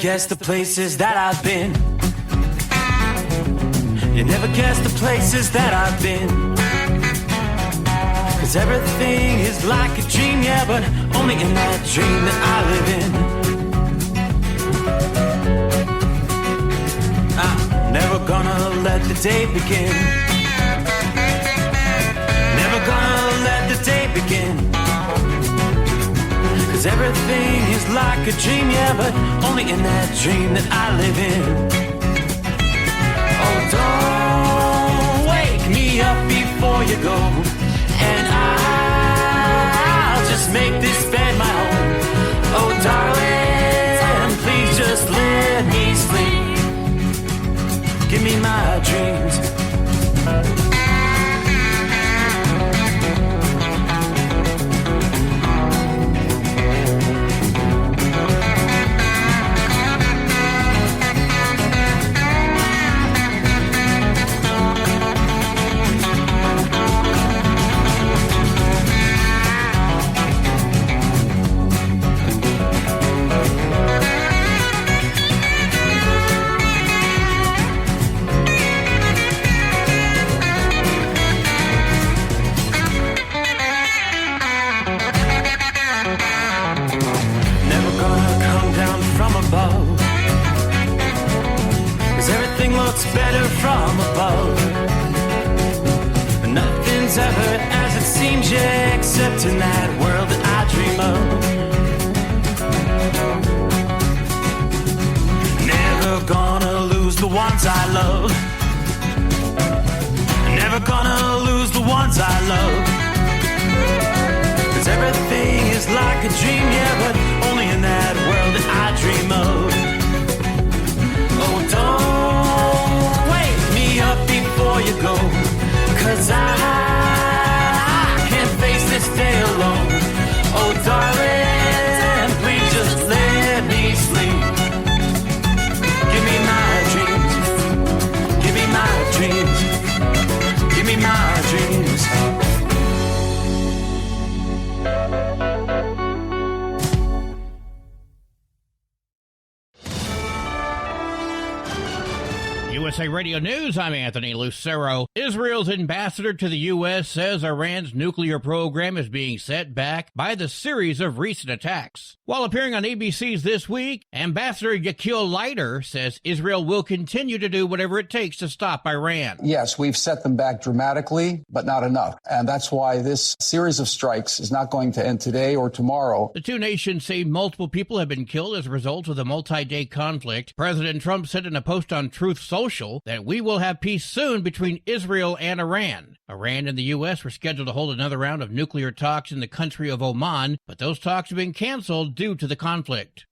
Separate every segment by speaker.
Speaker 1: guess the places that I've been. You never guess the places that I've been. 'Cause everything is like a dream, yeah, but only in that dream that I live in. I'm never gonna let the day begin. Never gonna let the day begin. 'Cause everything is like a dream, yeah, but only in that dream that I live in. Oh, don't wake me up before you go, and I'll just make this bed my home. Oh, darling, please just let me sleep. Give me my dreams. Better from above. Nothing's ever as it seems, yeah, except in that world that I dream of. Never gonna lose the ones I love. Never gonna lose the ones I love. 'Cause everything is like a dream, yeah, but only in that world that I dream of. Oh, don't wake me up before you go, 'cause I can't face this day alone. Oh, darling, please just let me sleep. Give me my dreams. Give me my dreams. Give me my dreams.
Speaker 2: USA Radio News, I'm Anthony Lucero. Israel's ambassador to the U.S. says Iran's nuclear program is being set back by the series of recent attacks. While appearing on ABC's This Week, Ambassador Yakil Leiter says Israel will continue to do whatever it takes to stop Iran.
Speaker 3: Yes, we've set them back dramatically, but not enough. And that's why this series of strikes is not going to end today or tomorrow.
Speaker 2: The two nations say multiple people have been killed as a result of the multi-day conflict. President Trump said in a post on Truth Social that we will have peace soon between Israel and Iran. Iran and the U.S. were scheduled to hold another round of nuclear talks in the country of Oman, but those talks have been canceled due to the conflict.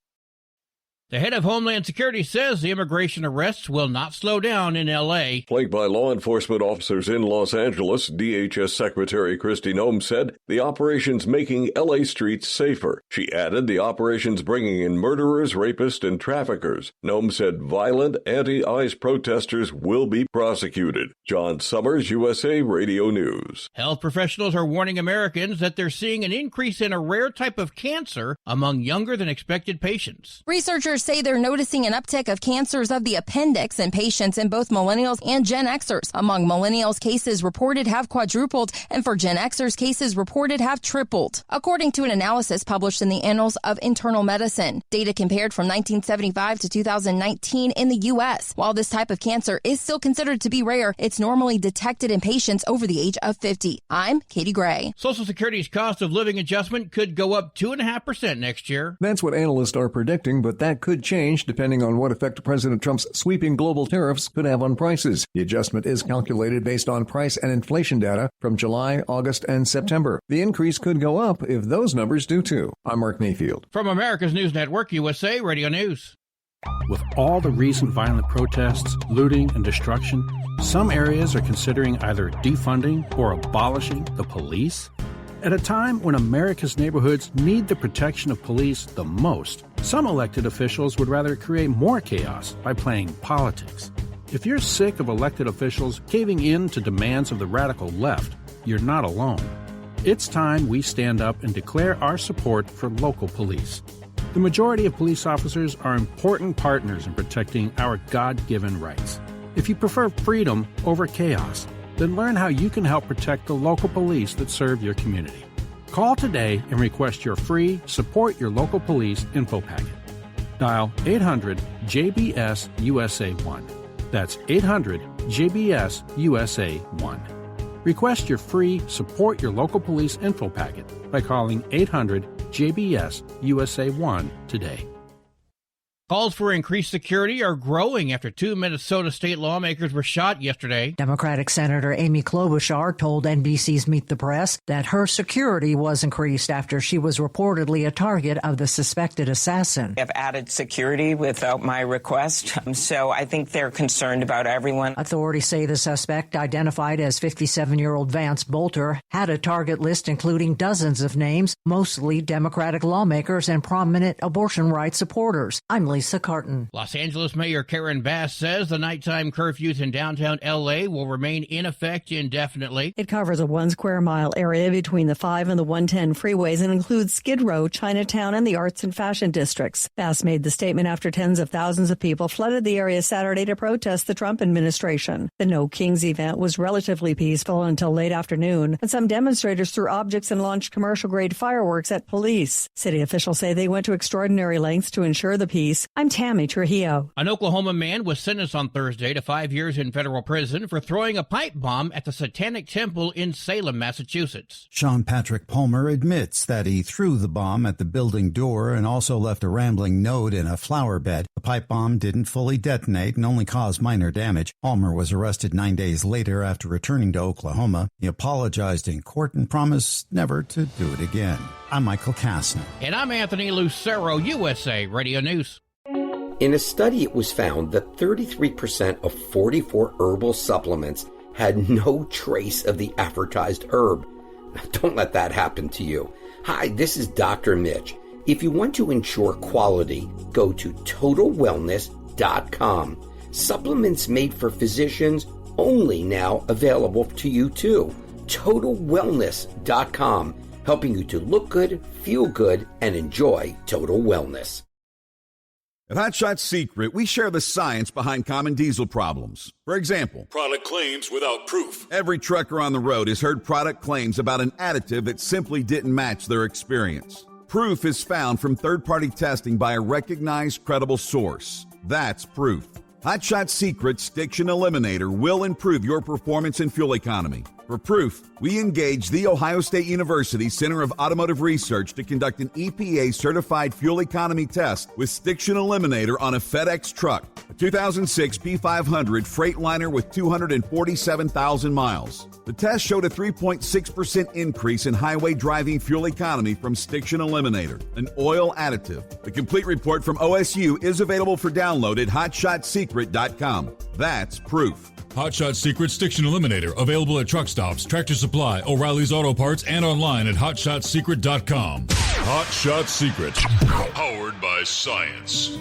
Speaker 2: The head of Homeland Security says the immigration arrests will not slow down in L.A.
Speaker 4: Plagued by law enforcement officers in Los Angeles, DHS Secretary Kristi Noem said the operation's making L.A. streets safer. She added the operation's bringing in murderers, rapists, and traffickers. Noem said violent anti-ICE protesters will be prosecuted. John Summers, USA Radio News.
Speaker 2: Health professionals are warning Americans that they're seeing an increase in a rare type of cancer among younger than expected patients.
Speaker 5: Researchers say they're noticing an uptick of cancers of the appendix in patients in both millennials and Gen Xers. Among millennials, cases reported have quadrupled, and for Gen Xers, cases reported have tripled, according to an analysis published in the Annals of Internal Medicine. Data compared from 1975 to 2019 in the U.S. While this type of cancer is still considered to be rare, it's normally detected in patients over the age of 50. I'm Katie Gray.
Speaker 2: Social Security's cost of living adjustment could go up 2.5% next year.
Speaker 6: That's what analysts are predicting, but that could change depending on what effect President Trump's sweeping global tariffs could have on prices. The adjustment is calculated based on price and inflation data from July, August, and September. The increase could go up if those numbers do too. I'm Mark Mayfield.
Speaker 2: From America's News Network, USA Radio News.
Speaker 7: With all the recent violent protests, looting, and destruction, some areas are considering either defunding or abolishing the police. At a time when America's neighborhoods need the protection of police the most, some elected officials would rather create more chaos by playing politics. If you're sick of elected officials caving in to demands of the radical left, you're not alone. It's time we stand up and declare our support for local police. The majority of police officers are important partners in protecting our God-given rights. If you prefer freedom over chaos, then learn how you can help protect the local police that serve your community. Call today and request your free Support Your Local Police info packet. Dial 800-JBS-USA-1. That's 800-JBS-USA-1. Request your free Support Your Local Police info packet by calling 800-JBS-USA-1 today.
Speaker 2: Calls for increased security are growing after 2 Minnesota state lawmakers were shot yesterday.
Speaker 8: Democratic Senator Amy Klobuchar told NBC's Meet the Press that her security was increased after she was reportedly a target of the suspected assassin.
Speaker 9: They have added security without my request, so I think they're concerned about everyone.
Speaker 8: Authorities say the suspect, identified as 57-year-old Vance Bolter, had a target list including dozens of names, mostly Democratic lawmakers and prominent abortion rights supporters. I'm Lisa Carton.
Speaker 2: Los Angeles Mayor Karen Bass says the nighttime curfews in downtown L.A. will remain in effect indefinitely.
Speaker 10: It covers a 1 square mile area between the 5 and the 110 freeways and includes Skid Row, Chinatown, and the arts and fashion districts. Bass made the statement after tens of thousands of people flooded the area Saturday to protest the Trump administration. The No Kings event was relatively peaceful until late afternoon, and some demonstrators threw objects and launched commercial-grade fireworks at police. City officials say they went to extraordinary lengths to ensure the peace. I'm Tammy Trujillo.
Speaker 2: An Oklahoma man was sentenced on Thursday to 5 years in federal prison for throwing a pipe bomb at the Satanic Temple in Salem, Massachusetts.
Speaker 11: Sean Patrick Palmer admits that he threw the bomb at the building door and also left a rambling note in a flower bed. The pipe bomb didn't fully detonate and only caused minor damage. Palmer was arrested 9 days later after returning to Oklahoma. He apologized in court and promised never to do it again. I'm Michael Kastner.
Speaker 2: And I'm Anthony Lucero, USA Radio News.
Speaker 12: In a study, it was found that 33% of 44 herbal supplements had no trace of the advertised herb. Don't let that happen to you. Hi, this is Dr. Mitch. If you want to ensure quality, go to TotalWellness.com. Supplements made for physicians, only now available to you too. TotalWellness.com, helping you to look good, feel good, and enjoy total wellness.
Speaker 13: At Hot Shot Secret, we share the science behind common diesel problems. For example,
Speaker 14: product claims without proof.
Speaker 13: Every trucker on the road has heard product claims about an additive that simply didn't match their experience. Proof is found from third-party testing by a recognized, credible source. That's proof. Hot Shot Secret's Stiction Eliminator will improve your performance and fuel economy. For proof, we engaged the Ohio State University Center of Automotive Research to conduct an EPA-certified fuel economy test with Stiction Eliminator on a FedEx truck, a 2006 P500 Freightliner with 247,000 miles. The test showed a 3.6% increase in highway driving fuel economy from Stiction Eliminator, an oil additive. The complete report from OSU is available for download at HotShotSecret.com. That's proof.
Speaker 14: Hot Shot Secret Stiction Eliminator, available at truck stops, Tractor Supply, O'Reilly's Auto Parts, and online at HotShotSecret.com. Hot Shot Secret, powered by science.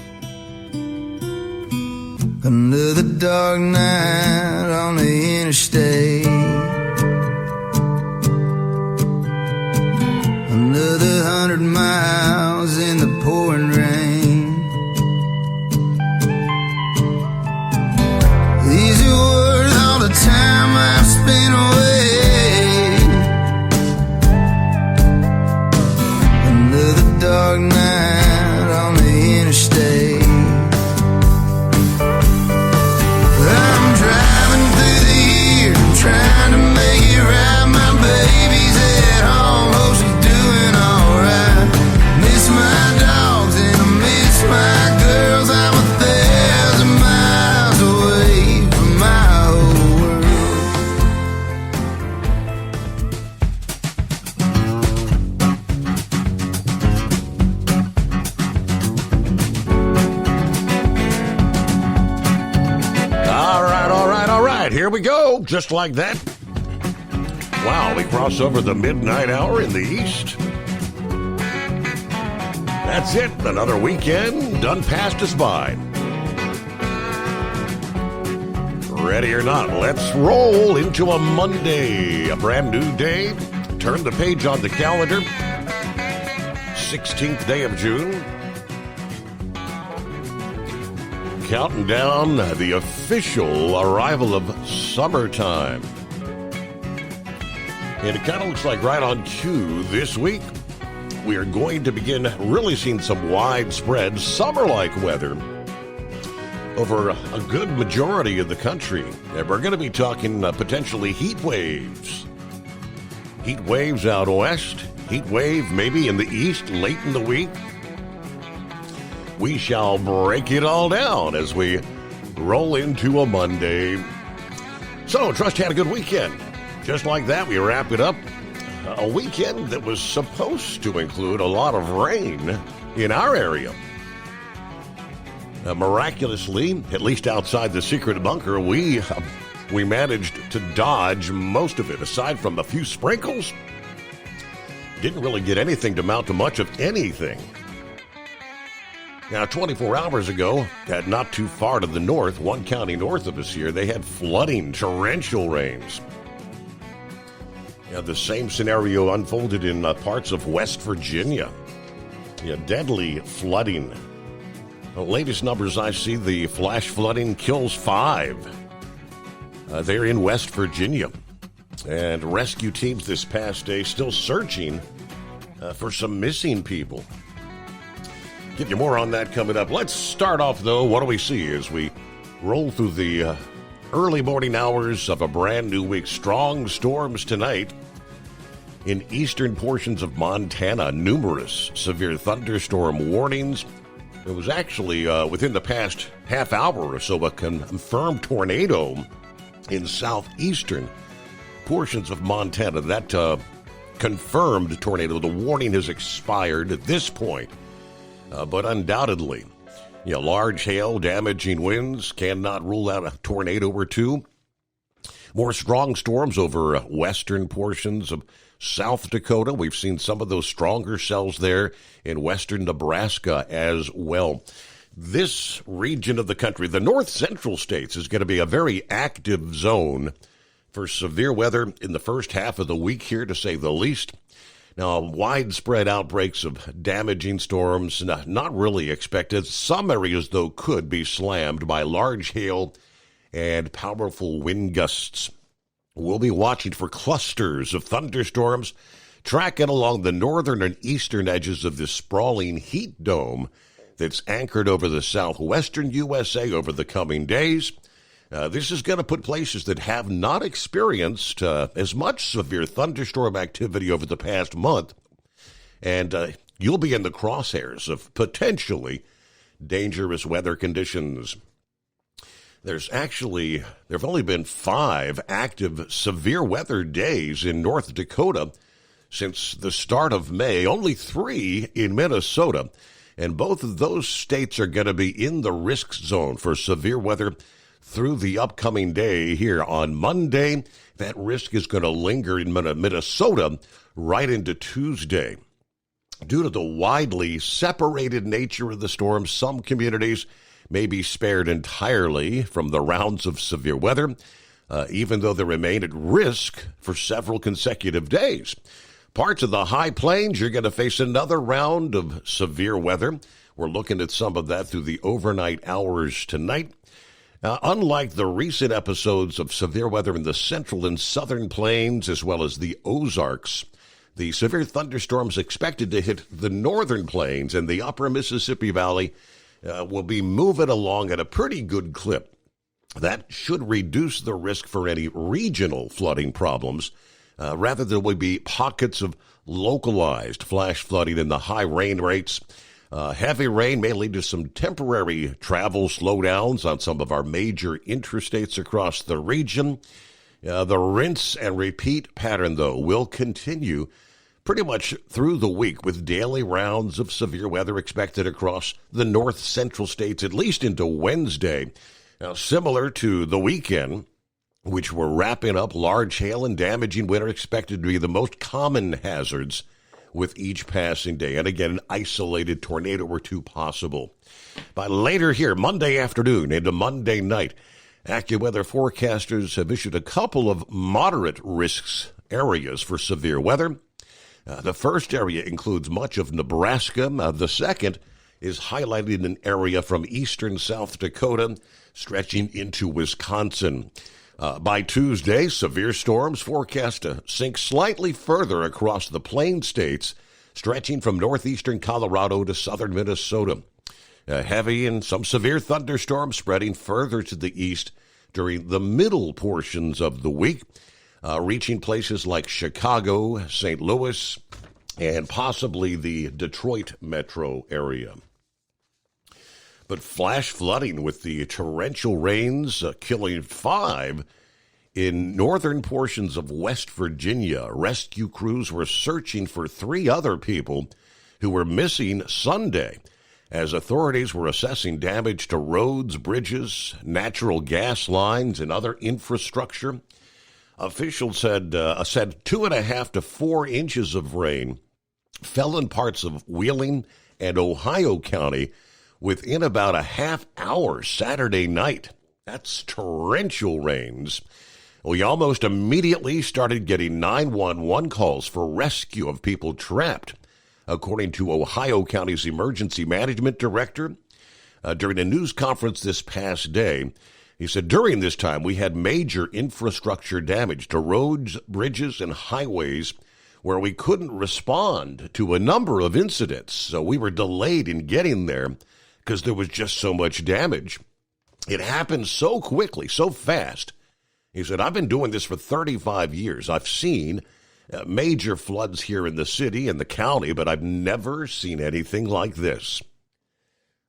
Speaker 15: Another dark night on the interstate. Another 100 miles in the pouring rain. These are worth all the time I've spent away. Another dark night on the interstate. I'm driving through the year, trying to make it right. My baby's at home, hope she's doing alright. Miss my dogs and I miss my girls. I'm 1,000 miles away from my whole
Speaker 16: All right, here we go, just like that. Wow, we cross over the midnight hour in the east. That's it, another weekend done passed us by. Ready or not, let's roll into a Monday, a brand new day. Turn the page on the calendar. 16th day of June. counting down the official arrival of summertime. And it kind of looks like right on cue this week, we are going to begin really seeing some widespread summer-like weather over a good majority of the country. And we're going to be talking potentially heat waves. Heat waves out west, heat wave maybe in the east late in the week. We shall break it all down as we roll into a Monday. So, trust you had a good weekend. Just like that, we wrap it up. A weekend that was supposed to include a lot of rain in our area. Miraculously, at least outside the secret bunker, we managed to dodge most of it. Aside from a few sprinkles, didn't really get anything to amount to much of anything. Now, 24 hours ago, not too far to the north, one county north of us here, they had flooding, torrential rains. The same scenario unfolded in parts of West Virginia. Deadly flooding. The latest numbers I see, the flash flooding kills 5. They're in West Virginia. And rescue teams this past day still searching for some missing people. Give you more on that coming up. Let's start off, though. What do we see as we roll through the early morning hours of a brand new week? Strong storms tonight in eastern portions of Montana. Numerous severe thunderstorm warnings. It was actually within the past half hour or so a confirmed tornado in southeastern portions of Montana. That confirmed tornado. The warning has expired at this point. But undoubtedly, large hail, damaging winds cannot rule out a tornado or two. More strong storms over western portions of South Dakota. We've seen some of those stronger cells there in western Nebraska as well. This region of the country, the north central states, is going to be a very active zone for severe weather in the first half of the week here, to say the least. Now, widespread outbreaks of damaging storms, not really expected. Some areas, though, could be slammed by large hail and powerful wind gusts. We'll be watching for clusters of thunderstorms tracking along the northern and eastern edges of this sprawling heat dome that's anchored over the southwestern USA over the coming days. This is going to put places that have not experienced as much severe thunderstorm activity over the past month. And you'll be in the crosshairs of potentially dangerous weather conditions. There have only been 5 active severe weather days in North Dakota since the start of May, only 3 in Minnesota. And both of those states are going to be in the risk zone for severe weather through the upcoming day here on Monday. That risk is going to linger in Minnesota right into Tuesday. Due to the widely separated nature of the storm, some communities may be spared entirely from the rounds of severe weather, even though they remain at risk for several consecutive days. Parts of the high plains, you're going to face another round of severe weather. We're looking at some of that through the overnight hours tonight. Unlike the recent episodes of severe weather in the central and southern plains, as well as the Ozarks, the severe thunderstorms expected to hit the northern plains and the upper Mississippi Valley will be moving along at a pretty good clip. That should reduce the risk for any regional flooding problems. Rather, there will be pockets of localized flash flooding and the high rain rates. Heavy rain may lead to some temporary travel slowdowns on some of our major interstates across the region. The rinse and repeat pattern, though, will continue pretty much through the week, with daily rounds of severe weather expected across the north central states, at least into Wednesday. Now, similar to the weekend, which we're wrapping up, large hail and damaging wind are expected to be the most common hazards with each passing day. And again, an isolated tornado or two possible. By later here, Monday afternoon into Monday night, AccuWeather forecasters have issued a couple of moderate risks areas for severe weather. The first area includes much of Nebraska. The second is highlighted an area from eastern South Dakota stretching into Wisconsin. By Tuesday, severe storms forecast to sink slightly further across the Plain States, stretching from northeastern Colorado to southern Minnesota. Heavy and some severe thunderstorms spreading further to the east during the middle portions of the week, reaching places like Chicago, St. Louis, and possibly the Detroit metro area. But flash flooding with the torrential rains killing 5 in northern portions of West Virginia. Rescue crews were searching for 3 other people who were missing Sunday as authorities were assessing damage to roads, bridges, natural gas lines, and other infrastructure. Officials said 2.5 to 4 inches of rain fell in parts of Wheeling and Ohio County within about a half hour Saturday night. That's torrential rains. We almost immediately started getting 911 calls for rescue of people trapped, according to Ohio County's emergency management director. During a news conference this past day, he said, during this time, we had major infrastructure damage to roads, bridges, and highways where we couldn't respond to a number of incidents. So we were delayed in getting there because there was just so much damage. It happened so quickly, so fast. He said, I've been doing this for 35 years. I've seen major floods here in the city and the county, but I've never seen anything like this.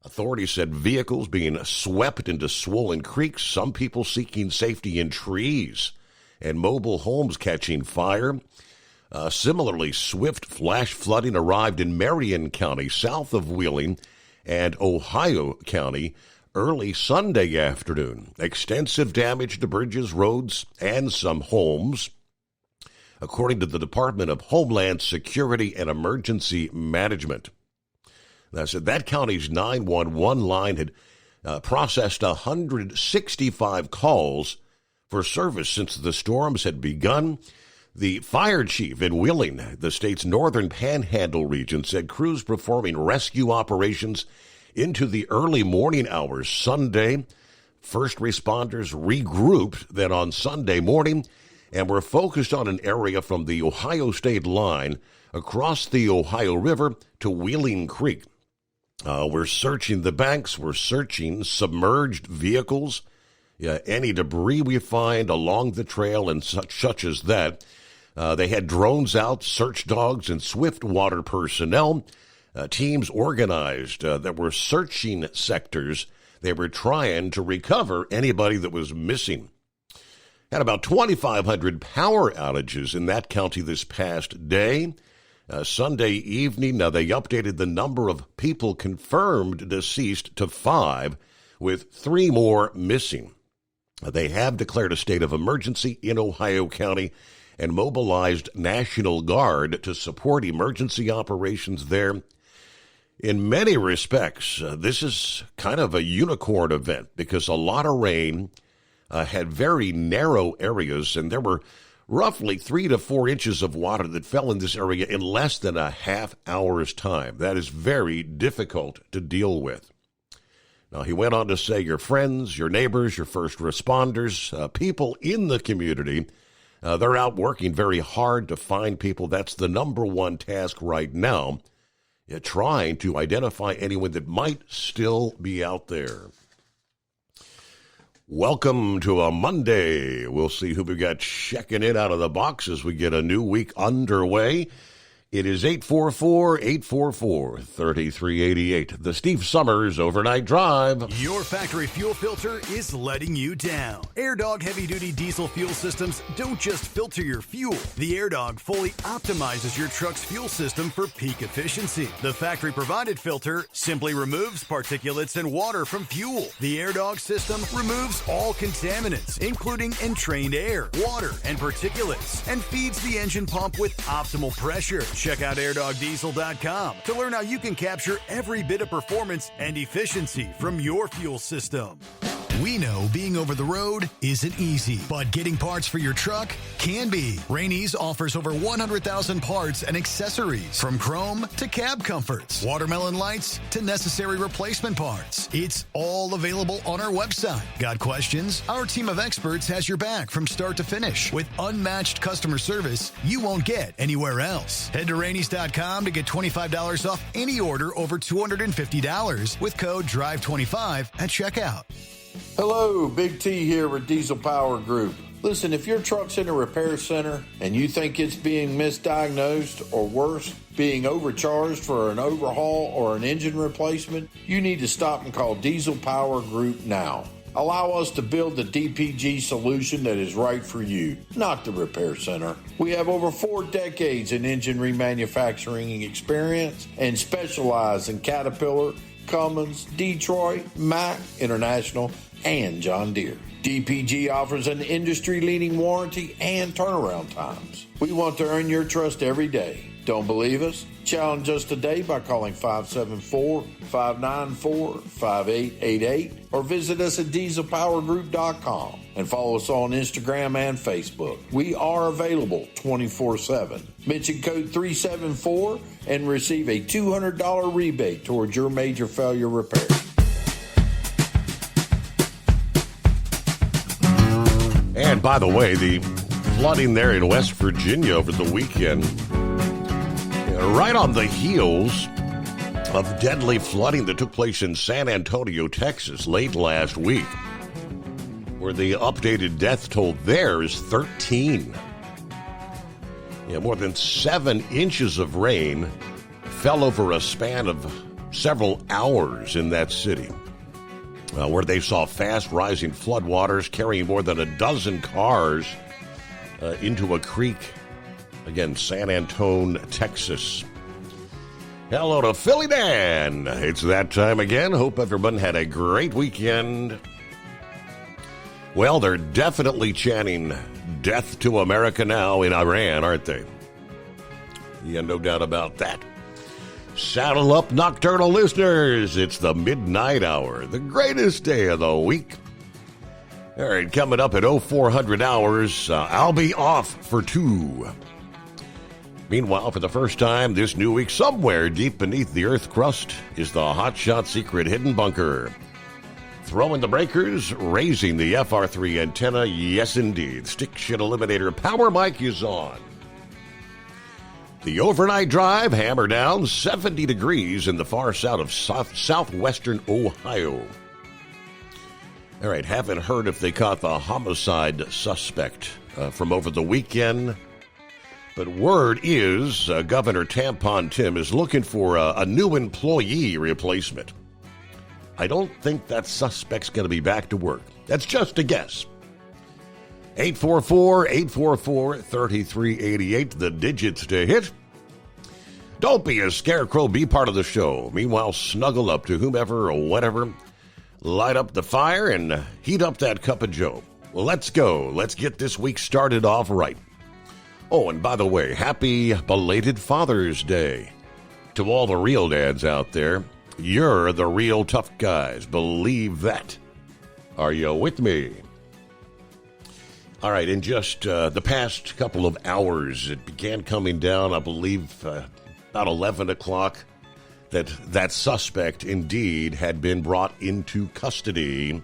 Speaker 16: Authorities said vehicles being swept into swollen creeks, some people seeking safety in trees, and mobile homes catching fire. Similarly, swift flash flooding arrived in Marion County, south of Wheeling, and Ohio County early Sunday afternoon. Extensive damage to bridges, roads, and some homes. According to the Department of Homeland Security and Emergency Management. That county's 911 line had processed 165 calls for service since the storms had begun. The fire chief in Wheeling, the state's northern panhandle region, said crews performing rescue operations into the early morning hours Sunday. First responders regrouped then on Sunday morning and were focused on an area from the Ohio state line across the Ohio River to Wheeling Creek. We're searching the banks. We're searching submerged vehicles, any debris we find along the trail and such as that. They had drones out, search dogs, and swift water personnel. Teams organized that were searching sectors. They were trying to recover anybody that was missing. Had about 2,500 power outages in that county this past day. Sunday evening, now they updated the number of people confirmed deceased to 5, with 3 more missing. They have declared a state of emergency in Ohio County and mobilized National Guard to support emergency operations there. In many respects, this is kind of a unicorn event because a lot of rain had very narrow areas, and there were roughly 3 to 4 inches of water that fell in this area in less than a half hour's time. That is very difficult to deal with. Now, he went on to say your friends, your neighbors, your first responders, people in the community, they're out working very hard to find people. That's the number one task right now, trying to identify anyone that might still be out there. Welcome to a Monday. We'll see who we got checking in out of the box as we get a new week underway. It is 844-844-3388. The Steve Summers Overnight Drive.
Speaker 17: Your factory fuel filter is letting you down. AirDog heavy-duty diesel fuel systems don't just filter your fuel. The AirDog fully optimizes your truck's fuel system for peak efficiency. The factory-provided filter simply removes particulates and water from fuel. The AirDog system removes all contaminants, including entrained air, water, and particulates, and feeds the engine pump with optimal pressure. Check out airdogdiesel.com to learn how you can capture every bit of performance and efficiency from your fuel system. We know being over the road isn't easy, but getting parts for your truck can be. Rainey's offers over 100,000 parts and accessories, from chrome to cab comforts, watermelon lights to necessary replacement parts. It's all available on our website. Got questions? Our team of experts has your back from start to finish with unmatched customer service you won't get anywhere else. Head to Rainey's.com to get $25 off any order over $250 with code DRIVE25 at checkout.
Speaker 18: Hello, Big T here with Diesel Power Group. Listen, if your truck's in a repair center and you think it's being misdiagnosed or worse, being overcharged for an overhaul or an engine replacement, you need to stop and call Diesel Power Group now. Allow us to build the DPG solution that is right for you, not the repair center. We have over 4 decades in engine remanufacturing experience and specialize in Caterpillar, Cummins, Detroit, Mack, International, and John Deere. DPG offers an industry-leading warranty and turnaround times. We want to earn your trust every day. Don't believe us? Challenge us today by calling 574-594-5888 or visit us at dieselpowergroup.com and follow us on Instagram and Facebook. We are available 24/7. Mention code 374 and receive a $200 rebate towards your major failure repair.
Speaker 16: And by the way, the flooding there in West Virginia over the weekend, right on the heels of deadly flooding that took place in San Antonio, Texas, late last week, where the updated death toll there is 13. More than 7 inches of rain fell over a span of several hours in that city, where they saw fast rising floodwaters carrying more than a dozen cars into a creek. Again, San Antonio, Texas. Hello to Philly Dan. It's that time again. Hope everyone had a great weekend. Well, they're definitely chanting death to America now in Iran, aren't they? Yeah, no doubt about that. Saddle up, nocturnal listeners. It's the midnight hour, the greatest day of the week. All right, coming up at 0400 hours, I'll be off for 2. Meanwhile, for the first time this new week, somewhere deep beneath the Earth crust is the Hot Shot Secret Hidden Bunker. Throwing the breakers, raising the FR3 antenna, yes indeed. Stick Shit Eliminator Power Mic is on. The overnight drive, hammer down, 70 degrees in the far south of southwestern Ohio. All right, haven't heard if they caught the homicide suspect from over the weekend. But word is Governor Tampon Tim is looking for a new employee replacement. I don't think that suspect's going to be back to work. That's just a guess. 844-844-3388, the digits to hit. Don't be a scarecrow, be part of the show. Meanwhile, snuggle up to whomever or whatever. Light up the fire and heat up that cup of joe. Well, let's go. Let's get this week started off right. Oh, and by the way, happy belated Father's Day. To all the real dads out there, you're the real tough guys. Believe that. Are you with me? All right, in just the past couple of hours, it began coming down, I believe, about 11 o'clock, that suspect indeed had been brought into custody.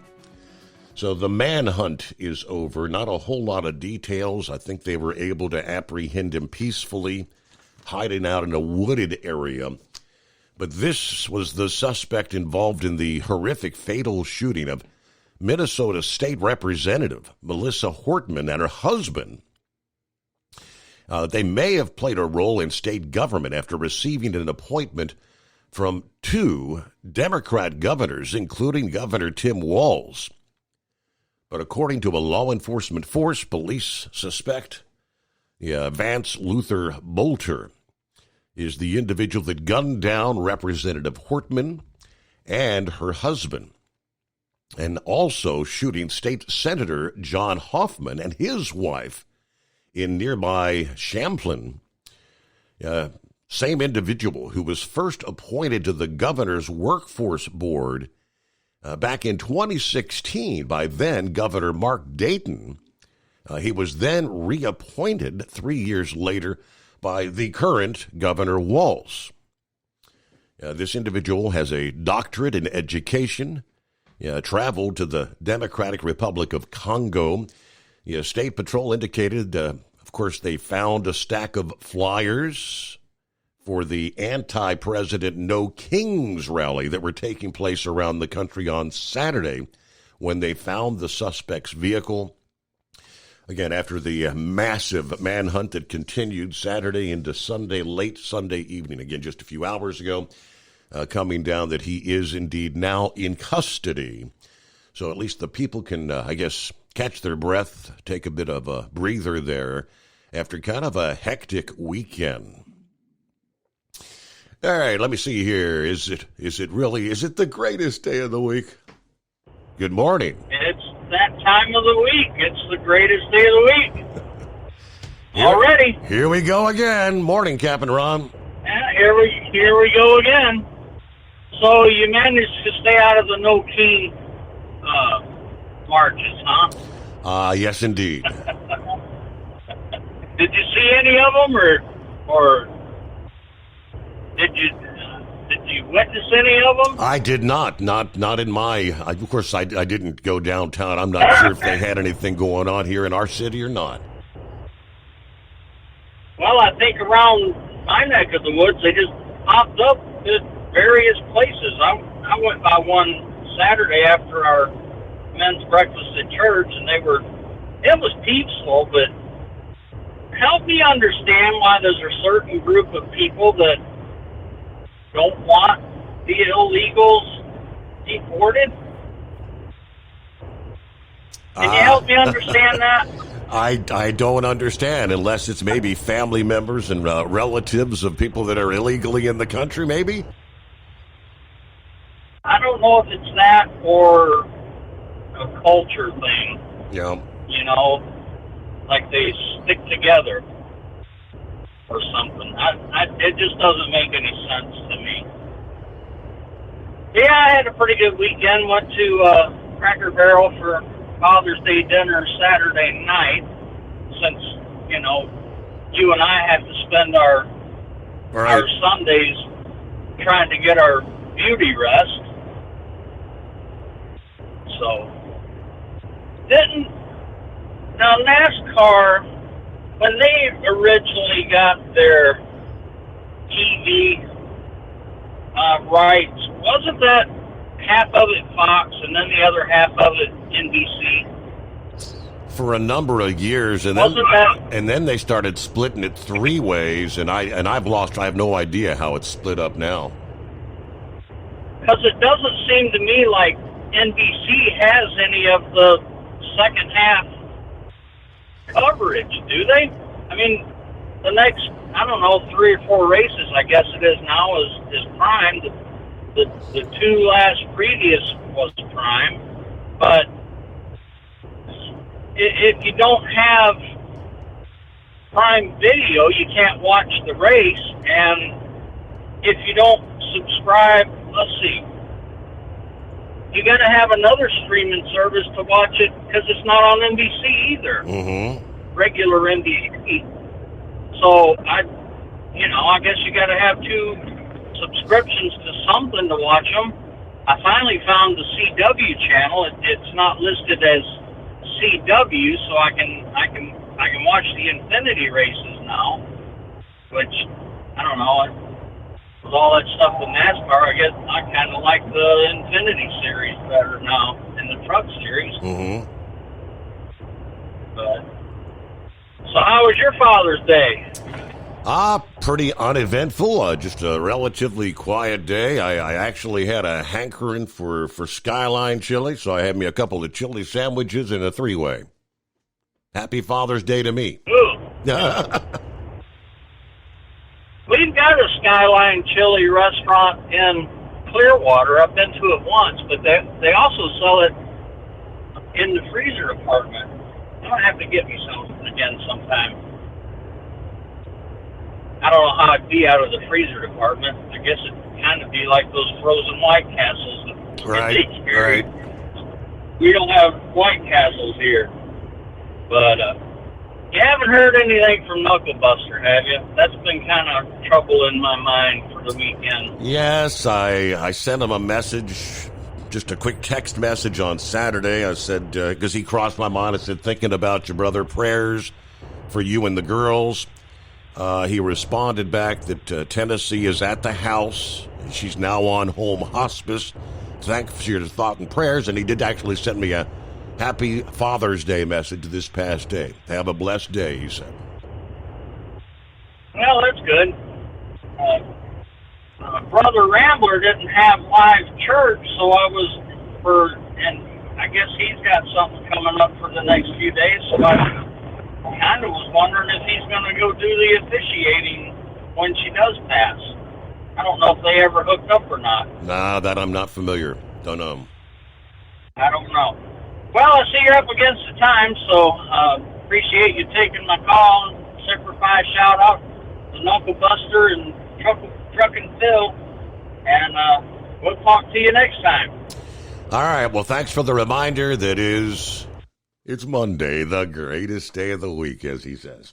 Speaker 16: So the manhunt is over. Not a whole lot of details. I think they were able to apprehend him peacefully, hiding out in a wooded area. But this was the suspect involved in the horrific fatal shooting of Minnesota State Representative Melissa Hortman and her husband. They may have played a role in state government after receiving an appointment from 2 Democrat governors, including Governor Tim Walz. But according to a law enforcement force, police suspect Vance Luther Bolter is the individual that gunned down Representative Hortman and her husband, and also shooting State Senator John Hoffman and his wife in nearby Champlain. Same individual who was first appointed to the governor's workforce board back in 2016 by then Governor Mark Dayton. He was then reappointed 3 years later by the current Governor Walz. This individual has a doctorate in education, traveled to the Democratic Republic of Congo. State Patrol indicated, of course, they found a stack of flyers for the anti-President No Kings rally that were taking place around the country on Saturday when they found the suspect's vehicle. Again, after the massive manhunt that continued Saturday into Sunday, late Sunday evening, again, just a few hours ago, coming down that he is indeed now in custody. So at least the people can, I guess, catch their breath, take a bit of a breather there after kind of a hectic weekend. All right, let me see here. Is it the greatest day of the week? Good morning.
Speaker 19: It's that time of the week. It's the greatest day of the week. Already.
Speaker 16: Here we go again. Morning, Captain Ron.
Speaker 19: Here we go again. So you managed to stay out of the No King marches, huh?
Speaker 16: Yes, indeed.
Speaker 19: Did you see any of them, or did you witness any of them?
Speaker 16: I did not in my. Of course, I didn't go downtown. I'm not sure if they had anything going on here in our city or not.
Speaker 19: Well, I think around my neck of the woods, they just popped up at various places. I went by one Saturday after our men's breakfast at church, and it was peaceful, but help me understand why there's a certain group of people that don't want the illegals deported. Can you help me understand that?
Speaker 16: I don't understand, unless it's maybe family members and relatives of people that are illegally in the country, maybe?
Speaker 19: I don't know if it's that or a culture thing.
Speaker 16: Yeah.
Speaker 19: You know, like they stick together or something. It just doesn't make any sense to me. Yeah, I had a pretty good weekend. Went to Cracker Barrel for Father's Day dinner Saturday night, since, you know, you and I have to spend our Sundays trying to get our beauty rest. So, now NASCAR, when they originally got their TV rights, wasn't that half of it Fox and then the other half of it NBC?
Speaker 16: For a number of years, and then they started splitting it three ways, and I have no idea how it's split up now.
Speaker 19: Because it doesn't seem to me like NBC has any of the second half coverage, do they? I mean, the next, 3 or 4 races, I guess it is now, is Prime. The 2 last previous was Prime. But if you don't have Prime Video, you can't watch the race. And if you don't subscribe, let's see, you got to have another streaming service to watch it, because it's not on NBC either.
Speaker 16: Mm-hmm.
Speaker 19: Regular NBC. So I guess you got to have 2 subscriptions to something to watch them. I finally found the CW channel. It's not listed as CW, so I can watch the Infinity races now. Which, I don't know. With all that stuff with NASCAR, I kind of like the Infinity series better now than the Truck series.
Speaker 16: Mm-hmm.
Speaker 19: So how was your Father's Day?
Speaker 16: Pretty uneventful. Just a relatively quiet day. I actually had a hankering for Skyline chili, so I had me a couple of chili sandwiches and a 3-way. Happy Father's Day to me.
Speaker 19: Ooh. We've got a Skyline chili restaurant in Clearwater. I've been to it once, but they also sell it in the freezer department. I'm going to have to get me some again sometime. I don't know how it'd be out of the freezer department. I guess it'd kind of be like those frozen White Castles that
Speaker 16: Right.
Speaker 19: We don't have White Castles here. But you haven't heard anything from Knuckle Buster, have you? That's been kind of trouble in my mind for the weekend.
Speaker 16: Yes, I sent him a message, just a quick text message on Saturday. I said, because he crossed my mind, I said, thinking about you, brother, prayers for you and the girls. He responded back that Tennessee is at the house. She's now on home hospice. Thanks for your thought and prayers. And he did actually send me a Happy Father's Day message this past day. Have a blessed day, he said.
Speaker 19: Well, that's good. Brother Rambler didn't have live church, so and I guess he's got something coming up for the next few days, so I kind of was wondering if he's going to go do the officiating when she does pass. I don't know if they ever hooked up or not.
Speaker 16: Nah, that I'm not familiar. Don't know.
Speaker 19: I don't know. Well, I see you're up against the time, so appreciate you taking my call. Semper Fi shout out to Knuckle Buster and Truckin' Phil, and we'll talk to you next time.
Speaker 16: All right. Well, thanks for the reminder. It's Monday, the greatest day of the week, as he says.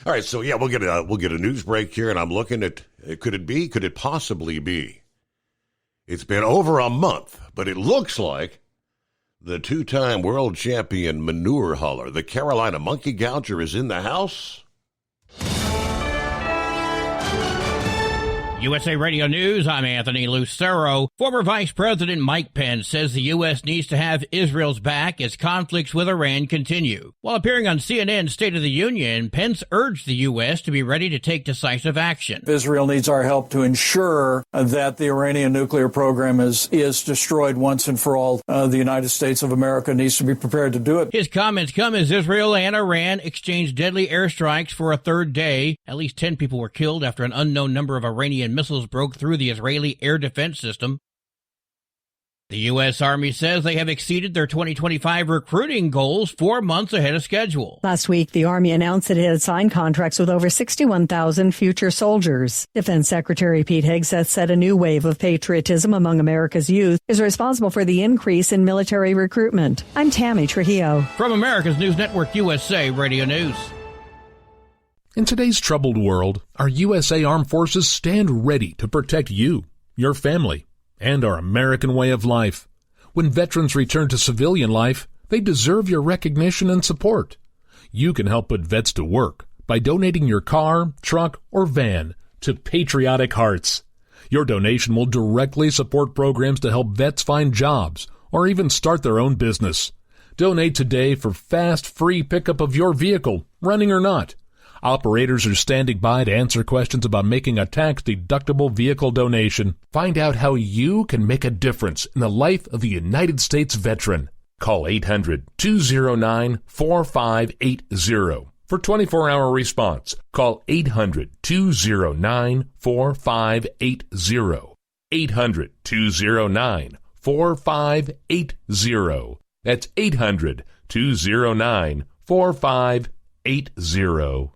Speaker 16: All right. So yeah, we'll get a news break here, and I'm looking at could it possibly be? It's been over a month, but it looks like the two-time world champion manure hauler, the Carolina Monkey Gouger, is in the house.
Speaker 2: USA Radio News, I'm Anthony Lucero. Former Vice President Mike Pence says the U.S. needs to have Israel's back as conflicts with Iran continue. While appearing on CNN's State of the Union, Pence urged the U.S. to be ready to take decisive action.
Speaker 20: Israel needs our help to ensure that the Iranian nuclear program is destroyed once and for all. The United States of America needs to be prepared to do it.
Speaker 2: His comments come as Israel and Iran exchanged deadly airstrikes for a third day. At least 10 people were killed after an unknown number of Iranian missiles broke through the Israeli air defense system. The U.S. Army says they have exceeded their 2025 recruiting goals 4 months ahead of schedule.
Speaker 10: Last week, the Army announced that it had signed contracts with over 61,000 future soldiers. Defense Secretary Pete Hegseth said a new wave of patriotism among America's youth is responsible for the increase in military recruitment. I'm Tammy Trujillo.
Speaker 2: From America's News Network, USA Radio News.
Speaker 21: In today's troubled world, our USA Armed Forces stand ready to protect you, your family, and our American way of life. When veterans return to civilian life, they deserve your recognition and support. You can help put vets to work by donating your car, truck, or van to Patriotic Hearts. Your donation will directly support programs to help vets find jobs or even start their own business. Donate today for fast, free pickup of your vehicle, running or not. Operators are standing by to answer questions about making a tax-deductible vehicle donation. Find out how you can make a difference in the life of a United States veteran. Call 800-209-4580 for 24-hour response. Call 800-209-4580. 800-209-4580. That's 800-209-4580.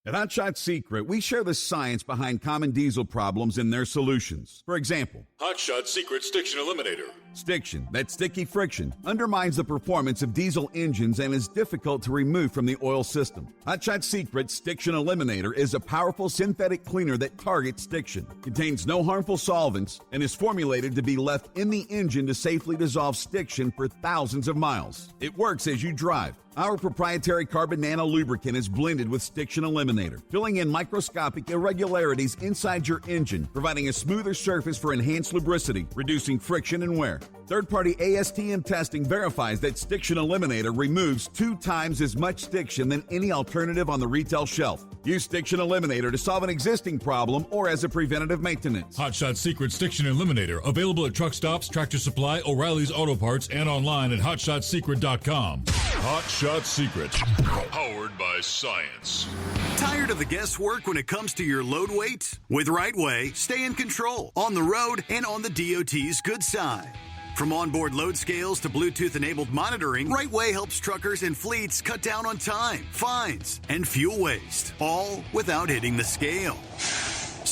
Speaker 13: At Hot Shot Secret, we share the science behind common diesel problems and their solutions. For example,
Speaker 14: Hot Shot Secret Stiction Eliminator.
Speaker 13: Stiction, that sticky friction, undermines the performance of diesel engines and is difficult to remove from the oil system. Hot Shot Secret Stiction Eliminator is a powerful synthetic cleaner that targets stiction, contains no harmful solvents, and is formulated to be left in the engine to safely dissolve stiction for thousands of miles. It works as you drive. Our proprietary carbon nano lubricant is blended with Stiction Eliminator, filling in microscopic irregularities inside your engine, providing a smoother surface for enhanced lubricity, reducing friction and wear. Third-party ASTM testing verifies that Stiction Eliminator removes 2 times as much stiction than any alternative on the retail shelf. Use Stiction Eliminator to solve an existing problem or as a preventative maintenance.
Speaker 14: Hot Shot Secret Stiction Eliminator, available at truck stops, Tractor Supply, O'Reilly's Auto Parts, and online at hotshotsecret.com. Hot Shot Secret, powered by science.
Speaker 17: Tired of the guesswork when it comes to your load weight? With RightWay, stay in control on the road and on the DOT's good side. From onboard load scales to Bluetooth-enabled monitoring, RightWay helps truckers and fleets cut down on time, fines, and fuel waste, all without hitting the scale.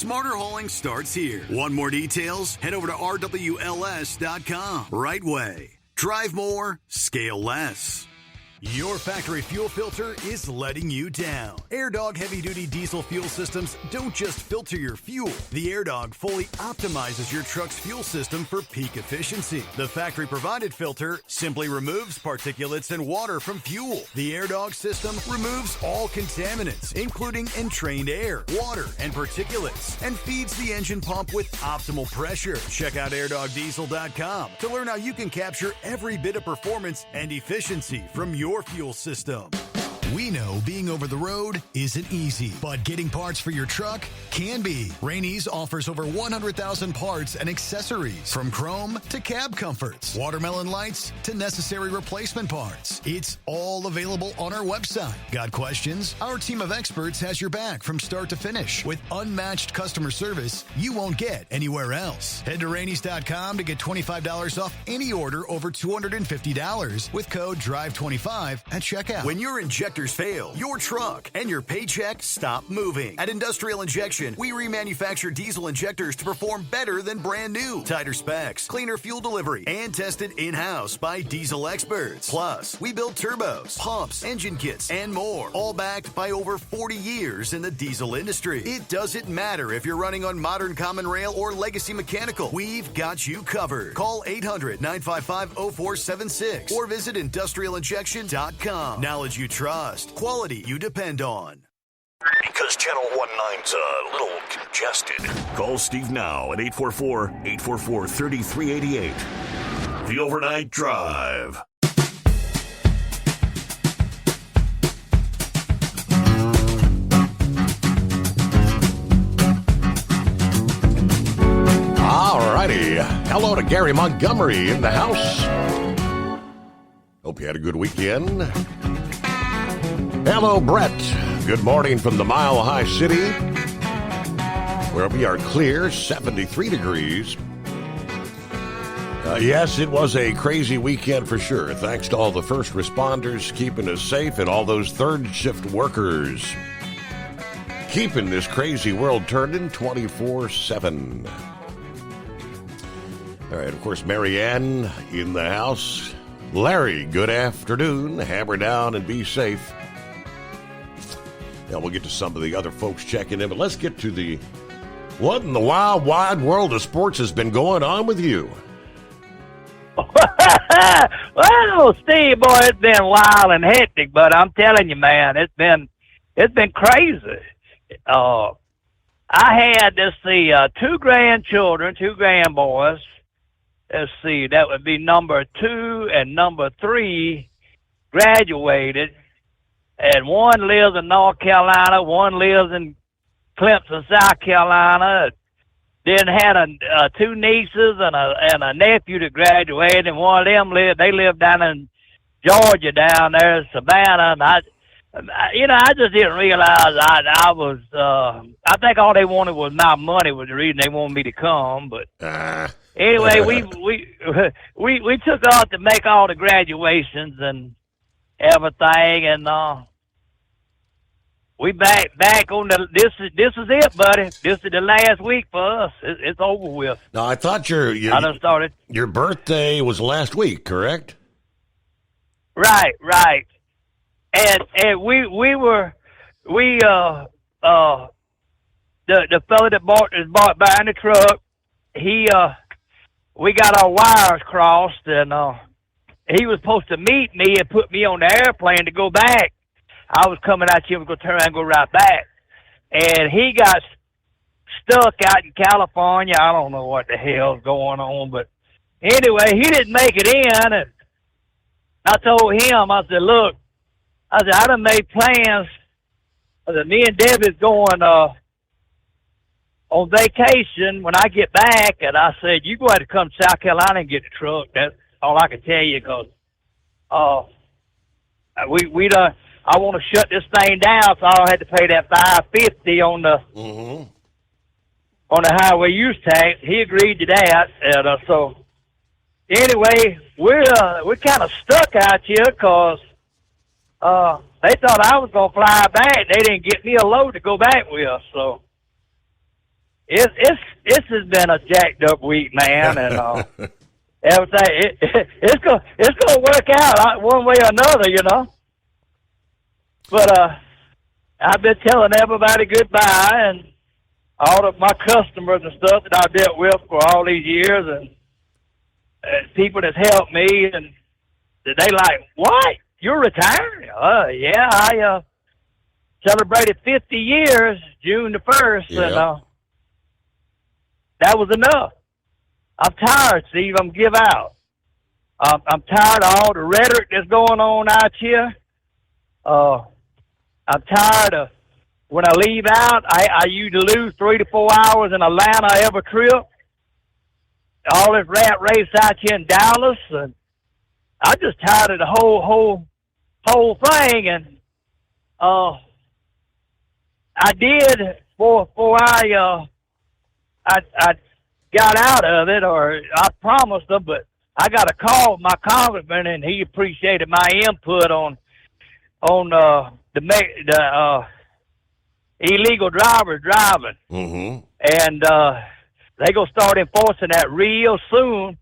Speaker 17: Smarter hauling starts here. Want more details? Head over to rwls.com. Right Way. Drive more, scale less. Your factory fuel filter is letting you down. AirDog heavy-duty diesel fuel systems don't just filter your fuel. The AirDog fully optimizes your truck's fuel system for peak efficiency. The factory-provided filter simply removes particulates and water from fuel. The AirDog system removes all contaminants, including entrained air, water, and particulates, and feeds the engine pump with optimal pressure. Check out airdogdiesel.com to learn how you can capture every bit of performance and efficiency from your fuel system. We know being over the road isn't easy, but getting parts for your truck can be. Rainey's offers over 100,000 parts and accessories, from chrome to cab comforts, watermelon lights to necessary replacement parts. It's all available on our website. Got questions? Our team of experts has your back from start to finish with unmatched customer service you won't get anywhere else. Head to Rainey's.com to get $25 off any order over $250 with code DRIVE25 at checkout. When your injectors fail, your truck and your paycheck stop moving. At Industrial Injection, we remanufacture diesel injectors to perform better than brand new. Tighter specs, cleaner fuel delivery, and tested in-house by diesel experts. Plus, we build turbos, pumps, engine kits, and more, all backed by over 40 years in the diesel industry. It doesn't matter if you're running on modern common rail or legacy mechanical. We've got you covered. Call 800-955-0476 or visit industrialinjection.com. Knowledge you trust. Quality you depend on.
Speaker 1: Because Channel 19's a little congested. Call Steve now at 844-844-3388. The Overnight Drive.
Speaker 16: All righty. Hello to Gary Montgomery in the house. Hope you had a good weekend. Hello, Brett. Good morning from the Mile High City, where we are clear, 73 degrees. Yes, it was a crazy weekend for sure. Thanks to all the first responders keeping us safe and all those third shift workers keeping this crazy world turning 24/7. All right, of course, Marianne in the house. Larry, good afternoon. Hammer down and be safe. Yeah, we'll get to some of the other folks checking in, but let's get to the what in the wild, wide world of sports has been going on with you?
Speaker 22: Well, Steve, boy, it's been wild and hectic, but I'm telling you, man, it's been crazy. I had, two grandchildren, two grandboys. Let's see, that would be number 2 and number 3 graduated. And one lives in North Carolina, one lives in Clemson, South Carolina. Then had 2 nieces and a nephew that graduated, and one of them lived down in Georgia, down there in Savannah. And I just didn't realize I was. I think all they wanted was my money was the reason they wanted me to come. But anyway, we took off to make all the graduations and everything, and we back on the. This is it, buddy. This is the last week for us. It's over with.
Speaker 16: Now, I thought I done
Speaker 22: started.
Speaker 16: Your birthday was last week, correct?
Speaker 22: Right. And the fellow that bought buying the truck, we got our wires crossed, and he was supposed to meet me and put me on the airplane to go back. I was coming out here, was going to turn around and go right back. And he got stuck out in California. I don't know what the hell's going on, but anyway, he didn't make it in. And I told him, I said, look, I done made plans. I said, me and Debbie's going on vacation when I get back. And I said, you go ahead and come to South Carolina and get the truck. That's all I can tell you, because I want to shut this thing down, so I don't have to pay that $550 on the highway use tax. He agreed to that, and so anyway, we're kind of stuck out here because they thought I was gonna fly back. They didn't get me a load to go back with, so It's has been a jacked up week, man, and everything. It's gonna work out one way or another, you know. But I've been telling everybody goodbye, and all of my customers and stuff that I've dealt with for all these years, and people that's helped me, and they like, what? You're retiring? Yeah, I celebrated 50 years June the 1st, and that was enough. I'm tired, Steve. I'm give out. I'm tired of all the rhetoric that's going on out here. I'm tired of when I leave out, I usually lose 3 to 4 hours in Atlanta every trip. All this rat race out here in Dallas, and I'm just tired of the whole thing. And I did before I got out of it, or I promised them, but I got a call from my congressman, and he appreciated my input on the illegal drivers driving.
Speaker 16: Mm-hmm.
Speaker 22: And they're going to start enforcing that real soon.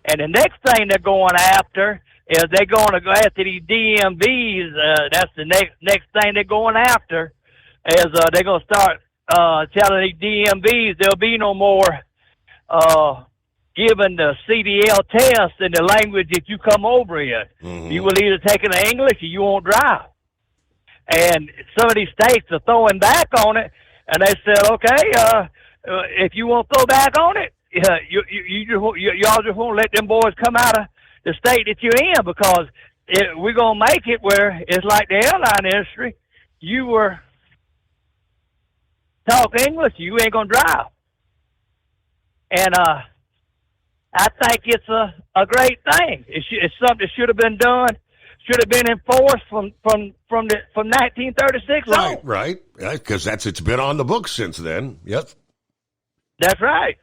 Speaker 22: And the next thing they're going after is they're going to go after these DMVs. That's the next thing they're going after is they're going to start telling these DMVs there'll be no more given the CDL test in the language that you come over in.
Speaker 16: Mm-hmm.
Speaker 22: You will either take it in English or you won't drive. And some of these states are throwing back on it, and they said, okay, if you won't throw back on it, y'all just won't let them boys come out of the state that you're in, because we're going to make it where it's like the airline industry. You were talk English, you ain't going to drive. And I think it's a great thing. It's something that should have been done. Should have been enforced from 1936 on.
Speaker 16: Right, because it's been on the books since then. Yep.
Speaker 22: That's right.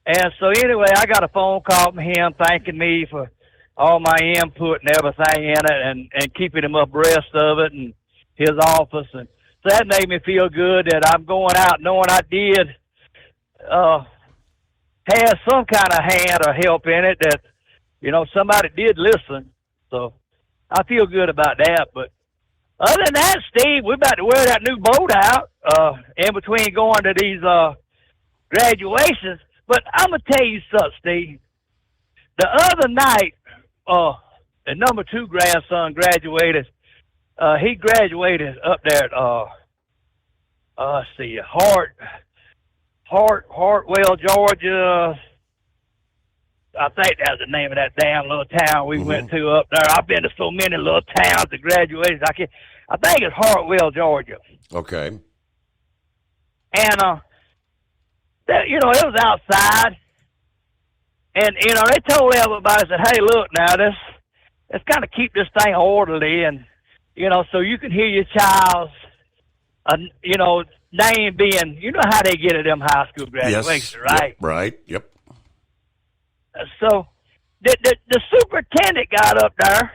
Speaker 22: And so anyway, I got a phone call from him thanking me for all my input and everything in it, and keeping him abreast of it, and his office, and so that made me feel good that I'm going out knowing I did have some kind of hand or help in it, that somebody did listen. So I feel good about that. But other than that, Steve, we're about to wear that new boat out in between going to these graduations. But I'm going to tell you something, Steve. The other night, the number 2 grandson graduated. He graduated up there at, let's see, Hartwell, Georgia. I think that's the name of that damn little town we went to up there. I've been to so many little towns that graduated. I think it's Hartwell, Georgia.
Speaker 16: Okay.
Speaker 22: And it was outside, and they told everybody, said, "Hey, look now, let's kind of keep this thing orderly, and so you can hear your child's name being, how they get at them high school graduations, right?"
Speaker 16: Yep, right. Yep.
Speaker 22: So the superintendent got up there,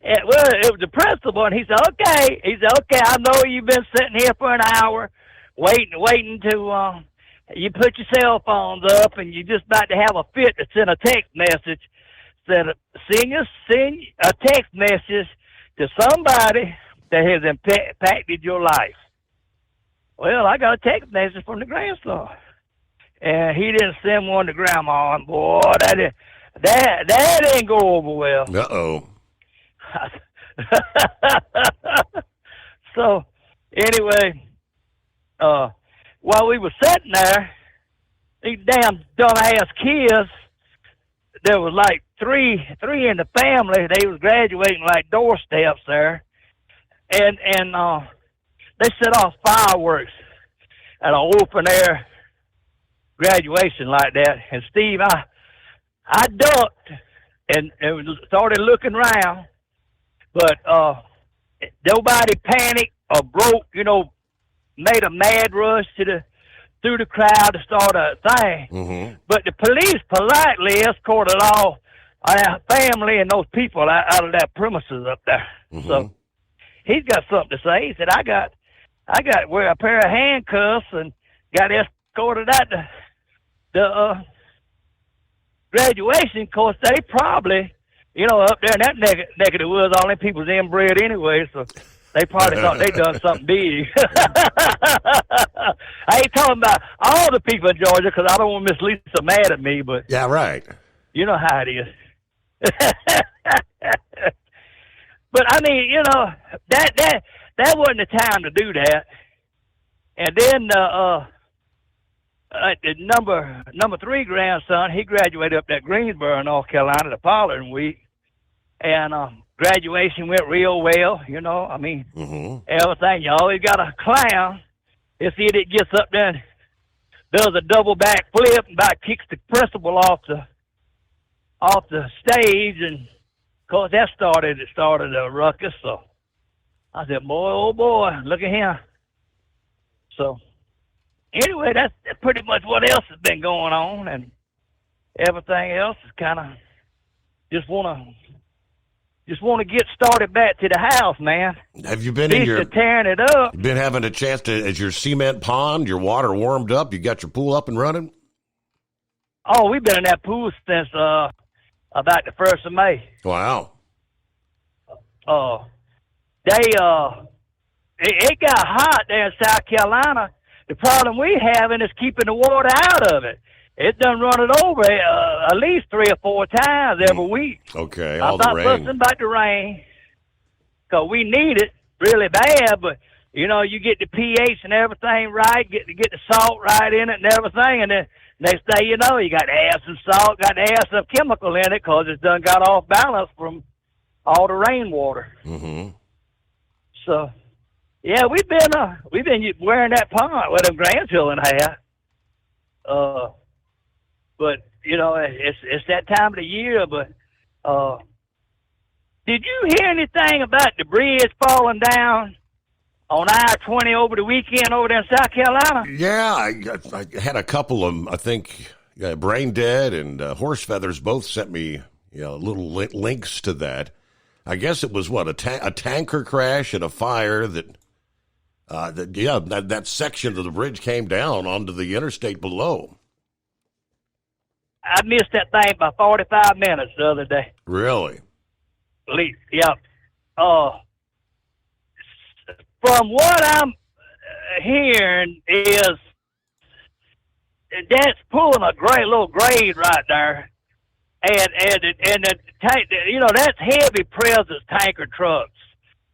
Speaker 22: and well, it was the principal, and he said, okay, I know you've been sitting here for an hour waiting to, you put your cell phones up, and you're just about to have a fit to send a text message. Said, send a text message to somebody that has impacted your life. Well, I got a text message from the grandson. And he didn't send one to Grandma, and boy, that didn't go over well.
Speaker 16: Uh-oh.
Speaker 22: So, anyway, while we were sitting there, these damn dumbass kids, there was like three in the family. They was graduating like doorsteps there, and they set off fireworks at an open air graduation like that. And Steve, I ducked and started looking around, but nobody panicked or broke, made a mad rush through the crowd to start a thing.
Speaker 16: Mm-hmm.
Speaker 22: But the police politely escorted all our family and those people out of that premises up there.
Speaker 16: Mm-hmm.
Speaker 22: So he's got something to say. He said, I got wear a pair of handcuffs, and got escorted out the graduation. Of course, they probably, up there in that neck of the woods, all them people's inbred anyway, so they probably thought they done something big. I ain't talking about all the people in Georgia because I don't want Miss Lisa mad at me, but
Speaker 16: yeah, right.
Speaker 22: You know how it is. But I mean, that wasn't the time to do that. And then the number 3 grandson, he graduated up at Greensboro, North Carolina, the following week, and graduation went real well. I mean, everything. You always got a clown. If he gets up there and does a double back flip and about kicks the principal off the stage, and of course that started a ruckus. So I said, boy, oh boy, look at him. So anyway, that's pretty much what else has been going on, and everything else is kind of just want to get started back to the house, man.
Speaker 16: Have you been
Speaker 22: tearing it up?
Speaker 16: Been having a chance to, as your cement pond, your water warmed up, you got your pool up and running?
Speaker 22: Oh, we've been in that pool since about the 1st of May.
Speaker 16: Wow.
Speaker 22: It got hot there in South Carolina. The problem we having is keeping the water out of it. It done run it over at least 3 or 4 times every week.
Speaker 16: Okay,
Speaker 22: I'm not fussing about the rain, because we need it really bad, but, you get the pH and everything right, get the salt right in it and everything, and then next day you got to add some salt, got to add some chemical in it, because it's done got off balance from all the rainwater.
Speaker 16: Mm-hmm.
Speaker 22: So, yeah, we've been wearing that pond with them grandchildren have. But it's that time of the year. But did you hear anything about the bridge falling down on I-20 over the weekend over there in South Carolina?
Speaker 16: Yeah, I had a couple of them. I think Brain Dead and Horse Feathers both sent me little links to that. I guess it was a tanker crash and a fire that section of the bridge came down onto the interstate below.
Speaker 22: I missed that thing by 45 minutes the other day.
Speaker 16: Really?
Speaker 22: Yeah. From what I'm hearing is that's pulling a great little grade right there, and the tank, that's heavy presence tanker trucks,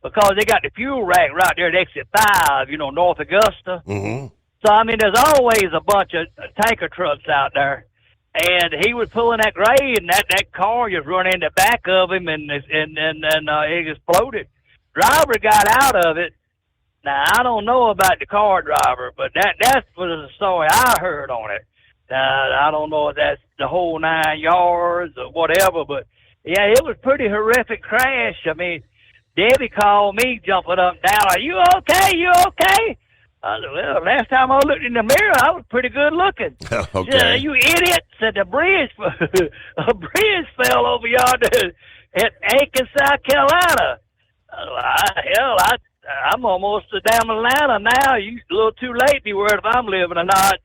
Speaker 22: because they got the fuel rack right there at exit 5, North Augusta.
Speaker 16: Mm-hmm.
Speaker 22: So I mean, there's always a bunch of tanker trucks out there. And he was pulling that grade, and that car just run in the back of him, and it exploded. Driver got out of it. Now, I don't know about the car driver, but that was the story I heard on it. Now, I don't know if that's the whole 9 yards or whatever, but, yeah, it was a pretty horrific crash. I mean, Debbie called me jumping up and down, "Are you okay? You okay?" I said, "Well, last time I looked in the mirror, I was pretty good looking."
Speaker 16: Okay.
Speaker 22: She said, "You idiot!" Said a bridge fell over yonder at Aiken, South Carolina. I'm almost down Atlanta now. You a little too late to be worried if I'm living or not.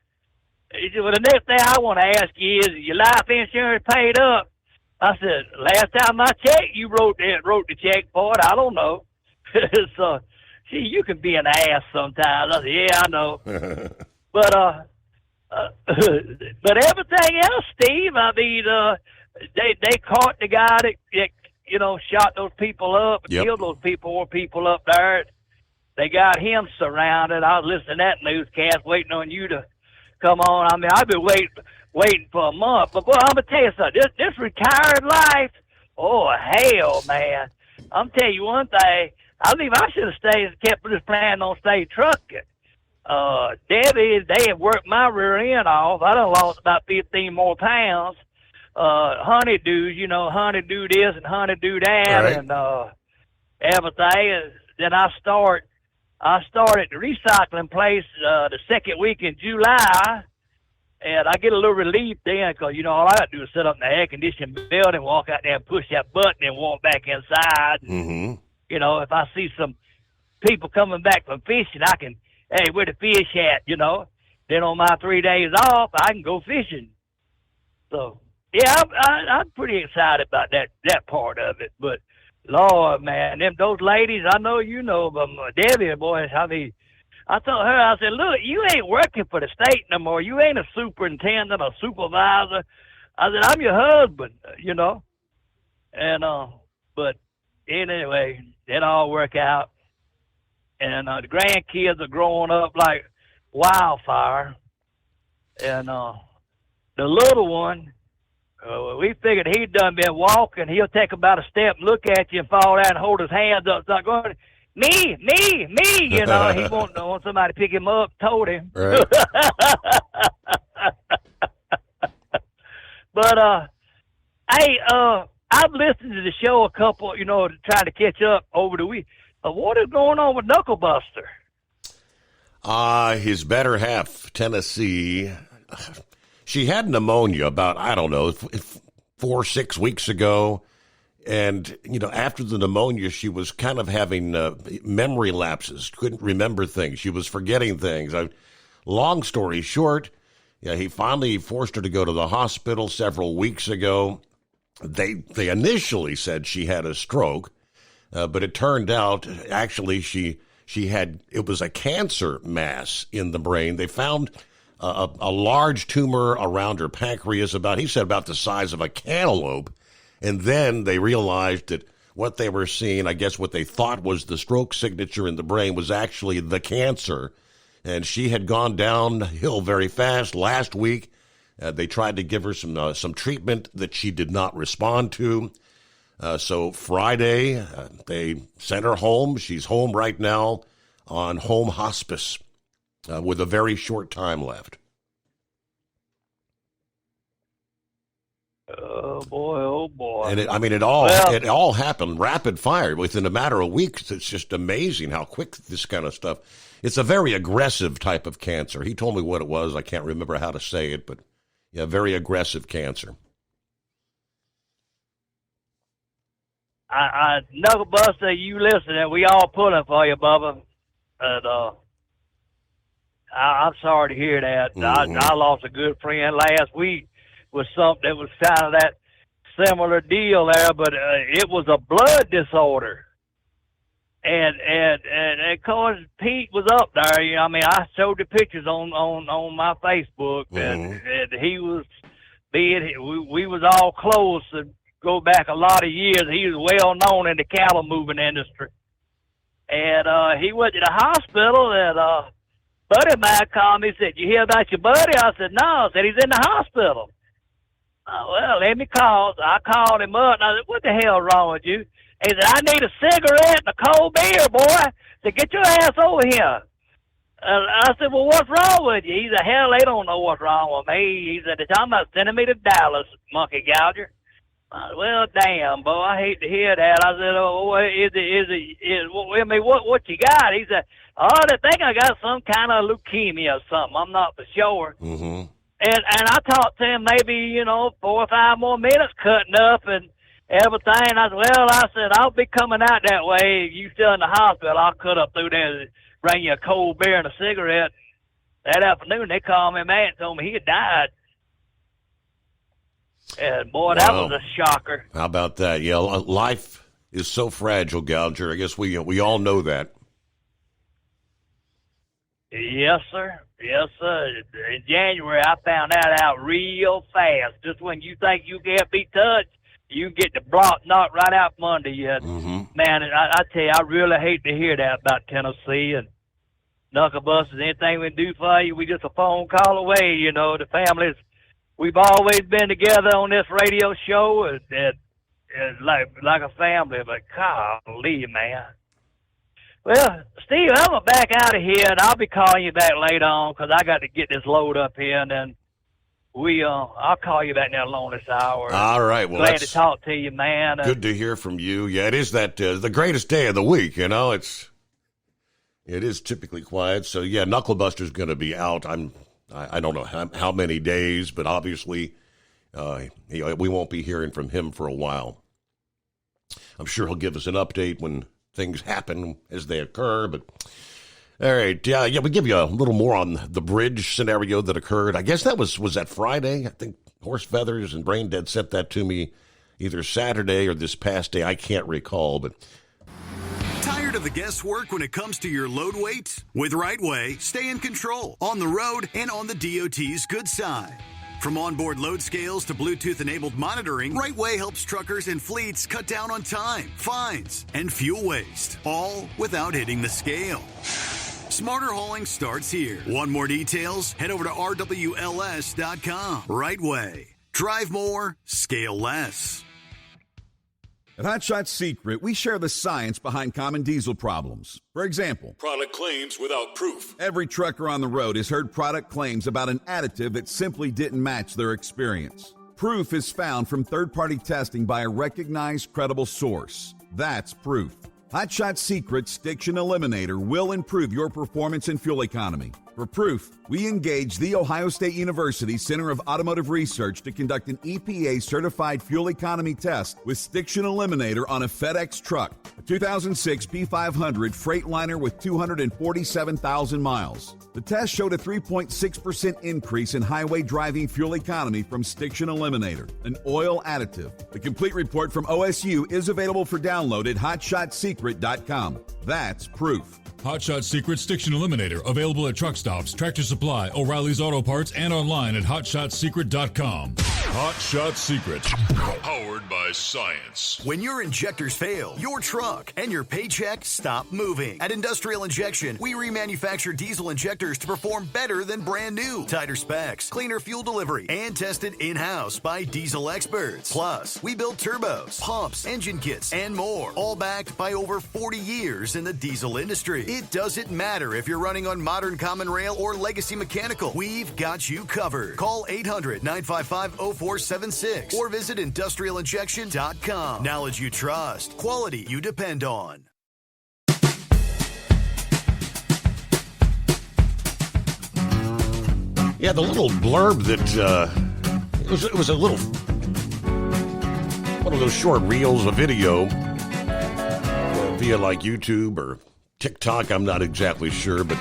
Speaker 22: He said, "Well, the next thing I want to ask you is your life insurance paid up?" I said, "Last time I checked, you wrote the check for it. I don't know." So. See, you can be an ass sometimes. I said, "Yeah, I know." But everything else, Steve, I mean, they caught the guy that shot those people up, killed those people up there. They got him surrounded. I was listening to that newscast, waiting on you to come on. I mean, I've been waiting for a month. But, boy, I'm going to tell you something. This retired life, oh, hell, man. I'm telling you one thing. I believe I should have stayed and kept this plan on stay trucking. Debbie, they have worked my rear end off. I done lost about 15 more pounds. Honeydews, honeydew this and honeydew that, right. And everything. And then I start at the recycling place the second week in July, and I get a little relief then, because, all I got to do is sit up in the air-conditioned building, walk out there and push that button and walk back inside.
Speaker 16: Mm-hmm.
Speaker 22: If I see some people coming back from fishing, I can, "Hey, where the fish at?" Then on my 3 days off, I can go fishing. So, yeah, I'm pretty excited about that part of it. But, Lord, man, those ladies, I know you know them, Debbie, boy, I mean, I told her, I said, look, you ain't working for the state no more. You ain't a superintendent or supervisor. I said, I'm your husband, you know. And, but anyway, it all work out. And the grandkids are growing up like wildfire. And the little one, we figured he'd done been walking. He'll take about a step, look at you, and fall down and hold his hands up, start going, me, you know. He want somebody to pick him up, told him.
Speaker 16: Right.
Speaker 22: But, hey, I've listened to the show a couple, you know, to try to catch up over the week. What is going on with Knucklebuster?
Speaker 16: His better half, Tennessee, she had pneumonia about, I don't know, 4-6 weeks ago. And, you know, after the pneumonia, she was kind of having memory lapses, couldn't remember things. She was forgetting things. Long story short, yeah, he finally forced her to go to the hospital several weeks ago. They initially said she had a stroke, but it turned out actually she had, it was a cancer mass in the brain. They found a large tumor around her pancreas, about the size of a cantaloupe. And then they realized that what they were seeing, I guess what they thought was the stroke signature in the brain, was actually the cancer. And she had gone downhill very fast. Last week, they tried to give her some treatment that she did not respond to. So Friday, they sent her home. She's home right now on home hospice with a very short time left.
Speaker 22: Oh boy!
Speaker 16: And it all happened rapid fire within a matter of weeks. It's just amazing how quick this kind of stuff. It's a very aggressive type of cancer. He told me what it was. I can't remember how to say it, but yeah, very aggressive cancer.
Speaker 22: Knucklebuster, you listening? We all pulling for you, Bubba. And I'm sorry to hear that.
Speaker 16: Mm-hmm.
Speaker 22: I lost a good friend last week with something that was kind of that similar deal there, but it was a blood disorder. And of course Pete was up there. You know, I mean, I showed the pictures on my Facebook, and he was we was all close and go back a lot of years. He was well known in the cattle moving industry, and he went to the hospital. And buddy of mine called me and said, "You hear about your buddy?" I said, "No." I said, "He's in the hospital." Well, let me call. So I called him up, and I said, "What the hell wrong with you?" He said, "I need a cigarette and a cold beer, boy. So get your ass over here." I said, "Well, what's wrong with you?" He said, "Hell, they don't know what's wrong with me." He said, "They're talking about sending me to Dallas, monkey gouger." I said, "Well, damn, boy, I hate to hear that." I said, "Oh, I mean, what you got?" He said, "Oh, they think I got some kind of leukemia or something. I'm not for sure."
Speaker 16: Mm-hmm.
Speaker 22: And I talked to him maybe, 4 or 5 more minutes, cutting up and everything. I said, I'll be coming out that way. You still in the hospital, I'll cut up through there and bring you a cold beer and a cigarette. That afternoon, they called me back and told me he had died. And, boy, that was a shocker.
Speaker 16: How about that? Yeah, life is so fragile, Gouger. I guess we all know that.
Speaker 22: Yes, sir. Yes, sir. In January, I found that out real fast. Just when you think you can't be touched, you get the block knocked right out from under you.
Speaker 16: Mm-hmm.
Speaker 22: Man, I tell you, I really hate to hear that about Tennessee. And Knucklebusters, anything we can do for you, we just a phone call away. The families, we've always been together on this radio show, and like a family. But golly, man. Well, Steve, I'm going to back out of here, and I'll be calling you back later on because I got to get this load up here, and then I'll call you back now along this hour.
Speaker 16: All right. Well,
Speaker 22: glad to talk to you, man.
Speaker 16: Good to hear from you. Yeah, it is that the greatest day of the week. It is typically quiet. So yeah, Knucklebuster's going to be out. I don't know how many days, but obviously we won't be hearing from him for a while. I'm sure he'll give us an update when things happen as they occur, but All right, yeah, we give you a little more on the bridge scenario that occurred. I guess that was that Friday. I think Horse Feathers and Brain Dead sent that to me either Saturday or this past day. I can't recall, but...
Speaker 17: Tired of the guesswork when it comes to your load weight? With RightWay, stay in control on the road and on the DOT's good side. From onboard load scales to Bluetooth-enabled monitoring, RightWay helps truckers and fleets cut down on time, fines, and fuel waste, all without hitting the scale. Smarter hauling starts here. Want more details? Head over to rwls.com. RightWay. Drive more, scale less.
Speaker 13: At Hot Shot Secret, we share the science behind common diesel problems. For example,
Speaker 14: product claims without proof.
Speaker 13: Every trucker on the road has heard product claims about an additive that simply didn't match their experience. Proof is found from third-party testing by a recognized, credible source. That's proof. Hot Shot Secret Stiction Eliminator will improve your performance and fuel economy. For proof, we engaged the Ohio State University Center of Automotive Research to conduct an EPA-certified fuel economy test with Stiction Eliminator on a FedEx truck, a 2006 P500 Freightliner with 247,000 miles. The test showed a 3.6% increase in highway driving fuel economy from Stiction Eliminator, an oil additive. The complete report from OSU is available for download at hotshotsecret.com. That's proof.
Speaker 14: Hot Shot Secret Stiction Eliminator, available at truck stops, Tractor Supply, O'Reilly's Auto Parts, and online at hotshotsecret.com. Hot Shot Secret, powered by science.
Speaker 17: When your injectors fail, your truck and your paycheck stop moving. At Industrial Injection, we remanufacture diesel injectors to perform better than brand new. Tighter specs, cleaner fuel delivery, and tested in-house by diesel experts. Plus, we build turbos, pumps, engine kits, and more, all backed by over 40 years in the diesel industry. It doesn't matter if you're running on modern common rail or legacy mechanical. We've got you covered. Call 800-955-0476 or visit industrialinjection.com. Knowledge you trust. Quality you depend on.
Speaker 16: Yeah, the little blurb that it was a little one of those short reels of video via like YouTube or TikTok, I'm not exactly sure, but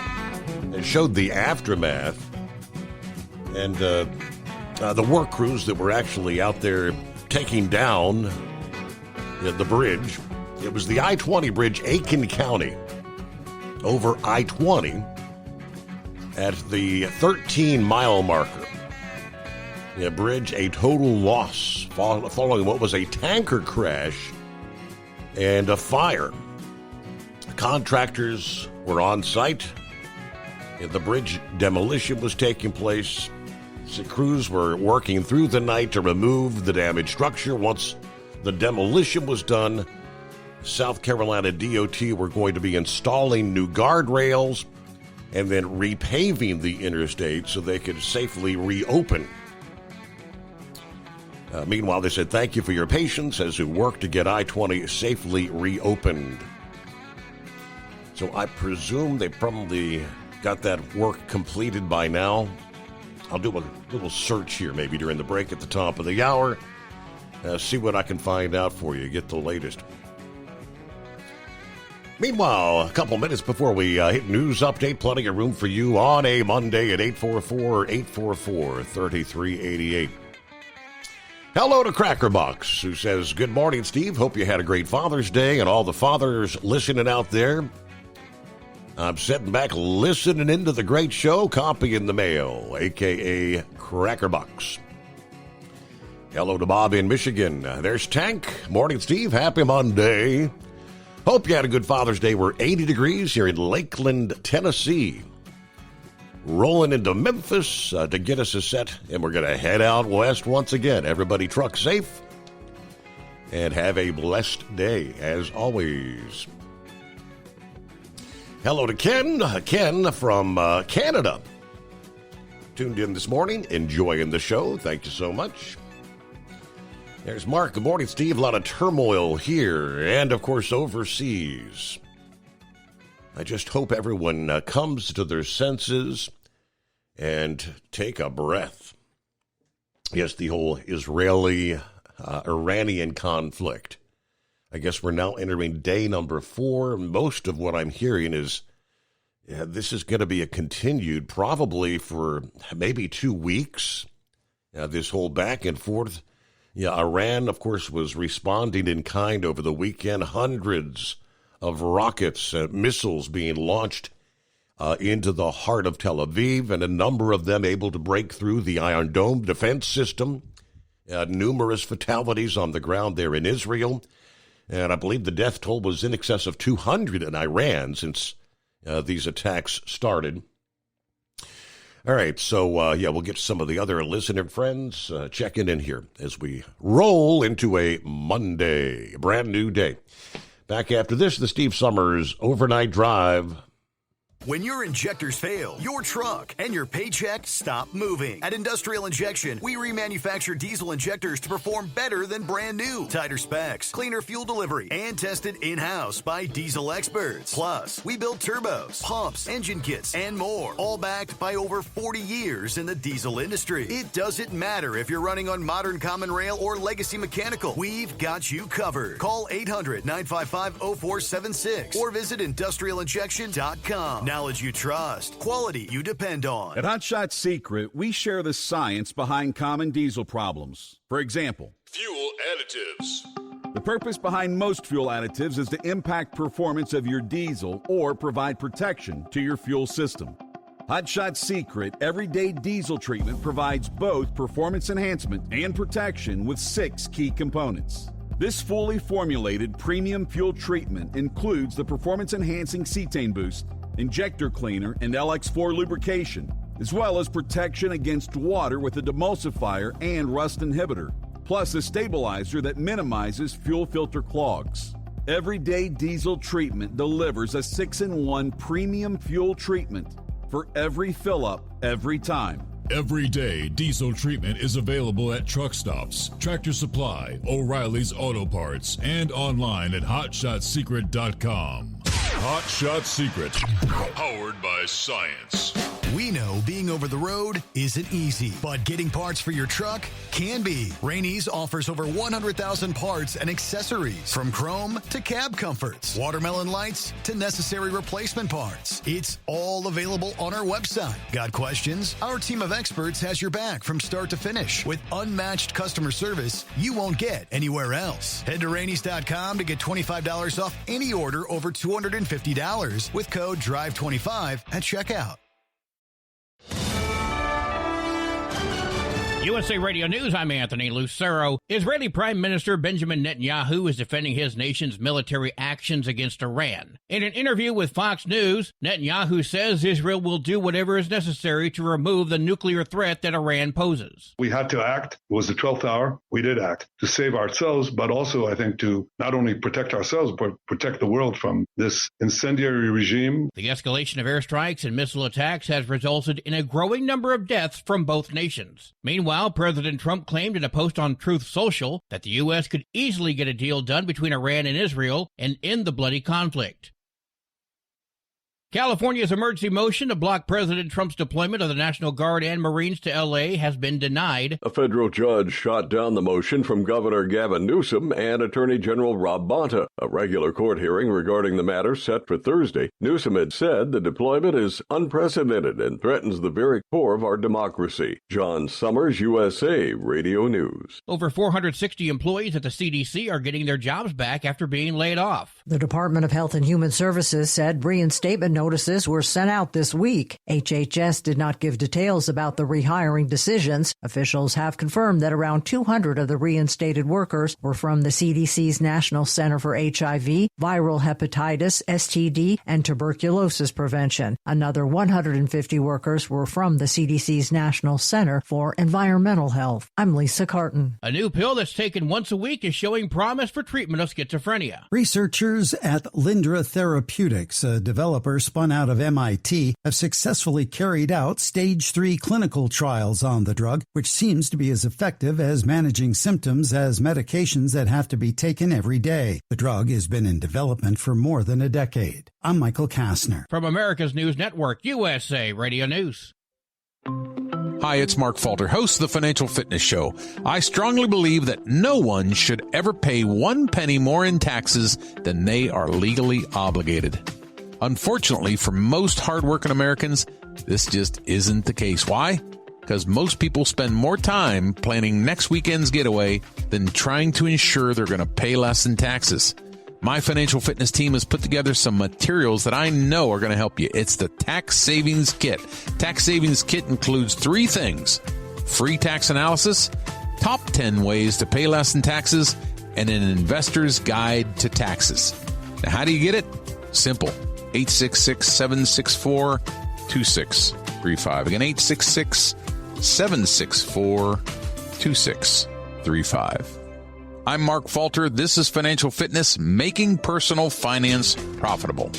Speaker 16: it showed the aftermath and the work crews that were actually out there taking down the bridge. It was the I-20 bridge, Aiken County, over I-20 at the 13-mile marker. The bridge, a total loss following what was a tanker crash and a fire. Contractors were on site. The bridge demolition was taking place. The crews were working through the night to remove the damaged structure. Once the demolition was done, South Carolina DOT were going to be installing new guardrails and then repaving the interstate so they could safely reopen. Meanwhile, they said, thank you for your patience as we work to get I-20 safely reopened. So I presume they probably got that work completed by now. I'll do a little search here maybe during the break at the top of the hour. See what I can find out for you. Get the latest. Meanwhile, a couple minutes before we hit news update, plenty of room for you on a Monday at 844-844-3388. Hello to Crackerbox, who says, good morning, Steve. Hope you had a great Father's Day and all the fathers listening out there. I'm sitting back listening into the great show, copy in the mail, a.k.a. Crackerbox. Hello to Bob in Michigan. There's Tank. Morning, Steve. Happy Monday. Hope you had a good Father's Day. We're 80 degrees here in Lakeland, Tennessee. Rolling into Memphis to get us a set, and we're going to head out west once again. Everybody truck safe and have a blessed day, as always. Hello to Ken. Ken from Canada. Tuned in this morning, enjoying the show. Thank you so much. There's Mark. Good morning, Steve. A lot of turmoil here and, of course, overseas. I just hope everyone comes to their senses and take a breath. Yes, the whole Israeli-Iranian conflict. I guess we're now entering day number 4. Most of what I'm hearing is Yeah, this is going to be a continued, probably for maybe 2 weeks. This whole back and forth. Yeah, Iran, of course, was responding in kind over the weekend. Hundreds of rockets, missiles being launched into the heart of Tel Aviv, and a number of them able to break through the Iron Dome defense system. Numerous fatalities on the ground there in Israel. And I believe the death toll was in excess of 200 in Iran since these attacks started. All right, so, we'll get some of the other listener friends checking in here as we roll into a Monday, a brand new day. Back after this, the Steve Summers Overnight Drive.
Speaker 17: When your injectors fail, your truck and your paycheck stop moving. At Industrial Injection, we remanufacture diesel injectors to perform better than brand new. Tighter specs, cleaner fuel delivery, and tested in-house by diesel experts. Plus, we build turbos, pumps, engine kits, and more, all backed by over 40 years in the diesel industry. It doesn't matter if you're running on modern common rail or legacy mechanical. We've got you covered. Call 800-955-0476 or visit industrialinjection.com. Knowledge you trust, quality you depend on.
Speaker 3: At Hot Shot Secret, we share the science behind common diesel problems. For example,
Speaker 14: fuel additives.
Speaker 3: The purpose behind most fuel additives is to impact performance of your diesel or provide protection to your fuel system. Hot Shot Secret Everyday Diesel Treatment provides both performance enhancement and protection with 6 key components. This fully formulated premium fuel treatment includes the performance-enhancing cetane boost, injector cleaner, and LX4 lubrication, as well as protection against water with a demulsifier and rust inhibitor, plus a stabilizer that minimizes fuel filter clogs. Everyday Diesel Treatment delivers a 6-in-1 premium fuel treatment for every fill-up, every time.
Speaker 14: Everyday Diesel Treatment is available at truck stops, Tractor Supply, O'Reilly's Auto Parts, and online at HotShotSecret.com. Hot Shot Secret, powered by science.
Speaker 17: We know being over the road isn't easy, but getting parts for your truck can be. Rainey's offers over 100,000 parts and accessories, from chrome to cab comforts, watermelon lights to necessary replacement parts. It's all available on our website. Got questions? Our team of experts has your back from start to finish with unmatched customer service you won't get anywhere else. Head to Rainey's.com to get $25 off any order over $250 with code DRIVE25 at checkout.
Speaker 2: USA Radio News, I'm Anthony Lucero. Israeli Prime Minister Benjamin Netanyahu is defending his nation's military actions against Iran. In an interview with Fox News, Netanyahu says Israel will do whatever is necessary to remove the nuclear threat that Iran poses.
Speaker 4: We had to act. It was the 12th hour. We did act to save ourselves, but also, I think, to not only protect ourselves, but protect the world from this incendiary regime.
Speaker 2: The escalation of airstrikes and missile attacks has resulted in a growing number of deaths from both nations. Meanwhile, President Trump claimed in a post on Truth Social that the U.S. could easily get a deal done between Iran and Israel and end the bloody conflict. California's emergency motion to block President Trump's deployment of the National Guard and Marines to L.A. has been denied.
Speaker 23: A federal judge shot down the motion from Governor Gavin Newsom and Attorney General Rob Bonta. A regular court hearing regarding the matter set for Thursday. Newsom had said the deployment is unprecedented and threatens the very core of our democracy. John Summers, USA Radio News.
Speaker 2: Over 460 employees at the CDC are getting their jobs back after being laid off.
Speaker 8: The Department of Health and Human Services said reinstatement notices were sent out this week. HHS did not give details about the rehiring decisions. Officials have confirmed that around 200 of the reinstated workers were from the CDC's National Center for HIV, Viral Hepatitis, STD, and Tuberculosis Prevention. Another 150 workers were from the CDC's National Center for Environmental Health. I'm Lisa Carton.
Speaker 2: A new pill that's taken once a week is showing promise for treatment of schizophrenia.
Speaker 11: Researchers at Lindra Therapeutics, a developer spun out of MIT, have successfully carried out stage 3 clinical trials on the drug, which seems to be as effective as managing symptoms as medications that have to be taken every day. The drug has been in development for more than a decade. I'm Michael Kastner.
Speaker 2: From America's News Network, USA Radio News.
Speaker 24: Hi, it's Mark Falter, host of the Financial Fitness Show. I strongly believe that no one should ever pay 1 penny more in taxes than they are legally obligated. Unfortunately, for most hardworking Americans, this just isn't the case. Why? Because most people spend more time planning next weekend's getaway than trying to ensure they're going to pay less in taxes. My Financial Fitness team has put together some materials that I know are going to help you. It's the Tax Savings Kit. Tax Savings Kit includes 3 things: free tax analysis, top 10 ways to pay less in taxes, and an investor's guide to taxes. Now, how do you get it? Simple. 866-764-2635. Again, 866-764-2635. I'm Mark Falter. This is Financial Fitness, making personal finance profitable.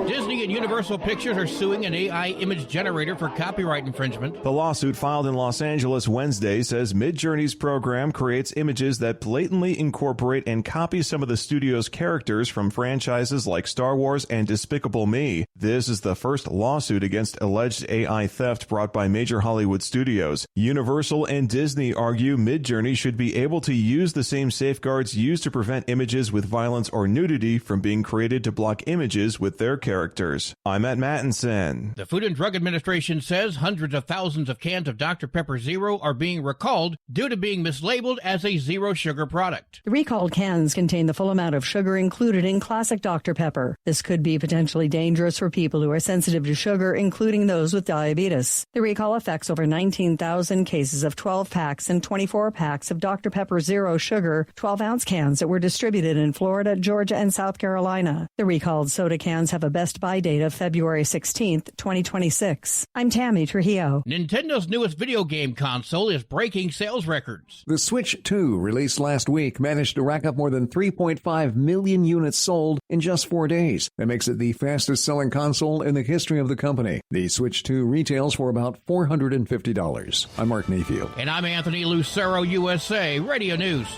Speaker 2: Disney and Universal Pictures are suing an AI image generator for copyright infringement.
Speaker 5: The lawsuit filed in Los Angeles Wednesday says Midjourney's program creates images that blatantly incorporate and copy some of the studio's characters from franchises like Star Wars and Despicable Me. This is the first lawsuit against alleged AI theft brought by major Hollywood studios. Universal and Disney argue Midjourney should be able to use the same safeguards used to prevent images with violence or nudity from being created to block images with their characters. I'm Matt Mattinson.
Speaker 2: The Food and Drug Administration says hundreds of thousands of cans of Dr. Pepper Zero are being recalled due to being mislabeled as a zero sugar product.
Speaker 10: The recalled cans contain the full amount of sugar included in classic Dr. Pepper. This could be potentially dangerous for people who are sensitive to sugar, including those with diabetes. The recall affects over 19,000 cases of 12 packs and 24 packs of Dr. Pepper Zero Sugar 12-ounce cans that were distributed in Florida, Georgia, and South Carolina. The recalled soda cans have a best by date of February 16th, 2026. I'm Tammy Trujillo.
Speaker 2: Nintendo's newest video game console is breaking sales records.
Speaker 6: The Switch 2, released last week, managed to rack up more than 3.5 million units sold in just 4 days. That makes it the fastest-selling console in the history of the company. The Switch 2 retails for about $450. I'm Mark Mayfield.
Speaker 2: And I'm Anthony Lucero, USA Radio News.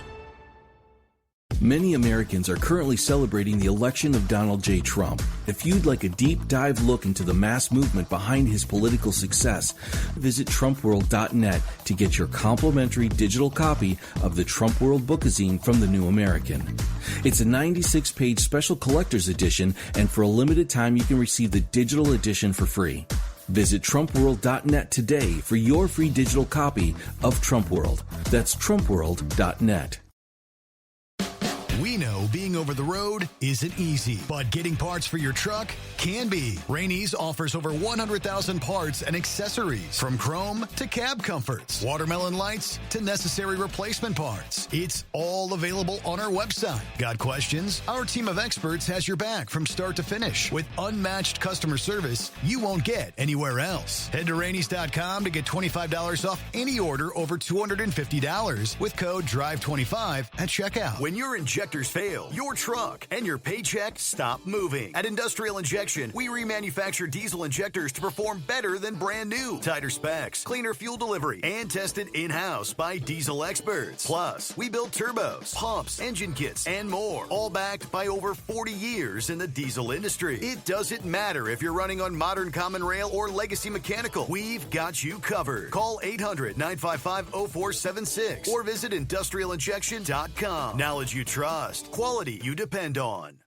Speaker 7: Many Americans are currently celebrating the election of Donald J. Trump. If you'd like a deep dive look into the mass movement behind his political success, visit TrumpWorld.net to get your complimentary digital copy of the Trump World Bookazine from The New American. It's a 96-page special collector's edition, and for a limited time you can receive the digital edition for free. Visit TrumpWorld.net today for your free digital copy of Trump World. That's TrumpWorld.net.
Speaker 17: We know being over the road isn't easy, but getting parts for your truck can be. Rainey's offers over 100,000 parts and accessories, from chrome to cab comforts, watermelon lights to necessary replacement parts. It's all available on our website. Got questions? Our team of experts has your back from start to finish with unmatched customer service you won't get anywhere else. Head to Rainey's.com to get $25 off any order over $250 with code DRIVE25 at checkout. When your injectors fail, your truck and your paycheck stop moving. At Industrial Injection, we remanufacture diesel injectors to perform better than brand new. Tighter specs, cleaner fuel delivery, and tested in-house by diesel experts. Plus, we build turbos, pumps, engine kits, and more, all backed by over 40 years in the diesel industry. It doesn't matter if you're running on modern common rail or legacy mechanical. We've got you covered. Call 800-955-0476 or visit industrialinjection.com. Knowledge you trust. Quality you depend on.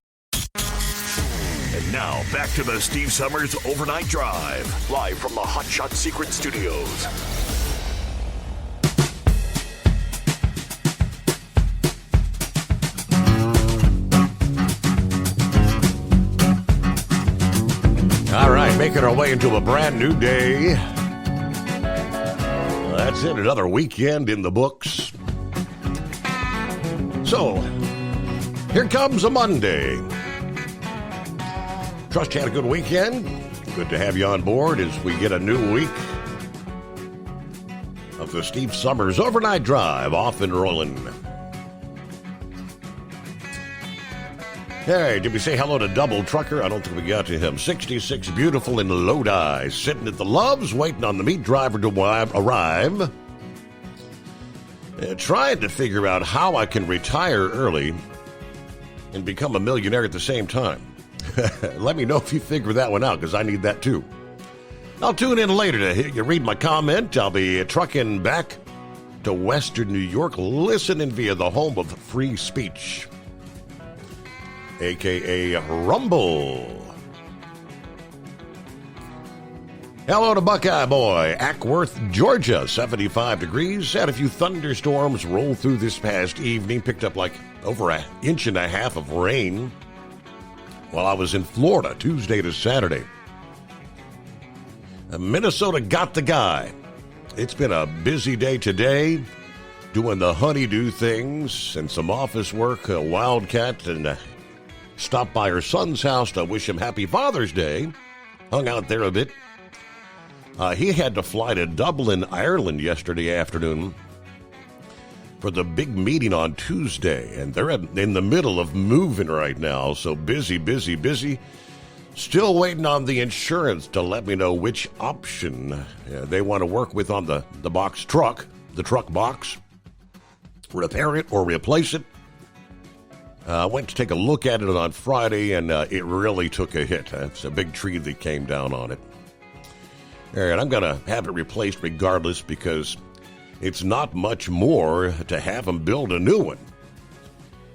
Speaker 1: And now, back to the Steve Summers Overnight Drive, live from the Hot Shot Secret Studios.
Speaker 16: All right, making our way into a brand new day. That's it, another weekend in the books. So, here comes a Monday. Trust you had a good weekend. Good to have you on board as we get a new week of the Steve Summers Overnight Drive off and rolling. Hey, did we say hello to Double Trucker? I don't think we got to him. 66 Beautiful in Lodi, sitting at the Loves, waiting on the meat driver to arrive. Trying to figure out how I can retire early and become a millionaire at the same time. Let me know if you figure that one out, because I need that too. I'll tune in later to hear you read my comment. I'll be trucking back to Western New York, listening via the home of free speech, a.k.a. Rumble. Hello to Buckeye Boy, Ackworth, Georgia, 75 degrees. Had a few thunderstorms roll through this past evening. Picked up like over 1.5 inches of rain while I was in Florida Tuesday to Saturday. Minnesota got the guy. It's been a busy day today, doing the honeydew things and some office work. Wildcat and stopped by her son's house to wish him happy Father's Day. Hung out there a bit. He had to fly to Dublin, Ireland yesterday afternoon for the big meeting on Tuesday, and they're in the middle of moving right now, so busy. Still waiting on the insurance to let me know which option they want to work with on the box truck, the truck box, repair it or replace it. I went to take a look at it on Friday, and it really took a hit. It's a big tree that came down on it. All right, I'm going to have it replaced regardless because it's not much more to have them build a new one.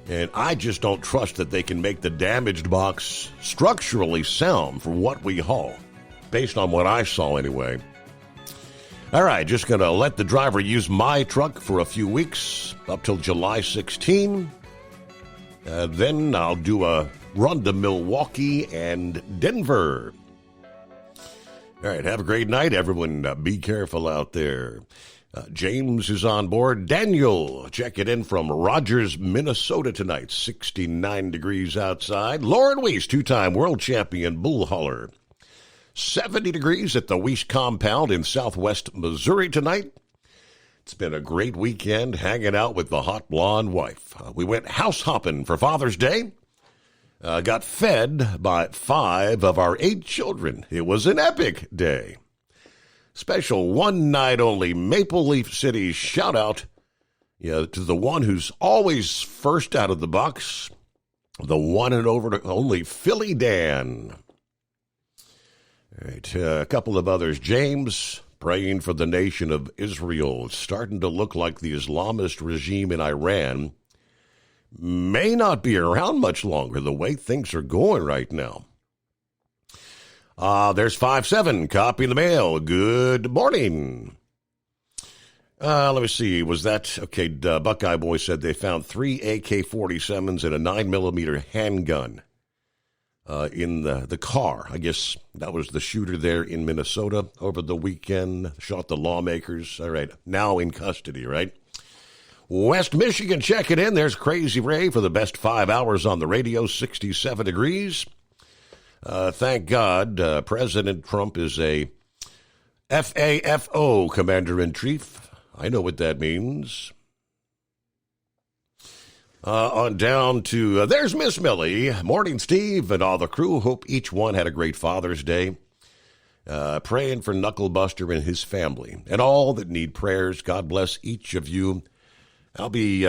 Speaker 16: And I just don't trust that they can make the damaged box structurally sound for what we haul, based on what I saw anyway. All right, just going to let the driver use my truck for a few weeks up till July 16. Then I'll do a run to Milwaukee and Denver. All right, have a great night, everyone. Be careful out there. James is on board. Daniel, check it in from Rogers, Minnesota tonight. 69 degrees outside. Lauren Weiss, two-time world champion bull hauler. 70 degrees at the Weiss compound in southwest Missouri tonight. It's been a great weekend hanging out with the hot blonde wife. We went house hopping for Father's Day. Got fed by 5 of our 8 children. It was an epic day. Special one-night-only Maple Leaf City shout-out to the one who's always first out of the box, the one and only Philly Dan. All right, a couple of others. James, praying for the nation of Israel. It's starting to look like the Islamist regime in Iran may not be around much longer the way things are going right now. There's 5-7, copy in the mail. Good morning. Let me see. Was that, okay, Buckeye Boy said they found 3 AK-47s and a 9mm handgun in the car. I guess that was the shooter there in Minnesota over the weekend. Shot the lawmakers. All right, now in custody, right? West Michigan, check it in. There's Crazy Ray for the best 5 hours on the radio, 67 degrees. Thank God President Trump is a FAFO, Commander-in-Chief. I know what that means. On down to, there's Miss Millie. Morning, Steve, and all the crew. Hope each one had a great Father's Day. Praying for Knucklebuster and his family and all that need prayers. God bless each of you. I'll be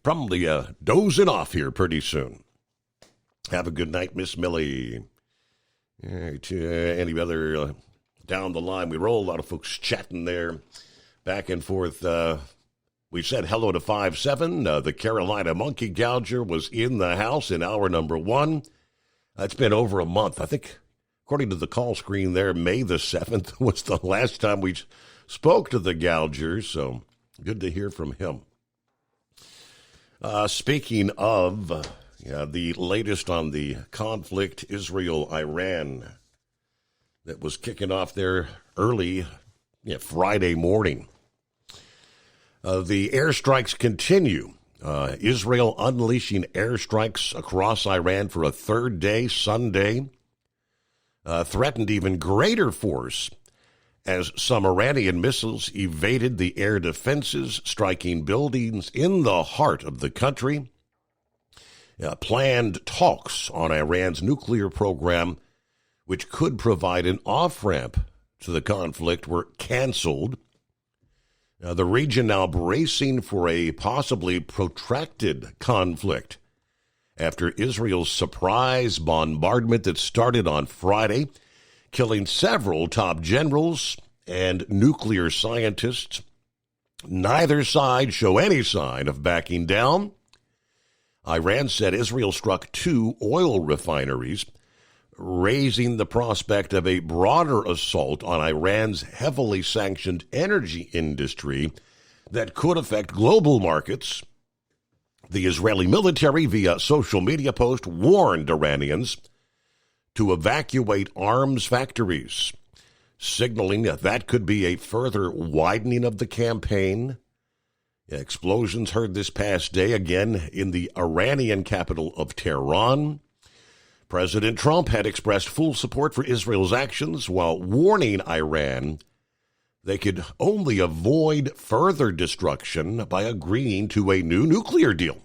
Speaker 16: probably dozing off here pretty soon. Have a good night, Miss Millie. All right, any other down the line? We roll. A lot of folks chatting there, back and forth. We said hello to 5-7. The Carolina Monkey Gouger was in the house in hour number 1. It's been over a month. I think, according to the call screen there, May the 7th was the last time we spoke to the Gouger, so good to hear from him. Speaking of the latest on the conflict, Israel-Iran, that was kicking off there early Friday morning. The airstrikes continue. Israel unleashing airstrikes across Iran for a third day Sunday. Threatened even greater force as some Iranian missiles evaded the air defenses, striking buildings in the heart of the country. Planned talks on Iran's nuclear program, which could provide an off-ramp to the conflict, were canceled. The region now bracing for a possibly protracted conflict after Israel's surprise bombardment that started on Friday, killing several top generals and nuclear scientists. Neither side show any sign of backing down. Iran said Israel struck 2 oil refineries, raising the prospect of a broader assault on Iran's heavily sanctioned energy industry that could affect global markets. The Israeli military, via social media post, warned Iranians to evacuate arms factories, signaling that could be a further widening of the campaign. Explosions heard this past day again in the Iranian capital of Tehran. President Trump had expressed full support for Israel's actions while warning Iran they could only avoid further destruction by agreeing to a new nuclear deal.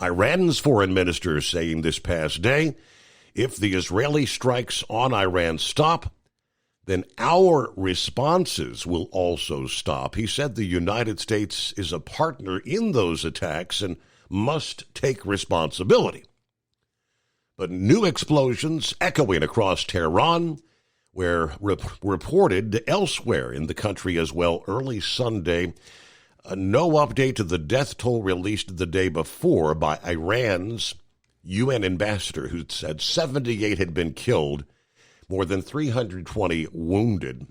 Speaker 16: Iran's foreign minister saying this past day, if the Israeli strikes on Iran stop, then our responses will also stop. He said the United States is a partner in those attacks and must take responsibility. But new explosions echoing across Tehran, were reported elsewhere in the country as well early Sunday. No update to the death toll released the day before by Iran's UN ambassador, who said 78 had been killed, more than 320 wounded.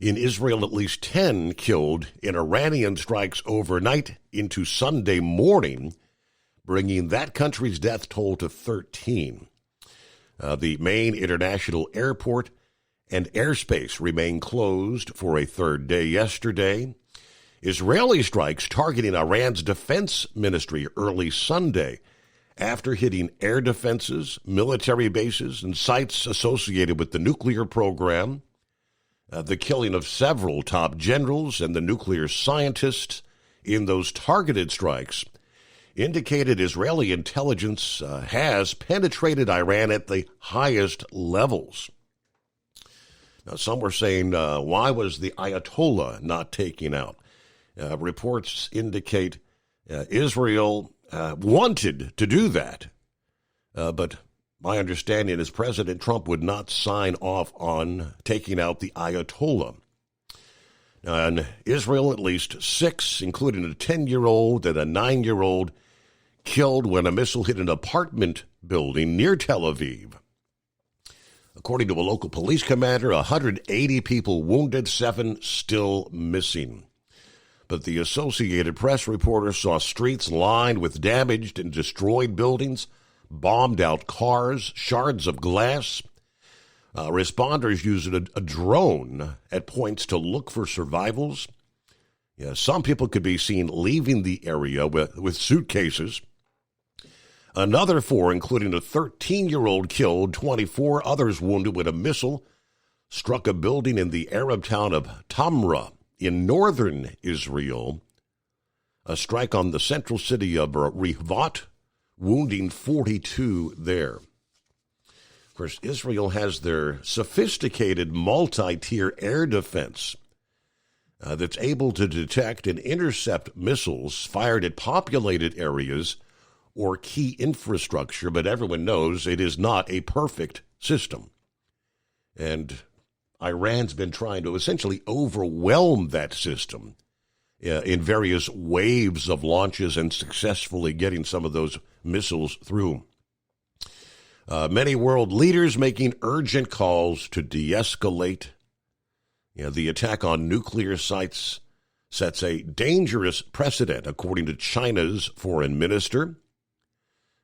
Speaker 16: In Israel, at least 10 killed in Iranian strikes overnight into Sunday morning, bringing that country's death toll to 13. The main international airport and airspace remain closed for a third day yesterday. Israeli strikes targeting Iran's defense ministry early Sunday after hitting air defenses, military bases, and sites associated with the nuclear program. The killing of several top generals and the nuclear scientists in those targeted strikes indicated Israeli intelligence has penetrated Iran at the highest levels. Now, some were saying, why was the Ayatollah not taken out? Reports indicate Israel wanted to do that, but my understanding is President Trump would not sign off on taking out the Ayatollah. Now, in Israel, at least 6, including a 10-year-old and a 9-year-old, killed when a missile hit an apartment building near Tel Aviv. According to a local police commander, 180 people wounded, 7 still missing. But the Associated Press reporter saw streets lined with damaged and destroyed buildings, bombed out cars, shards of glass. Responders used a drone at points to look for survivals. Some people could be seen leaving the area with suitcases. Another 4, including a 13-year-old, killed, 24 others wounded when a missile struck a building in the Arab town of Tamra in northern Israel. A strike on the central city of Rehovot, wounding 42 there. Of course, Israel has their sophisticated multi-tier air defense that's able to detect and intercept missiles fired at populated areas or key infrastructure, but everyone knows it is not a perfect system. And Iran's been trying to essentially overwhelm that system in various waves of launches and successfully getting some of those missiles through. Many world leaders making urgent calls to de-escalate. The attack on nuclear sites sets a dangerous precedent, according to China's foreign minister.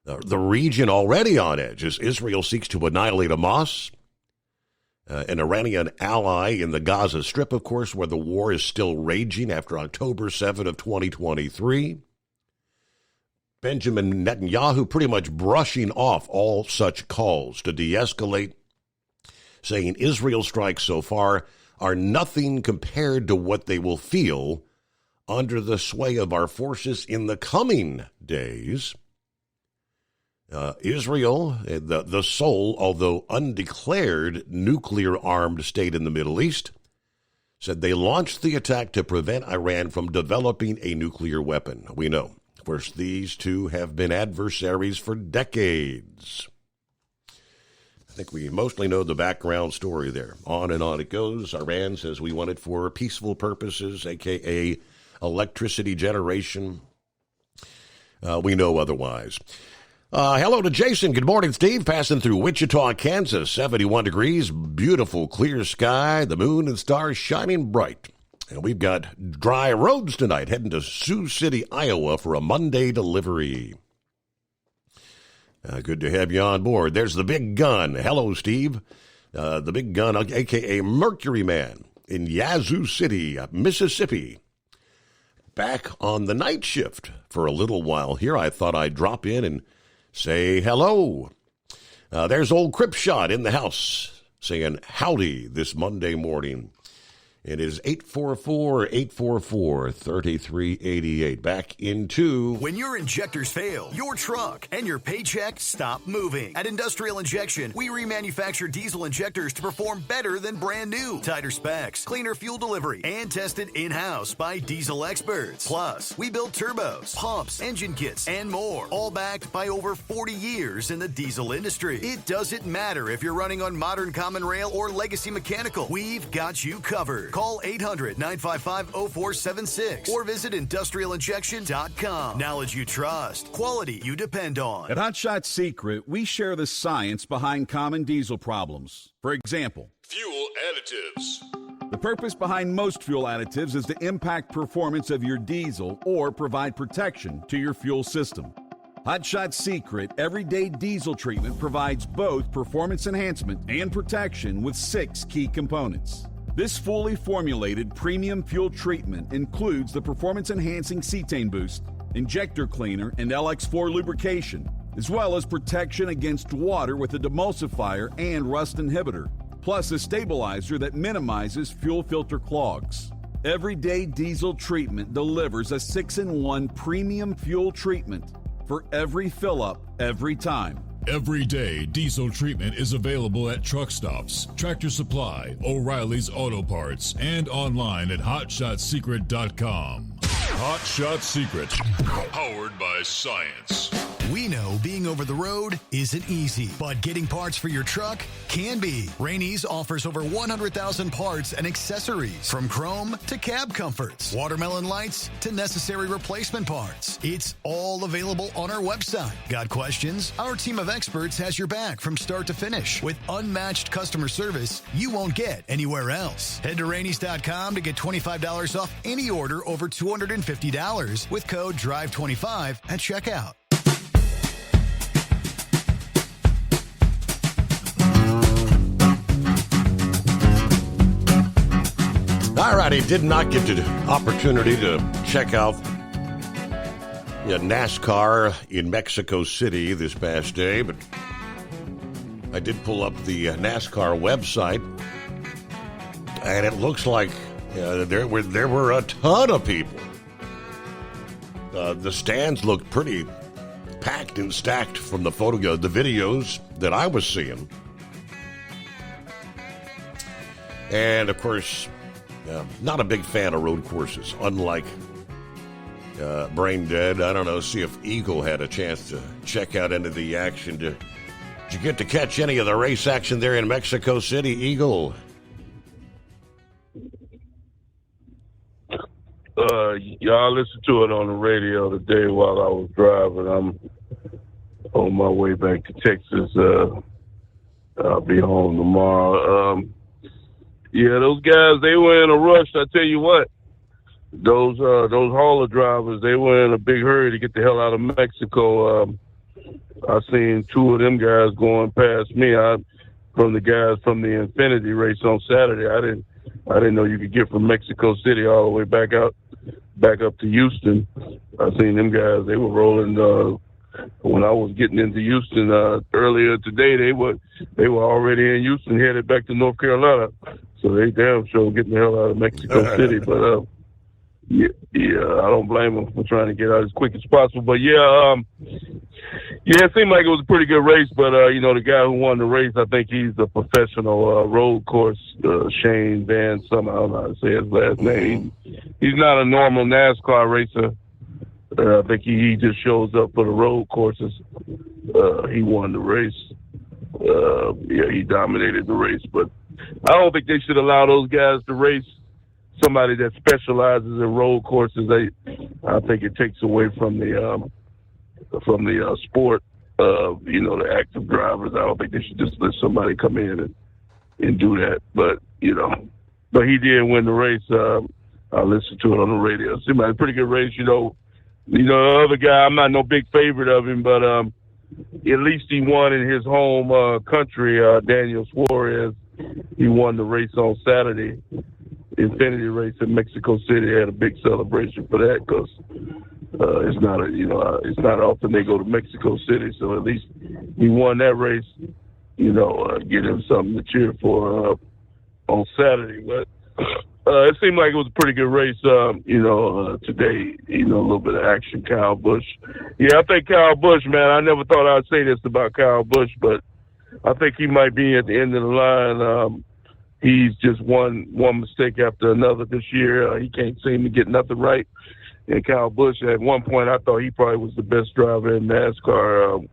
Speaker 16: The region already on edge as Israel seeks to annihilate Hamas, an Iranian ally in the Gaza Strip, of course, where the war is still raging after October 7 of 2023. Benjamin Netanyahu pretty much brushing off all such calls to de-escalate, saying Israel strikes so far are nothing compared to what they will feel under the sway of our forces in the coming days. Israel, the sole, although undeclared, nuclear-armed state in the Middle East, said they launched the attack to prevent Iran from developing a nuclear weapon. We know, of course, these two have been adversaries for decades. I think we mostly know the background story there. On and on it goes. Iran says we want it for peaceful purposes, a.k.a. electricity generation. We know otherwise. Hello to Jason. Good morning, Steve. Passing through Wichita, Kansas. 71 degrees, beautiful clear sky, the moon and stars shining bright. And we've got dry roads tonight, heading to Sioux City, Iowa for a Monday delivery. Good to have you on board. There's the Big Gun. Hello, Steve. The Big Gun, a.k.a. Mercury Man in Yazoo City, Mississippi. Back on the night shift for a little while here. I thought I'd drop in and say hello. There's old Cripshot in the house saying howdy this Monday morning. It is 844-844-3388. Back into...
Speaker 17: When your injectors fail, your truck and your paycheck stop moving. At Industrial Injection, we remanufacture diesel injectors to perform better than brand new. Tighter specs, cleaner fuel delivery, and tested in-house by diesel experts. Plus, we build turbos, pumps, engine kits, and more. All backed by over 40 years in the diesel industry. It doesn't matter if you're running on modern common rail or legacy mechanical. We've got you covered. Call 800-955-0476 or visit industrialinjection.com. Knowledge you trust. Quality you depend on.
Speaker 3: At Hot Shot Secret, we share the science behind common diesel problems. For example,
Speaker 14: fuel additives.
Speaker 3: The purpose behind most fuel additives is to impact performance of your diesel or provide protection to your fuel system. Hot Shot Secret Everyday Diesel Treatment provides both performance enhancement and protection with 6 key components. This fully formulated premium fuel treatment includes the performance-enhancing cetane boost, injector cleaner, and LX4 lubrication, as well as protection against water with a demulsifier and rust inhibitor, plus a stabilizer that minimizes fuel filter clogs. Everyday Diesel Treatment delivers a 6-in-1 premium fuel treatment for every fill-up, every time.
Speaker 14: Everyday Diesel Treatment is available at truck stops, Tractor Supply, O'Reilly's Auto Parts, and online at HotShotSecret.com. Hot Shot Secret, powered by science.
Speaker 17: We know being over the road isn't easy, but getting parts for your truck can be. Rainey's offers over 100,000 parts and accessories, from chrome to cab comforts, watermelon lights to necessary replacement parts. It's all available on our website. Got questions? Our team of experts has your back from start to finish with unmatched customer service you won't get anywhere else. Head to Rainey's.com to get $25 off any order over $250 with code DRIVE25 at checkout.
Speaker 16: All right, I did not get the opportunity to check out NASCAR in Mexico City this past day, but I did pull up the NASCAR website, and it looks like there were a ton of people. The stands looked pretty packed and stacked from the videos that I was seeing. And, of course, not a big fan of road courses, unlike Brain Dead. I don't know, see if Eagle had a chance to check out any of the action. Did you get to catch any of the race action there in Mexico City, Eagle?
Speaker 9: I listened to it on the radio today while I was driving. I'm on my way back to Texas. I'll be home tomorrow. Yeah, those guys, they were in a rush. I tell you what, those hauler drivers, they were in a big hurry to get the hell out of Mexico. I seen 2 of them guys going past me. From the guys from the Infinity race on Saturday. I didn't know you could get from Mexico City all the way back up to Houston. I seen them guys. They were rolling. When I was getting into Houston earlier today, they were already in Houston, headed back to North Carolina. So they damn sure getting the hell out of Mexico City. But yeah, I don't blame them for trying to get out as quick as possible. But yeah, it seemed like it was a pretty good race. But the guy who won the race, I think he's a professional road course. Shane Van Summer, I don't know how to say his last name. He's not a normal NASCAR racer. I think he just shows up for the road courses. He won the race. he dominated the race. But I don't think they should allow those guys to race. Somebody that specializes in road courses, I think it takes away from the sport of the active drivers. I don't think they should just let somebody come in and do that. But he did win the race. I listened to it on the radio. It seemed like a pretty good race. The other guy, I'm not no big favorite of him, but at least he won in his home country. Daniel Suarez, he won the race on Saturday. Infinity race in Mexico City. Had a big celebration for that because it's not often they go to Mexico City. So at least he won that race. Get him something to cheer for on Saturday. But it seemed like it was a pretty good race. Today, a little bit of action. Kyle Busch. Yeah, I think Kyle Busch, man. I never thought I'd say this about Kyle Busch, but I think he might be at the end of the line. He's just one mistake after another this year. He can't seem to get nothing right. And Kyle Busch, at one point, I thought he probably was the best driver in NASCAR.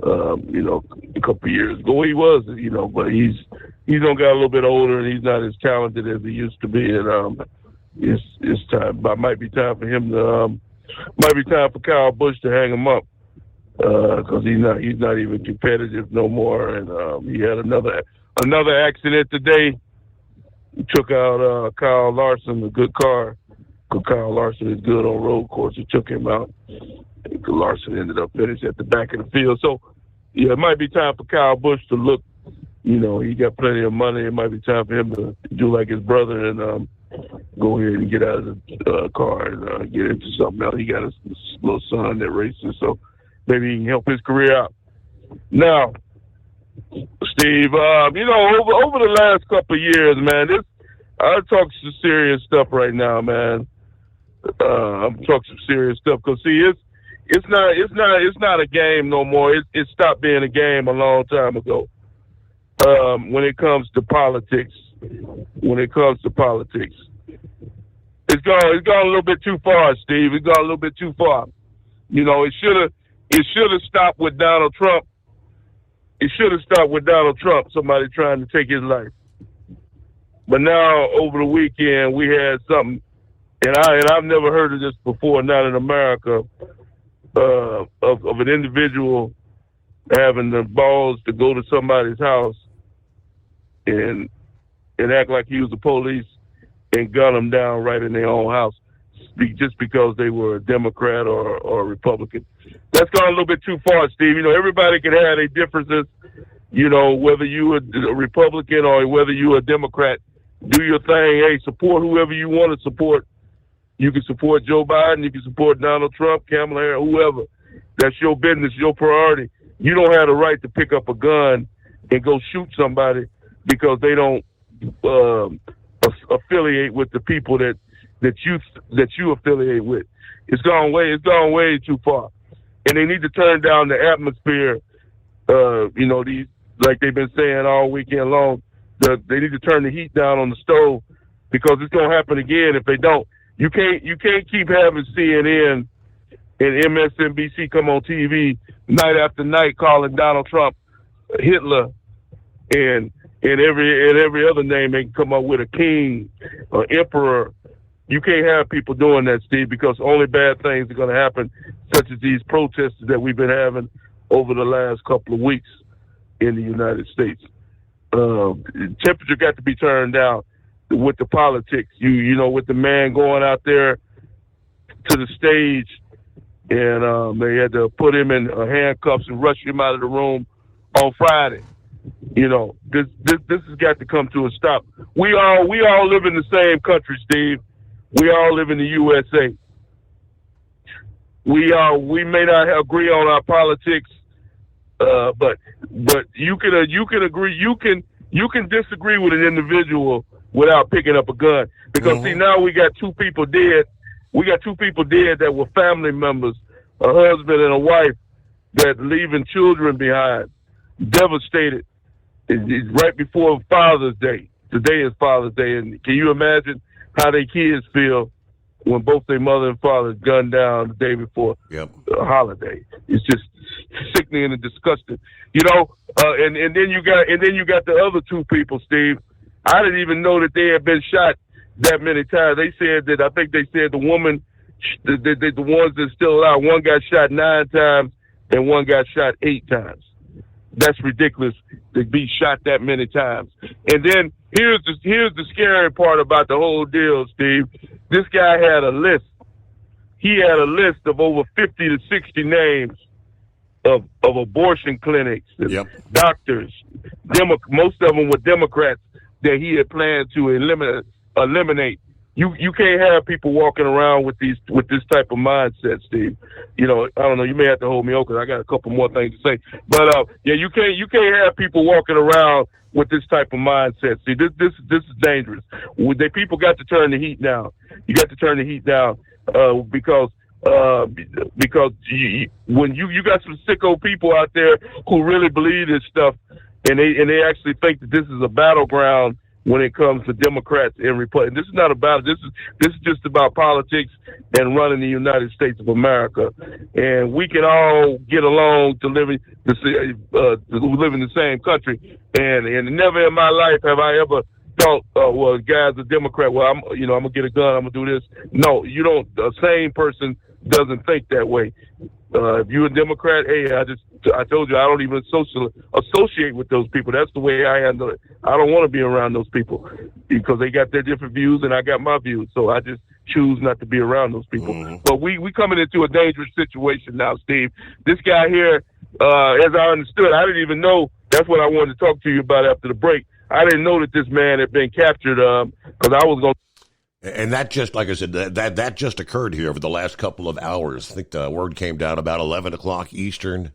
Speaker 9: A couple of years ago, he was. But he's got a little bit older, and he's not as talented as he used to be. And it's time. But might be time for him to. Might be time for Kyle Busch to hang him up because he's not even competitive no more. And he had another accident today. He took out Kyle Larson, a good car. Because Kyle Larson is good on road course. He took him out. Larson ended up finishing at the back of the field. So, yeah, it might be time for Kyle Busch to look. He got plenty of money. It might be time for him to do like his brother and go ahead and get out of the car and get into something else. He got a little son that races, so maybe he can help his career out. Now, Steve, over the last couple of years, man, I talk some serious stuff right now, man. I'm talking some serious stuff because it's not a game no more. It stopped being a game a long time ago. When it comes to politics, it's gone a little bit too far, Steve. It's gone a little bit too far. It should have stopped with Donald Trump. It should have stopped with Donald Trump, somebody trying to take his life. But now, over the weekend, we had something, and I've never heard of this before, not in America, of an individual having the balls to go to somebody's house and act like he was the police and gun them down right in their own house just because they were a Democrat or a Republican. That's gone a little bit too far, Steve. Everybody can have their differences, whether you a Republican or whether you a Democrat. Do your thing. Hey, support whoever you want to support. You can support Joe Biden. You can support Donald Trump, Kamala Harris, whoever. That's your business, your priority. You don't have the right to pick up a gun and go shoot somebody because they don't affiliate with the people that you affiliate with. It's gone way too far. And they need to turn down the atmosphere. These, like they've been saying all weekend long, they need to turn the heat down on the stove because it's gonna happen again if they don't. You can't keep having CNN and MSNBC come on TV night after night calling Donald Trump Hitler and every other name they can come up with, a king or emperor. You can't have people doing that, Steve, because only bad things are going to happen, such as these protests that we've been having over the last couple of weeks in the United States. Temperature got to be turned down with the politics. With the man going out there to the stage, and they had to put him in handcuffs and rush him out of the room on Friday. This has got to come to a stop. We all live in the same country, Steve. We all live in the USA. We may not agree on our politics, but you can agree. You can disagree with an individual without picking up a gun. Because see, now we got two people dead. We got two people dead that were family members, a husband and a wife, that leaving children behind, devastated. It's right before Father's Day. Today is Father's Day, and can you imagine how their kids feel when both their mother and father gunned down the day before the holiday. It's just sickening and disgusting, and then you got the other two people, Steve. I didn't even know that they had been shot that many times. They said that, I think they said the woman, the ones that are still alive, one got shot 9 times and one got shot 8 times. That's ridiculous to be shot that many times. And then here's the scary part about the whole deal, Steve. This guy had a list. He had a list of over 50 to 60 names of abortion clinics, doctors. Most of them were Democrats that he had planned to eliminate. You can't have people walking around with this type of mindset, Steve. I don't know. You may have to hold me over because I got a couple more things to say. But you can't have people walking around with this type of mindset. See, this is dangerous. People got to turn the heat down. You got to turn the heat down because when you got some sicko people out there who really believe this stuff, and they actually think that this is a battleground when it comes to Democrats and Republicans. This is not about it. This is just about politics and running the United States of America. And we can all get along to live in the same country. And never in my life have I ever thought, well, guy's a Democrat. Well, I'm gonna get a gun. I'm gonna do this. No, you don't. A sane person doesn't think that way. If you're a Democrat, hey, I told you I don't even associate with those people. That's the way I handle it. I don't want to be around those people because they got their different views and I got my views. So I just choose not to be around those people. Mm-hmm. But we coming into a dangerous situation now, Steve. This guy here, as I understood, I didn't even know. That's what I wanted to talk to you about after the break. I didn't know that this man had been captured because I was going to.
Speaker 16: And that just, like I said, that just occurred here over the last couple of hours. I think the word came down about 11 o'clock Eastern.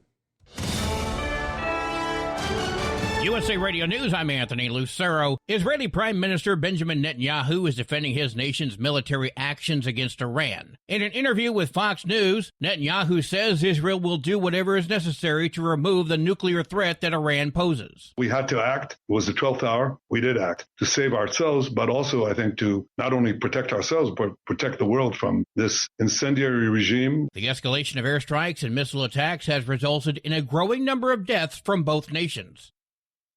Speaker 2: USA Radio News, I'm Anthony Lucero. Israeli Prime Minister Benjamin Netanyahu is defending his nation's military actions against Iran. In an interview with Fox News, Netanyahu says Israel will do whatever is necessary to remove the nuclear threat that Iran poses.
Speaker 4: We had to act. It was the 12th hour. We did act to save ourselves, but also, I think, to not only protect ourselves, but protect the world from this incendiary regime.
Speaker 2: The escalation of airstrikes and missile attacks has resulted in a growing number of deaths from both nations.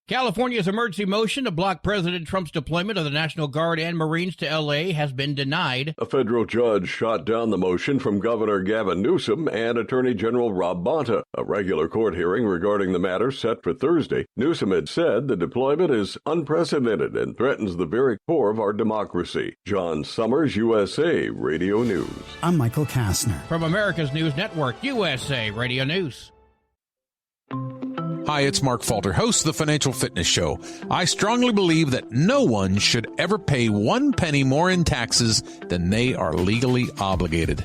Speaker 2: California's emergency motion to block President Trump's deployment of the National Guard and Marines to L.A. has been denied.
Speaker 23: A federal judge shot down the motion from Governor Gavin Newsom and Attorney General Rob Bonta. A regular court hearing regarding the matter set for Thursday. Newsom had said the deployment is unprecedented and threatens the very core of our democracy. John Summers, USA Radio News.
Speaker 11: I'm Michael Kastner.
Speaker 2: From America's News Network, USA Radio News.
Speaker 21: Hi, it's Mark Falter, host of the Financial Fitness Show. I strongly believe that no one should ever pay 1 penny more in taxes than they are legally obligated.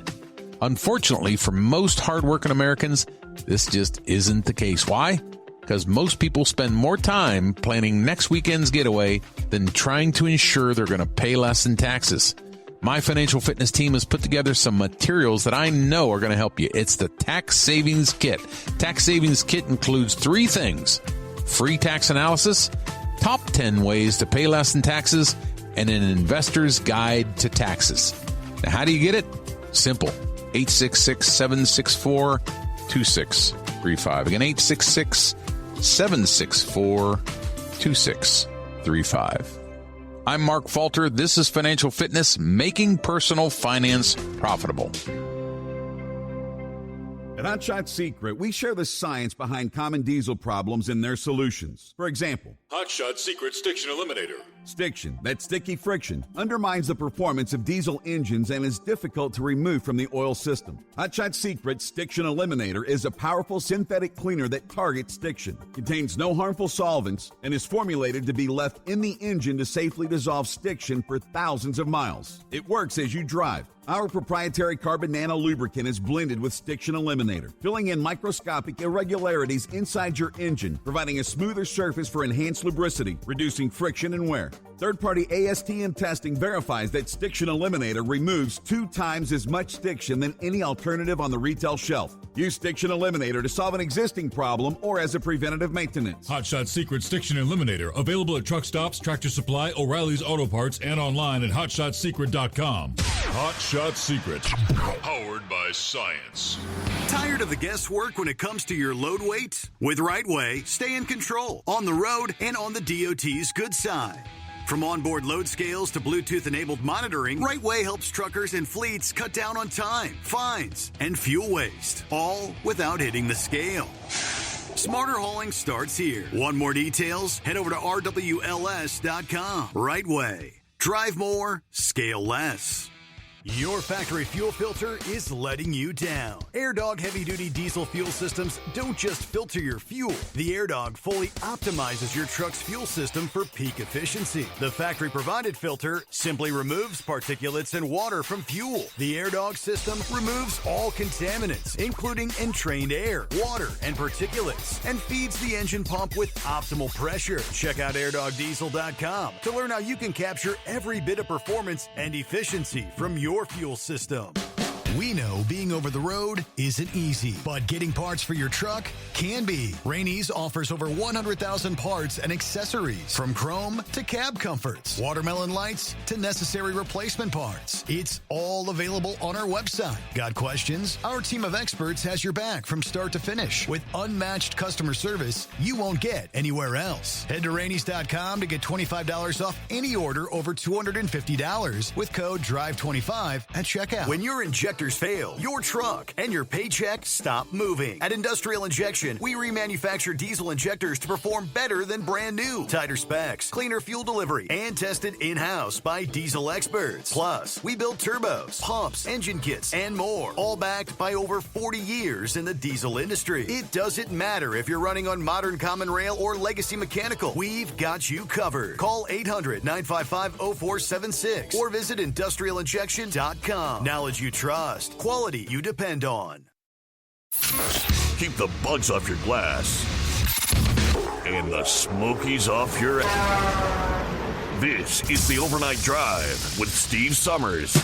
Speaker 21: Unfortunately, for most hardworking Americans, this just isn't the case. Why? Because most people spend more time planning next weekend's getaway than trying to ensure they're going to pay less in taxes. My Financial Fitness team has put together some materials that I know are going to help you. It's the Tax Savings Kit. Tax Savings Kit includes 3 things: free tax analysis, top 10 ways to pay less in taxes, and an investor's guide to taxes. Now, how do you get it? Simple. 866-764-2635. Again, 866-764-2635. I'm Mark Falter. This is Financial Fitness, making personal finance profitable.
Speaker 13: At Hot Shot Secret, we share the science behind common diesel problems and their solutions. For example,
Speaker 14: Hot Shot Secret Stiction Eliminator.
Speaker 13: Stiction, that sticky friction, undermines the performance of diesel engines and is difficult to remove from the oil system. Hot Shot Secret Stiction Eliminator is a powerful synthetic cleaner that targets stiction, contains no harmful solvents, and is formulated to be left in the engine to safely dissolve stiction for thousands of miles. It works as you drive. Our proprietary carbon nano lubricant is blended with Stiction Eliminator, filling in microscopic irregularities inside your engine, providing a smoother surface for enhanced lubricity, reducing friction and wear. Third-party ASTM testing verifies that Stiction Eliminator removes 2 times as much stiction than any alternative on the retail shelf. Use Stiction Eliminator to solve an existing problem or as a preventative maintenance.
Speaker 14: Hot Shot Secret Stiction Eliminator, available at truck stops, Tractor Supply, O'Reilly's Auto Parts, and online at hotshotsecret.com. Hot Shot Secret, powered by science.
Speaker 17: Tired of the guesswork when it comes to your load weight? With Rightway, stay in control on the road and on the DOT's good side. From onboard load scales to Bluetooth-enabled monitoring, Rightway helps truckers and fleets cut down on time, fines, and fuel waste, all without hitting the scale. Smarter hauling starts here. Want more details? Head over to rwls.com. Rightway. Drive more, scale less. Your factory fuel filter is letting you down. AirDog heavy-duty diesel fuel systems don't just filter your fuel. The AirDog fully optimizes your truck's fuel system for peak efficiency. The factory-provided filter simply removes particulates and water from fuel. The AirDog system removes all contaminants, including entrained air, water, and particulates, and feeds the engine pump with optimal pressure. Check out airdogdiesel.com to learn how you can capture every bit of performance and efficiency from your fuel system. We know being over the road isn't easy, but getting parts for your truck can be. Rainey's offers over 100,000 parts and accessories, from chrome to cab comforts, watermelon lights to necessary replacement parts. It's all available on our website. Got questions? Our team of experts has your back from start to finish with unmatched customer service you won't get anywhere else. Head to Rainey's.com to get $25 off any order over $250 with code DRIVE25 at checkout. When your injectors fail, your truck and your paycheck stop moving. At Industrial Injection, we remanufacture diesel injectors to perform better than brand new. Tighter specs, cleaner fuel delivery, and tested in-house by diesel experts. Plus, we build turbos, pumps, engine kits, and more, all backed by over 40 years in the diesel industry. It doesn't matter if you're running on modern common rail or legacy mechanical. We've got you covered. Call 800-955-0476 or visit industrialinjection.com. Knowledge you trust. Quality you depend on.
Speaker 1: Keep the bugs off your glass and the smokies off your ass. This is the Overnight Drive with Steve Summers.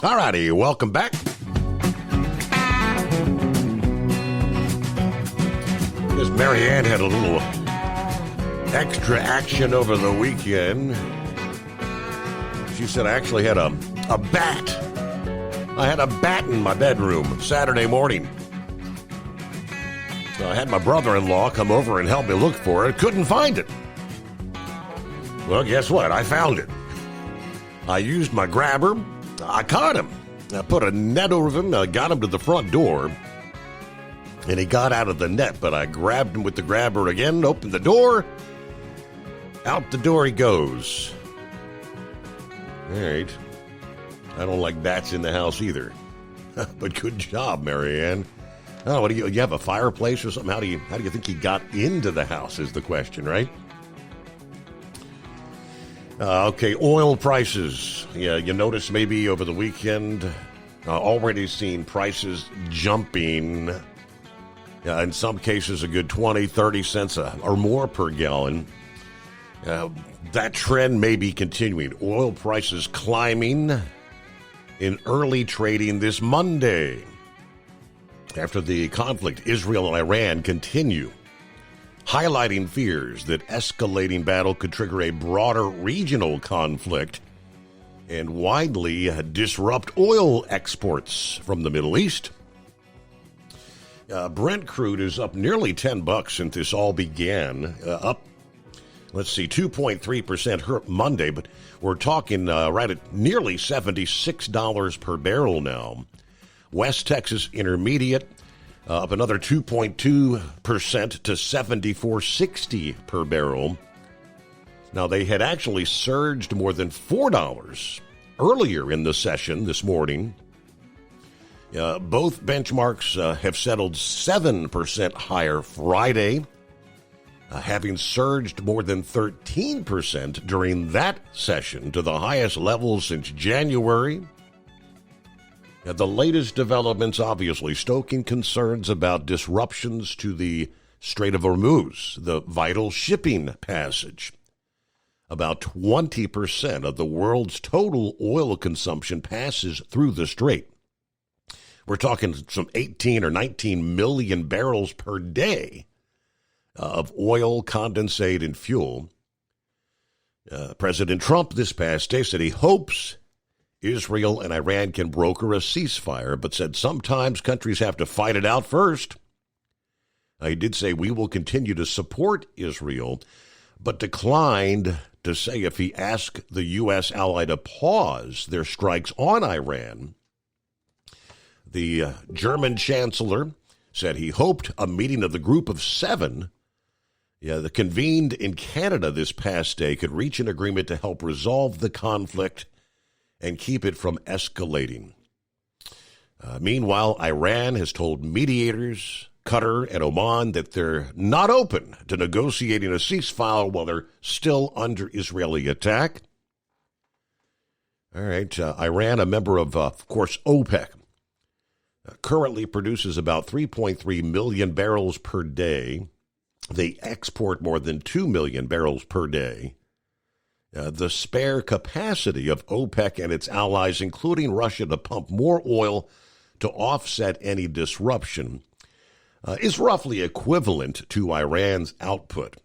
Speaker 16: All righty, welcome back. Miss Mary Ann had a little extra action over the weekend. She said I actually had a bat. I had a bat in my bedroom Saturday morning. So I had my brother-in-law come over and help me look for it. Couldn't find it. Well, guess what? I found it. I used my grabber. I caught him. I put a net over him. I got him to the front door. And he got out of the net, but I grabbed him with the grabber again, opened the door. Out the door he goes. All right. I don't like bats in the house either. But good job, Mary Ann. Oh, what do you have a fireplace or something? How do you think he got into the house is the question, right? Okay, oil prices. Yeah, you noticed maybe over the weekend, already seen prices jumping. In some cases, a good 20, 30 cents or more per gallon. That trend may be continuing. Oil prices climbing in early trading this Monday after the conflict Israel and Iran continue, highlighting fears that escalating battle could trigger a broader regional conflict and widely disrupt oil exports from the Middle East. Brent crude is up nearly $10 since this all began. Up, 2.3% Monday, but we're talking right at nearly $76 per barrel now. West Texas Intermediate up another 2.2% to $74.60 per barrel. Now, they had actually surged more than $4 earlier in the session this morning. Both benchmarks have settled 7% higher Friday, having surged more than 13% during that session to the highest levels since January. The latest developments obviously stoking concerns about disruptions to the Strait of Hormuz, the vital shipping passage. About 20% of the world's total oil consumption passes through the strait. We're talking some 18 or 19 million barrels per day of oil, condensate, and fuel. President Trump this past day said he hopes Israel and Iran can broker a ceasefire, but said sometimes countries have to fight it out first. He did say we will continue to support Israel, but declined to say if he asked the U.S. ally to pause their strikes on Iran. The German chancellor said he hoped a meeting of the Group of Seven that convened in Canada this past day could reach an agreement to help resolve the conflict and keep it from escalating. Meanwhile, Iran has told mediators, Qatar and Oman, that they're not open to negotiating a ceasefire while they're still under Israeli attack. All right, Iran, a member of course, OPEC, currently produces about 3.3 million barrels per day. They export more than 2 million barrels per day. The spare capacity of OPEC and its allies, including Russia, to pump more oil to offset any disruption is roughly equivalent to Iran's output.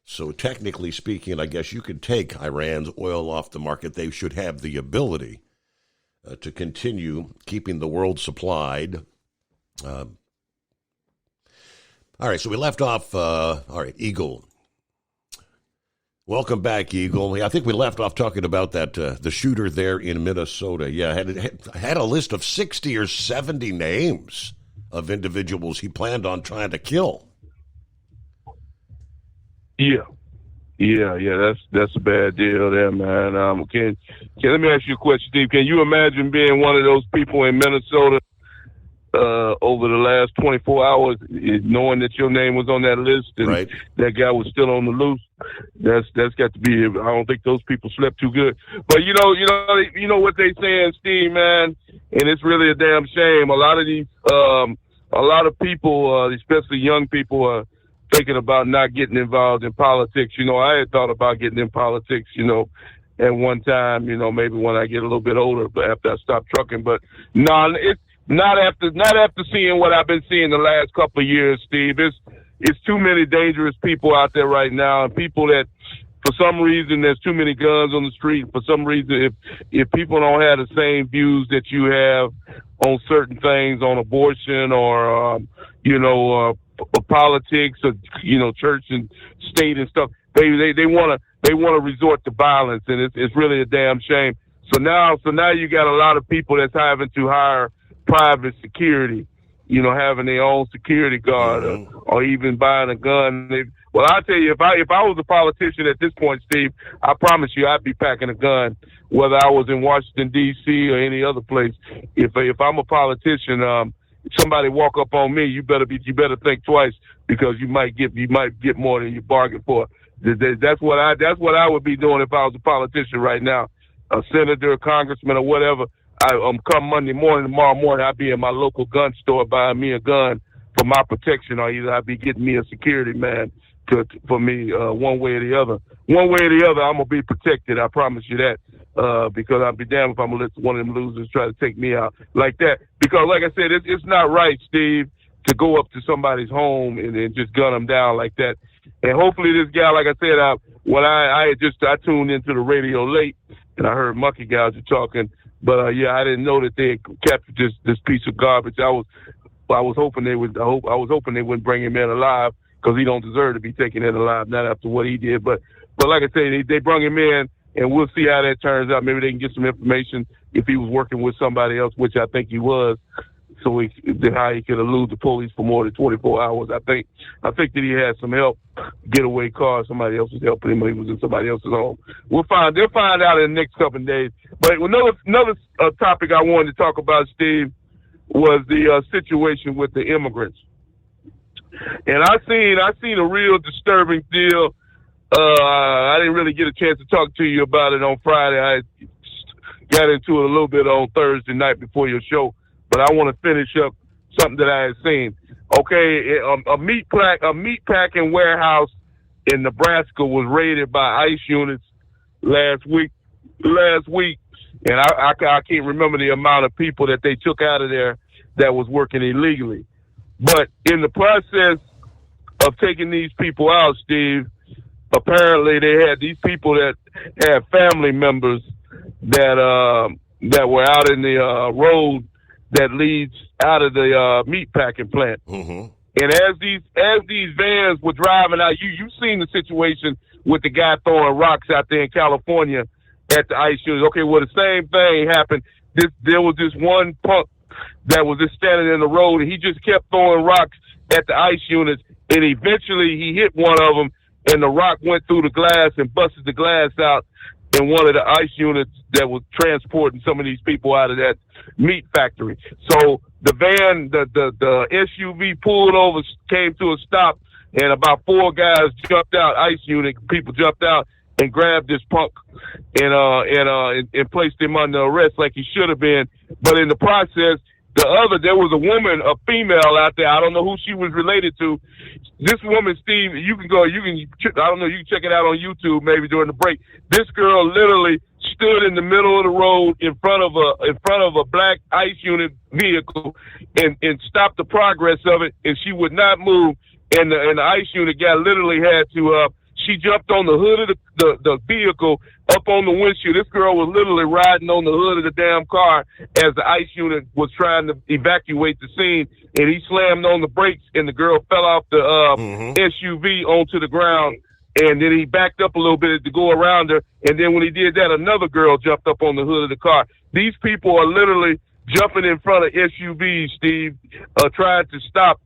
Speaker 16: So technically speaking, I guess you could take Iran's oil off the market. They should have the ability to continue keeping the world supplied. All right, so we left off, Eagle. Welcome back, Eagle. I think we left off talking about that the shooter there in Minnesota. Yeah, had a list of 60 or 70 names of individuals he planned on trying to kill.
Speaker 9: Yeah, that's a bad deal there, man. Can let me ask you a question, Steve. Can you imagine being one of those people in Minnesota over the last 24 hours, knowing that your name was on that list and
Speaker 16: right.
Speaker 9: That guy was still on the loose? That's got to be. I don't think those people slept too good. But you know what they saying, Steve, man, and it's really a damn shame. A lot of people, especially young people, are thinking about not getting involved in politics. I had thought about getting in politics, at one time, maybe when I get a little bit older, but after I stop trucking. But no, it's not after seeing what I've been seeing the last couple of years, Steve. It's too many dangerous people out there right now, and people that, for some reason, there's too many guns on the street. For some reason, if people don't have the same views that you have on certain things, on abortion or politics or church and state and stuff, they want to resort to violence, and it's really a damn shame. So now you got a lot of people that's having to hire private security, having their own security guard or even buying a gun. Well, I tell you, if I was a politician at this point, Steve, I promise you I'd be packing a gun, whether I was in Washington, D.C. or any other place. If I'm a politician, if somebody walk up on me, you better think twice, because you might get more than you bargained for. That's what I would be doing if I was a politician right now, a senator, a congressman, or whatever. Come Monday morning, tomorrow morning, I'd be in my local gun store buying me a gun for my protection, or either I'd be getting me a security man for me, one way or the other. One way or the other, I'm going to be protected, I promise you that, because I'd be damned if I'm going to let one of them losers try to take me out like that. Because, like I said, it's not right, Steve, to go up to somebody's home and just gun them down like that. And hopefully this guy, like I said, I tuned into the radio late, and I heard Monkey Gouger talking. But I didn't know that they had captured this piece of garbage. I was hoping they wouldn't bring him in alive, because he don't deserve to be taken in alive, not after what he did. But like I say, they brought him in, and we'll see how that turns out. Maybe they can get some information if he was working with somebody else, which I think he was. So how he could elude the police for more than 24 hours. I think that he had some help, getaway car. Somebody else was helping him when he was in somebody else's home. They'll find out in the next couple of days. But another topic I wanted to talk about, Steve, was the situation with the immigrants. And I seen a real disturbing deal. I didn't really get a chance to talk to you about it on Friday. I got into it a little bit on Thursday night before your show. But I want to finish up something that I had seen. Okay, a meat packing warehouse in Nebraska was raided by ICE units last week, and I can't remember the amount of people that they took out of there that was working illegally. But in the process of taking these people out, Steve, apparently they had these people that had family members that were out in the road that leads out of the meat packing plant.
Speaker 16: Mm-hmm.
Speaker 9: And as these vans were driving out, you've seen the situation with the guy throwing rocks out there in California at the ICE units. Okay, well, the same thing happened. There was this one punk that was just standing in the road, and he just kept throwing rocks at the ICE units, and eventually he hit one of them, and the rock went through the glass and busted the glass out in one of the ICE units that was transporting some of these people out of that meat factory. So the van, the SUV pulled over, came to a stop, and about 4 guys jumped out, ICE unit people jumped out and grabbed this punk and placed him under arrest like he should have been. But in the process, there was a woman, a female out there. I don't know who she was related to. This woman, Steve, you can check it out on YouTube maybe during the break. This girl literally stood in the middle of the road in front of a black ICE unit vehicle and stopped the progress of it, and she would not move. And the ICE unit guy literally had to, she jumped on the hood of the vehicle, up on the windshield. This girl was literally riding on the hood of the damn car as the ICE unit was trying to evacuate the scene, and he slammed on the brakes, and the girl fell off the SUV onto the ground, and then he backed up a little bit to go around her, and then when he did that, another girl jumped up on the hood of the car. These people are literally jumping in front of SUVs, Steve, trying to stop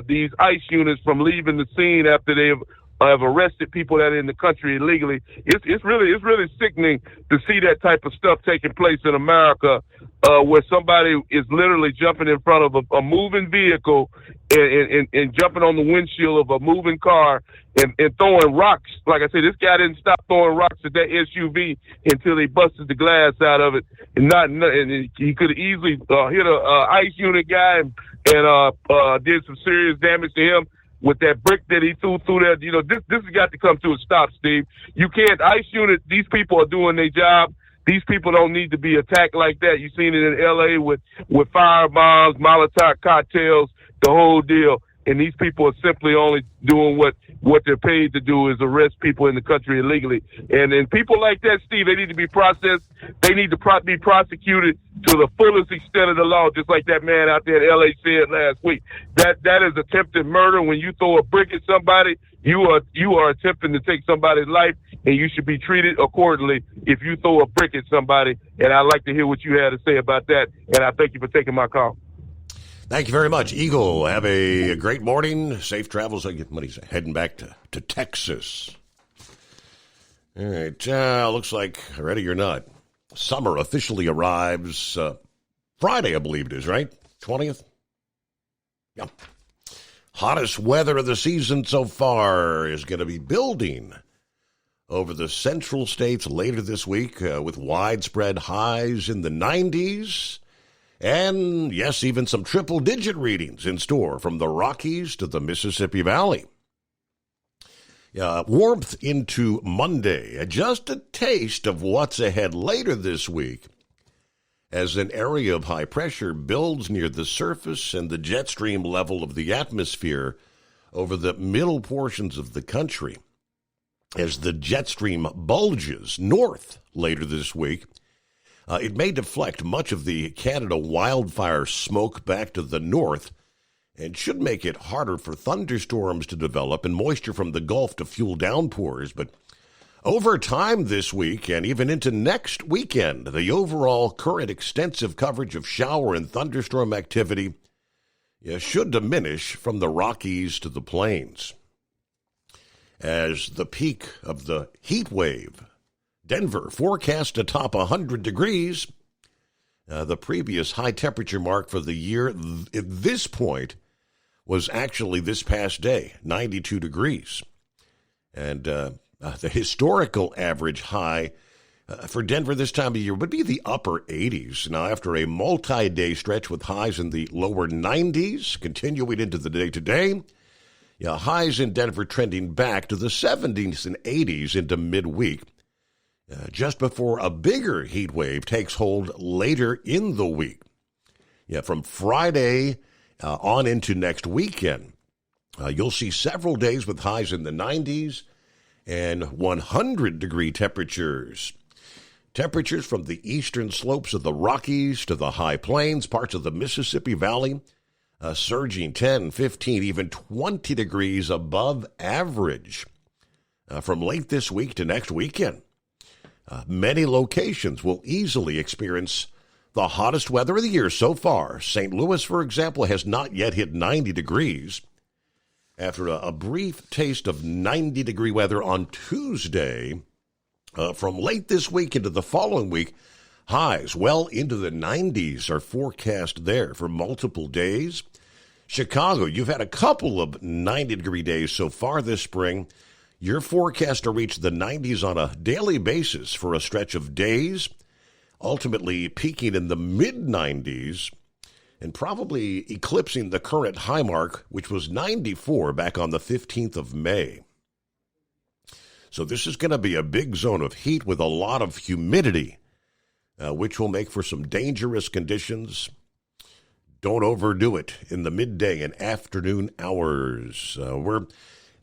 Speaker 9: these ICE units from leaving the scene after they've have arrested people that are in the country illegally. It's really sickening to see that type of stuff taking place in America, where somebody is literally jumping in front of a moving vehicle and jumping on the windshield of a moving car and throwing rocks. Like I said, this guy didn't stop throwing rocks at that SUV until he busted the glass out of it, and he could have easily hit a ICE unit guy and did some serious damage to him with that brick that he threw through there. You know, this has got to come to a stop, Steve. You can't, ICE unit, these people are doing their job. These people don't need to be attacked like that. You've seen it in L.A. with firebombs, Molotov cocktails, the whole deal. And these people are simply only doing what they're paid to do, is arrest people in the country illegally. And people like that, Steve, they need to be processed. They need to be prosecuted to the fullest extent of the law, just like that man out there in L.A. said last week. That is attempted murder. When you throw a brick at somebody, you are attempting to take somebody's life, and you should be treated accordingly if you throw a brick at somebody. And I'd like to hear what you had to say about that, and I thank you for taking my call.
Speaker 16: Thank you very much, Eagle. Have a great morning. Safe travels. Heading back to Texas. All right. Looks like, ready or not, summer officially arrives Friday, I believe it is, right? 20th? Yeah. Hottest weather of the season so far is going to be building over the central states later this week with widespread highs in the 90s. And, yes, even some triple-digit readings in store from the Rockies to the Mississippi Valley. Warmth into Monday. Just a taste of what's ahead later this week as an area of high pressure builds near the surface and the jet stream level of the atmosphere over the middle portions of the country. As the jet stream bulges north later this week, it may deflect much of the Canada wildfire smoke back to the north and should make it harder for thunderstorms to develop and moisture from the Gulf to fuel downpours. But over time this week and even into next weekend, the overall current extensive coverage of shower and thunderstorm activity should diminish from the Rockies to the plains. As the peak of the heat wave, Denver forecast to top 100 degrees. The previous high temperature mark for the year at this point was actually this past day, 92 degrees. And the historical average high for Denver this time of year would be the upper 80s. Now, after a multi-day stretch with highs in the lower 90s, continuing into the day today, Yeah, highs in Denver trending back to the 70s and 80s into midweek, just before a bigger heat wave takes hold later in the week. Yeah, from Friday on into next weekend, you'll see several days with highs in the 90s and 100-degree temperatures. Temperatures from the eastern slopes of the Rockies to the high plains, parts of the Mississippi Valley, surging 10, 15, even 20 degrees above average from late this week to next weekend. Many locations will easily experience the hottest weather of the year so far. St. Louis, for example, has not yet hit 90 degrees. After a brief taste of 90-degree weather on Tuesday, from late this week into the following week, highs well into the 90s are forecast there for multiple days. Chicago, you've had a couple of 90-degree days so far this spring. You're forecast to reach the 90s on a daily basis for a stretch of days, ultimately peaking in the mid-90s and probably eclipsing the current high mark, which was 94 back on the 15th of May. So this is going to be a big zone of heat with a lot of humidity, which will make for some dangerous conditions. Don't overdo it in the midday and afternoon hours.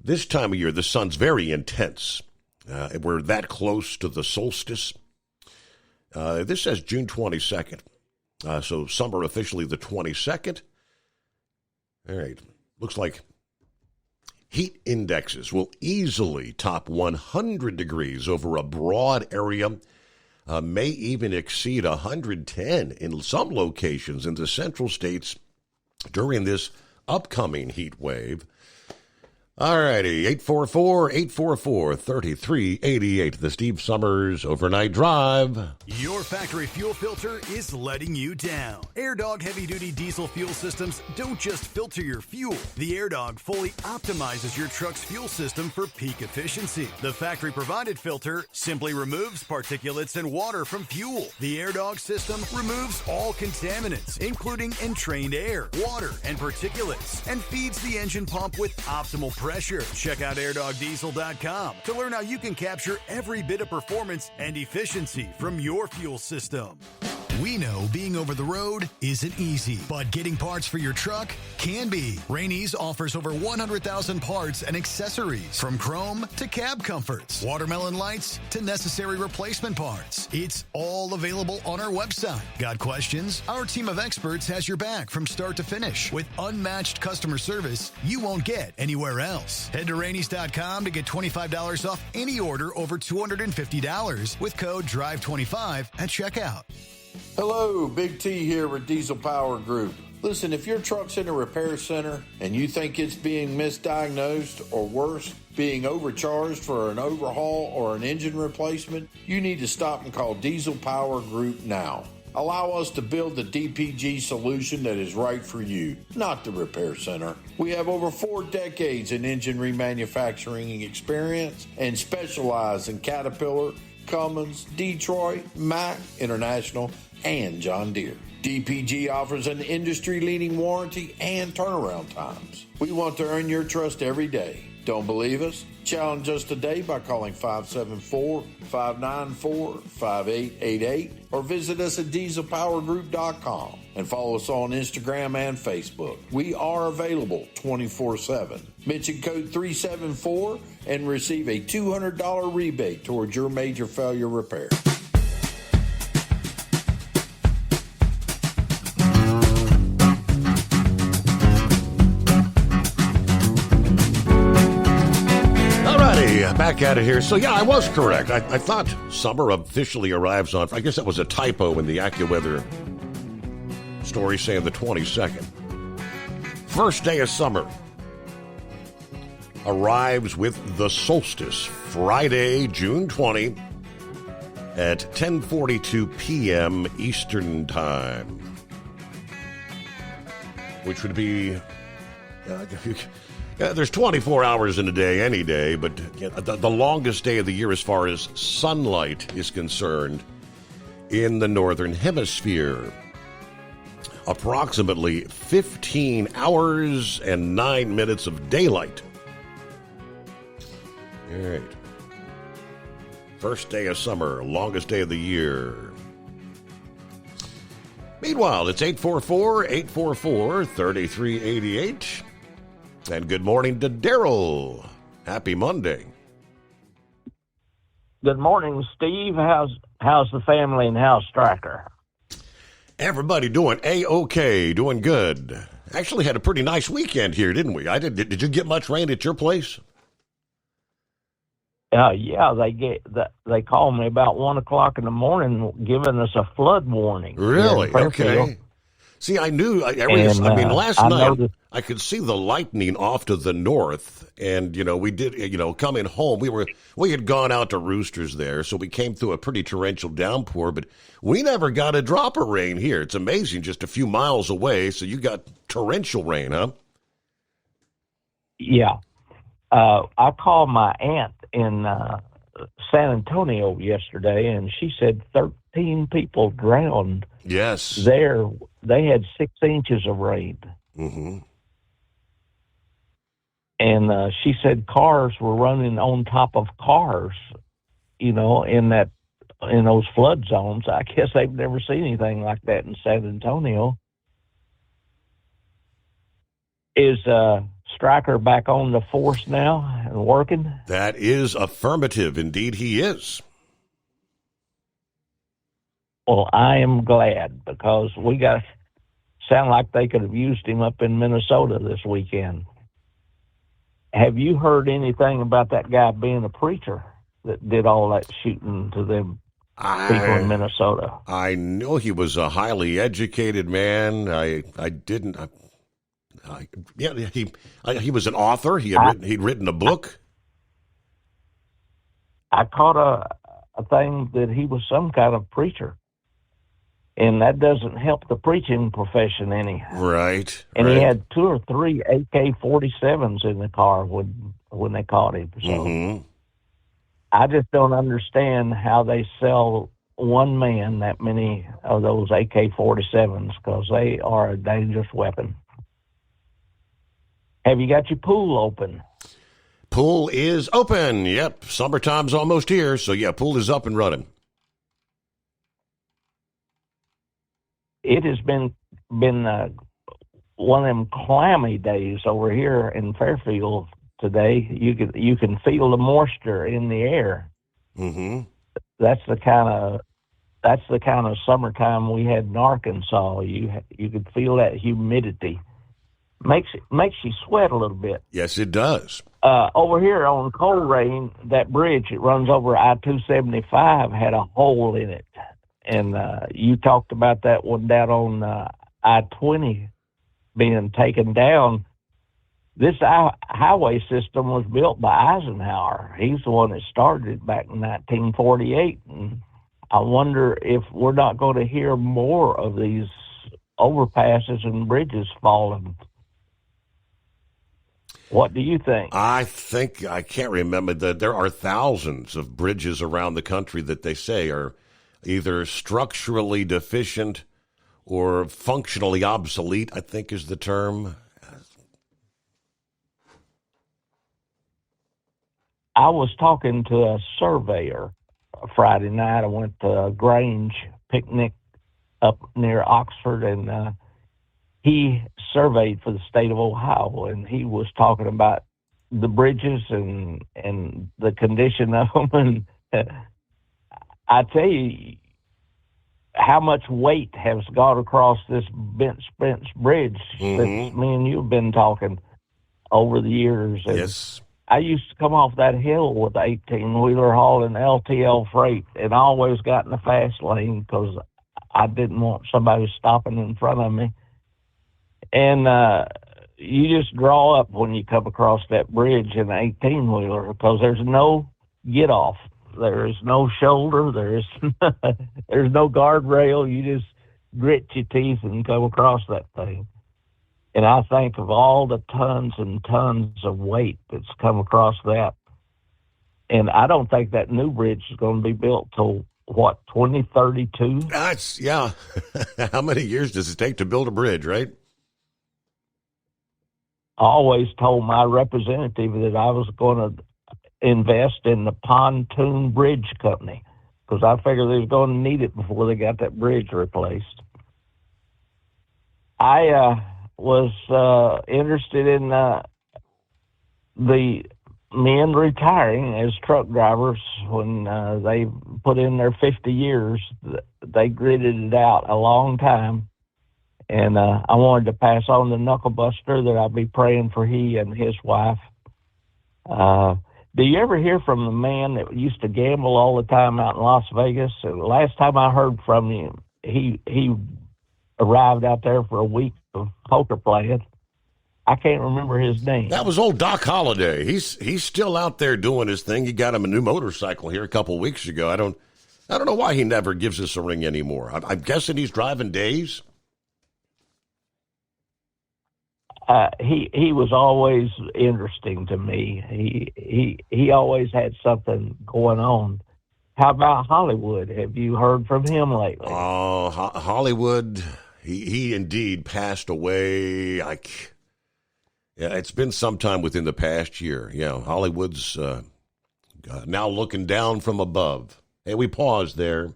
Speaker 16: This time of year, the sun's very intense. We're that close to the solstice. This says June 22nd. So summer officially the 22nd. All right. Looks like heat indexes will easily top 100 degrees over a broad area, may even exceed 110 in some locations in the central states during this upcoming heat wave. All righty, 844-844-3388, the Steve Summers Overnight Drive.
Speaker 17: Your factory fuel filter is letting you down. AirDog heavy-duty diesel fuel systems don't just filter your fuel. The AirDog fully optimizes your truck's fuel system for peak efficiency. The factory-provided filter simply removes particulates and water from fuel. The AirDog system removes all contaminants, including entrained air, water, and particulates, and feeds the engine pump with optimal pressure. Check out airdogdiesel.com to learn how you can capture every bit of performance and efficiency from your fuel system. We know being over the road isn't easy, but getting parts for your truck can be. Rainey's offers over 100,000 parts and accessories, from chrome to cab comforts, watermelon lights to necessary replacement parts. It's all available on our website. Got questions? Our team of experts has your back from start to finish with unmatched customer service you won't get anywhere else. Head to Rainey's.com to get $25 off any order over $250 with code DRIVE25 at checkout.
Speaker 12: Hello, Big T here with Diesel Power Group. Listen, if your truck's in a repair center and you think it's being misdiagnosed or worse, being overcharged for an overhaul or an engine replacement, you need to stop and call Diesel Power Group now. Allow us to build the DPG solution that is right for you, not the repair center. We have over 4 decades in engine remanufacturing experience and specialize in Caterpillar, Cummins, Detroit, Mack, International, and John Deere. DPG offers an industry-leading warranty and turnaround times. We want to earn your trust every day. Don't believe us? Challenge us today by calling 574-594-5888 or visit us at dieselpowergroup.com and follow us on Instagram and Facebook. We are available 24/7. Mention code 374 and receive a $200 rebate towards your major failure repair.
Speaker 16: Back at it here. So, yeah, I was correct. I thought summer officially arrives on, I guess that was a typo in the AccuWeather story saying the 22nd. First day of summer arrives with the solstice, Friday, June 20 at 10:42 p.m. Eastern Time, which would be... there's 24 hours in a day, any day, but the longest day of the year as far as sunlight is concerned in the Northern Hemisphere. approximately 15 hours and 9 minutes of daylight. All right. First day of summer, longest day of the year. Meanwhile, it's 844-844-3388. And good morning to Daryl. Happy Monday.
Speaker 15: Good morning, Steve. How's the family and how's Stryker?
Speaker 16: Everybody doing A-OK, doing good. Actually had a pretty nice weekend here, didn't we? Did you get much rain at your place?
Speaker 15: Yeah, they called me about 1 o'clock in the morning, giving us a flood warning.
Speaker 16: Really? Okay. See, last night I could see the lightning off to the north, and we did. Coming home, we had gone out to Roosters there, so we came through a pretty torrential downpour, but we never got a drop of rain here. It's amazing, just a few miles away. So you got torrential rain, huh?
Speaker 15: Yeah. I called my aunt in San Antonio yesterday, and she said 13 people drowned.
Speaker 16: Yes.
Speaker 15: There, they had 6 inches of rain.
Speaker 16: Mm-hmm.
Speaker 15: And she said cars were running on top of cars, in those flood zones. I guess they've never seen anything like that in San Antonio. Is Stryker back on the force now and working?
Speaker 16: That is affirmative. Indeed, he is.
Speaker 15: Well, I am glad, because sound like they could have used him up in Minnesota this weekend. Have you heard anything about that guy being a preacher that did all that shooting to them people in Minnesota?
Speaker 16: I know he was a highly educated man. I didn't. He was an author. He'd written a book.
Speaker 15: I caught a thing that he was some kind of preacher, and that doesn't help the preaching profession any.
Speaker 16: Right.
Speaker 15: And he had 2 or 3 AK-47s in the car when they caught him. So I just don't understand how they sell one man that many of those AK-47s, because they are a dangerous weapon. Have you got your pool open?
Speaker 16: Pool is open. Yep. Summertime's almost here. So, yeah, pool is up and running.
Speaker 15: It has been one of them clammy days over here in Fairfield today. You can feel the moisture in the air.
Speaker 16: Mm-hmm.
Speaker 15: That's the kind of summertime we had in Arkansas. You could feel that humidity. Makes you sweat a little bit.
Speaker 16: Yes, it does.
Speaker 15: Over here on Colerain, that bridge that runs over I-275 had a hole in it. And you talked about that one down on I-20 being taken down. This highway system was built by Eisenhower. He's the one that started it back in 1948. And I wonder if we're not going to hear more of these overpasses and bridges falling. What do you think?
Speaker 16: I can't remember that there are thousands of bridges around the country that they say are either structurally deficient or functionally obsolete, I think is the term.
Speaker 15: I was talking to a surveyor Friday night. I went to a Grange picnic up near Oxford, and he surveyed for the state of Ohio, and he was talking about the bridges and the condition of them. And I tell you, how much weight has gone across this Spence Bridge since me and you have been talking over the years. And
Speaker 16: yes.
Speaker 15: I used to come off that hill with the 18-wheeler hauling LTL freight, and I always got in the fast lane because I didn't want somebody stopping in front of me. And you just draw up when you come across that bridge in an 18-wheeler, because there's no get-off. There is no shoulder. There's no guardrail. You just grit your teeth and come across that thing. And I think of all the tons and tons of weight that's come across that. And I don't think that new bridge is going to be built till 2032?
Speaker 16: That's, yeah. How many years does it take to build a bridge, right?
Speaker 15: I always told my representative that I was going to invest in the pontoon bridge company because I figured they was going to need it before they got that bridge replaced. I was interested in the men retiring as truck drivers when they put in their 50 years. They gritted it out a long time. And I wanted to pass on the Knucklebuster that I'll be praying for he and his wife. Do you ever hear from the man that used to gamble all the time out in Las Vegas? The last time I heard from him, he arrived out there for a week of poker playing. I can't remember his name.
Speaker 16: That was old Doc Holliday. He's still out there doing his thing. He got him a new motorcycle here a couple weeks ago. I don't know why he never gives us a ring anymore. I'm guessing he's driving days.
Speaker 15: He was always interesting to me. He always had something going on. How about Hollywood? Have you heard from him lately?
Speaker 16: Oh, Hollywood, he indeed passed away. Yeah, it's been some time within the past year. Yeah, Hollywood's now looking down from above. Hey, we paused there.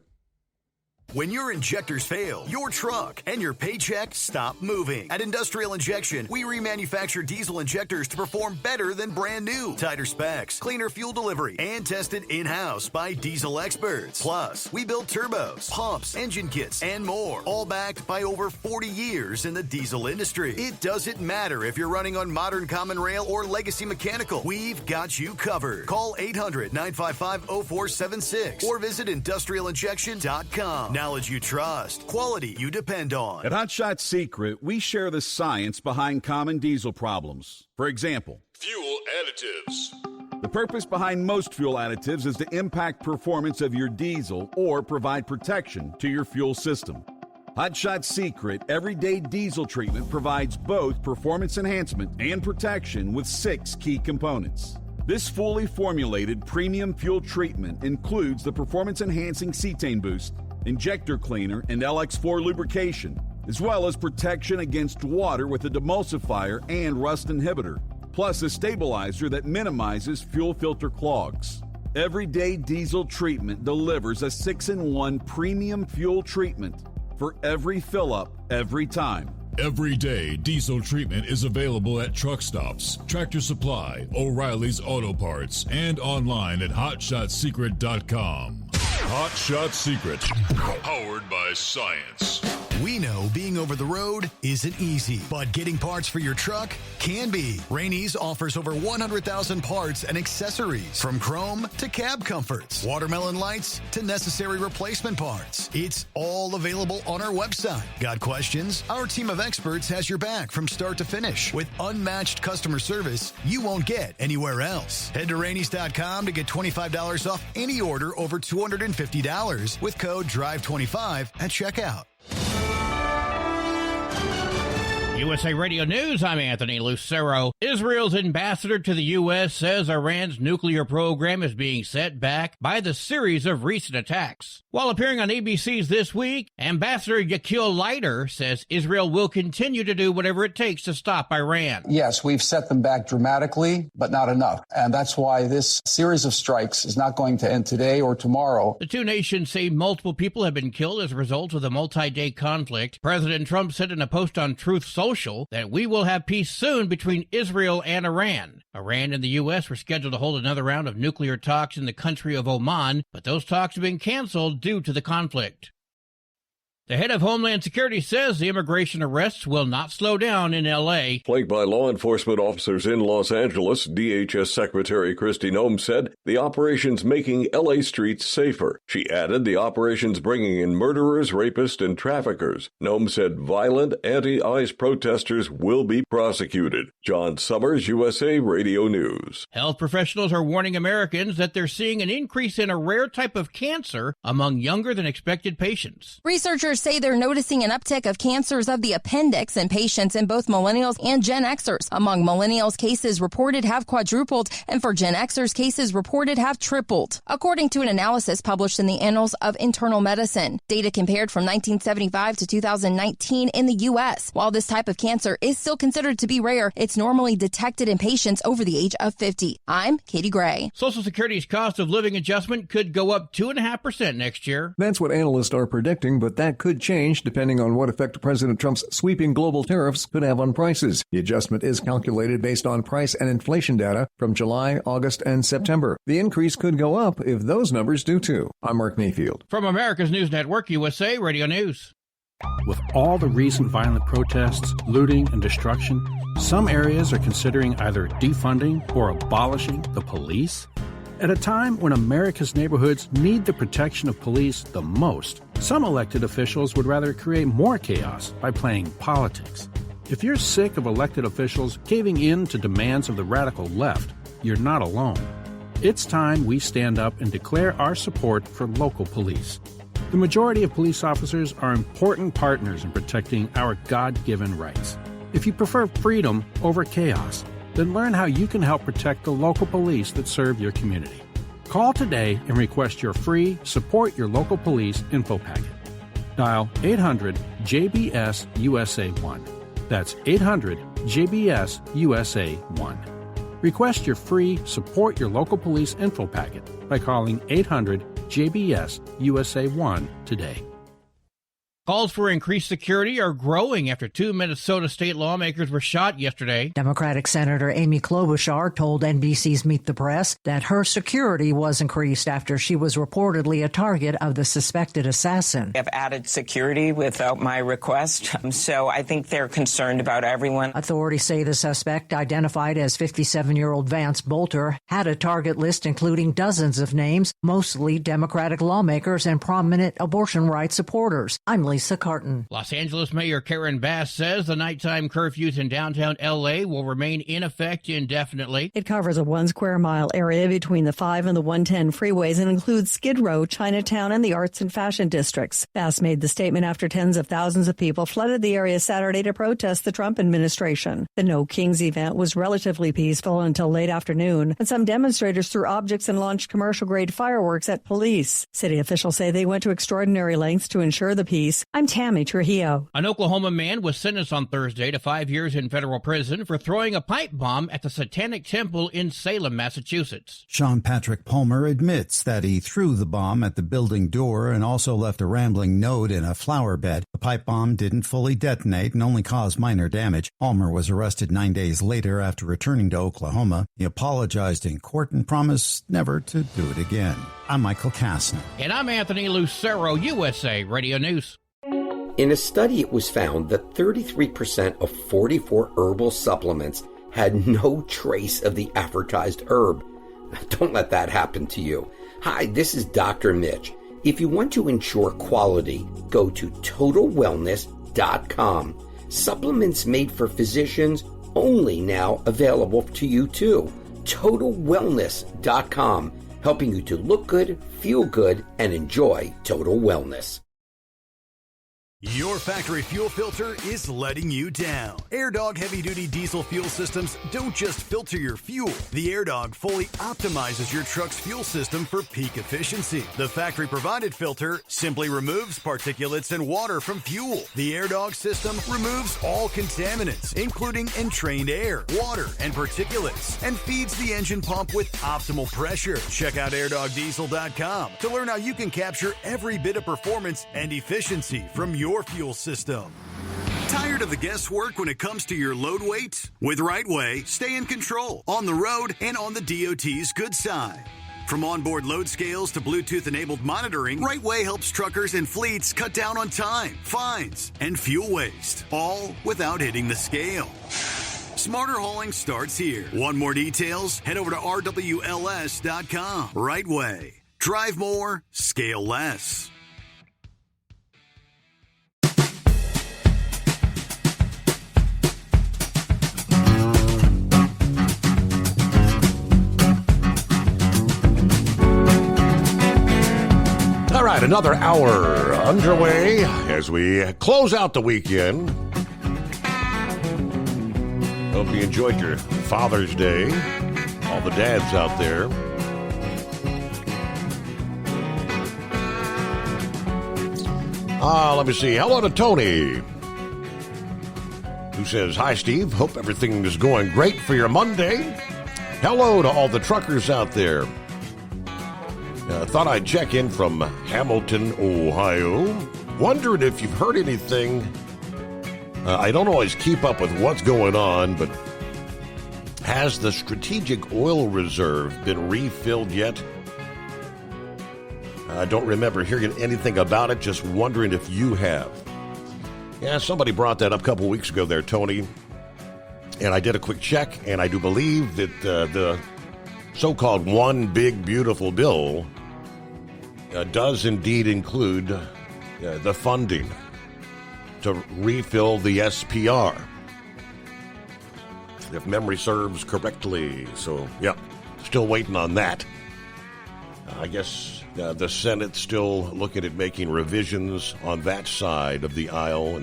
Speaker 17: When your injectors fail, your truck and your paycheck stop moving. At Industrial Injection, we remanufacture diesel injectors to perform better than brand new. Tighter specs, cleaner fuel delivery, and tested in-house by diesel experts. Plus, we build turbos, pumps, engine kits, and more. All backed by over 40 years in the diesel industry. It doesn't matter if you're running on modern common rail or legacy mechanical. We've got you covered. Call 800-955-0476 or visit industrialinjection.com. Knowledge you trust, quality you depend on.
Speaker 3: At Hot Shot Secret, we share the science behind common diesel problems. For example,
Speaker 14: fuel additives.
Speaker 3: The purpose behind most fuel additives is to impact performance of your diesel or provide protection to your fuel system. Hot Shot Secret Everyday Diesel Treatment provides both performance enhancement and protection with 6 key components. This fully formulated premium fuel treatment includes the performance-enhancing cetane boost, injector cleaner, and LX4 lubrication, as well as protection against water with a demulsifier and rust inhibitor, plus a stabilizer that minimizes fuel filter clogs. Everyday Diesel Treatment delivers a 6-in-1 premium fuel treatment for every fill-up, every time.
Speaker 14: Everyday Diesel Treatment is available at truck stops, Tractor Supply, O'Reilly's Auto Parts, and online at HotShotSecret.com. Hot Shot Secret, powered by science.
Speaker 17: We know being over the road isn't easy, but getting parts for your truck can be. Rainey's offers over 100,000 parts and accessories, from chrome to cab comforts, watermelon lights to necessary replacement parts. It's all available on our website. Got questions? Our team of experts has your back from start to finish with unmatched customer service you won't get anywhere else. Head to Rainey's.com to get $25 off any order over $250 with code DRIVE25 at checkout.
Speaker 2: USA Radio News, I'm Anthony Lucero. Israel's ambassador to the U.S. says Iran's nuclear program is being set back by the series of recent attacks. While appearing on ABC's This Week, Ambassador Yakil Leiter says Israel will continue to do whatever it takes to stop Iran.
Speaker 18: Yes, we've set them back dramatically, but not enough. And that's why this series of strikes is not going to end today or tomorrow.
Speaker 2: The two nations say multiple people have been killed as a result of the multi-day conflict. President Trump said in a post on Truth Social that we will have peace soon between Israel and Iran. Iran and the U.S. were scheduled to hold another round of nuclear talks in the country of Oman, but those talks have been canceled due to the conflict. The head of Homeland Security says the immigration arrests will not slow down in L.A.
Speaker 23: Plagued by law enforcement officers in Los Angeles, DHS Secretary Kristi Noem said the operation's making L.A. streets safer. She added the operation's bringing in murderers, rapists, and traffickers. Noem said violent anti-ICE protesters will be prosecuted. John Summers, USA Radio News.
Speaker 2: Health professionals are warning Americans that they're seeing an increase in a rare type of cancer among younger than expected patients.
Speaker 19: Researchers
Speaker 8: Doctors say they're noticing an uptick of cancers of the appendix in patients in both millennials and Gen Xers. Among millennials, cases reported have quadrupled, and for Gen Xers, cases reported have tripled, according to an analysis published in the Annals of Internal Medicine. Data compared from 1975 to 2019 in the U.S. While this type of cancer is still considered to be rare, it's normally detected in patients over the age of 50. I'm Katie Gray.
Speaker 2: Social Security's cost of living adjustment could go up 2.5% next year.
Speaker 6: That's what analysts are predicting, but that could change depending on what effect President Trump's sweeping global tariffs could have on prices. The adjustment is calculated based on price and inflation data from July, August, and September. The increase could go up if those numbers do too. I'm Mark Mayfield.
Speaker 2: From America's News Network, USA Radio News.
Speaker 19: With all the recent violent protests, looting, and destruction, some areas are considering either defunding or abolishing the police. At a time when America's neighborhoods need the protection of police the most, some elected officials would rather create more chaos by playing politics. If you're sick of elected officials caving in to demands of the radical left, you're not alone. It's time we stand up and declare our support for local police. The majority of police officers are important partners in protecting our God-given rights. If you prefer freedom over chaos, then learn how you can help protect the local police that serve your community. Call today and request your free Support Your Local Police info packet. Dial 800-JBS-USA-1. That's 800-JBS-USA-1. Request your free Support Your Local Police info packet by calling 800-JBS-USA-1 today.
Speaker 2: Calls for increased security are growing after 2 Minnesota state lawmakers were shot yesterday.
Speaker 20: Democratic Senator Amy Klobuchar told NBC's Meet the Press that her security was increased after she was reportedly a target of the suspected assassin.
Speaker 22: I've added security without my request, so I think they're concerned about everyone.
Speaker 20: Authorities say the suspect, identified as 57-year-old Vance Bolter, had a target list including dozens of names, mostly Democratic lawmakers and prominent abortion rights supporters. I'm Lisa Carton.
Speaker 2: Los Angeles Mayor Karen Bass says the nighttime curfews in downtown L.A. will remain in effect indefinitely.
Speaker 10: It covers a 1 square mile area between the 5 and the 110 freeways and includes Skid Row, Chinatown, and the arts and fashion districts. Bass made the statement after tens of thousands of people flooded the area Saturday to protest the Trump administration. The No Kings event was relatively peaceful until late afternoon, and some demonstrators threw objects and launched commercial-grade fireworks at police. City officials say they went to extraordinary lengths to ensure the peace. I'm Tammy Trujillo.
Speaker 2: An Oklahoma man was sentenced on Thursday to 5 years in federal prison for throwing a pipe bomb at the Satanic Temple in Salem, Massachusetts.
Speaker 11: Sean Patrick Palmer admits that he threw the bomb at the building door and also left a rambling note in a flower bed. The pipe bomb didn't fully detonate and only caused minor damage. Palmer was arrested 9 days later after returning to Oklahoma. He apologized in court and promised never to do it again. I'm Michael Kastner.
Speaker 2: And I'm Anthony Lucero, USA Radio News.
Speaker 25: In a study, it was found that 33% of 44 herbal supplements had no trace of the advertised herb. Don't let that happen to you. Hi, this is Dr. Mitch. If you want to ensure quality, go to TotalWellness.com. Supplements made for physicians, only now available to you too. TotalWellness.com, helping you to look good, feel good, and enjoy total wellness.
Speaker 17: Your factory fuel filter is letting you down. AirDog heavy-duty diesel fuel systems don't just filter your fuel. The AirDog fully optimizes your truck's fuel system for peak efficiency. The factory-provided filter simply removes particulates and water from fuel. The AirDog system removes all contaminants, including entrained air, water, and particulates, and feeds the engine pump with optimal pressure. Check out AirDogDiesel.com to learn how you can capture every bit of performance and efficiency from your fuel system. Tired of the guesswork when it comes to your load weight? With RightWay, stay in control on the road and on the DOT's good side. From onboard load scales to Bluetooth-enabled monitoring, RightWay helps truckers and fleets cut down on time, fines, and fuel waste, all without hitting the scale. Smarter hauling starts here. Want more details? Head over to RWLS.com. RightWay. Drive more, scale less.
Speaker 26: All right,
Speaker 16: Another hour underway as we close out the weekend. Hope you enjoyed your Father's Day. All the dads out there. Let me see. Hello to Tony, who says, "Hi, Steve. Hope everything is going great for your Monday." Hello to all the truckers out there. Thought I'd check in from Hamilton, Ohio. Wondered if you've heard anything. I don't always keep up with what's going on, but has the strategic oil reserve been refilled yet? I don't remember hearing anything about it, just wondering if you have. Yeah, somebody brought that up a couple weeks ago there, Tony. And I did a quick check, and I do believe that the so-called one big beautiful bill does indeed include the funding to refill the SPR, if memory serves correctly. So, yeah, still waiting on that. I guess the Senate's still looking at making revisions on that side of the aisle.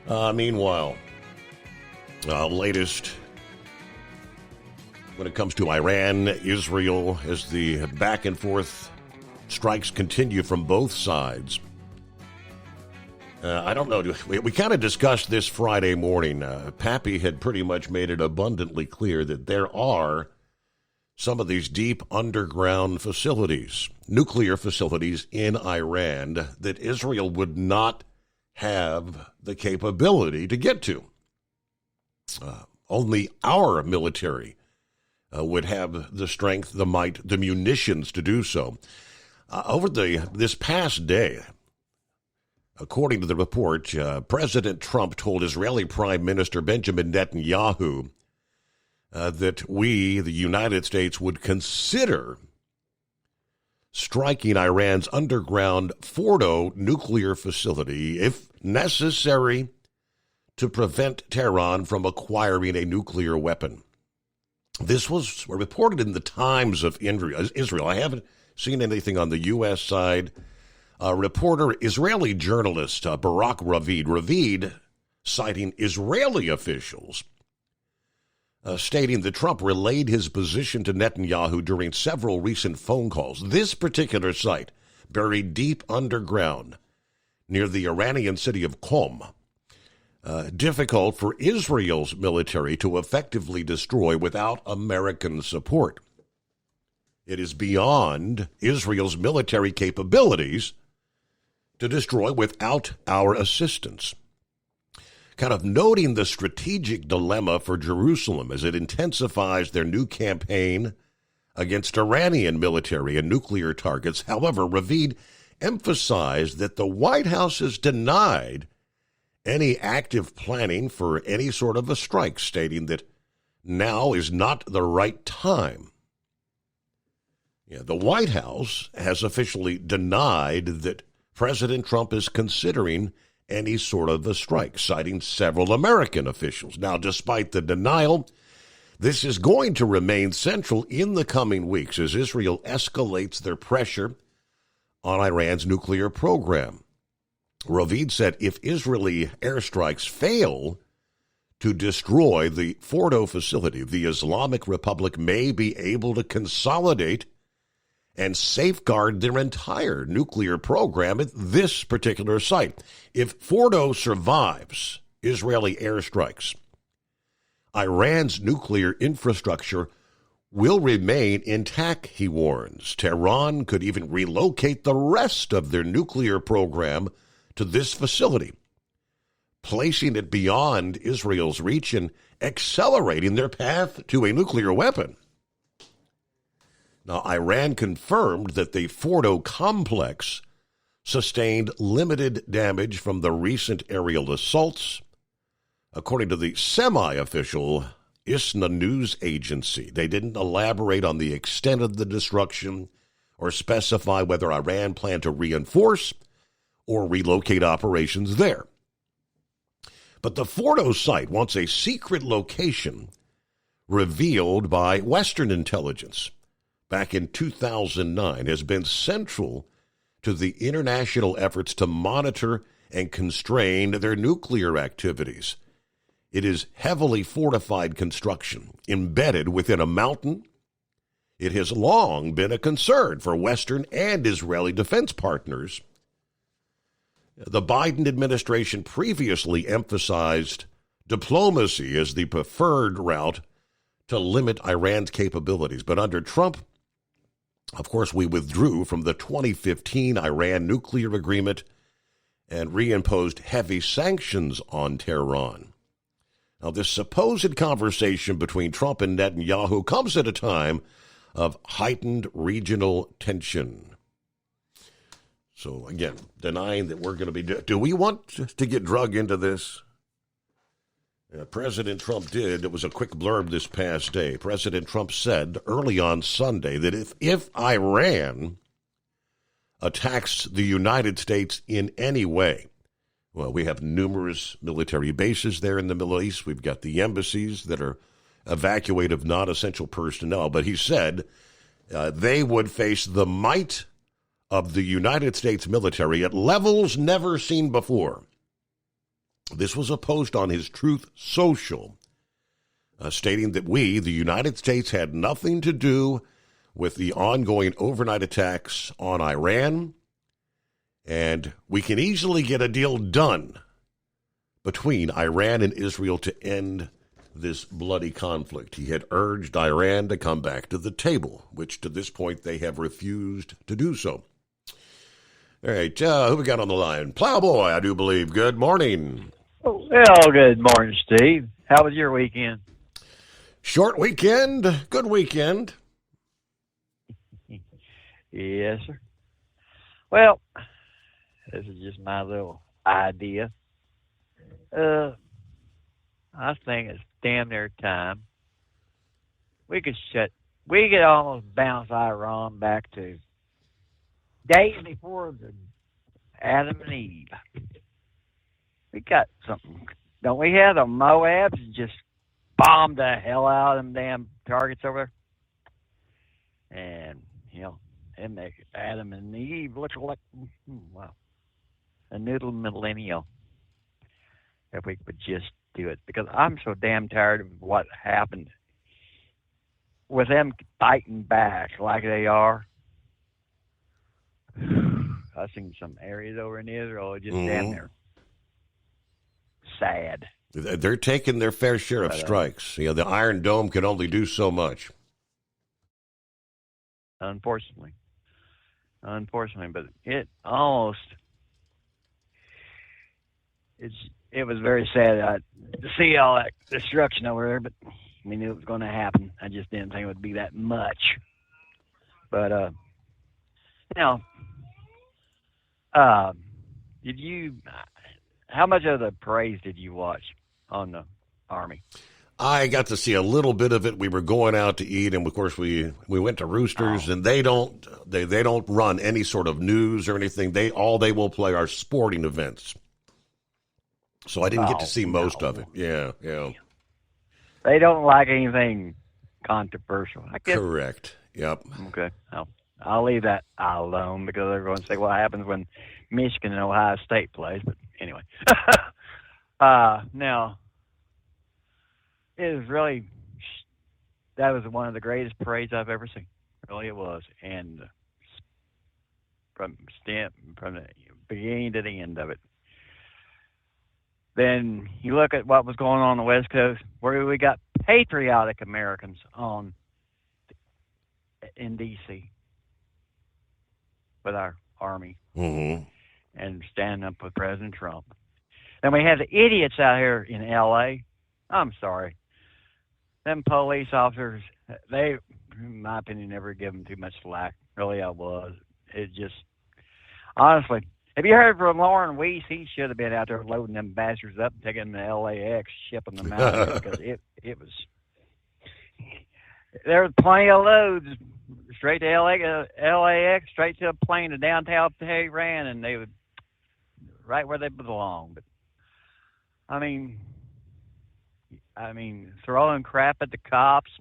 Speaker 16: And meanwhile, latest when it comes to Iran, Israel, as the back and forth strikes continue from both sides. I don't know. We kind of discussed this Friday morning. Pappy had pretty much made it abundantly clear that there are some of these deep underground facilities, nuclear facilities in Iran, that Israel would not have the capability to get to. Only our military would have the strength, the might, the munitions to do so. Over this past day, according to the report, President Trump told Israeli Prime Minister Benjamin Netanyahu that we, the United States, would consider striking Iran's underground Fordo nuclear facility if necessary to prevent Tehran from acquiring a nuclear weapon. This was reported in the Times of Israel. I haven't seen anything on the U.S. side. Reporter, Israeli journalist Barak Ravid, citing Israeli officials, stating that Trump relayed his position to Netanyahu during several recent phone calls. This particular site, buried deep underground near the Iranian city of Qom, difficult for Israel's military to effectively destroy without American support. It is beyond Israel's military capabilities to destroy without our assistance. Kind of noting the strategic dilemma for Jerusalem as it intensifies their new campaign against Iranian military and nuclear targets. However, Ravid emphasized that the White House has denied any active planning for any sort of a strike, stating that now is not the right time. The White House has officially denied that President Trump is considering any sort of a strike, citing several American officials. Now, despite the denial, this is going to remain central in the coming weeks as Israel escalates their pressure on Iran's nuclear program. Ravid said if Israeli airstrikes fail to destroy the Fordo facility, the Islamic Republic may be able to consolidate and safeguard their entire nuclear program at this particular site. If Fordo survives Israeli airstrikes, Iran's nuclear infrastructure will remain intact, he warns. Tehran could even relocate the rest of their nuclear program to this facility, placing it beyond Israel's reach and accelerating their path to a nuclear weapon. Now, Iran confirmed that the Fordo complex sustained limited damage from the recent aerial assaults, according to the semi-official ISNA news agency. They didn't elaborate on the extent of the destruction or specify whether Iran planned to reinforce or relocate operations there. But the Fordo site wants a secret location revealed by Western intelligence, back in 2009 has been central to the international efforts to monitor and constrain their nuclear activities. It is heavily fortified construction embedded within a mountain. It has long been a concern for Western and Israeli defense partners. The Biden administration previously emphasized diplomacy as the preferred route to limit Iran's capabilities. But under Trump, of course, we withdrew from the 2015 Iran nuclear agreement and reimposed heavy sanctions on Tehran. Now, this supposed conversation between Trump and Netanyahu comes at a time of heightened regional tension. So, again, denying that we're going to be... Do we want to get drug into this? President Trump did. It was a quick blurb this past day. President Trump said early on Sunday that if Iran attacks the United States in any way, well, we have numerous military bases there in the Middle East. We've got the embassies that are evacuated of non-essential personnel. But he said they would face the might of the United States military at levels never seen before. This was a post on his Truth Social, stating that we, the United States, had nothing to do with the ongoing overnight attacks on Iran, and we can easily get a deal done between Iran and Israel to end this bloody conflict. He had urged Iran to come back to the table, which to this point they have refused to do so. All right, who we got on the line? Plowboy, I do believe. Good morning.
Speaker 4: Well, good morning, Steve. How was your weekend?
Speaker 16: Short weekend, good weekend.
Speaker 4: Yes, sir. Well, this is just my little idea. I think it's damn near time. We could almost bounce Iran back to days before the Adam and Eve. We got something. Don't we have the Moabs just bombed the hell out of them damn targets over there? And, they make Adam and Eve look like, a noodle millennial. If we could just do it. Because I'm so damn tired of what happened with them fighting back like they are. I've seen some areas over in Israel just damn near sad.
Speaker 16: They're taking their fair share of strikes. The Iron Dome can only do so much.
Speaker 4: Unfortunately, but it almost it was very sad to see all that destruction over there. But we knew it was going to happen. I just didn't think it would be that much. But did you? How much of the parades did you watch on the Army?
Speaker 16: I got to see a little bit of it. We were going out to eat, and of course we went to Roosters, and they don't run any sort of news or anything. They will play are sporting events. So I didn't get to see most of it. Yeah.
Speaker 4: They don't like anything controversial, I guess.
Speaker 16: Correct. Yep.
Speaker 4: Okay. I'll leave that alone because they're going to say what happens when Michigan and Ohio State plays. But anyway, now it was really that was one of the greatest parades I've ever seen. Really, it was, and from the beginning to the end of it. Then you look at what was going on the West Coast, where we got patriotic Americans in D.C. with our Army and standing up with President Trump. Then we have the idiots out here in L.A. I'm sorry. Them police officers, they, in my opinion, never give them too much slack. Really, I was. It just, honestly, have you heard from Lauren Weiss? He should have been out there loading them bastards up and taking them to LAX, shipping them out because it was, there was plenty of loads straight to LAX, straight to a plane to downtown Tehran, and they would right where they belong. But I mean, throwing crap at the cops,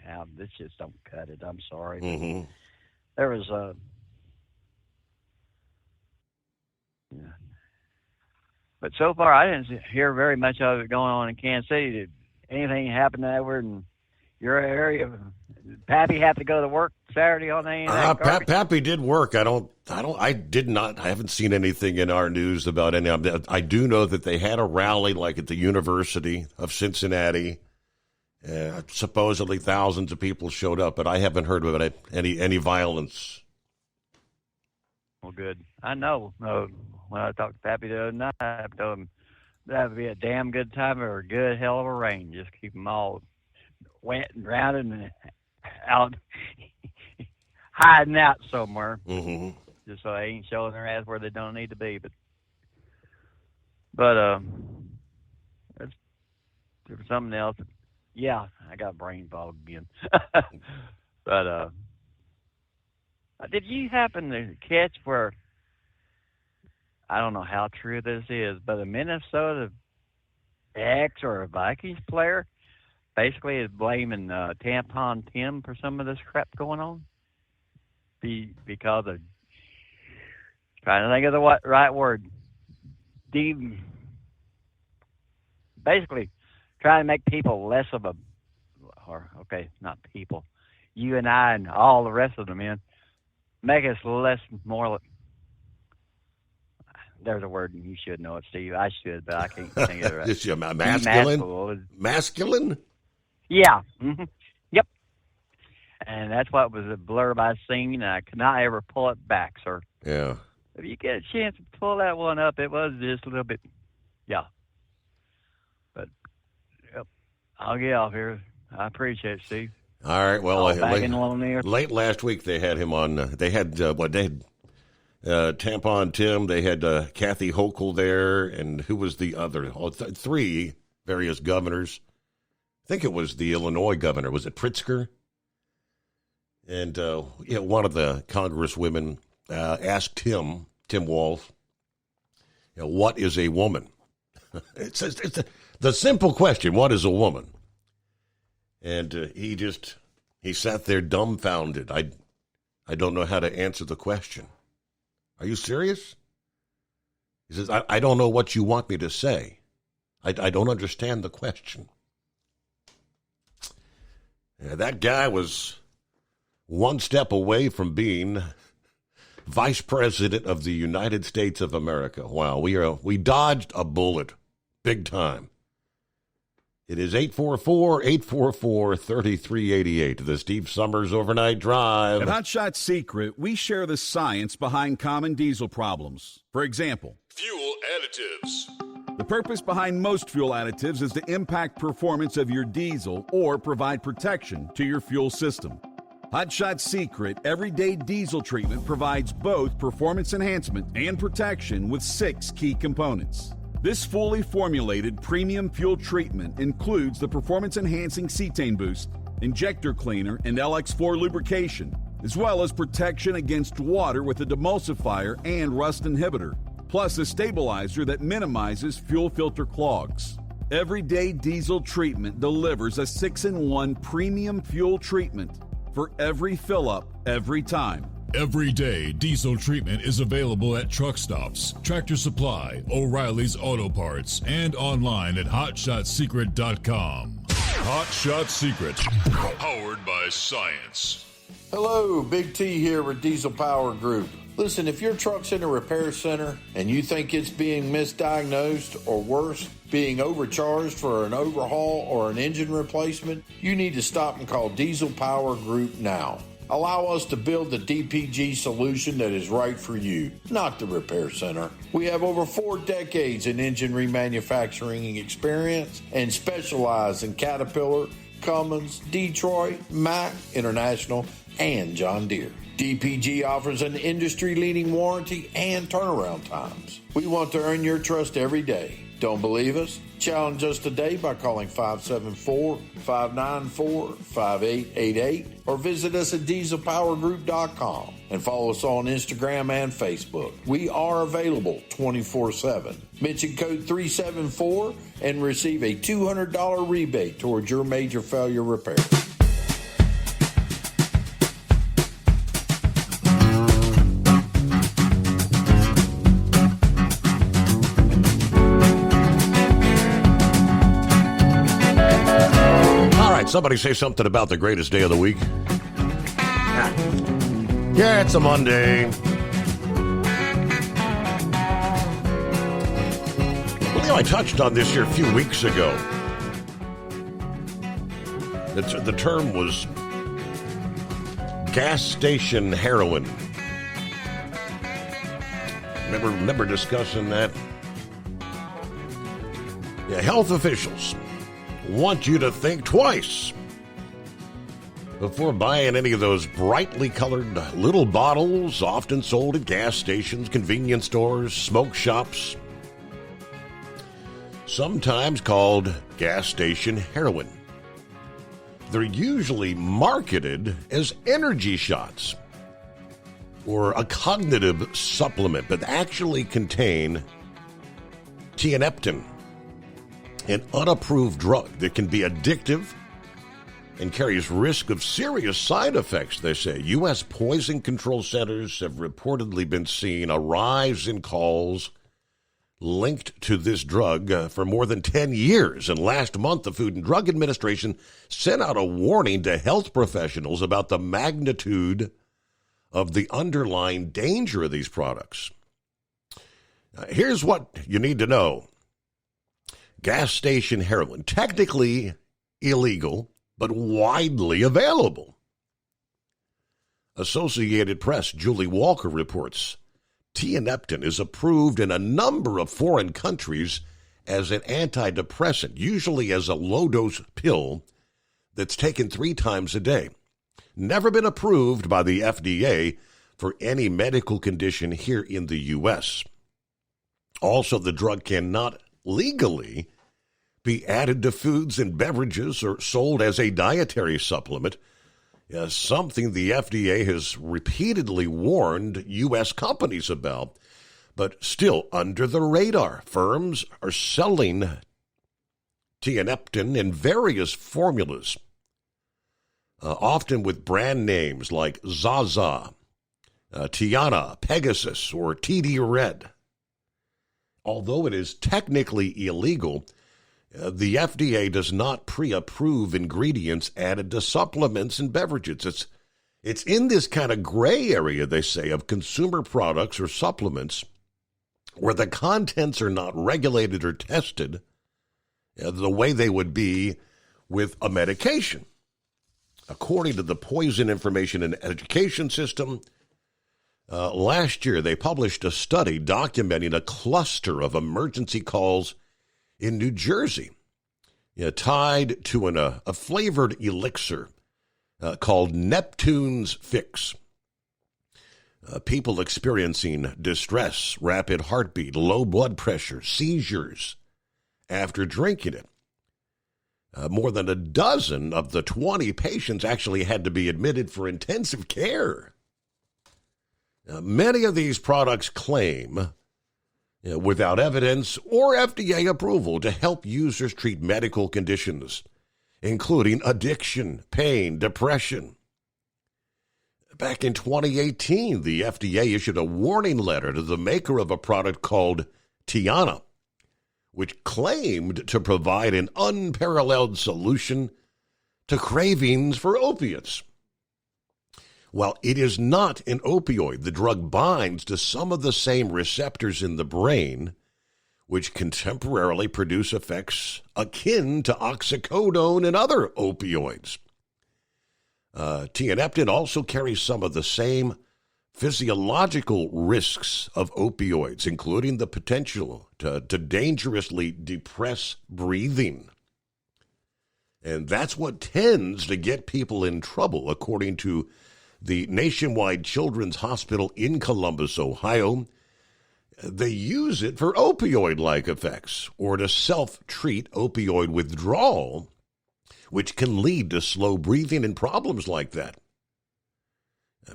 Speaker 4: how this just don't cut it. I'm sorry.
Speaker 16: Mm-hmm.
Speaker 4: There was a. Yeah. But so far, I didn't hear very much of it going on in Kansas City. Did anything happen over in your area? Pappy have to go to work Saturday on any of that garbage?
Speaker 16: Pappy did work. I haven't seen anything in our news about any of that. I do know that they had a rally like at the University of Cincinnati. Supposedly thousands of people showed up, but I haven't heard of it, any violence.
Speaker 4: Well, good. I know. When I talked to Pappy the other night, I told him that would be a damn good time or a good hell of a rain. Just keep them all wet and drowned and out, hiding out somewhere.
Speaker 16: Mm-hmm.
Speaker 4: Just so they ain't showing their ass where they don't need to be. But that's something else. Yeah, I got brain fog again. But did you happen to catch where, I don't know how true this is, but a Minnesota ex or a Vikings player basically is blaming Tampon Tim for some of this crap going on? Because of, trying to think of the right word, basically trying to make people less of not people, you and I and all the rest of them make us more. There's a word, and you should know it, Steve. I should, but I can't think of it right.
Speaker 16: Is she masculine? Masculine?
Speaker 4: Yeah. Mm-hmm. Yep. And that's what was a blurb I seen, and I could not ever pull it back, sir.
Speaker 16: Yeah.
Speaker 4: If you get a chance to pull that one up, it was just a little bit, yeah. But, yep, I'll get off here. I appreciate it, Steve.
Speaker 16: All right, well,
Speaker 4: late
Speaker 16: last week they had him on, they had Tampon Tim, they had Kathy Hochul there, and who was the other? Three various governors. I think it was the Illinois governor. Was it Pritzker? And one of the congresswomen asked Tim Walz, what is a woman? It's the simple question, what is a woman? And he sat there dumbfounded. I don't know how to answer the question. Are you serious? He says, I don't know what you want me to say. I don't understand the question. Yeah, that guy was one step away from being Vice President of the United States of America. Wow, we dodged a bullet big time. It is 844-844-3388, the Steve Summers Overnight Drive.
Speaker 3: At Hot Shot Secret, we share the science behind common diesel problems. For example,
Speaker 14: fuel additives.
Speaker 3: The purpose behind most fuel additives is to impact performance of your diesel or provide protection to your fuel system. Hot Shot Secret Everyday Diesel Treatment provides both performance enhancement and protection with 6 key components. This fully formulated premium fuel treatment includes the performance-enhancing cetane boost, injector cleaner, and LX4 lubrication, as well as protection against water with a demulsifier and rust inhibitor, plus a stabilizer that minimizes fuel filter clogs. Everyday Diesel Treatment delivers a 6-in-1 premium fuel treatment for every fill-up, every time.
Speaker 14: Everyday Diesel Treatment is available at truck stops, Tractor Supply, O'Reilly's Auto Parts, and online at HotShotSecret.com. Hot Shot Secret, powered by science.
Speaker 12: Hello, Big T here with Diesel Power Group. Listen, if your truck's in a repair center and you think it's being misdiagnosed or worse, being overcharged for an overhaul or an engine replacement, you need to stop and call Diesel Power Group now. Allow us to build the DPG solution that is right for you, not the repair center. We have over 4 decades in engine remanufacturing experience and specialize in Caterpillar, Cummins, Detroit, Mack, International, and John Deere. DPG offers an industry-leading warranty and turnaround times. We want to earn your trust every day. Don't believe us? Challenge us today by calling 574-594-5888 or visit us at dieselpowergroup.com and follow us on Instagram and Facebook. We are available 24/7. Mention code 374 and receive a $200 rebate towards your major failure repair.
Speaker 16: right, somebody say something about the greatest day of the week. Yeah, it's a Monday. Well, I touched on this here a few weeks ago. The term was gas station heroin. Remember discussing that? Yeah, health officials want you to think twice before buying any of those brightly colored little bottles often sold at gas stations, convenience stores, smoke shops, sometimes called gas station heroin. They're usually marketed as energy shots or a cognitive supplement, but actually contain tianeptine, an unapproved drug that can be addictive and carries risk of serious side effects, they say. U.S. poison control centers have reportedly been seeing a rise in calls linked to this drug for more than 10 years. And last month, the Food and Drug Administration sent out a warning to health professionals about the magnitude of the underlying danger of these products. Here's what you need to know. Gas station heroin, technically illegal, but widely available. Associated Press, Julie Walker reports, tianeptine is approved in a number of foreign countries as an antidepressant, usually as a low-dose pill that's taken 3 times a day. Never been approved by the FDA for any medical condition here in the U.S. Also, the drug cannot legally be added to foods and beverages or sold as a dietary supplement, something the FDA has repeatedly warned U.S. companies about. But still, under the radar, firms are selling tianeptine in various formulas, often with brand names like Zaza, Tiana, Pegasus, or TD Red. Although it is technically illegal, the FDA does not pre-approve ingredients added to supplements and beverages. It's in this kind of gray area, they say, of consumer products or supplements where the contents are not regulated or tested the way they would be with a medication. According to the Poison Information and Education System, last year they published a study documenting a cluster of emergency calls in New Jersey, tied to a flavored elixir called Neptune's Fix. People experiencing distress, rapid heartbeat, low blood pressure, seizures after drinking it. More than a dozen of the 20 patients actually had to be admitted for intensive care. Many of these products claim, without evidence or FDA approval, to help users treat medical conditions, including addiction, pain, depression. Back in 2018, the FDA issued a warning letter to the maker of a product called Tiana, which claimed to provide an unparalleled solution to cravings for opiates. While it is not an opioid, the drug binds to some of the same receptors in the brain, which can temporarily produce effects akin to oxycodone and other opioids. Tianeptine also carries some of the same physiological risks of opioids, including the potential to dangerously depress breathing. And that's what tends to get people in trouble, according to the Nationwide Children's Hospital in Columbus, Ohio. They use it for opioid-like effects or to self-treat opioid withdrawal, which can lead to slow breathing and problems like that.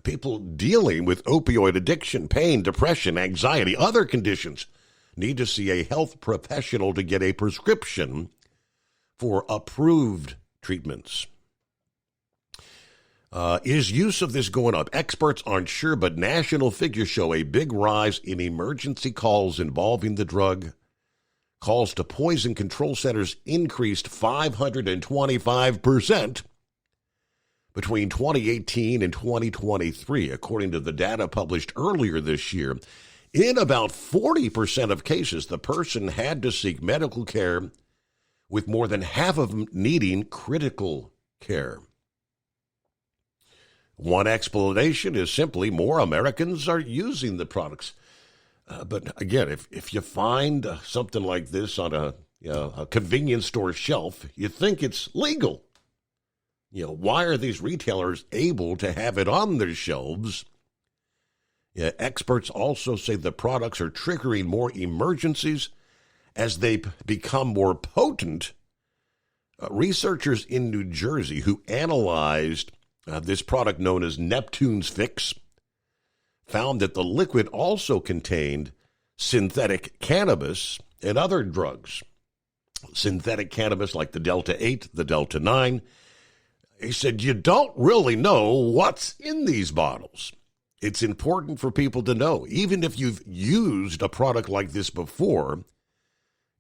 Speaker 16: People dealing with opioid addiction, pain, depression, anxiety, other conditions need to see a health professional to get a prescription for approved treatments. Is use of this going up? Experts aren't sure, but national figures show a big rise in emergency calls involving the drug Calls to poison control centers increased 525% between 2018 and 2023, according to the data published earlier this year. In about 40% of cases, the person had to seek medical care, with more than half of them needing critical care. One explanation is simply more Americans are using the products. But again, if you find something like this on a convenience store shelf, you think it's legal. Why are these retailers able to have it on their shelves? Experts also say the products are triggering more emergencies as they become more potent. Researchers in New Jersey who analyzed this product known as Neptune's Fix found that the liquid also contained synthetic cannabis and other drugs. Synthetic cannabis like the Delta-8, the Delta-9. He said, you don't really know what's in these bottles. It's important for people to know, even if you've used a product like this before,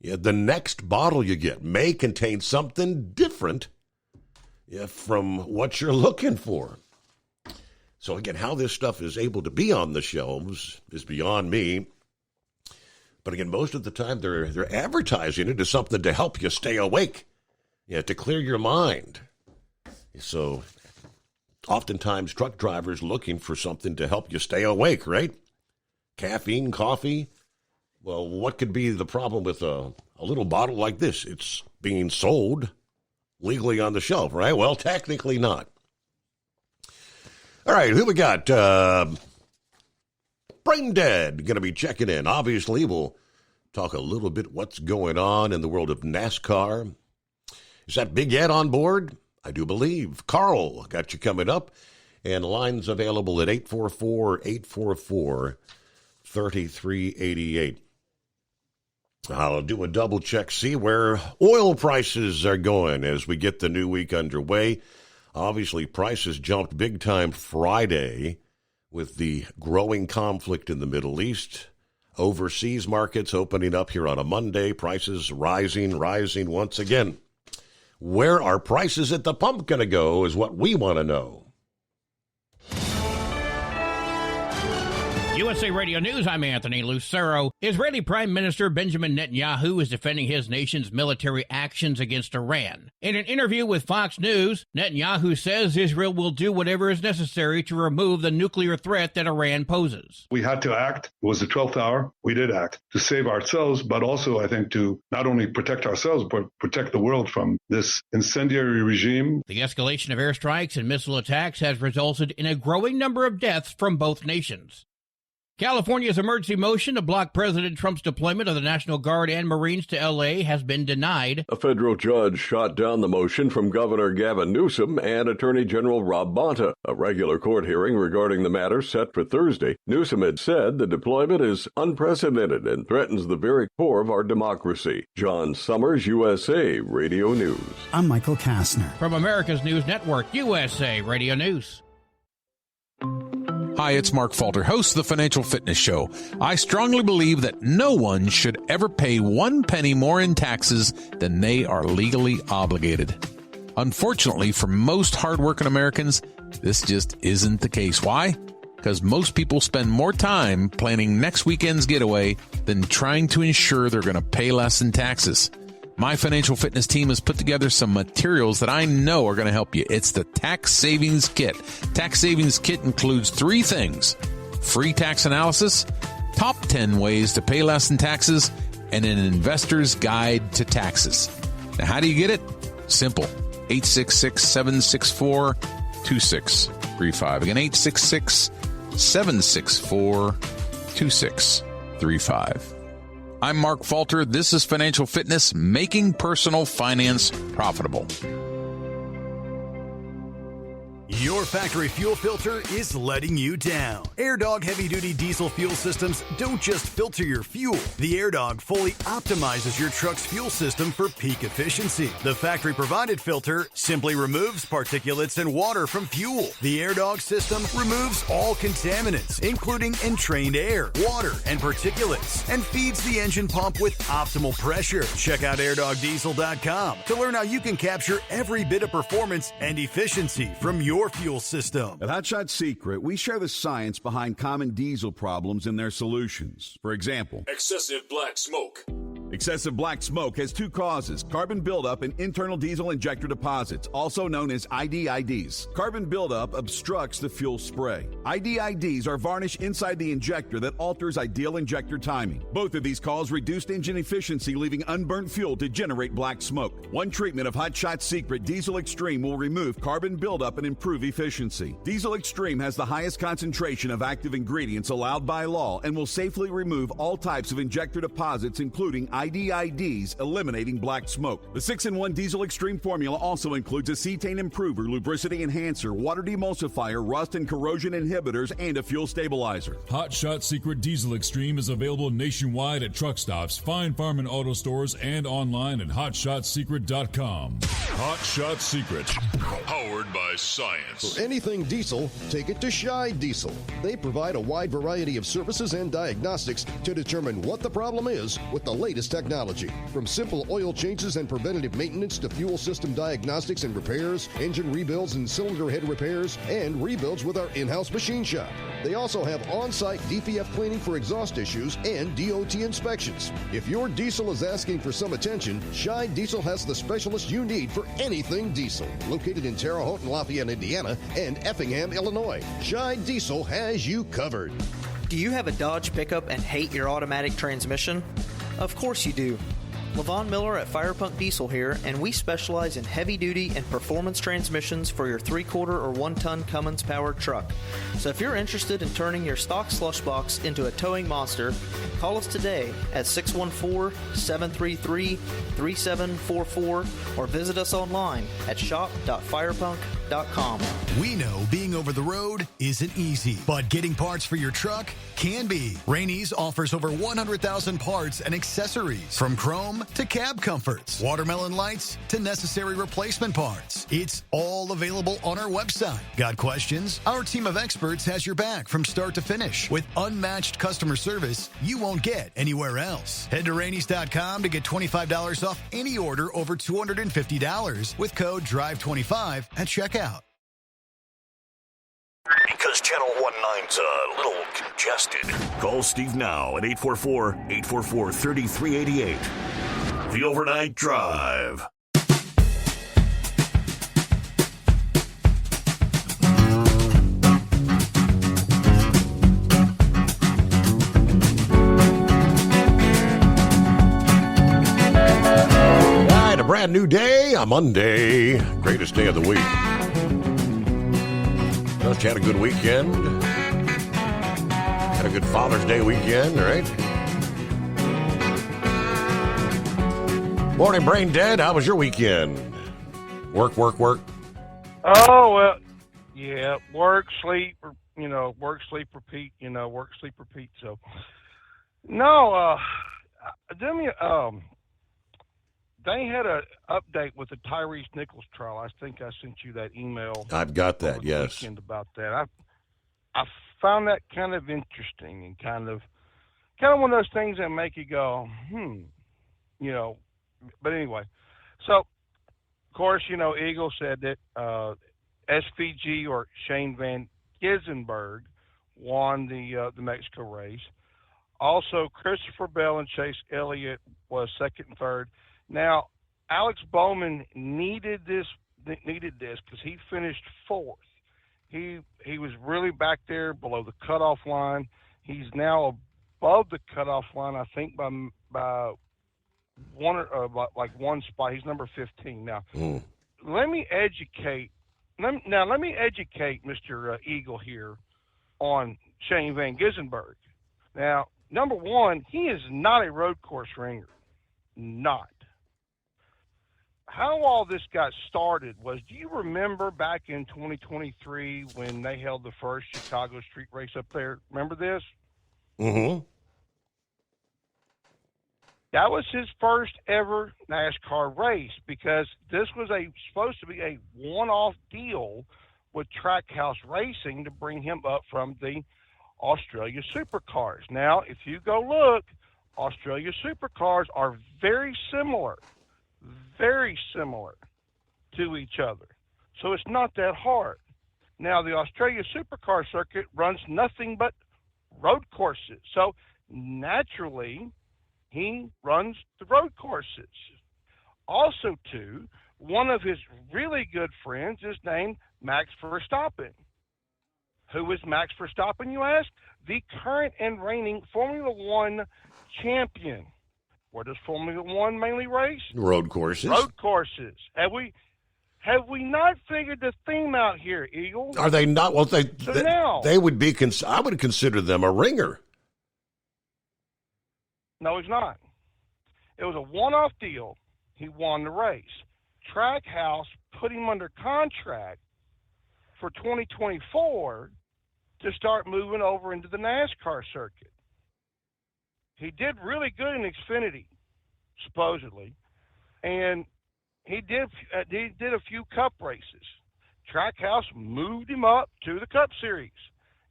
Speaker 16: the next bottle you get may contain something different from what you're looking for. So again, how this stuff is able to be on the shelves is beyond me. But again, most of the time they're advertising it as something to help you stay awake, to clear your mind. So oftentimes truck drivers looking for something to help you stay awake, right? Caffeine, coffee. Well, what could be the problem with a little bottle like this? It's being sold legally on the shelf, right? Well, technically not. All right, who we got? Brain Dead going to be checking in. Obviously, we'll talk a little bit what's going on in the world of NASCAR. Is that Big Ed on board? I do believe. Carl got you coming up. And lines available at 844-844-3388. I'll do a double check, see where oil prices are going as we get the new week underway. Obviously, prices jumped big time Friday with the growing conflict in the Middle East. Overseas markets opening up here on a Monday. Prices rising once again. Where are prices at the pump going to go is what we want to know.
Speaker 2: USA Radio News, I'm Anthony Lucero. Israeli Prime Minister Benjamin Netanyahu is defending his nation's military actions against Iran. In an interview with Fox News, Netanyahu says Israel will do whatever is necessary to remove the nuclear threat that Iran poses.
Speaker 5: We had to act. It was the 12th hour. We did act to save ourselves, but also, I think, to not only protect ourselves, but protect the world from this incendiary regime.
Speaker 2: The escalation of airstrikes and missile attacks has resulted in a growing number of deaths from both nations. California's emergency motion to block President Trump's deployment of the National Guard and Marines to L.A. has been denied.
Speaker 23: A federal judge shot down the motion from Governor Gavin Newsom and Attorney General Rob Bonta. A regular court hearing regarding the matter set for Thursday. Newsom had said the deployment is unprecedented and threatens the very core of our democracy. John Summers, USA Radio News.
Speaker 7: I'm Michael Kastner.
Speaker 2: From America's News Network, USA Radio News.
Speaker 13: Hi, it's Mark Falter, host of the Financial Fitness Show. I strongly believe that no one should ever pay 1 penny more in taxes than they are legally obligated. Unfortunately, for most hardworking Americans, this just isn't the case. Why? Because most people spend more time planning next weekend's getaway than trying to ensure they're going to pay less in taxes. My Financial Fitness team has put together some materials that I know are going to help you. It's the Tax Savings Kit. Tax Savings Kit includes 3 things: free tax analysis, top 10 ways to pay less in taxes, and an investor's guide to taxes. Now, how do you get it? Simple. 866-764-2635. Again, 866-764-2635. I'm Mark Falter. This is Financial Fitness, making personal finance profitable.
Speaker 17: Your factory fuel filter is letting you down. AirDog heavy-duty diesel fuel systems don't just filter your fuel. The AirDog fully optimizes your truck's fuel system for peak efficiency. The factory-provided filter simply removes particulates and water from fuel. The AirDog system removes all contaminants, including entrained air, water, and particulates, and feeds the engine pump with optimal pressure. Check out airdogdiesel.com to learn how you can capture every bit of performance and efficiency from your fuel system.
Speaker 3: At Hot Shot Secret, we share the science behind common diesel problems and their solutions. For example,
Speaker 14: excessive black smoke.
Speaker 3: Excessive black smoke has two causes: carbon buildup and internal diesel injector deposits, also known as IDIDs. Carbon buildup obstructs the fuel spray. IDIDs are varnish inside the injector that alters ideal injector timing. Both of these cause reduced engine efficiency, leaving unburnt fuel to generate black smoke. One treatment of Hot Shot Secret Diesel Extreme will remove carbon buildup and improve efficiency. Diesel Extreme has the highest concentration of active ingredients allowed by law and will safely remove all types of injector deposits, including IDIDs, eliminating black smoke. The 6-in-1 Diesel Extreme formula also includes a cetane improver, lubricity enhancer, water demulsifier, rust and corrosion inhibitors, and a fuel stabilizer.
Speaker 14: Hot Shot Secret Diesel Extreme is available nationwide at truck stops, fine farm and auto stores, and online at hotshotsecret.com. Hot Shot Secret, powered by science.
Speaker 1: For anything diesel, take it to Scheid Diesel. They provide a wide variety of services and diagnostics to determine what the problem is with the latest technology. From simple oil changes and preventative maintenance to fuel system diagnostics and repairs, engine rebuilds and cylinder head repairs, and rebuilds with our in-house machine shop. They also have on-site DPF cleaning for exhaust issues and DOT inspections. If your diesel is asking for some attention, Scheid Diesel has the specialist you need for anything diesel. Located in Terre Haute and Lafayette, Indiana, and Effingham, Illinois, Scheid Diesel has you covered.
Speaker 7: Do you have a Dodge pickup and hate your automatic transmission? Of course you do. LaVon Miller at Firepunk Diesel here, and we specialize in heavy-duty and performance transmissions for your 3-quarter or 1-ton Cummins-powered truck. So if you're interested in turning your stock slush box into a towing monster, call us today at 614-733-3744 or visit us online at shop.firepunk.com.
Speaker 17: We know being over the road isn't easy, but getting parts for your truck can be. Rainey's offers over 100,000 parts and accessories, from chrome to cab comforts, watermelon lights to necessary replacement parts. It's all available on our website. Got questions? Our team of experts has your back from start to finish with unmatched customer service you won't get anywhere else. Head to Rainey's.com to get $25 off any order over $250 with code DRIVE25 at checkout.
Speaker 9: Because Channel 19's a little congested. Call Steve now at 844-844-3388. The Overnight Drive.
Speaker 16: All right, a brand new day, a Monday. Greatest day of the week. Just had a good weekend. Had a good Father's Day weekend, right? Morning, Brain Dead. How was your weekend? Work.
Speaker 21: Oh, well, yeah, work, sleep, repeat, So, no, they had an update with the Tyrese Nichols trial. I think I sent you that email.
Speaker 16: I've got that, yes.
Speaker 21: Weekend about that. I found that kind of interesting and kind of one of those things that make you go, But anyway, so, of course, Eagle said that SVG, or Shane Van Gisbergen, won the Mexico race. Also, Christopher Bell and Chase Elliott was second and third. Now, Alex Bowman needed this because he finished fourth. He was really back there below the cutoff line. He's now above the cutoff line, I think, by one spot. He's number 15 now. Let me educate Mr. Eagle here on Shane Van Gisbergen. Now, number one, he is not a road course ringer. Not. how all this got started was, do you remember back in 2023 when they held the first Chicago street race up there? Remember this?
Speaker 16: Mm-hmm.
Speaker 21: That was his first ever NASCAR race because this was supposed to be a one-off deal with Trackhouse Racing to bring him up from the Australia Supercars. Now, if you go look, Australia Supercars are very similar to each other. So it's not that hard. Now, the Australia Supercar circuit runs nothing but road courses. So naturally, he runs the road courses. Also, too, one of his really good friends is named Max Verstappen. Who is Max Verstappen, you ask? The current and reigning Formula One champion. Where does Formula One mainly race?
Speaker 16: Road courses.
Speaker 21: Road courses. Have we not figured the theme out here, Eagle?
Speaker 16: Are they not? Well,
Speaker 21: now,
Speaker 16: they would be. I would consider them a ringer.
Speaker 21: No, he's not. It was a one-off deal. He won the race. Trackhouse put him under contract for 2024 to start moving over into the NASCAR circuit. He did really good in Xfinity, supposedly, and he did a few Cup races. Trackhouse moved him up to the Cup Series.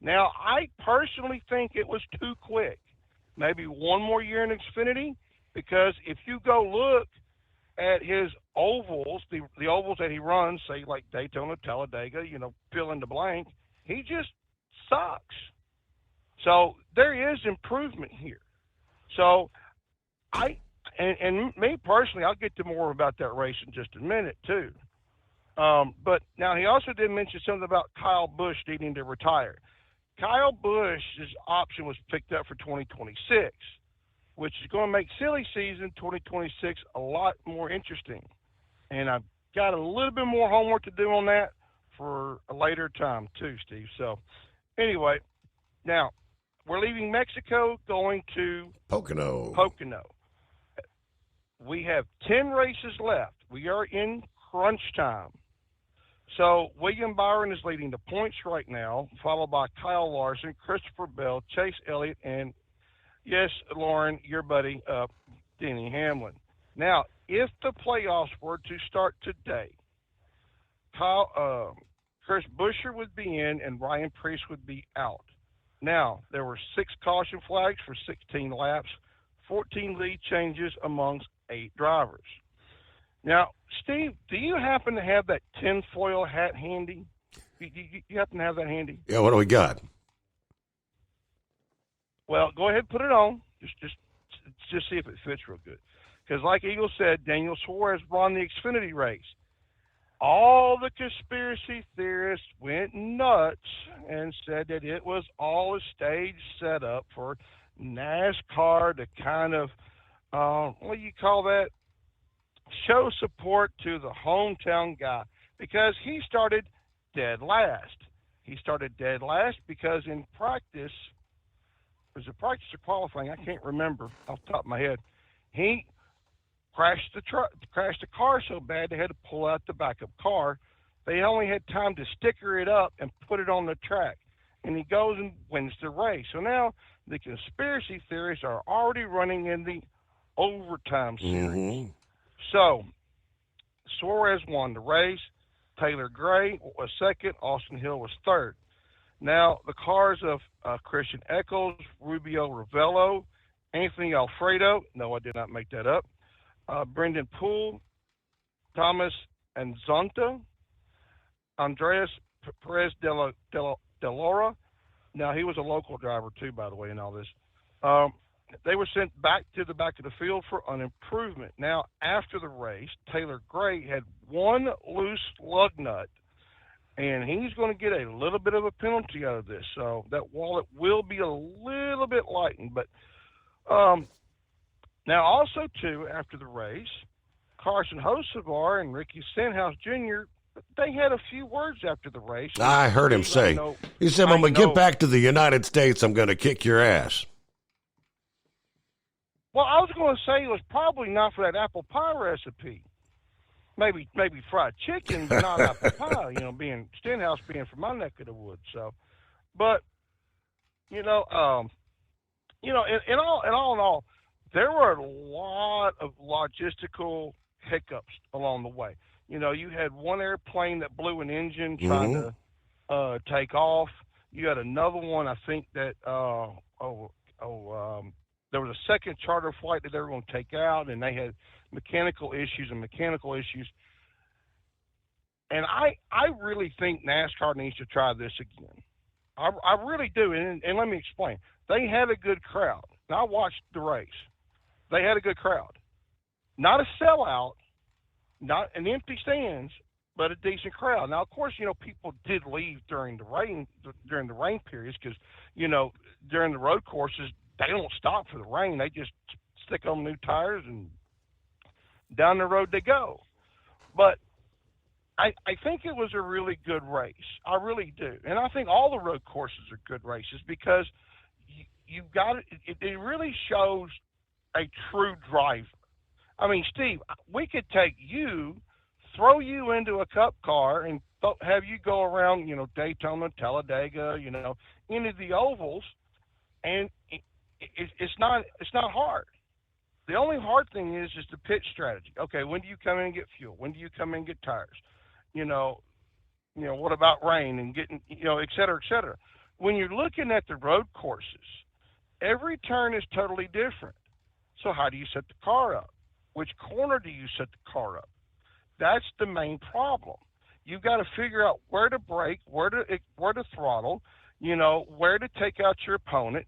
Speaker 21: Now, I personally think it was too quick. Maybe one more year in Xfinity, because if you go look at his ovals, the ovals that he runs, say like Daytona, Talladega, fill in the blank, he just sucks. So there is improvement here. So and me personally, I'll get to more about that race in just a minute too. But now he also did mention something about Kyle Busch needing to retire. Kyle Busch's option was picked up for 2026, which is going to make silly season 2026 a lot more interesting. And I've got a little bit more homework to do on that for a later time too, Steve. So anyway, now we're leaving Mexico, going to
Speaker 16: Pocono.
Speaker 21: We have 10 races left. We are in crunch time. So William Byron is leading the points right now, followed by Kyle Larson, Christopher Bell, Chase Elliott, and, yes, Lauren, your buddy, Denny Hamlin. Now, if the playoffs were to start today, Chris Buescher would be in and Ryan Preece would be out. Now, there were 6 caution flags for 16 laps, 14 lead changes amongst 8 drivers. Now, Steve, do you happen to have that tinfoil hat handy? You happen to have that handy?
Speaker 16: Yeah, what do we got?
Speaker 21: Well, go ahead and put it on. Just see if it fits real good. Because like Eagle said, Daniel Suarez won the Xfinity race. All the conspiracy theorists went nuts and said that it was all a stage setup for NASCAR to kind of, what do you call that? Show support to the hometown guy, because he started dead last. He started dead last because in practice, was it practice or qualifying? I can't remember off the top of my head. He crashed the car so bad they had to pull out the backup car. They only had time to sticker it up and put it on the track, and he goes and wins the race. So now the conspiracy theories are already running in the overtime series. Mm-hmm. So, Suarez won the race. Taylor Gray was second. Austin Hill was third. Now, the cars of Christian Eccles, Rubio Ravello, Anthony Alfredo, no, I did not make that up, Brendan Poole, Thomas Anzonta, Andreas Perez de Laura. Now, he was a local driver, too, by the way, in all this. They were sent back to the back of the field for an improvement. Now, after the race, Taylor Gray had one loose lug nut, and he's going to get a little bit of a penalty out of this. So that wallet will be a little bit lightened. But now, also, too, after the race, Carson Hocevar and Ricky Stenhouse Jr., they had a few words after the race.
Speaker 16: I heard him say, he said, when we get back to the United States, I'm going to kick your ass.
Speaker 21: Well, I was going to say it was probably not for that apple pie recipe. maybe fried chicken, but not apple pie. You know, being Stenhouse being from my neck of the woods. So, but in all in all, there were a lot of logistical hiccups along the way. You know, you had one airplane that blew an engine trying to take off. You had another one, I think that there was a second charter flight that they were going to take out, and they had mechanical issues. And I really think NASCAR needs to try this again. I really do, and let me explain. They had a good crowd. And I watched the race. They had a good crowd. Not a sellout, not an empty stands, but a decent crowd. Now, of course, you know, people did leave during the rain periods because, you know, during the road courses, they don't stop for the rain. They just stick on new tires and down the road they go. But I think it was a really good race. I really do. And I think all the road courses are good races because you've got it really shows a true driver. I mean, Steve, we could take you, throw you into a cup car and have you go around, you know, Daytona, Talladega, you know, into the ovals, and it's not hard. The only hard thing is the pit strategy. Okay, when do you come in and get fuel? When do you come in and get tires? You know, what about rain and getting, you know, et cetera, et cetera. When you're looking at the road courses, every turn is totally different. So how do you set the car up? Which corner do you set the car up? That's the main problem. You've got to figure out where to brake, where to throttle, you know, where to take out your opponent.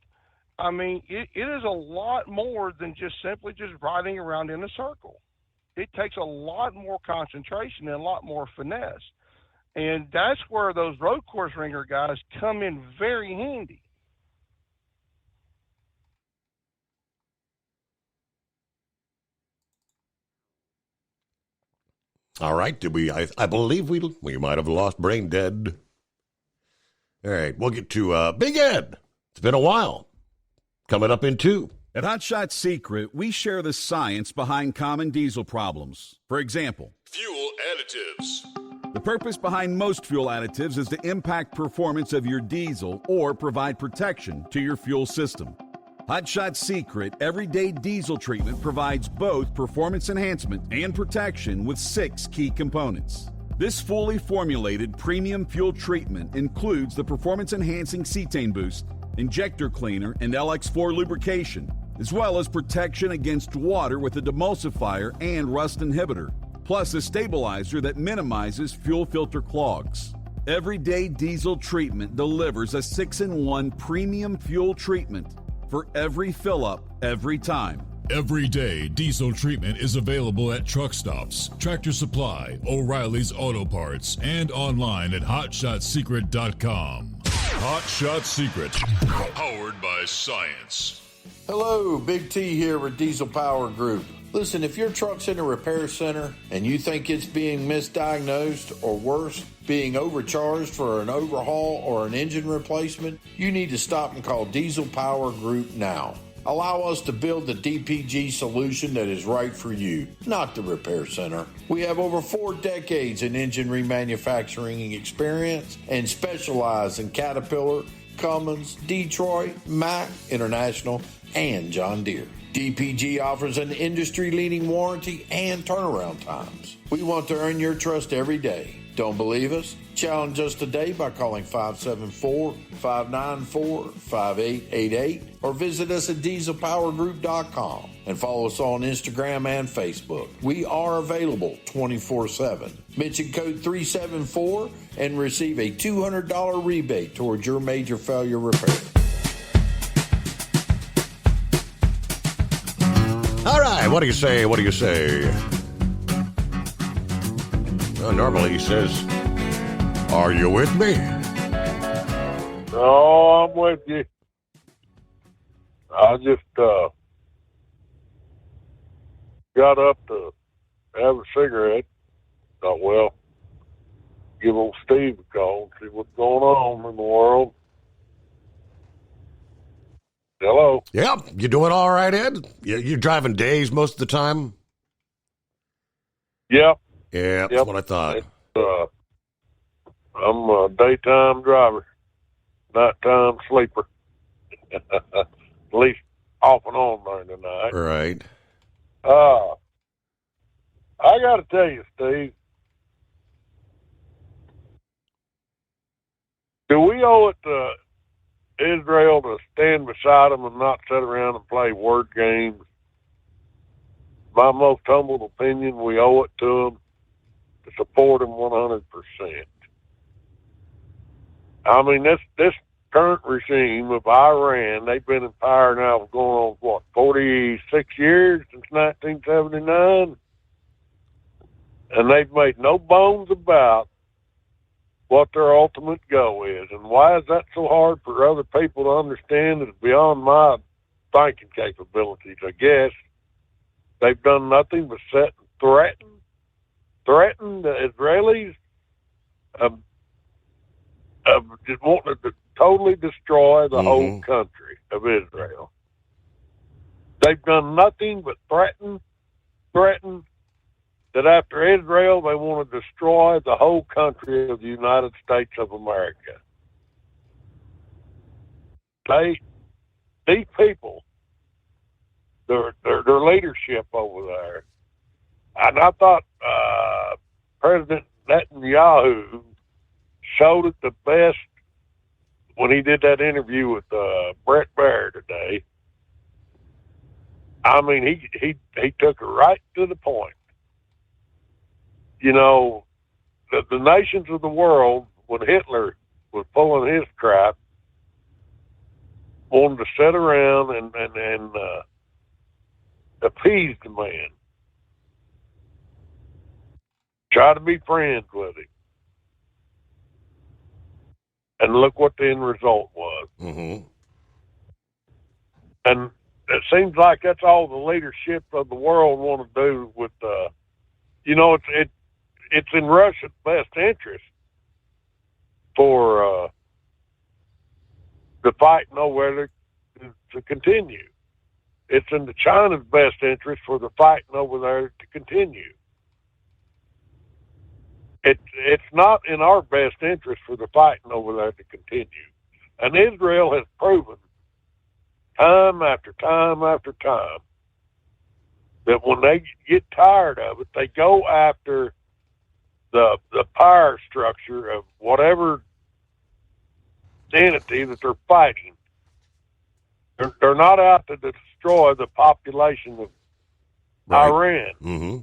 Speaker 21: I mean, it is a lot more than just simply just riding around in a circle. It takes a lot more concentration and a lot more finesse. And that's where those road course ringer guys come in very handy.
Speaker 16: All right. Did we? I believe we might have lost Brain Dead. All right. We'll get to Big Ed. It's been a while. Coming up in 2.
Speaker 3: At Hot Shot Secret, we share the science behind common diesel problems. For example,
Speaker 14: fuel additives.
Speaker 3: The purpose behind most fuel additives is to impact performance of your diesel or provide protection to your fuel system. Hot Shot Secret Everyday Diesel Treatment provides both performance enhancement and protection with 6 key components. This fully formulated premium fuel treatment includes the performance-enhancing cetane boost, injector cleaner, and LX4 lubrication, as well as protection against water with a demulsifier and rust inhibitor, plus a stabilizer that minimizes fuel filter clogs. Everyday Diesel Treatment delivers a 6-in-1 premium fuel treatment for every fill-up, every time.
Speaker 14: Everyday Diesel Treatment is available at truck stops, Tractor Supply, O'Reilly's Auto Parts, and online at HotShotSecret.com. Hot Shot Secret, powered by science.
Speaker 12: Hello, Big T here with Diesel Power Group. Listen, if your truck's in a repair center and you think it's being misdiagnosed or worse, being overcharged for an overhaul or an engine replacement, you need to stop and call Diesel Power Group now. Allow us to build the DPG solution that is right for you, not the repair center. We have over 4 decades in engine remanufacturing experience and specialize in Caterpillar, Cummins, Detroit, Mack, International, and John Deere. DPG offers an industry-leading warranty and turnaround times. We want to earn your trust every day. Don't believe us? Challenge us today by calling 574-594-5888 or visit us at dieselpowergroup.com and follow us on Instagram and Facebook. We are available 24/7. Mention code 374 and receive a $200 rebate towards your major failure repair.
Speaker 16: All right. What do you say? What do you say? Well, normally he says, "Are you with me?"
Speaker 6: Oh, I'm with you. I just got up to have a cigarette. Thought, well, give old Steve a call and see what's going on in the world. Hello?
Speaker 16: Yep. You doing all right, Ed? You're driving days most of the time?
Speaker 6: Yeah.
Speaker 16: Yeah, that's what I thought.
Speaker 6: I'm a daytime driver, nighttime sleeper. At least off and on during the night.
Speaker 16: Right.
Speaker 6: I got to tell you, Steve, do we owe it to Israel to stand beside them and not sit around and play word games? My most humble opinion, we owe it to them to support them 100%. I mean, this current regime of Iran, they've been in power now going on, 46 years since 1979? And they've made no bones about what their ultimate goal is. And why is that so hard for other people to understand? It's beyond my thinking capabilities, I guess. They've done nothing but sit and threaten the Israelis of just wanting to totally destroy the whole country of Israel. They've done nothing but threaten that after Israel, they want to destroy the whole country of the United States of America. These people, their leadership over there, and I thought President Netanyahu showed it the best when he did that interview with Brett Baer today. I mean, he took it right to the point. You know, the nations of the world, when Hitler was pulling his crap, wanted to sit around and appease the man. Try to be friends with him. And look what the end result was.
Speaker 16: Mm-hmm.
Speaker 6: And it seems like that's all the leadership of the world want to do with, it's in Russia's best interest for the fight over there to continue. It's in China's best interest for the fighting over there to continue. It's not in our best interest for the fighting over there to continue. And Israel has proven time after time after time that when they get tired of it, they go after the power structure of whatever entity that they're fighting. They're not out to destroy the population of Iran.
Speaker 16: Mm-hmm.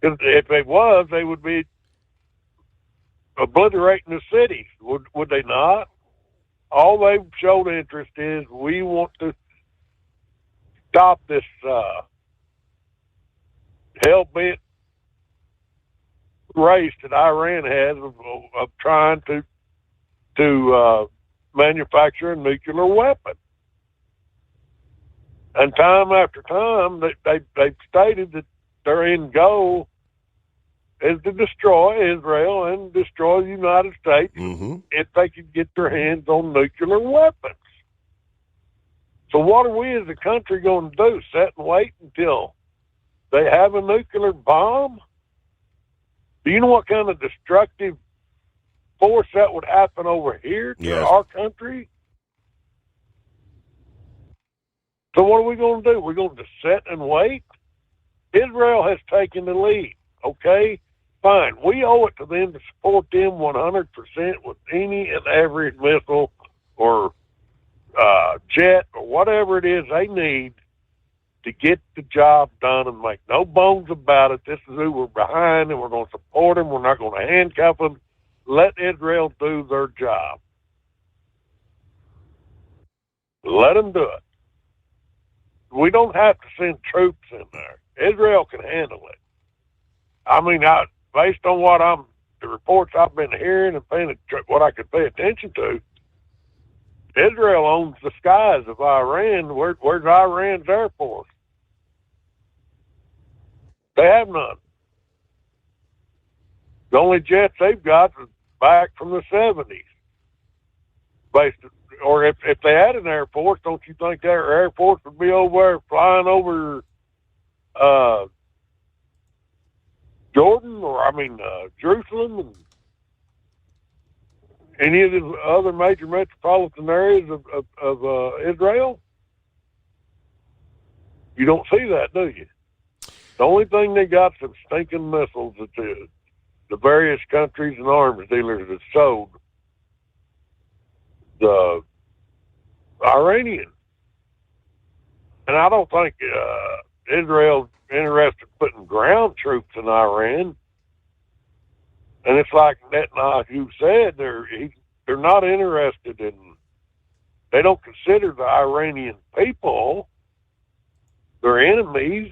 Speaker 6: If it was, they would be obliterating the cities, would they not? All they've showed interest is we want to stop this hell-bent race that Iran has of trying to manufacture a nuclear weapon. And time after time, they've stated that their end goal is to destroy Israel and destroy the United States if they could get their hands on nuclear weapons. So what are we as a country going to do? Sit and wait until they have a nuclear bomb? Do you know what kind of destructive force that would happen over here to our country? So what are we going to do? We're going to sit and wait? Israel has taken the lead, okay? Fine. We owe it to them to support them 100% with any and every missile or jet or whatever it is they need to get the job done and make no bones about it. This is who we're behind, and we're going to support them. We're not going to handcuff them. Let Israel do their job. Let them do it. We don't have to send troops in there. Israel can handle it. I mean, based on the reports I've been hearing and what I could pay attention to, Israel owns the skies of Iran. Where's Iran's Air Force? They have none. The only jets they've got is back from the 70s. Or if they had an Air Force, don't you think their Air Force would be over there flying over Jordan? Jerusalem and any of the other major metropolitan areas of Israel? You don't see that, do you? The only thing they got is stinking missiles that the various countries and arms dealers have sold the Iranians. And I don't think Israel's interested in putting ground troops in Iran. And it's like Netanyahu said, they're not interested in, they don't consider the Iranian people their enemies.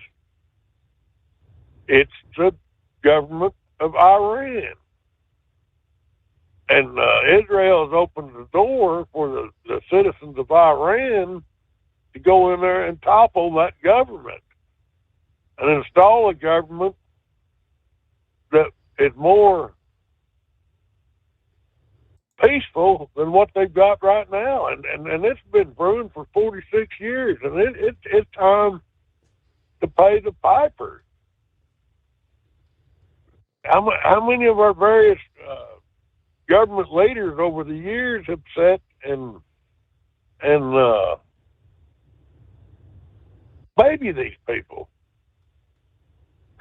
Speaker 6: It's the government of Iran. And Israel has opened the door for the citizens of Iran to go in there and topple that government and install a government that is more peaceful than what they've got right now. And it's been brewing for 46 years, and it's time to pay the piper. How many of our various government leaders over the years have sat and baby these people,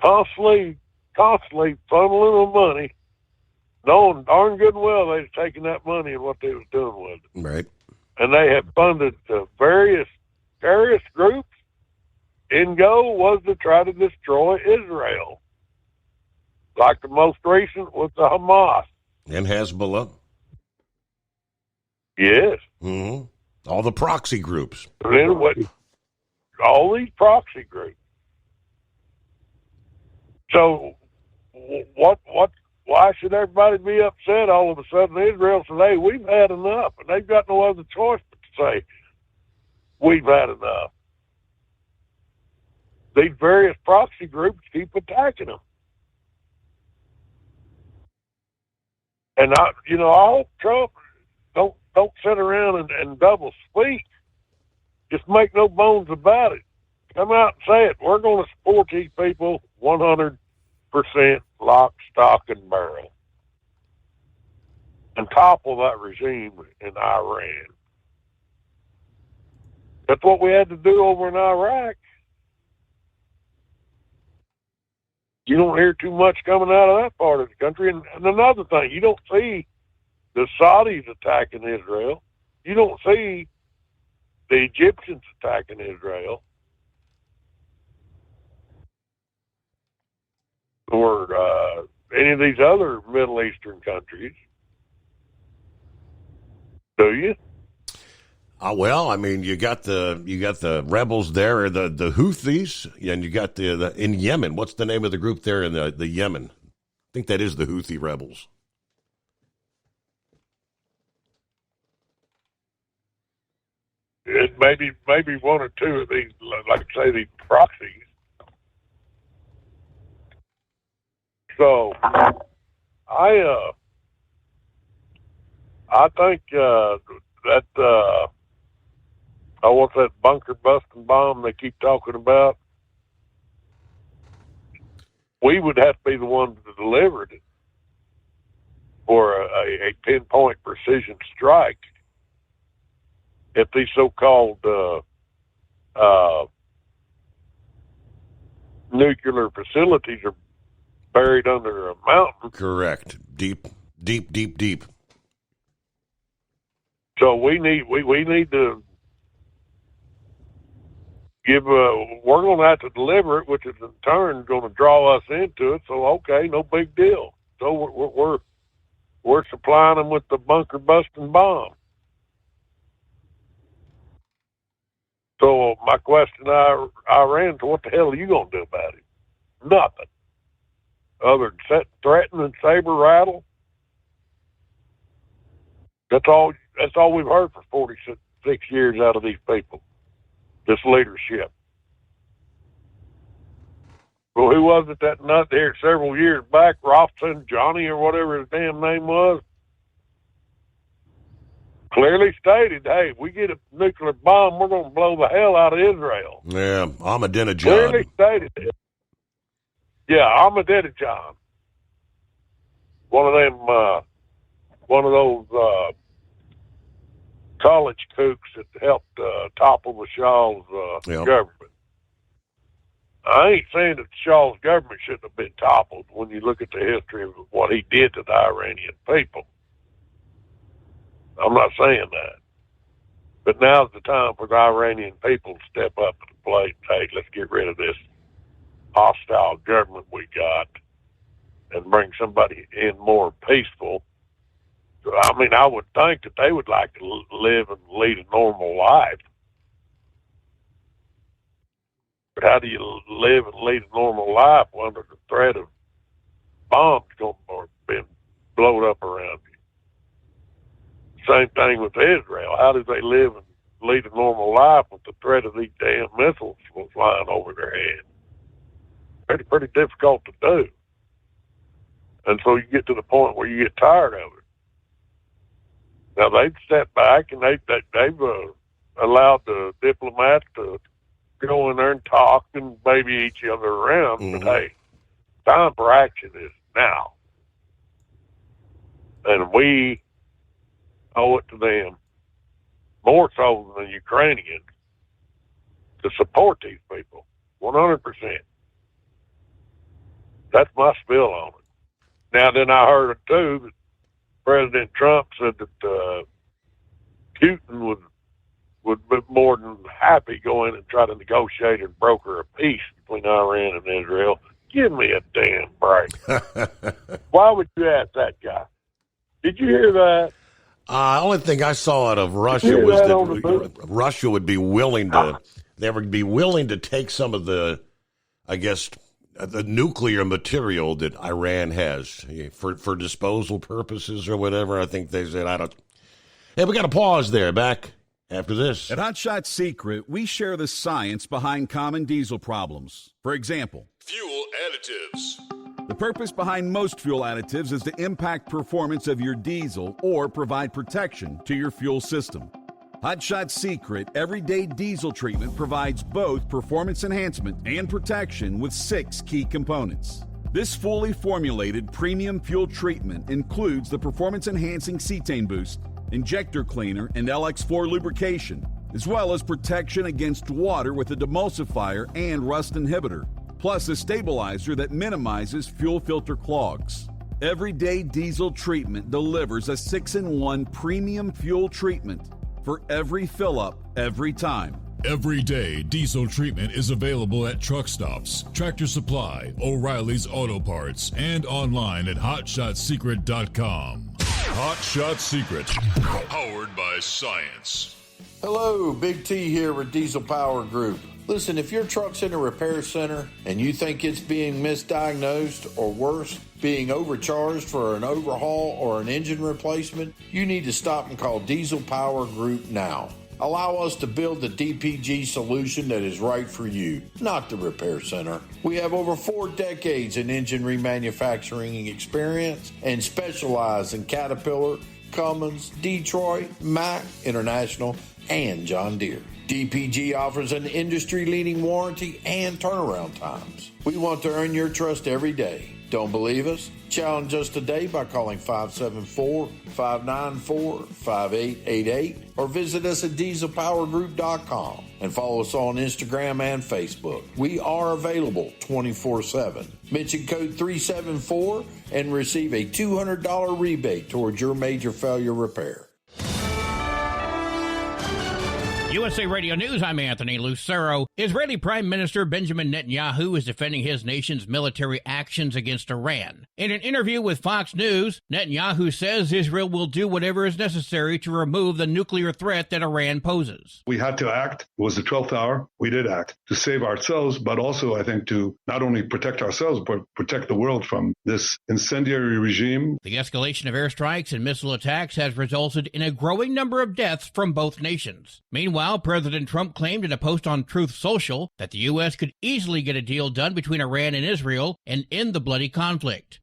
Speaker 6: constantly funneling them money, knowing darn good and well they've taken that money and what they was doing with it.
Speaker 16: Right.
Speaker 6: And they have funded various terrorist groups. End goal was to try to destroy Israel, like the most recent with the Hamas.
Speaker 16: And Hezbollah.
Speaker 6: Yes.
Speaker 16: Mm-hmm. All the proxy groups.
Speaker 6: And anyway, all these proxy groups. So why should everybody be upset all of a sudden? Israel says, hey, we've had enough. And they've got no other choice but to say, we've had enough. These various proxy groups keep attacking them. And I hope Trump don't sit around and double speak. Just make no bones about it. Come out and say it. We're going to support these people 100% lock, stock, and barrel, and topple that regime in Iran. That's what we had to do over in Iraq. You don't hear too much coming out of that part of the country. And another thing, you don't see the Saudis attacking Israel. You don't see the Egyptians attacking Israel. Or any of these other Middle Eastern countries. Do you?
Speaker 16: Well, I mean, you got the rebels there, or the Houthis, and you got the in Yemen. What's the name of the group there in the Yemen? I think that is the Houthi rebels.
Speaker 6: It maybe one or two of these, like say these proxies. So I think that. What's that bunker busting bomb they keep talking about? We would have to be the ones that delivered it for a pinpoint precision strike if these so-called nuclear facilities are buried under a mountain.
Speaker 16: Correct. Deep.
Speaker 6: So we need to we're going to have to deliver it, which is in turn going to draw us into it. So okay, no big deal. So we're supplying them with the bunker busting bomb. So my question I ran to, what the hell are you going to do about it? Nothing. Other than threaten and saber rattle. That's all we've heard for 46 years out of these people. This leadership. Well, who was it that nut there several years back? Rothson, Johnny, or whatever his damn name was? Clearly stated, hey, if we get a nuclear bomb, we're going to blow the hell out of Israel.
Speaker 16: Yeah, Ahmadinejad.
Speaker 6: Clearly stated it. Yeah, Ahmadinejad. one of those college kooks that helped topple the Shaw's government. I ain't saying that Shaw's government shouldn't have been toppled when you look at the history of what he did to the Iranian people. I'm not saying that. But now's the time for the Iranian people to step up to the plate and say, let's get rid of this hostile government we got and bring somebody in more peaceful. I mean, I would think that they would like to live and lead a normal life. But how do you live and lead a normal life under the threat of bombs being blown up around you? Same thing with Israel. How do they live and lead a normal life with the threat of these damn missiles flying over their head? Pretty difficult to do. And so you get to the point where you get tired of it. Now, they've stepped back and they've allowed the diplomats to go in there and talk and maybe each other around. Mm-hmm. But, hey, time for action is now. And we owe it to them, more so than the Ukrainians, to support these people, 100%. That's my spill on it. Now, then I heard it, too, that President Trump said that Putin would be more than happy go in and try to negotiate and broker a peace between Iran and Israel. Give me a damn break. Why would you ask that guy? Did you hear that?
Speaker 16: Only thing I saw out of Russia was that Russia would be willing to, they would be willing to take some of the, I guess, the nuclear material that Iran has for disposal purposes or whatever. I think they said, Hey, we got to pause there. Back after this.
Speaker 3: At Hot Shot Secret, we share the science behind common diesel problems. For example,
Speaker 14: fuel additives.
Speaker 3: The purpose behind most fuel additives is to impact performance of your diesel or provide protection to your fuel system. Hot Shot Secret Everyday Diesel Treatment provides both performance enhancement and protection with 6 key components. This fully formulated premium fuel treatment includes the performance-enhancing cetane boost, injector cleaner, and LX4 lubrication, as well as protection against water with a demulsifier and rust inhibitor, plus a stabilizer that minimizes fuel filter clogs. Everyday Diesel Treatment delivers a 6-in-1 premium fuel treatment for every fill-up, every time.
Speaker 14: Everyday Diesel Treatment is available at truck stops, Tractor Supply, O'Reilly's Auto Parts, and online at HotShotSecret.com. Hot Shot Secret, powered by science.
Speaker 12: Hello, Big T here with Diesel Power Group. Listen, if your truck's in a repair center and you think it's being misdiagnosed or worse, being overcharged for an overhaul or an engine replacement, you need to stop and call Diesel Power Group now. Allow us to build the DPG solution that is right for you, not the repair center. We have over 4 decades in engine remanufacturing experience and specialize in Caterpillar, Cummins, Detroit, Mack, International, and John Deere. DPG offers an industry-leading warranty and turnaround times. We want to earn your trust every day. Don't believe us? Challenge us today by calling 574-594-5888 or visit us at dieselpowergroup.com and follow us on Instagram and Facebook. We are available 24/7. Mention code 374 and receive a $200 rebate towards your major failure repair.
Speaker 2: USA Radio News, I'm Anthony Lucero. Israeli Prime Minister Benjamin Netanyahu is defending his nation's military actions against Iran. In an interview with Fox News, Netanyahu says Israel will do whatever is necessary to remove the nuclear threat that Iran poses.
Speaker 5: We had to act. It was the 12th hour. We did act to save ourselves, but also, I think, to not only protect ourselves, but protect the world from this incendiary regime.
Speaker 2: The escalation of airstrikes and missile attacks has resulted in a growing number of deaths from both nations. Meanwhile, President Trump claimed in a post on Truth Social that the U.S. could easily get a deal done between Iran and Israel and end the bloody conflict.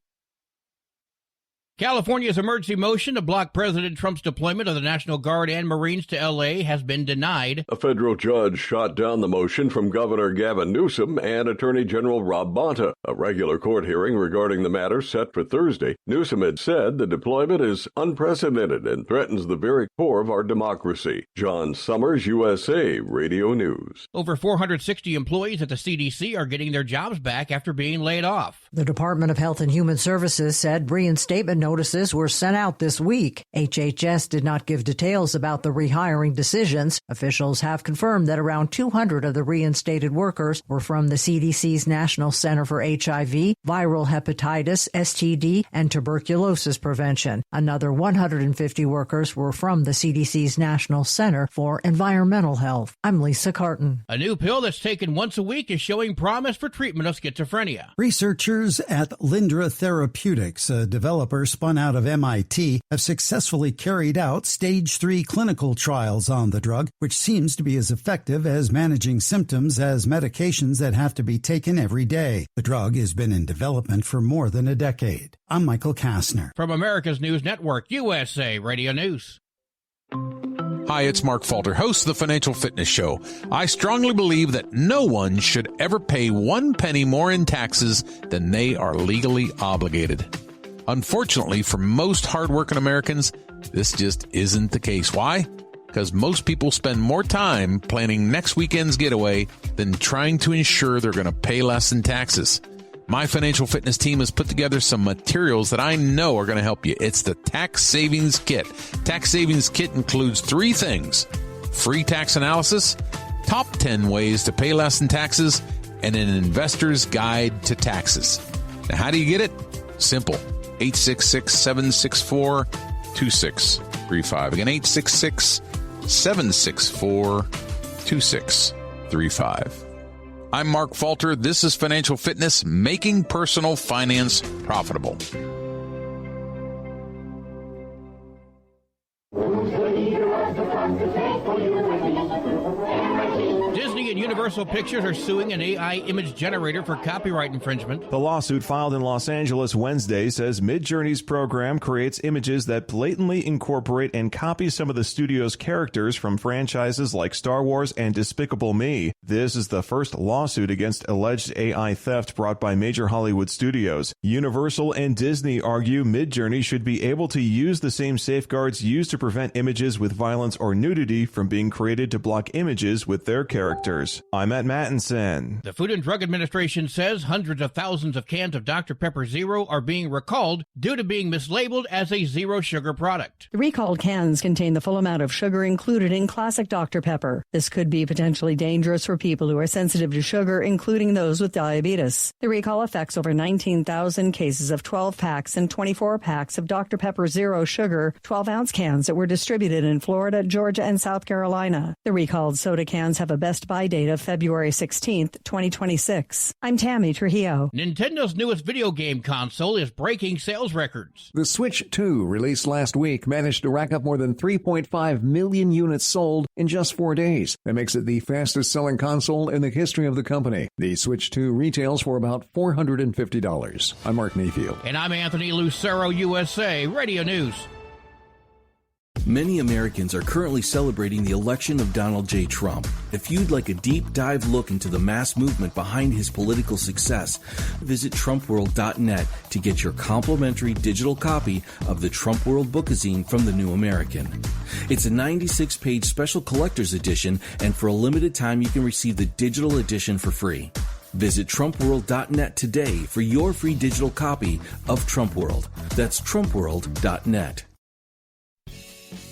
Speaker 2: California's emergency motion to block President Trump's deployment of the National Guard and Marines to L.A. has been denied.
Speaker 23: A federal judge shot down the motion from Governor Gavin Newsom and Attorney General Rob Bonta. A regular court hearing regarding the matter set for Thursday. Newsom had said the deployment is unprecedented and threatens the very core of our democracy. John Summers, USA Radio News.
Speaker 2: Over 460 employees at the CDC are getting their jobs back after being laid off.
Speaker 20: The Department of Health and Human Services said reinstatement notices were sent out this week. HHS did not give details about the rehiring decisions. Officials have confirmed that around 200 of the reinstated workers were from the CDC's National Center for HIV, Viral Hepatitis, STD, and Tuberculosis Prevention. Another 150 workers were from the CDC's National Center for Environmental Health. I'm Lisa Carton.
Speaker 2: A new pill that's taken once a week is showing promise for treatment of schizophrenia.
Speaker 11: Researchers at Lindra Therapeutics, a developer spun out of MIT, have successfully carried out stage 3 clinical trials on the drug, which seems to be as effective as managing symptoms as medications that have to be taken every day. The drug has been in development for more than a decade. I'm Michael Kastner.
Speaker 2: From America's News Network, USA Radio News.
Speaker 13: Hi, it's Mark Falter, host of the Financial Fitness Show. I strongly believe that no one should ever pay 1 penny more in taxes than they are legally obligated. Unfortunately, for most hardworking Americans, this just isn't the case. Why? Because most people spend more time planning next weekend's getaway than trying to ensure they're going to pay less in taxes. My Financial Fitness team has put together some materials that I know are going to help you. It's the Tax Savings Kit. Tax Savings Kit includes 3 things: free tax analysis, top 10 ways to pay less in taxes, and an investor's guide to taxes. Now, how do you get it? Simple. 866-764-2635. Again, 866-764-2635. I'm Mark Falter. This is Financial Fitness, making personal finance profitable.
Speaker 2: Disney and Universal Pictures are suing an AI image generator for copyright infringement.
Speaker 8: The lawsuit filed in Los Angeles Wednesday says Midjourney's program creates images that blatantly incorporate and copy some of the studio's characters from franchises like Star Wars and Despicable Me. This is the first lawsuit against alleged AI theft brought by major Hollywood studios. Universal and Disney argue Midjourney should be able to use the same safeguards used to prevent images with violence or nudity from being created to block images with their characters. I'm Matt Mattinson.
Speaker 2: The Food and Drug Administration says hundreds of thousands of cans of Dr. Pepper Zero are being recalled due to being mislabeled as a zero sugar product.
Speaker 10: The recalled cans contain the full amount of sugar included in classic Dr. Pepper. This could be potentially dangerous for people who are sensitive to sugar, including those with diabetes. The recall affects over 19,000 cases of 12 packs and 24 packs of Dr. Pepper Zero Sugar 12-ounce cans that were distributed in Florida, Georgia, and South Carolina. The recalled soda cans have a best buy date of February 16th, 2026. I'm Tammy Trujillo.
Speaker 2: Nintendo's newest video game console is breaking sales records.
Speaker 15: The Switch 2, released last week, managed to rack up more than 3.5 million units sold in just 4 days. That makes it the fastest-selling console in the history of the company. The Switch 2 retails for about $450. I'm Mark Mayfield.
Speaker 2: And I'm Anthony Lucero, USA Radio News.
Speaker 18: Many Americans are currently celebrating the election of Donald J. Trump. If you'd like a deep dive look into the mass movement behind his political success, visit TrumpWorld.net to get your complimentary digital copy of the Trump World Bookazine from The New American. It's a 96-page special collector's edition, and for a limited time you can receive the digital edition for free. Visit TrumpWorld.net today for your free digital copy of Trump World. That's TrumpWorld.net.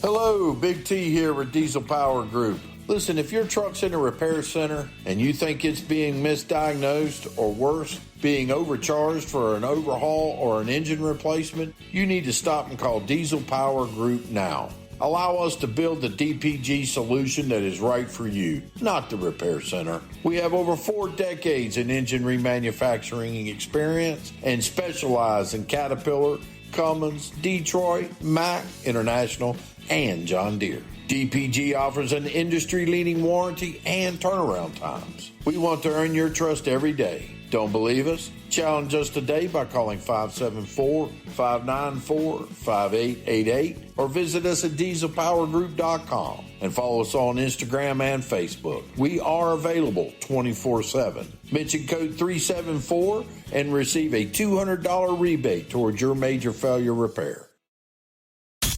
Speaker 12: Hello, Big T here with Diesel Power Group. Listen, if your truck's in a repair center and you think it's being misdiagnosed or worse, being overcharged for an overhaul or an engine replacement, you need to stop and call Diesel Power Group now. Allow us to build the DPG solution that is right for you, not the repair center. We have over 4 decades in engine remanufacturing experience and specialize in Caterpillar, Cummins, Detroit, Mack, International, and John Deere. DPG offers an industry-leading warranty and turnaround times. We want to earn your trust every day. Don't believe us? Challenge us today by calling 574-594-5888 or visit us at dieselpowergroup.com and follow us on Instagram and Facebook. We are available 24/7. Mention code 374 and receive a $200 rebate towards your major failure repair.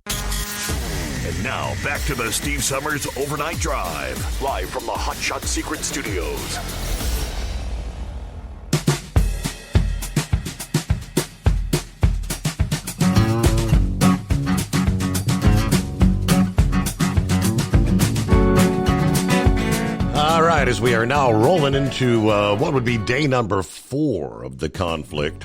Speaker 9: And now back to the Steve Summers Overnight Drive, live from the Hot Shot Secret Studios.
Speaker 16: All right, as we are now rolling into what would be day number 4 of the conflict.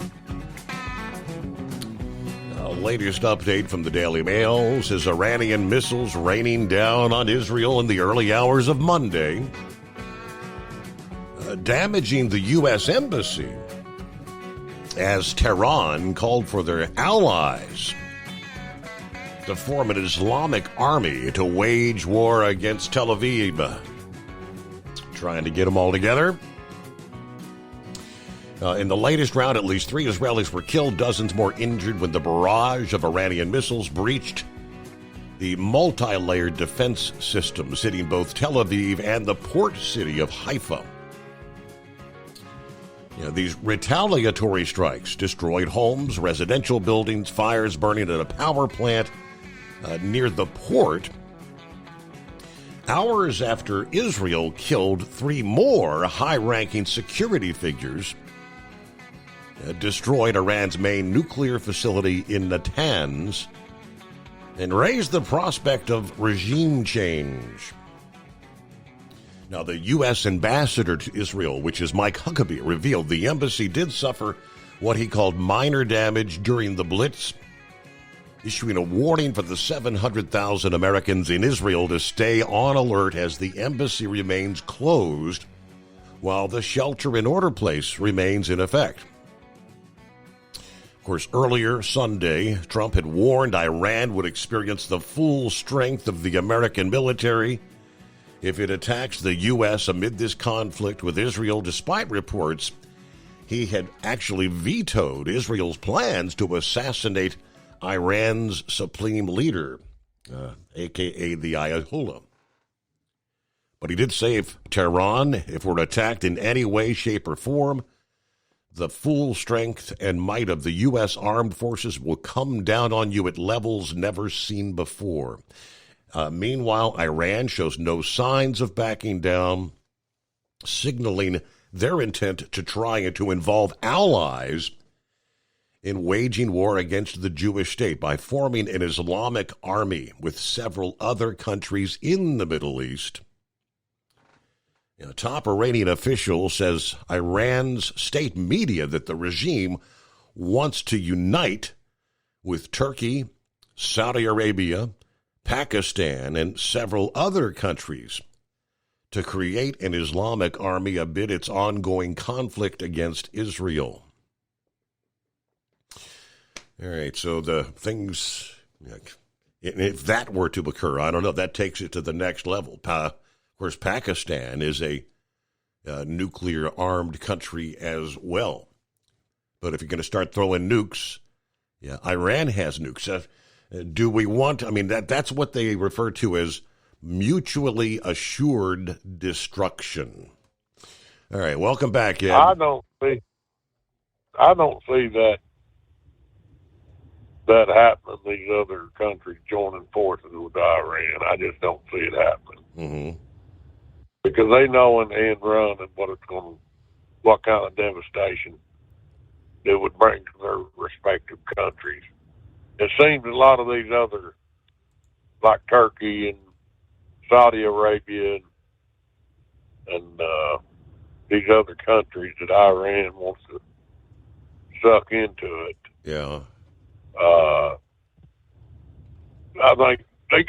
Speaker 16: Latest update from the Daily Mail says Iranian missiles raining down on Israel in the early hours of Monday, damaging the U.S. Embassy as Tehran called for their allies to form an Islamic army to wage war against Tel Aviv. Trying to get them all together. In the latest round, at least 3 Israelis were killed, dozens more injured when the barrage of Iranian missiles breached the multi-layered defense systems hitting both Tel Aviv and the port city of Haifa. These retaliatory strikes destroyed homes, residential buildings, fires burning at a power plant near the port, hours after Israel killed 3 more high-ranking security figures, destroyed Iran's main nuclear facility in Natanz, and raised the prospect of regime change. Now, the U.S. ambassador to Israel, which is Mike Huckabee, revealed the embassy did suffer what he called minor damage during the blitz, issuing a warning for the 700,000 Americans in Israel to stay on alert as the embassy remains closed while the shelter-in-order place remains in effect. Of course, earlier Sunday, Trump had warned Iran would experience the full strength of the American military if it attacks the U.S. amid this conflict with Israel, despite reports he had actually vetoed Israel's plans to assassinate Iran's supreme leader, a.k.a. the Ayatollah. But he did say if Tehran, if we're attacked in any way, shape, or form, the full strength and might of the U.S. armed forces will come down on you at levels never seen before. Meanwhile, Iran shows no signs of backing down, signaling their intent to try and to involve allies in waging war against the Jewish state by forming an Islamic army with several other countries in the Middle East. A top Iranian official says Iran's state media that the regime wants to unite with Turkey, Saudi Arabia, Pakistan, and several other countries to create an Islamic army amid its ongoing conflict against Israel. All right, so the things, if that were to occur, I don't know, that takes it to the next level. Of course, Pakistan is a nuclear-armed country as well. But if you're going to start throwing nukes, Iran has nukes. Do we want, that's what they refer to as mutually assured destruction. All right, welcome back, Ed.
Speaker 6: I don't see that happening. These other countries joining forces with Iran. I just don't see it happening.
Speaker 16: Mm-hmm.
Speaker 6: Because they know in the end run and what kind of devastation it would bring to their respective countries. It seems a lot of these other, like Turkey and Saudi Arabia and these other countries that Iran wants to suck into it.
Speaker 16: Yeah.
Speaker 6: I think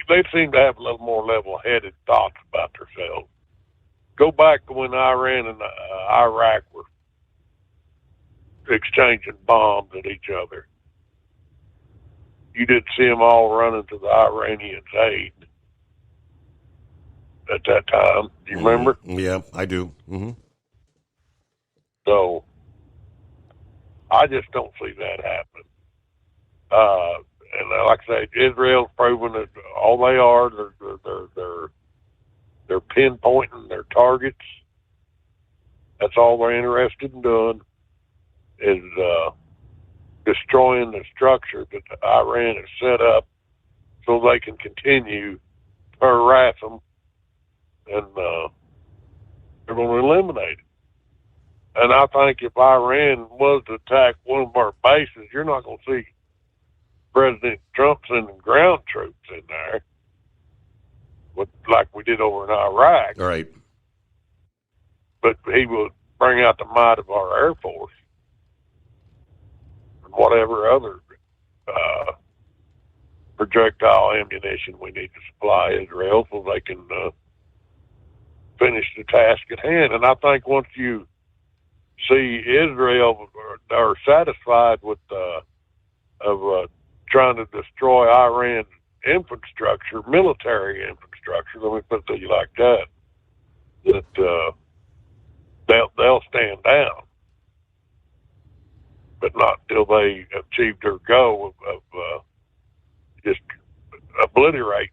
Speaker 6: they seem to have a little more level-headed thoughts about themselves. Go back to when Iran and Iraq were exchanging bombs at each other. You didn't see them all running to the Iranians' aid at that time. Do you remember?
Speaker 16: Yeah, I do. Mm-hmm.
Speaker 6: So I just don't see that happening. And like I say, Israel's proven that all they are, they're pinpointing their targets. That's all they're interested in doing is destroying the structure that Iran has set up so they can continue to harass them, and they're going to eliminate it. And I think if Iran was to attack one of our bases, you're not going to see President Trump sending ground troops in there, like we did over in Iraq.
Speaker 16: Right.
Speaker 6: But he would bring out the might of our Air Force and whatever other projectile ammunition we need to supply Israel so they can finish the task at hand. And I think once you see Israel are satisfied with trying to destroy Iran's infrastructure, military infrastructure, let me put it to you like that, they'll stand down, but not till they achieve their goal of just obliterating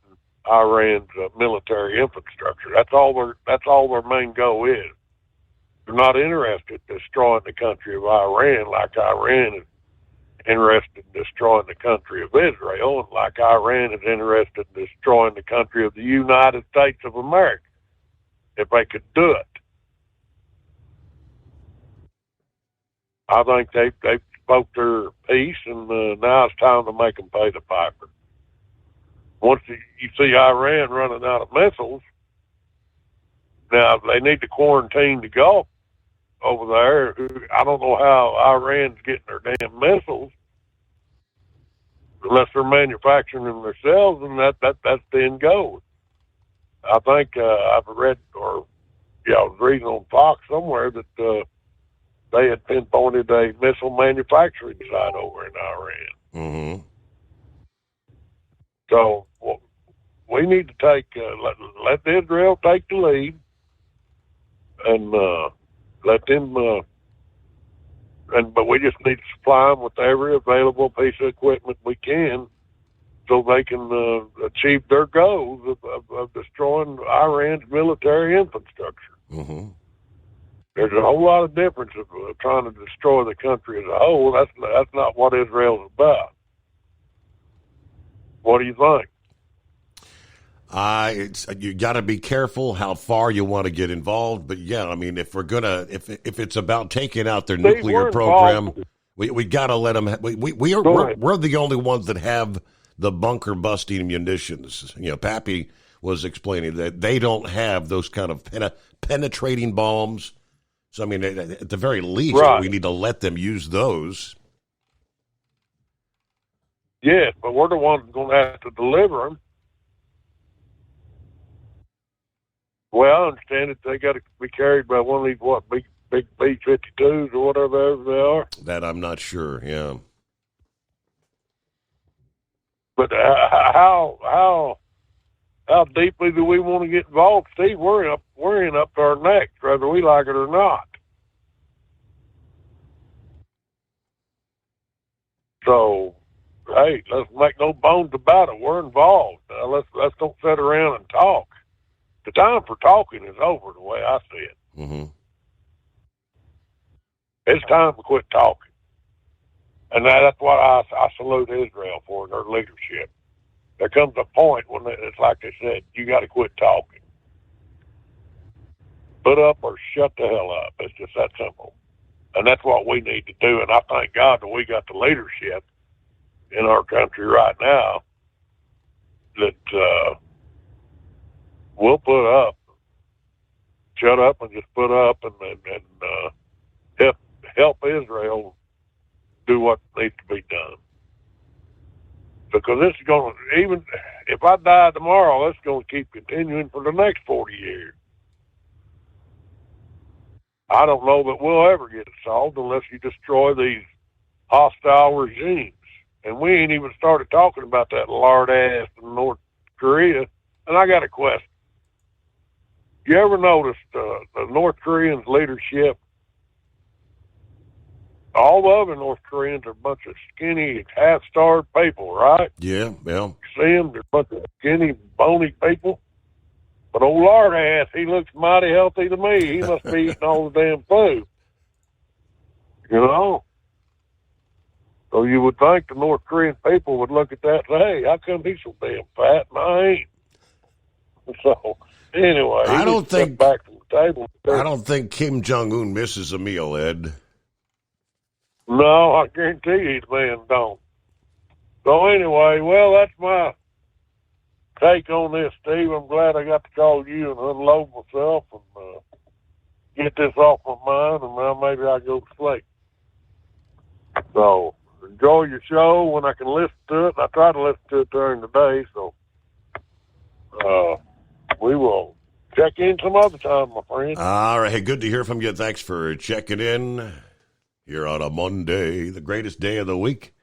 Speaker 6: Iran's military infrastructure. That's all their main goal is. They're not interested in destroying the country of Iran like Iran is interested in destroying the country of Israel, and like Iran is interested in destroying the country of the United States of America, if they could do it. I think they spoke their piece, and now it's time to make them pay the piper. Once you see Iran running out of missiles, now they need to quarantine the Gulf over there. I don't know how Iran's getting their damn missiles unless they're manufacturing them themselves, and that's the end goal. I think I've read, I was reading on Fox somewhere that they had pinpointed a missile manufacturing site over in Iran.
Speaker 16: Mm-hmm.
Speaker 6: So we need to take let Israel take the lead, and let them. But we just need to supply them with every available piece of equipment we can, so they can achieve their goals of destroying Iran's military infrastructure.
Speaker 16: Mm-hmm.
Speaker 6: There's a whole lot of difference of trying to destroy the country as a whole. That's not what Israel's about. What do you think?
Speaker 16: You got to be careful how far you want to get involved. But yeah, I mean, if it's about taking out their nuclear program, we got to let them. We're the only ones that have the bunker busting munitions. Pappy was explaining that they don't have those kind of penetrating bombs. So I mean, at the very least, we need to let them use those.
Speaker 6: Yes, but we're the ones going to have to deliver them. Well, I understand that they got to be carried by one of these big B-52s or whatever they are.
Speaker 16: That I'm not sure. Yeah.
Speaker 6: But how deeply do we want to get involved, Steve? We're in up to our necks, whether we like it or not. So, hey, let's make no bones about it. We're involved. Let's don't sit around and talk. The time for talking is over, the way I see it.
Speaker 16: Mm-hmm.
Speaker 6: It's time to quit talking. And that's what I salute Israel for, their leadership. There comes a point when it's like they said, you got to quit talking. Put up or shut the hell up. It's just that simple. And that's what we need to do. And I thank God that we got the leadership in our country right now that we'll put up, shut up and just put up and help Israel do what needs to be done. Because this is going to, even if I die tomorrow, it's going to keep continuing for the next 40 years. I don't know that we'll ever get it solved unless you destroy these hostile regimes. And we ain't even started talking about that lard ass in North Korea. And I got a question. You ever noticed the North Koreans' leadership all of the North Koreans are a bunch of skinny, half-starved people, right?
Speaker 16: Yeah, well.
Speaker 6: You see them? They're a bunch of skinny, bony people. But old Lard ass, he looks mighty healthy to me. He must be eating all the damn food. You know? So you would think the North Korean people would look at that and say, hey, how come he's so damn fat and I ain't? So, anyway,
Speaker 16: I don't think
Speaker 6: back to the table.
Speaker 16: I don't think Kim Jong-un misses a meal, Ed.
Speaker 6: No, I guarantee you the man don't. So anyway, well, that's my take on this, Steve. I'm glad I got to call you and unload myself and get this off my mind, and now maybe I go to sleep. So enjoy your show when I can listen to it. I try to listen to it during the day, so we will check in some other time, my friend.
Speaker 16: All right. Hey, good to hear from you. Thanks for checking in here on a Monday, the greatest day of the week,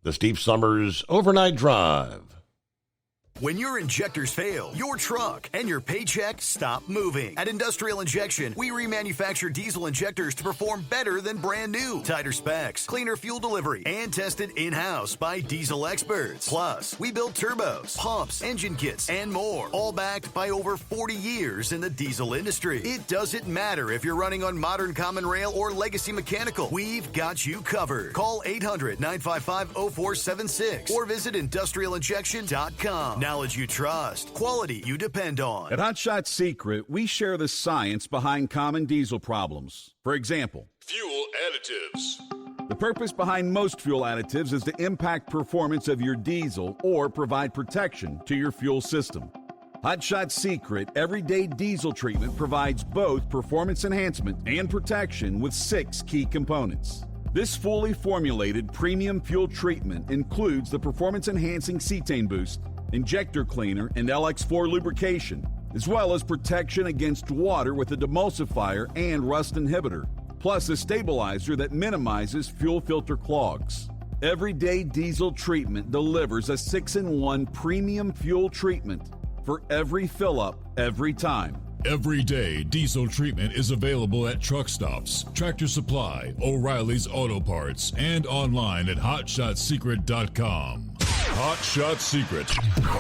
Speaker 16: the Steve Summers Overnight Drive.
Speaker 17: When your injectors fail, your truck and your paycheck stop moving. At Industrial Injection, we remanufacture diesel injectors to perform better than brand new. Tighter specs, cleaner fuel delivery, and tested in-house by diesel experts. Plus, we build turbos, pumps, engine kits, and more, all backed by over 40 years in the diesel industry. It doesn't matter if you're running on modern common rail or legacy mechanical. We've got you covered. Call 800-955-0476 or visit industrialinjection.com. Knowledge you trust, quality you depend on.
Speaker 3: At Hot Shot Secret, we share the science behind common diesel problems. For example,
Speaker 14: Fuel additives.
Speaker 3: the purpose behind most fuel additives is to impact performance of your diesel or provide protection to your fuel system. Hot Shot Secret Everyday Diesel Treatment provides both performance enhancement and protection with 6 key components. This fully formulated premium fuel treatment includes the performance-enhancing cetane boost, injector cleaner, and LX4 lubrication, as well as protection against water with a demulsifier and rust inhibitor, plus a stabilizer that minimizes fuel filter clogs. Everyday Diesel Treatment delivers a 6-in-1 premium fuel treatment for every fill-up, every time.
Speaker 14: Everyday Diesel Treatment is available at truck stops, Tractor Supply, O'Reilly's Auto Parts, and online at HotShotSecret.com. Hot Shot Secret,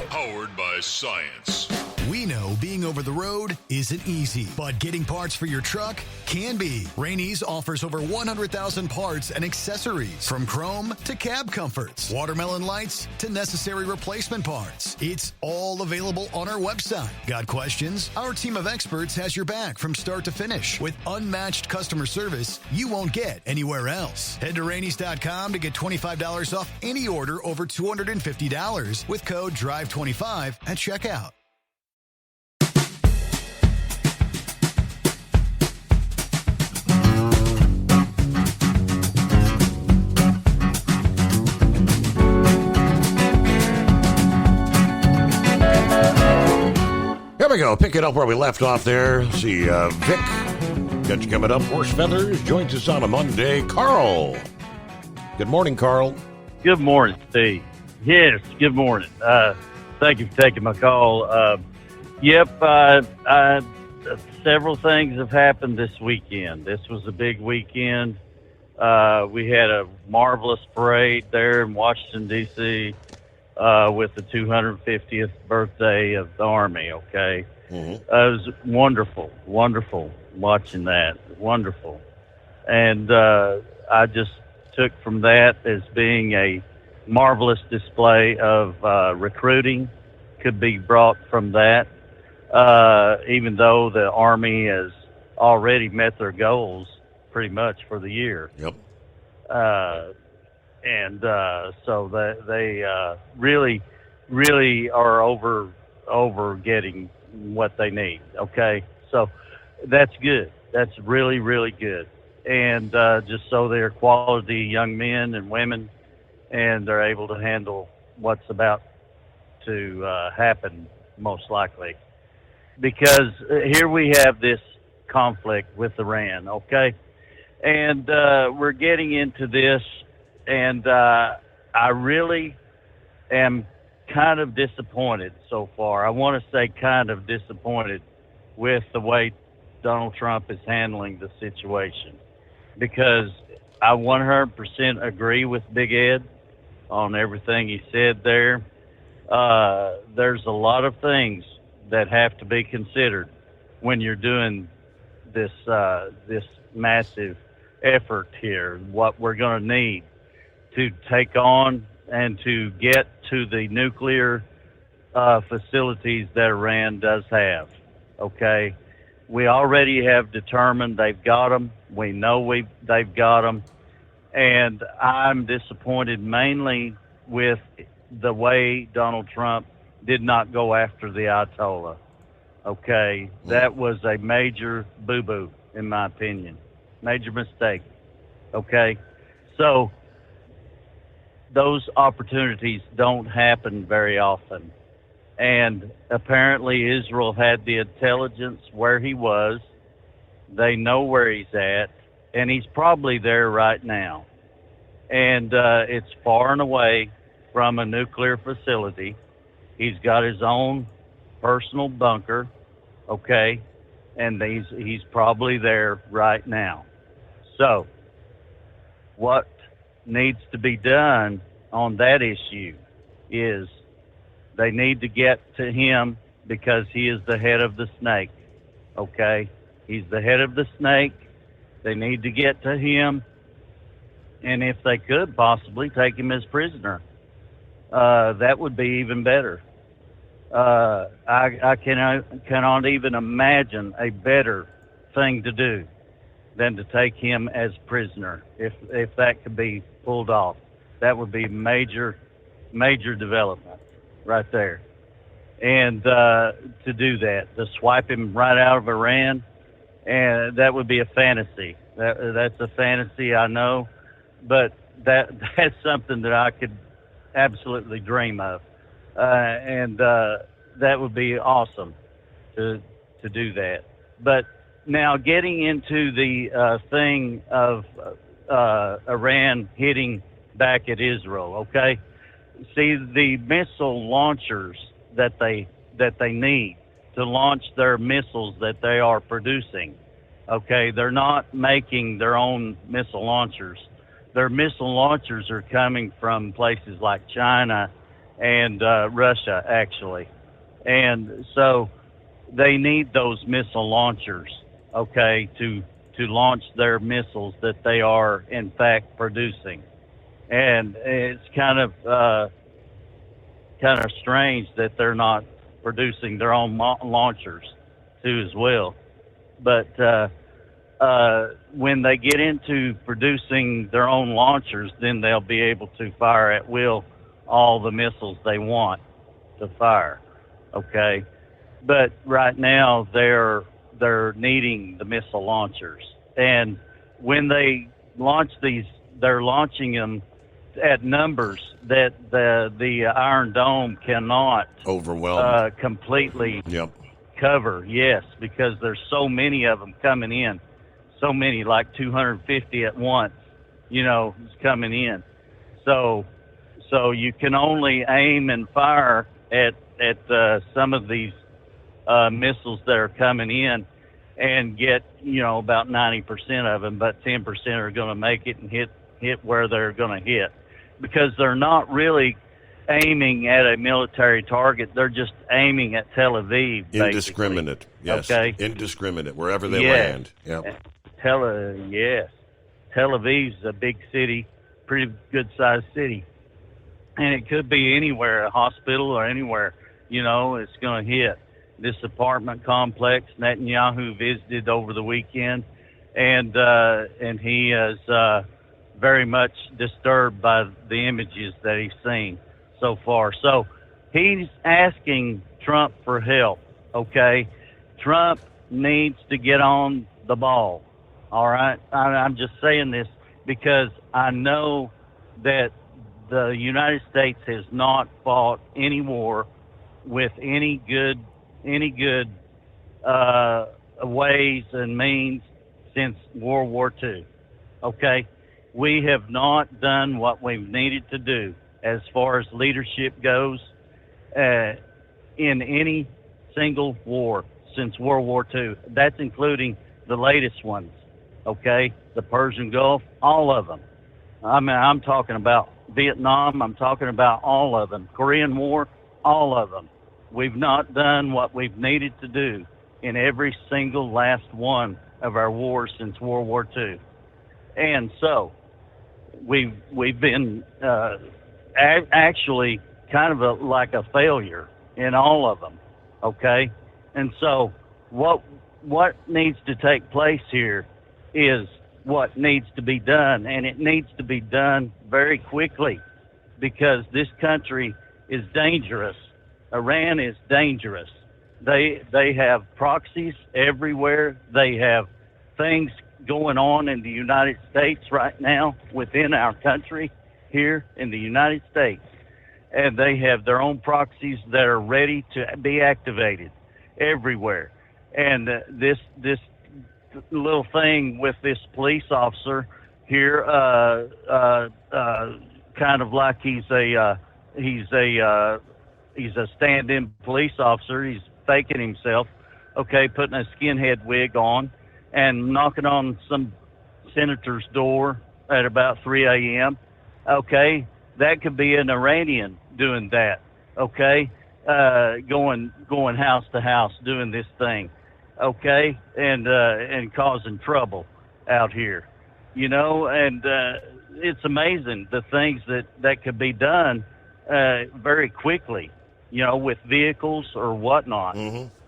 Speaker 14: powered by science.
Speaker 17: We know being over the road isn't easy, but getting parts for your truck can be. Rainey's offers over 100,000 parts and accessories, from chrome to cab comforts, watermelon lights to necessary replacement parts. It's all available on our website. Got questions? Our team of experts has your back from start to finish with unmatched customer service you won't get anywhere else. Head to Rainey's.com to get $25 off any order over $250 with code DRIVE25 at checkout.
Speaker 16: Here we go. Pick it up where we left off there. See, Vic, got you coming up. Horse Feathers joins us on a Monday. Carl. Good morning, Carl.
Speaker 4: Good morning, Steve. Yes, good morning. Thank you for taking my call. Several things have happened this weekend. This was a big weekend. We had a marvelous parade there in Washington, D.C., with the 250th birthday of the Army, okay?
Speaker 16: Mm-hmm.
Speaker 4: It was wonderful watching that. Wonderful. And I just took from that as being a marvelous display of recruiting could be brought from that, even though the Army has already met their goals pretty much for the year.
Speaker 16: Yep.
Speaker 4: So that they really are over getting what they need. Okay, so that's good. That's really, really good. And just so they're quality young men and women, and they're able to handle what's about to happen, most likely. Because here we have this conflict with Iran, okay? And we're getting into this, and I really am kind of disappointed so far. I want to say kind of disappointed with the way Donald Trump is handling the situation. Because I 100% agree with Big Ed on everything he said there. There's a lot of things that have to be considered when you're doing this massive effort here. What we're going to need to take on and to get to the nuclear facilities that Iran does have. Okay, we already have determined they've got them. We know they've got them, and I'm disappointed mainly with the way Donald Trump did not go after the Ayatollah. Okay, that was a major boo-boo, in my opinion. Major mistake. Okay, so those opportunities don't happen very often. And apparently Israel had the intelligence where he was. They know where he's at, and he's probably there right now. And it's far and away from a nuclear facility. He's got his own personal bunker, okay, and he's probably there right now. So what needs to be done on that issue is they need to get to him because he is the head of the snake, okay? He's the head of the snake. They need to get to him, and if they could possibly take him as prisoner, that would be even better. I cannot even imagine a better thing to do than to take him as prisoner. If that could be pulled off, that would be major development right there. And to do that, to swipe him right out of Iran, and that would be a fantasy. That's a fantasy, I know, but that's something that I could absolutely dream of. And that would be awesome to do that. But now getting into the thing of Iran hitting back at Israel, okay? See, the missile launchers that they need to launch their missiles that they are producing, okay? They're not making their own missile launchers. Their missile launchers are coming from places like China and Russia, actually. And so they need those missile launchers, okay, to launch their missiles that they are, in fact, producing. And it's kind of strange that they're not producing their own launchers, too, as well. But when they get into producing their own launchers, then they'll be able to fire at will all the missiles they want to fire, okay? But right now they're needing the missile launchers, and when they launch these, they're launching them at numbers that the Iron Dome cannot
Speaker 16: overwhelm
Speaker 4: completely cover. Yes, because there's so many of them coming in, so many, like 250 at once, is coming in. So you can only aim and fire at some of these missiles that are coming in and get, about 90% of them, but 10% are going to make it and hit where they're going to hit, because they're not really aiming at a military target. They're just aiming at Tel Aviv, basically.
Speaker 16: Indiscriminate, yes.
Speaker 4: Okay?
Speaker 16: Indiscriminate, wherever they land. Yep.
Speaker 4: Yes. Tel Aviv's a big city, pretty good-sized city. And it could be anywhere, a hospital or anywhere, it's going to hit. This apartment complex Netanyahu visited over the weekend, and he is very much disturbed by the images that he's seen so far. So he's asking Trump for help, okay? Trump needs to get on the ball, all right? I'm just saying this because I know that the United States has not fought any war with any good ways and means since World War II, okay? We have not done what we've needed to do as far as leadership goes in any single war since World War II. That's including the latest ones, okay? The Persian Gulf, all of them. I mean, I'm talking about Vietnam. I'm talking about all of them. Korean War, all of them. We've not done what we've needed to do in every single last one of our wars since World War II. And so we've been actually kind of like a failure in all of them, okay? And so what needs to take place here is what needs to be done, and it needs to be done very quickly because this country is dangerous. Iran is dangerous. They have proxies everywhere. They have things going on in the United States right now within our country here in the United States. And they have their own proxies that are ready to be activated everywhere. And this little thing with this police officer here, kind of like he's a stand-in police officer. He's faking himself, okay, putting a skinhead wig on and knocking on some senator's door at about 3 a.m. Okay, that could be an Iranian doing that, okay, going house to house doing this thing, okay, and causing trouble out here, you know, and it's amazing the things that could be done very quickly, you know, with vehicles or whatnot.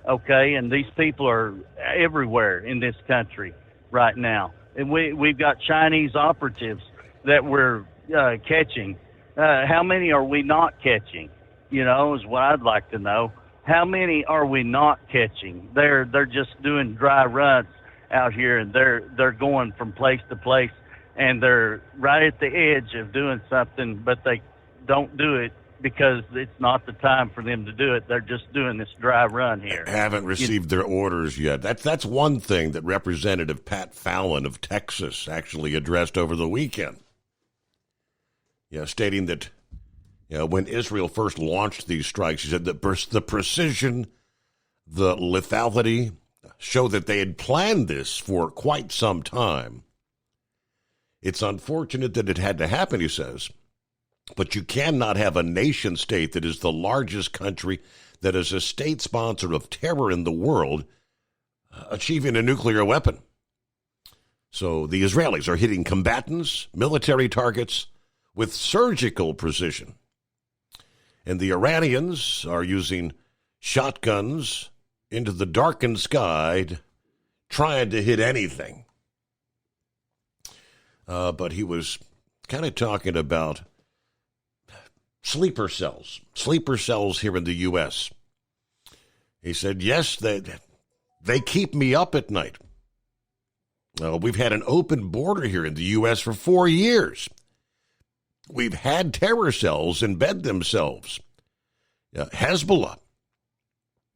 Speaker 4: Okay, and these people are everywhere in this country right now. And we've got Chinese operatives that we're catching. How many are we not catching? You know, is what I'd like to know. How many are we not catching? They're just doing dry runs out here, and they're going from place to place, and they're right at the edge of doing something, but they don't do it because it's not the time for them to do it. They're just doing this dry run here.
Speaker 16: Haven't received their orders yet. That's one thing that Representative Pat Fallon of Texas actually addressed over the weekend. Stating that when Israel first launched these strikes, he said that the precision, the lethality, show that they had planned this for quite some time. It's unfortunate that it had to happen, he says. But you cannot have a nation state that is the largest country, that is a state sponsor of terror in the world, achieving a nuclear weapon. So the Israelis are hitting combatants, military targets, with surgical precision. And the Iranians are using shotguns into the darkened sky, trying to hit anything. But he was kind of talking about sleeper cells here in the U.S. He said, yes, they keep me up at night. We've had an open border here in the U.S. for 4 years. We've had terror cells embed themselves. Hezbollah.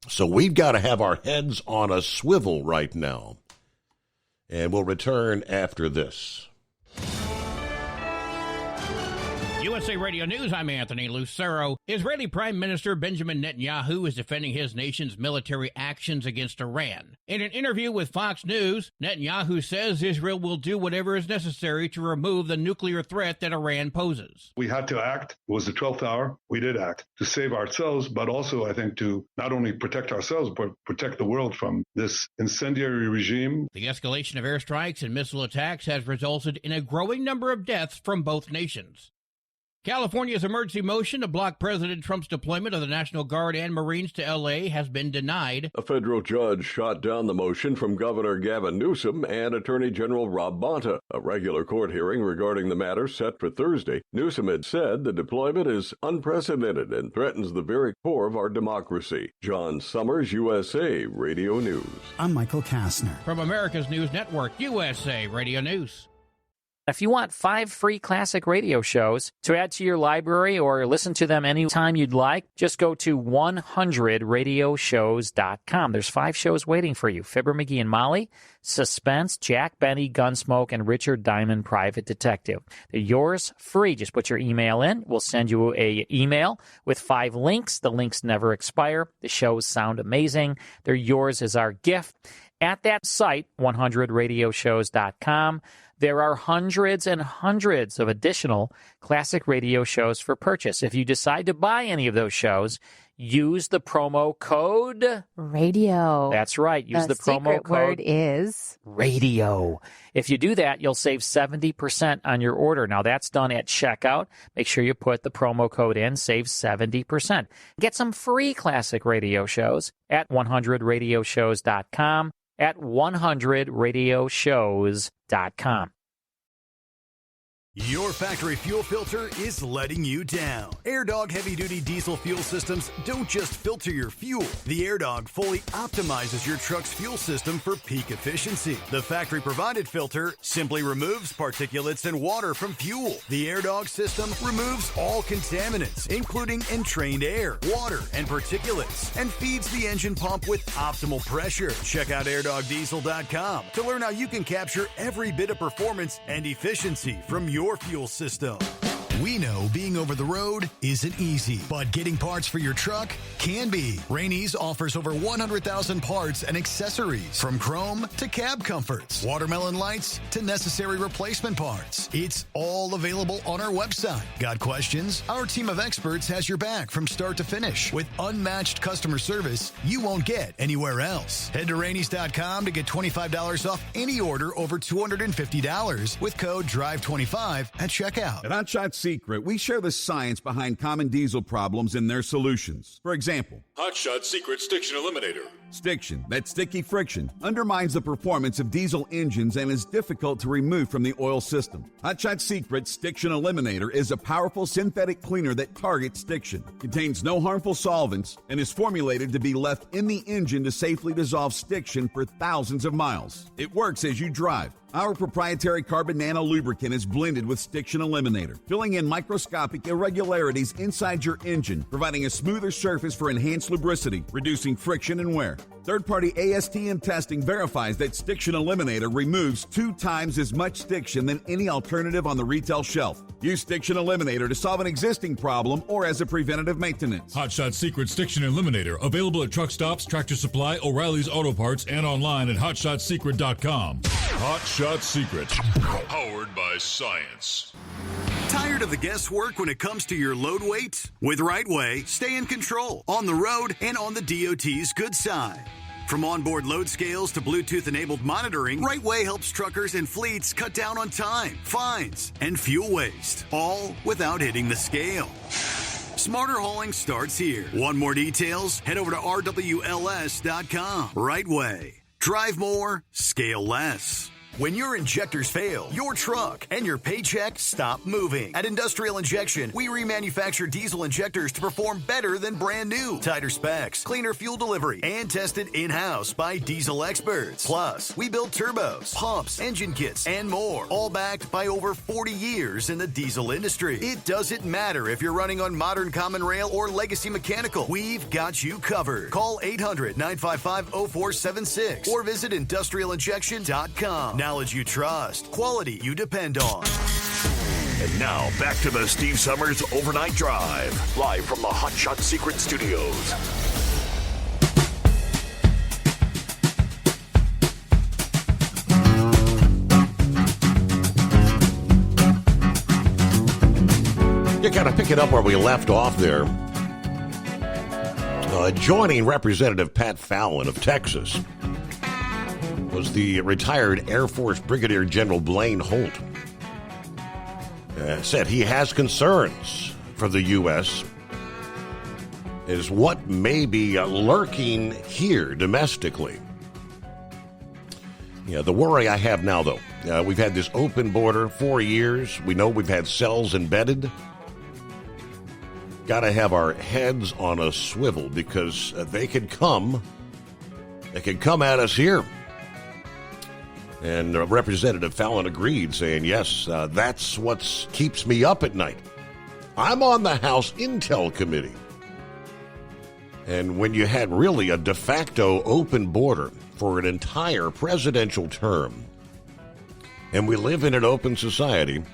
Speaker 16: So we've got to have our heads on a swivel right now. And we'll return after this.
Speaker 2: USA Radio News, I'm Anthony Lucero. Israeli Prime Minister Benjamin Netanyahu is defending his nation's military actions against Iran. In an interview with Fox News, Netanyahu says Israel will do whatever is necessary to remove the nuclear threat that Iran poses.
Speaker 5: We had to act. It was the 12th hour. We did act to save ourselves, but also, I think, to not only protect ourselves, but protect the world from this incendiary regime.
Speaker 2: The escalation of airstrikes and missile attacks has resulted in a growing number of deaths from both nations. California's emergency motion to block President Trump's deployment of the National Guard and Marines to L.A. has been denied.
Speaker 23: A federal judge shot down the motion from Governor Gavin Newsom and Attorney General Rob Bonta. A regular court hearing regarding the matter set for Thursday. Newsom had said the deployment is unprecedented and threatens the very core of our democracy. John Summers, USA Radio News.
Speaker 17: I'm Michael Kastner.
Speaker 2: From America's News Network, USA Radio News.
Speaker 1: If you want 5 free classic radio shows to add to your library or listen to them anytime you'd like, just go to 100radioshows.com. There's 5 shows waiting for you. Fibber, McGee, and Molly, Suspense, Jack Benny, Gunsmoke, and Richard Diamond, Private Detective. They're yours free. Just put your email in. We'll send you an email with 5 links. The links never expire. The shows sound amazing. They're yours as our gift. At that site, 100radioshows.com, there are hundreds and hundreds of additional classic radio shows for purchase. If you decide to buy any of those shows, use the promo code
Speaker 7: radio.
Speaker 1: That's right. Use the promo code.
Speaker 7: Word is
Speaker 1: radio. If you do that, you'll save 70% on your order. Now, that's done at checkout. Make sure you put the promo code in, save 70%. Get some free classic radio shows at 100radioshows.com, at 100radioshows.com.
Speaker 17: Your factory fuel filter is letting you down. AirDog heavy-duty diesel fuel systems don't just filter your fuel. The AirDog fully optimizes your truck's fuel system for peak efficiency. The factory-provided filter simply removes particulates and water from fuel. The AirDog system removes all contaminants, including entrained air, water, and particulates, and feeds the engine pump with optimal pressure. Check out airdogdiesel.com to learn how you can capture every bit of performance and efficiency from your fuel system. We know being over the road isn't easy, but getting parts for your truck can be. Rainey's offers over 100,000 parts and accessories, from chrome to cab comforts, watermelon lights to necessary replacement parts. It's all available on our website. Got questions? Our team of experts has your back from start to finish with unmatched customer service you won't get anywhere else. Head to Rainey's.com to get $25 off any order over $250 with code DRIVE25 at checkout.
Speaker 3: At Hot Shot Secret, we share the science behind common diesel problems and their solutions. For example,
Speaker 14: Hot Shot Secret Stiction Eliminator.
Speaker 3: Stiction, that sticky friction, undermines the performance of diesel engines and is difficult to remove from the oil system. Hot Shot Secret Stiction Eliminator is a powerful synthetic cleaner that targets stiction, contains no harmful solvents, and is formulated to be left in the engine to safely dissolve stiction for thousands of miles. It works as you drive. Our proprietary carbon nano lubricant is blended with Stiction Eliminator, filling in microscopic irregularities inside your engine, providing a smoother surface for enhanced lubricity, reducing friction and wear. Third-party ASTM testing verifies that Stiction Eliminator removes 2 times as much stiction than any alternative on the retail shelf. Use Stiction Eliminator to solve an existing problem or as a preventative maintenance.
Speaker 14: Hot Shot Secret Stiction Eliminator, available at truck stops, Tractor Supply, O'Reilly's Auto Parts, and online at hotshotsecret.com. Hot Shot Secret, powered by science.
Speaker 17: Tired of the guesswork when it comes to your load weight? With RightWay, stay in control on the road and on the DOT's good side. From onboard load scales to Bluetooth-enabled monitoring, RightWay helps truckers and fleets cut down on time, fines, and fuel waste, all without hitting the scale. Smarter hauling starts here. Want more details? Head over to RWLS.com. RightWay. Drive more, scale less. When your injectors fail, your truck and your paycheck stop moving. At Industrial Injection, we remanufacture diesel injectors to perform better than brand new. Tighter specs, cleaner fuel delivery, and tested in-house by diesel experts. Plus, we build turbos, pumps, engine kits, and more, all backed by over 40 years in the diesel industry. It doesn't matter if you're running on modern common rail or legacy mechanical. We've got you covered. Call 800-955-0476 or visit industrialinjection.com. Knowledge you trust, quality you depend on.
Speaker 9: And now, back to the Steve Summers Overnight Drive, live from the Hot Shot Secret Studios.
Speaker 16: You kind of pick it up where we left off there. Joining Representative Pat Fallon of Texas was the retired Air Force Brigadier General Blaine Holt. Said he has concerns for the U.S. is what may be lurking here domestically. Yeah, the worry I have now, though, we've had this open border 4 years. We know we've had cells embedded. Got to have our heads on a swivel because they could come at us here. And Representative Fallon agreed, saying, yes, that's what keeps me up at night. I'm on the House Intel Committee. And when you had really a de facto open border for an entire presidential term, and we live in an open society,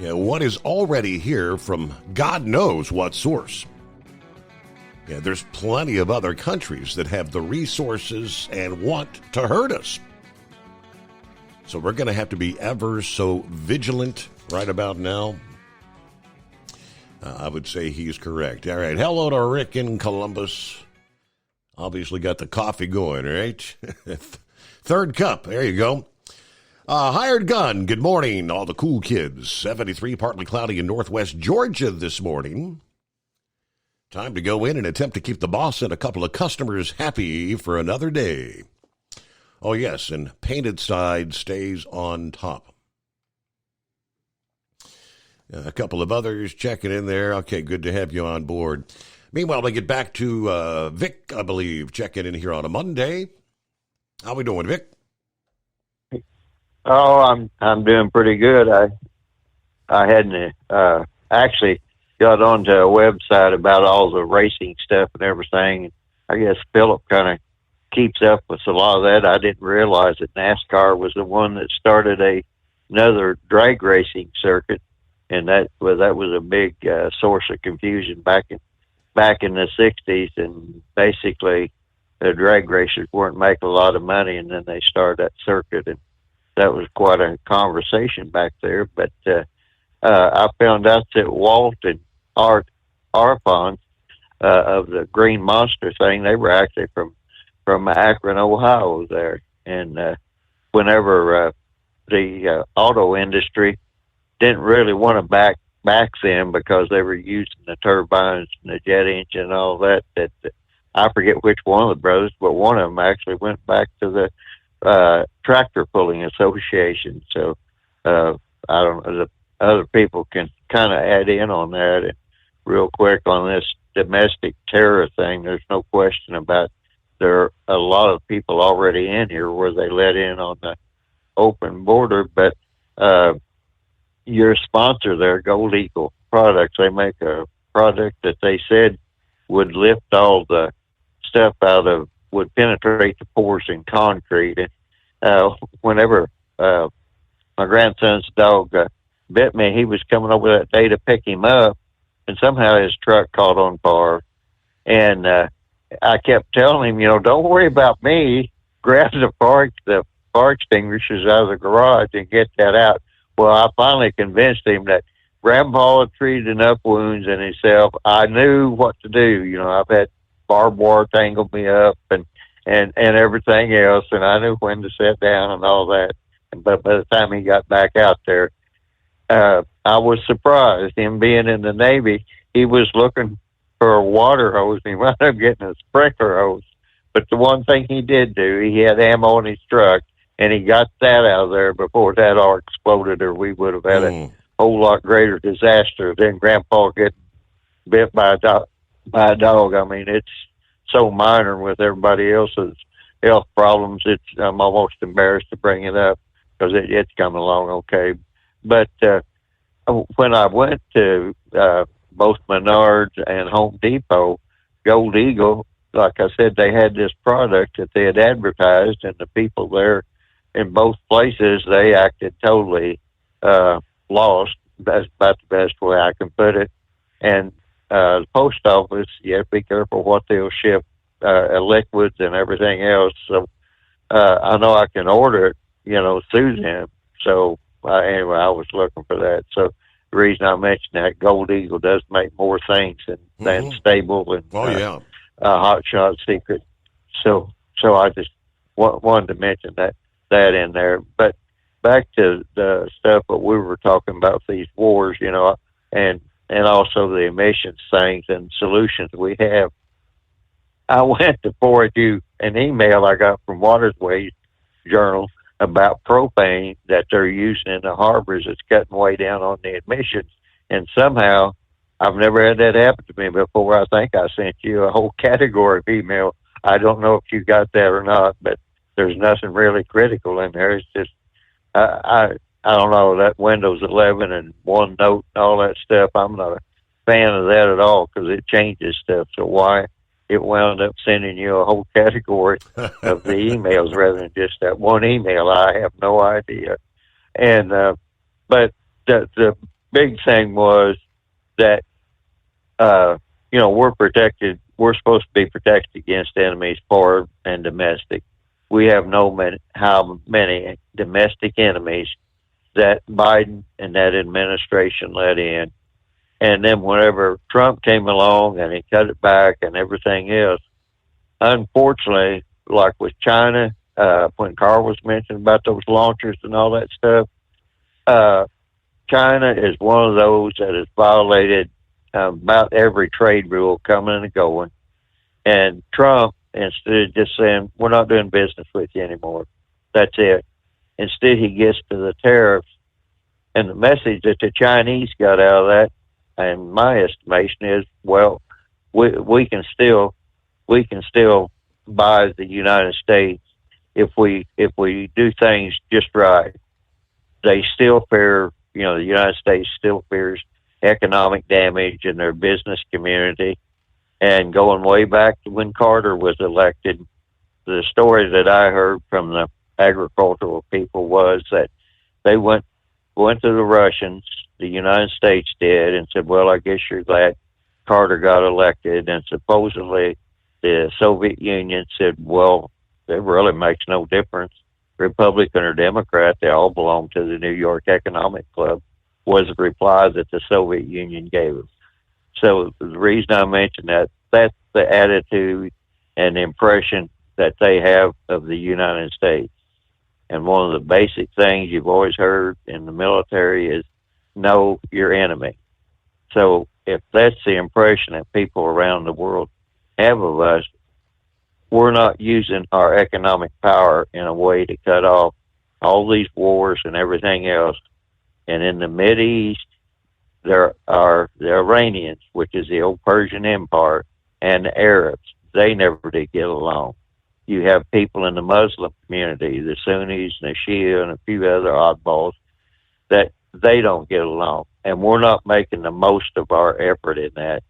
Speaker 16: what is already here from God knows what source, Yeah, there's plenty of other countries that have the resources and want to hurt us. So we're going to have to be ever so vigilant right about now. I would say he's correct. All right. Hello to Rick in Columbus. Obviously got the coffee going, right? Third cup. There you go. Hired Gun. Good morning, all the cool kids. 73, partly cloudy in northwest Georgia this morning. Time to go in and attempt to keep the boss and a couple of customers happy for another day. Oh, yes, and painted side stays on top. A couple of others checking in there. Okay, good to have you on board. Meanwhile, we get back to Vic, I believe, checking in here on a Monday. How we doing, Vic?
Speaker 19: Oh, I'm doing pretty good. I hadn't actually got onto a website about all the racing stuff and everything. I guess Philip kind of keeps up with a lot of that. I didn't realize that NASCAR was the one that started another drag racing circuit, and that was a big source of confusion back in the 60s. And basically, the drag racers weren't making a lot of money, and then they started that circuit, and that was quite a conversation back there. But I found out that Walt and Art Arfon of the Green Monster thing, they were actually from Akron, Ohio there. And whenever the auto industry didn't really want to back them because they were using the turbines and the jet engine and all that I forget which one of the brothers, but one of them actually went back to the Tractor Pulling Association. So I don't know, the other people can kind of add in on that. And real quick on this domestic terror thing, there's no question about there are a lot of people already in here where they let in on the open border. But your sponsor there, Gold Eagle Products, they make a product that they said would lift all the stuff would penetrate the pores in concrete. And whenever my grandson's dog bit me, he was coming over that day to pick him up, and somehow his truck caught on fire. And I kept telling him, don't worry about me. Grab the fire extinguishers out of the garage and get that out. Well, I finally convinced him that Grandpa had treated enough wounds in himself. I knew what to do. I've had barbed wire tangle me up and everything else, and I knew when to sit down and all that. But by the time he got back out there, I was surprised. Him being in the Navy, he was looking for a water hose, and he wound up getting a sprinkler hose. But the one thing he did do, he had ammo in his truck, and he got that out of there before that all exploded, or we would have had a whole lot greater disaster than Grandpa getting bit by a dog. I mean, it's so minor with everybody else's health problems. I'm almost embarrassed to bring it up because it's coming along okay. But when I went to both Menards and Home Depot, Gold Eagle, like I said, they had this product that they had advertised, and the people there in both places, they acted totally lost. That's about the best way I can put it. And the post office, you have to be careful what they'll ship, liquids and everything else. So I know I can order it, through them. So anyway, I was looking for that. So the reason I mentioned that, Gold Eagle does make more things than Stable and Hot Shot Secret. So I just wanted to mention that in there. But back to the stuff that we were talking about, these wars, and also the emissions things and solutions we have. I went to forward you an email I got from Waterways Journal about propane that they're using in the harbors. It's cutting way down on the emissions. And somehow, I've never had that happen to me before. I think I sent you a whole category of email. I don't know if you got that or not, but there's nothing really critical in there. It's just, I don't know, that Windows 11 and OneNote and all that stuff, I'm not a fan of that at all because it changes stuff. So why it wound up sending you a whole category of the emails rather than just that one email, I have no idea. And but the big thing was that we're protected we're supposed to be protected against enemies, foreign and domestic. We have how many domestic enemies that Biden and that administration let in. And then whenever Trump came along and he cut it back and everything else, unfortunately, like with China, when Carl was mentioning about those launchers and all that stuff, China is one of those that has violated about every trade rule coming and going. And Trump, instead of just saying, we're not doing business with you anymore, that's it. Instead, he gets to the tariffs. And the message that the Chinese got out of that, and my estimation is, well, we can still buy the United States if we do things just right. They still fear, the United States still fears economic damage in their business community. And going way back to when Carter was elected, the story that I heard from the agricultural people was that they went to the Russians, the United States did, and said, well, I guess you're glad Carter got elected. And supposedly the Soviet Union said, well, it really makes no difference, Republican or Democrat, they all belong to the New York Economic Club, was the reply that the Soviet Union gave us. So the reason I mention that's the attitude and impression that they have of the United States. And one of the basic things you've always heard in the military is know your enemy. So if that's the impression that people around the world have of us, we're not using our economic power in a way to cut off all these wars and everything else. And in the Mideast, there are the Iranians, which is the old Persian Empire, and the Arabs. They never did get along. You have people in the Muslim community, the Sunnis and the Shia and a few other oddballs, that they don't get along. And we're not making the most of our effort in that.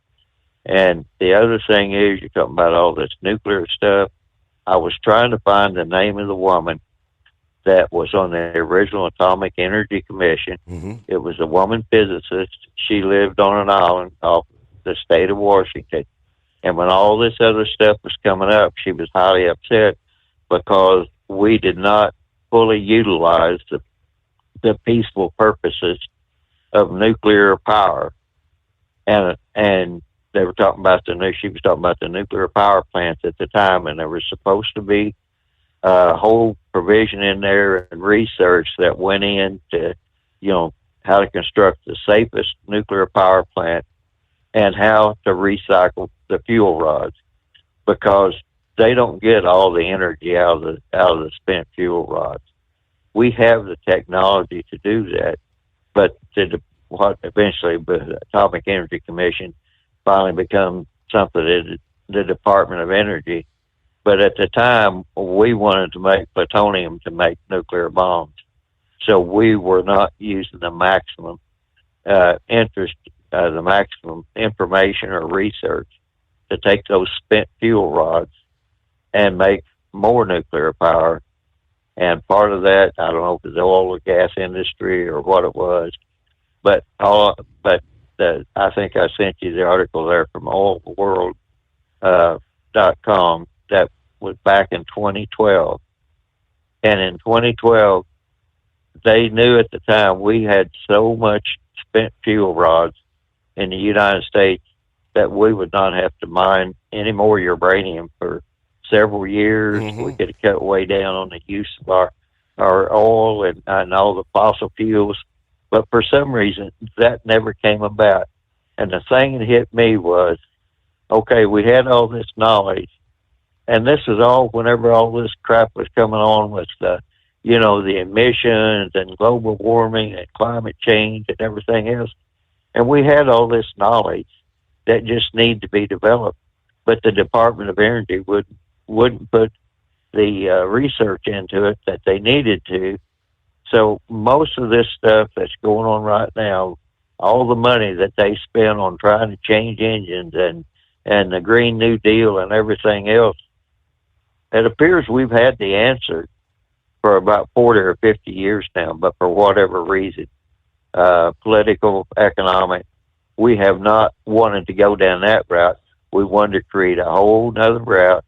Speaker 19: And the other thing is, you're talking about all this nuclear stuff. I was trying to find the name of the woman that was on the original Atomic Energy Commission. Mm-hmm. It was a woman physicist. She lived on an island off the state of Washington. And when all this other stuff was coming up, she was highly upset because we did not fully utilize the peaceful purposes of nuclear power. And they were talking about she was talking about the nuclear power plants at the time, and there was supposed to be a whole provision in there and research that went into, how to construct the safest nuclear power plant and how to recycle the fuel rods, because they don't get all the energy out of the spent fuel rods. We have the technology to do that, but what eventually the Atomic Energy Commission finally become something that the Department of Energy. But at the time, we wanted to make plutonium to make nuclear bombs. So we were not using the maximum the maximum information or research to take those spent fuel rods and make more nuclear power. And part of that, I don't know if it was the oil or gas industry or what it was, but I think I sent you the article there from oilworld.com that was back in 2012. And in 2012, they knew at the time we had so much spent fuel rods in the United States that we would not have to mine any more uranium for several years. Mm-hmm. We could have cut way down on the use of our oil and all the fossil fuels. But for some reason, that never came about. And the thing that hit me was, okay, we had all this knowledge, and this is all whenever all this crap was coming on with the emissions and global warming and climate change and everything else. And we had all this knowledge that just needed to be developed, but the Department of Energy wouldn't put the research into it that they needed to. So most of this stuff that's going on right now, all the money that they spend on trying to change engines and the Green New Deal and everything else, it appears we've had the answer for about 40 or 50 years now, but for whatever reason, political, economic, we have not wanted to go down that route. We wanted to create a whole nother route.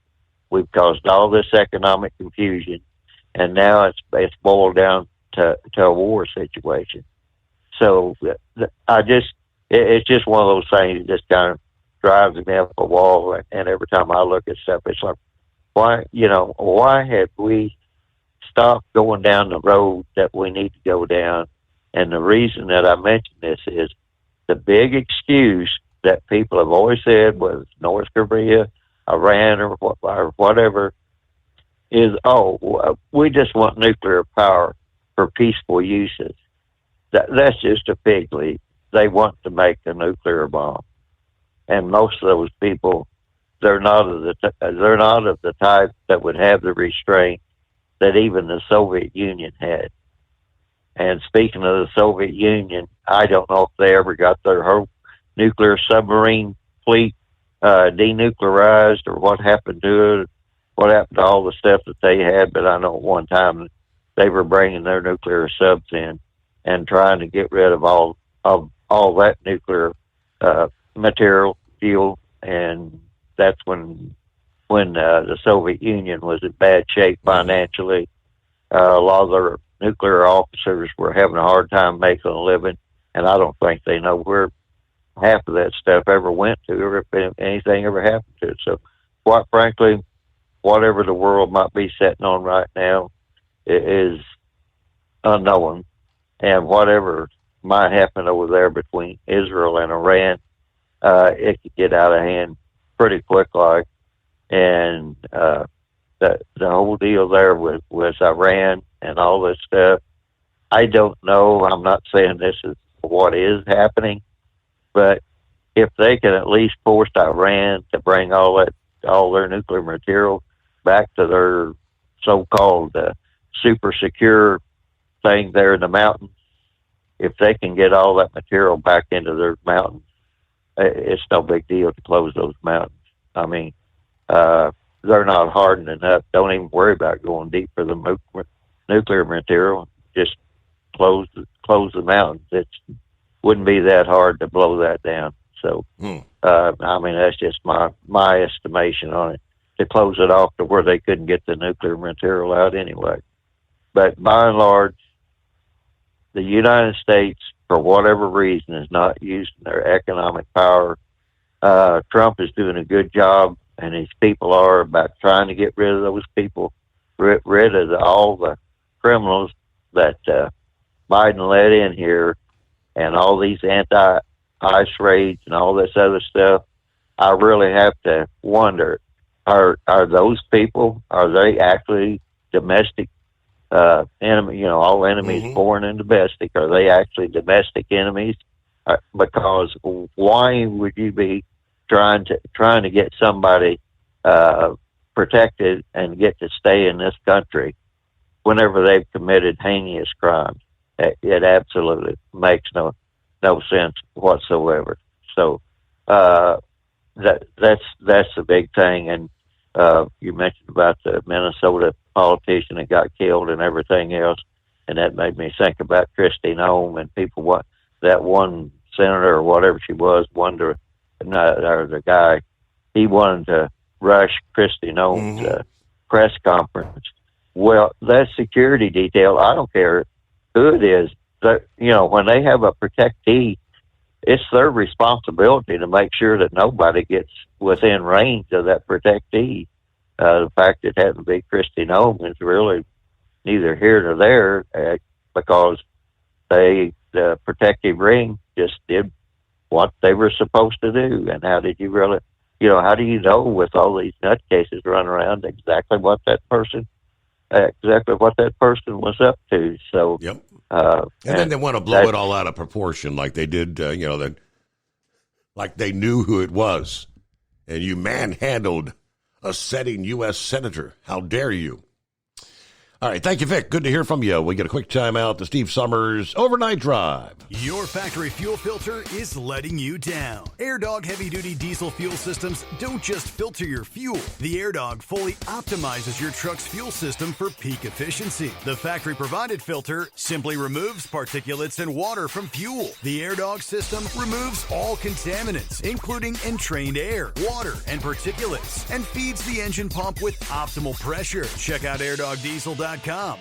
Speaker 19: We've caused all this economic confusion, and now it's boiled down to a war situation. So it's just one of those things that just kind of drives me up a wall. And every time I look at stuff, it's like, why have we stopped going down the road that we need to go down? And the reason that I mention this is the big excuse that people have always said, whether it's North Korea, Iran, or whatever, is, we just want nuclear power for peaceful uses. That's just a fig leaf. They want to make a nuclear bomb, and most of those people, they're not of the type that would have the restraint that even the Soviet Union had. And speaking of the Soviet Union, I don't know if they ever got their whole nuclear submarine fleet denuclearized or what happened to it, what happened to all the stuff that they had. But I know at one time they were bringing their nuclear subs in and trying to get rid of all that nuclear material, fuel, and that's when the Soviet Union was in bad shape financially. A lot of their nuclear officers were having a hard time making a living, and I don't think they know where half of that stuff ever went to, or if anything ever happened to it. So, quite frankly, whatever the world might be sitting on right now is unknown, and whatever might happen over there between Israel and Iran, it could get out of hand pretty quick, like. And the whole deal there with Iran and all this stuff, I don't know. I'm not saying this is what is happening, but if they can at least force Iran to bring all their nuclear material back to their so-called super secure thing there in the mountains, if they can get all that material back into their mountains, it's no big deal to close those mountains. I mean, they're not hardened enough. Don't even worry about going deep for the nuclear material. Just close the mountains. It wouldn't be that hard to blow that down. So, I mean, that's just my estimation on it, to close it off to where they couldn't get the nuclear material out anyway. But by and large, the United States, for whatever reason, is not using their economic power. Trump is doing a good job, and his people are, about trying to get rid of those people, rid of all the criminals that Biden let in here, and all these anti-ICE raids and all this other stuff. I really have to wonder, are those people, are they actually domestic enemy? All enemies born and domestic. Are they actually domestic enemies? Because why would you be trying to get somebody protected and get to stay in this country whenever they've committed heinous crimes? It absolutely makes no sense whatsoever. So that's the big thing. And you mentioned about the Minnesota politician that got killed and everything else, and that made me think about Kristi Noem and people. That one senator or whatever she was, or the guy, he wanted to rush Kristi Noem's press conference. Well, that security detail, I don't care who it is, when they have a protectee, it's their responsibility to make sure that nobody gets within range of that protectee. The fact it happened to be Kristi Noem is really neither here nor there, because the protective ring just did what they were supposed to do. And how did you really, how do you know with all these nutcases running around exactly what that person was up to? So,
Speaker 16: and then they want to blow it all out of proportion, like they did, like they knew who it was. And you manhandled a sitting U.S. senator. How dare you? All right, thank you, Vic. Good to hear from you. We get a quick time out to Steve Summers Overnight Drive.
Speaker 17: Your factory fuel filter is letting you down. AirDog heavy-duty diesel fuel systems don't just filter your fuel. The AirDog fully optimizes your truck's fuel system for peak efficiency. The factory-provided filter simply removes particulates and water from fuel. The AirDog system removes all contaminants, including entrained air, water, and particulates, and feeds the engine pump with optimal pressure. Check out airdogdiesel.com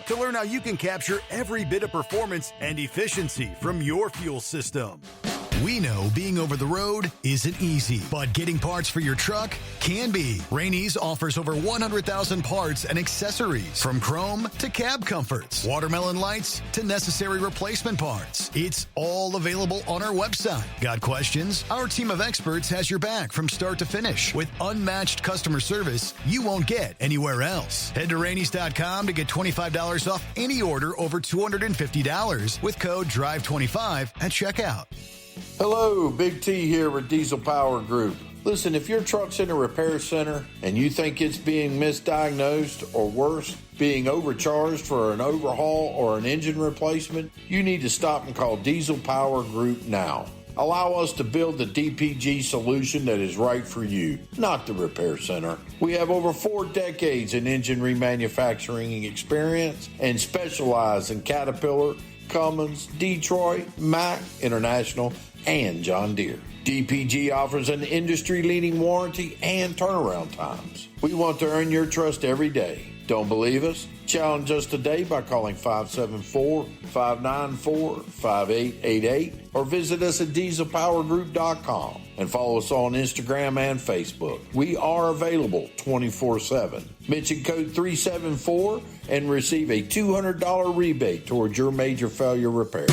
Speaker 17: to learn how you can capture every bit of performance and efficiency from your fuel system. We know being over the road isn't easy, but getting parts for your truck can be. Rainey's offers over 100,000 parts and accessories, from chrome to cab comforts, watermelon lights to necessary replacement parts. It's all available on our website. Got questions? Our team of experts has your back from start to finish with unmatched customer service you won't get anywhere else. Head to Rainey's.com to get $25 off any order over $250 with code DRIVE25 at checkout.
Speaker 12: Hello, Big T here with Diesel Power Group. Listen, if your truck's in a repair center and you think it's being misdiagnosed or worse, being overcharged for an overhaul or an engine replacement, you need to stop and call Diesel Power Group now. Allow us to build the DPG solution that is right for you, not the repair center. We have over 4 decades in engine remanufacturing experience and specialize in Caterpillar, Cummins, Detroit, Mack, International, and John Deere. DPG offers an industry-leading warranty and turnaround times. We want to earn your trust every day. Don't believe us? Challenge us today by calling 574-594-5888 or visit us at dieselpowergroup.com and follow us on Instagram and Facebook. We are available 24/7. Mention code 374 and receive a $200 rebate towards your major failure repair.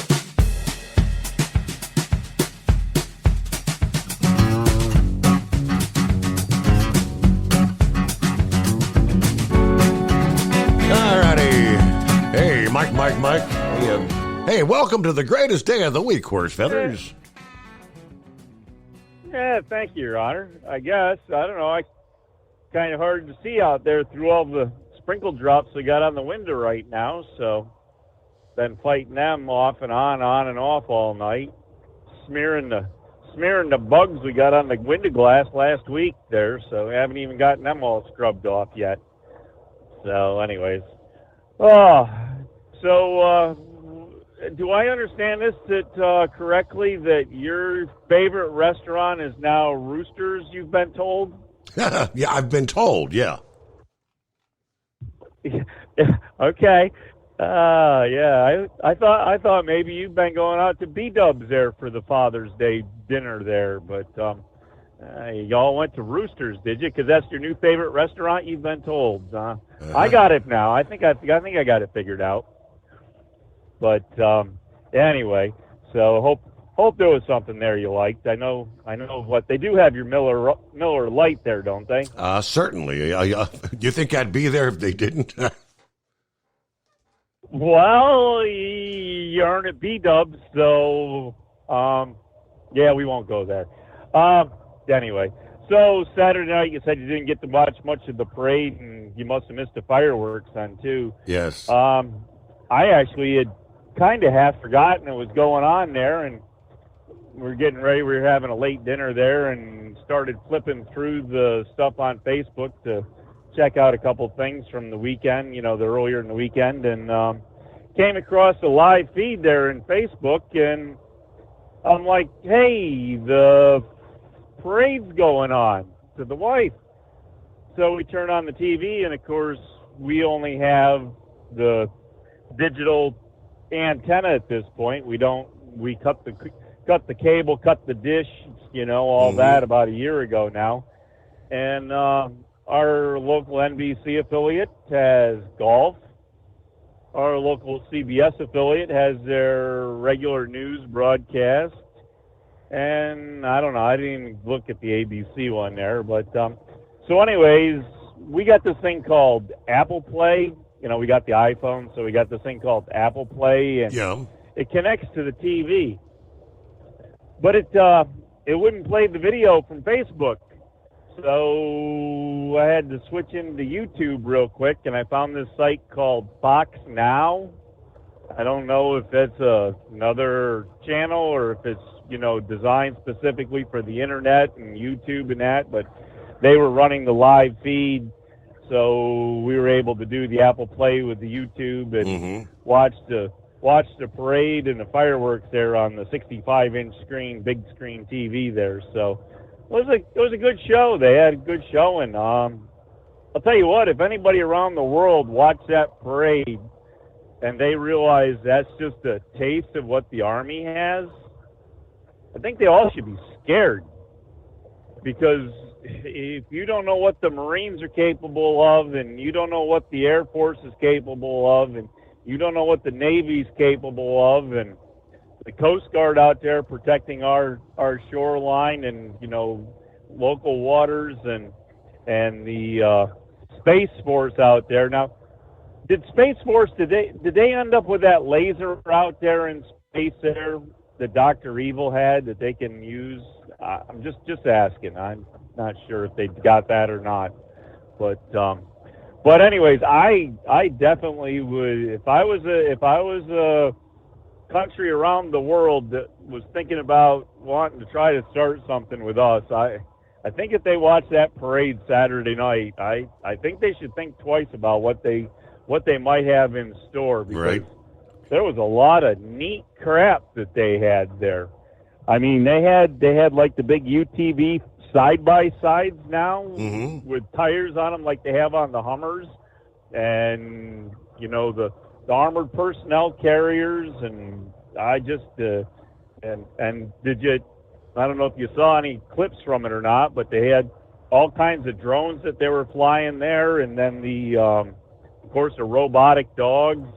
Speaker 16: Mike. Hey, welcome to the greatest day of the week, Horse Feathers.
Speaker 20: Yeah, thank you, Your Honor. I guess. I don't know. Kind of hard to see out there through all the sprinkle drops we got on the window right now, so been fighting them off and on and off all night, smearing the bugs we got on the window glass last week there, so we haven't even gotten them all scrubbed off yet. So anyways, do I understand this correctly, that your favorite restaurant is now Roosters, you've been told?
Speaker 16: Yeah, I've been told, yeah.
Speaker 20: Okay. Yeah, I thought maybe you've been going out to B-Dubs there for the Father's Day dinner there, but y'all went to Roosters, did you? Because that's your new favorite restaurant, you've been told, huh? I got it now. I think I got it figured out. But anyway, so hope there was something there you liked. I know what they do have your Miller Lite there, don't they?
Speaker 16: Certainly. You think I'd be there if they didn't?
Speaker 20: Well, you aren't at B-Dubs, so yeah, we won't go there. Anyway, so Saturday night you said you didn't get to watch much of the parade, and you must have missed the fireworks then too.
Speaker 16: Yes.
Speaker 20: I actually had kind of half forgotten it was going on there, and we're getting ready. We were having a late dinner there and started flipping through the stuff on Facebook to check out a couple things from the weekend, the earlier in the weekend, and came across a live feed there in Facebook, and I'm like, hey, the parade's going on, to the wife. So we turn on the TV, and of course we only have the digital antenna at this point. We cut the cable, cut the dish, all that about a year ago now. And our local NBC affiliate has golf. Our local CBS affiliate has their regular news broadcast. And I don't know, I didn't even look at the ABC one there. But so anyways, we got this thing called Apple Play. We got the iPhone, so we got this thing called Apple Play, and it connects to the TV. But it wouldn't play the video from Facebook. So I had to switch into YouTube real quick, and I found this site called Fox Now. I don't know if that's another channel or if it's, designed specifically for the internet and YouTube and that, but they were running the live feed, so we were able to do the Apple Play with the YouTube and watch the parade and the fireworks there on the 65-inch screen, big screen TV there. So it was a good show. They had a good showing. I'll tell you what, if anybody around the world watched that parade and they realize that's just a taste of what the Army has, I think they all should be scared. Because if you don't know what the Marines are capable of, and you don't know what the Air Force is capable of, and you don't know what the Navy's capable of, and the Coast Guard out there protecting our shoreline and, local waters, and the Space Force out there. Now, did Space Force, did they end up with that laser out there in space there that Dr. Evil had that they can use? I'm just asking. I'm not sure if they got that or not. But anyways, I definitely would, if I was a country around the world that was thinking about wanting to try to start something with us, I think if they watch that parade Saturday night, I think they should think twice about what they might have in store, because there was a lot of neat crap that they had there. I mean, they had like the big UTV side-by-sides now with tires on them like they have on the Hummers, and, the armored personnel carriers, and I just, and did you, I don't know if you saw any clips from it or not, but they had all kinds of drones that they were flying there, and then of course, the robotic dogs.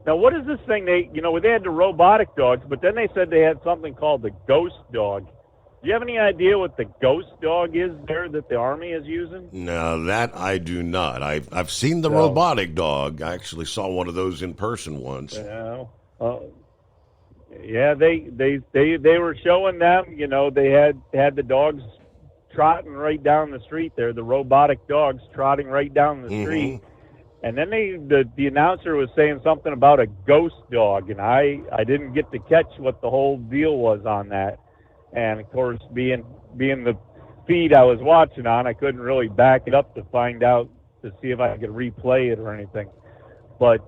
Speaker 20: Now, what is this thing they had the robotic dogs, but then they said they had something called the ghost dog. Do you have any idea what the ghost dog is there that the Army is using?
Speaker 16: No, that I do not. I've seen the robotic dog. I actually saw one of those in person once.
Speaker 20: Yeah, they were showing them. They had the dogs trotting right down the street there. The robotic dogs trotting right down the street. And then the announcer was saying something about a ghost dog, and I didn't get to catch what the whole deal was on that. And of course, being the feed I was watching on, I couldn't really back it up to find out, to see if I could replay it or anything. But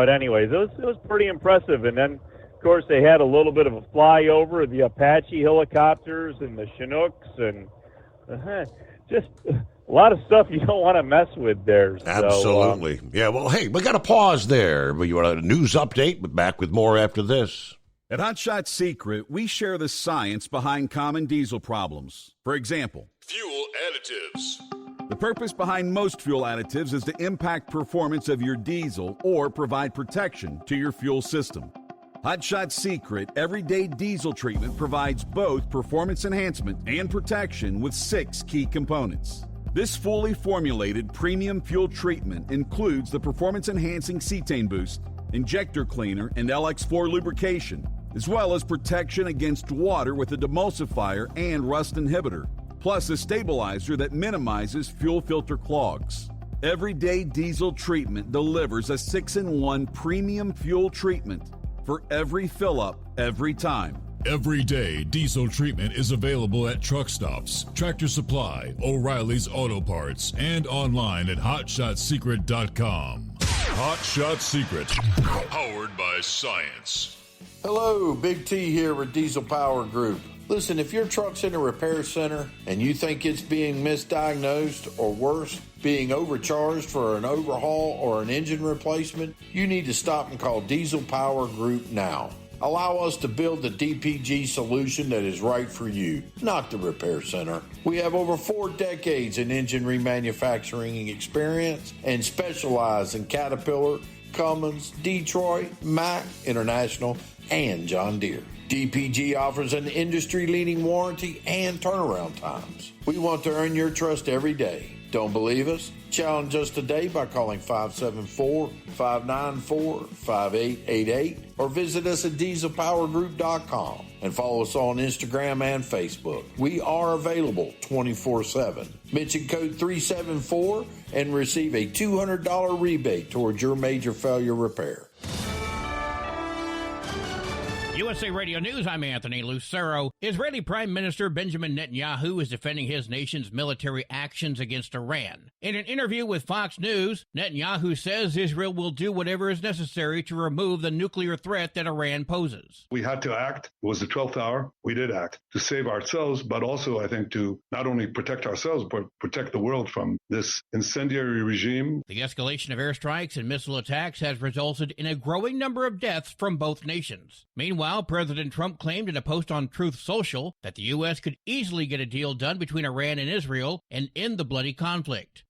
Speaker 20: anyways, it was pretty impressive. And then of course they had a little bit of a flyover of the Apache helicopters and the Chinooks, and just a lot of stuff you don't want to mess with there.
Speaker 16: Absolutely. Yeah, well, hey, we got to pause there. You want a news update? But back with more after this.
Speaker 3: At Hot Shot Secret, we share the science behind common diesel problems. For example,
Speaker 14: fuel additives.
Speaker 3: The purpose behind most fuel additives is to impact performance of your diesel or provide protection to your fuel system. Hot Shot Secret Everyday Diesel Treatment provides both performance enhancement and protection with 6 key components. This fully formulated premium fuel treatment includes the performance-enhancing cetane boost, injector cleaner, and LX4 lubrication, as well as protection against water with a demulsifier and rust inhibitor, plus a stabilizer that minimizes fuel filter clogs. Everyday Diesel Treatment delivers a 6-in-1 premium fuel treatment for every fill-up, every time.
Speaker 14: Everyday Diesel Treatment is available at truck stops, Tractor Supply, O'Reilly's Auto Parts, and online at HotShotSecret.com. Hot Shot Secret, powered by science.
Speaker 12: Hello, Big T here with Diesel Power Group. Listen, if your truck's in a repair center and you think it's being misdiagnosed or worse, being overcharged for an overhaul or an engine replacement, you need to stop and call Diesel Power Group now. Allow us to build the DPG solution that is right for you, not the repair center. We have over 4 decades in engine remanufacturing experience and specialize in Caterpillar, Cummins, Detroit, Mack, International, and John Deere. DPG offers an industry-leading warranty and turnaround times. We want to earn your trust every day. Don't believe us? Challenge us today by calling 574-594-5888 or visit us at dieselpowergroup.com. and follow us on Instagram and Facebook. We are available 24/7. Mention code 374 and receive a $200 rebate towards your major failure repair.
Speaker 2: USA Radio News, I'm Anthony Lucero. Israeli Prime Minister Benjamin Netanyahu is defending his nation's military actions against Iran. In an interview with Fox News, Netanyahu says Israel will do whatever is necessary to remove the nuclear threat that Iran poses.
Speaker 5: We had to act. It was the 12th hour. We did act to save ourselves, but also, I think, to not only protect ourselves, but protect the world from this incendiary regime.
Speaker 2: The escalation of airstrikes and missile attacks has resulted in a growing number of deaths from both nations. Meanwhile, President Trump claimed in a post on Truth Social that the U.S. could easily get a deal done between Iran and Israel and end the bloody conflict.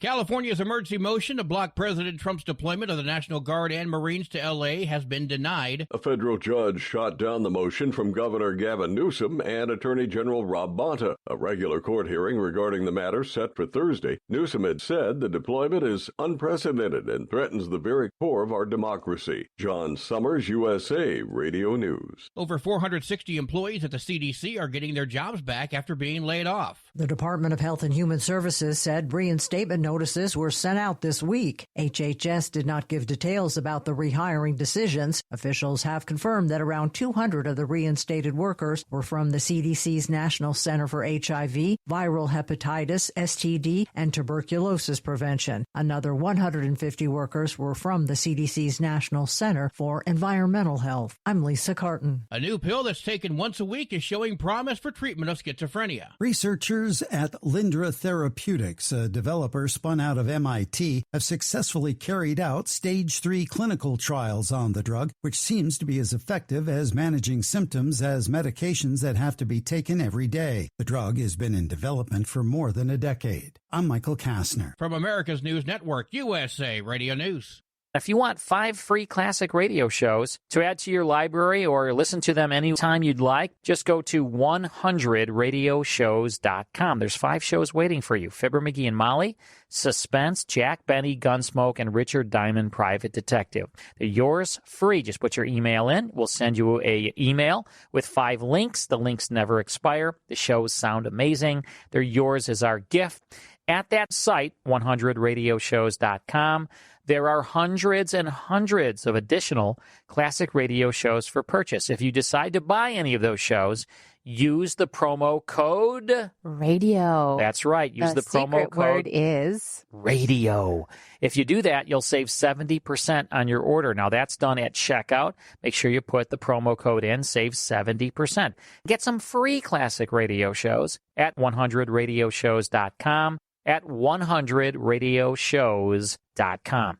Speaker 2: California's emergency motion to block President Trump's deployment of the National Guard and Marines to L.A. has been denied.
Speaker 23: A federal judge shot down the motion from Governor Gavin Newsom and Attorney General Rob Bonta. A regular court hearing regarding the matter set for Thursday. Newsom had said the deployment is unprecedented and threatens the very core of our democracy. John Summers, USA Radio News.
Speaker 2: Over 460 employees at the CDC are getting their jobs back after being laid off.
Speaker 11: The Department of Health and Human Services said reinstatement notices were sent out this week. HHS did not give details about the rehiring decisions. Officials have confirmed that around 200 of the reinstated workers were from the CDC's National Center for HIV, Viral Hepatitis, STD, and Tuberculosis Prevention. Another 150 workers were from the CDC's National Center for Environmental Health. I'm Lisa Carton.
Speaker 2: A new pill that's taken once a week is showing promise for treatment of schizophrenia.
Speaker 21: Researchers at Lindra Therapeutics, a developer spun out of MIT, have successfully carried out stage 3 clinical trials on the drug, which seems to be as effective as managing symptoms as medications that have to be taken every day. The drug has been in development for more than a decade. I'm Michael Kastner.
Speaker 2: From America's News Network, USA Radio News.
Speaker 1: If you want 5 free classic radio shows to add to your library or listen to them anytime you'd like, just go to 100radioshows.com. There's 5 shows waiting for you. Fibber McGee and Molly, Suspense, Jack Benny, Gunsmoke, and Richard Diamond, Private Detective. They're yours free. Just put your email in. We'll send you an email with 5 links. The links never expire. The shows sound amazing. They're yours as our gift. At that site, 100radioshows.com, there are hundreds and hundreds of additional classic radio shows for purchase. If you decide to buy any of those shows, use the promo code
Speaker 7: radio.
Speaker 1: That's right. Use the promo code.
Speaker 7: Word is
Speaker 1: radio. If you do that, you'll save 70% on your order. Now that's done at checkout. Make sure you put the promo code in, save 70%. Get some free classic radio shows at 100radioshows.com, at 100radioshows.com.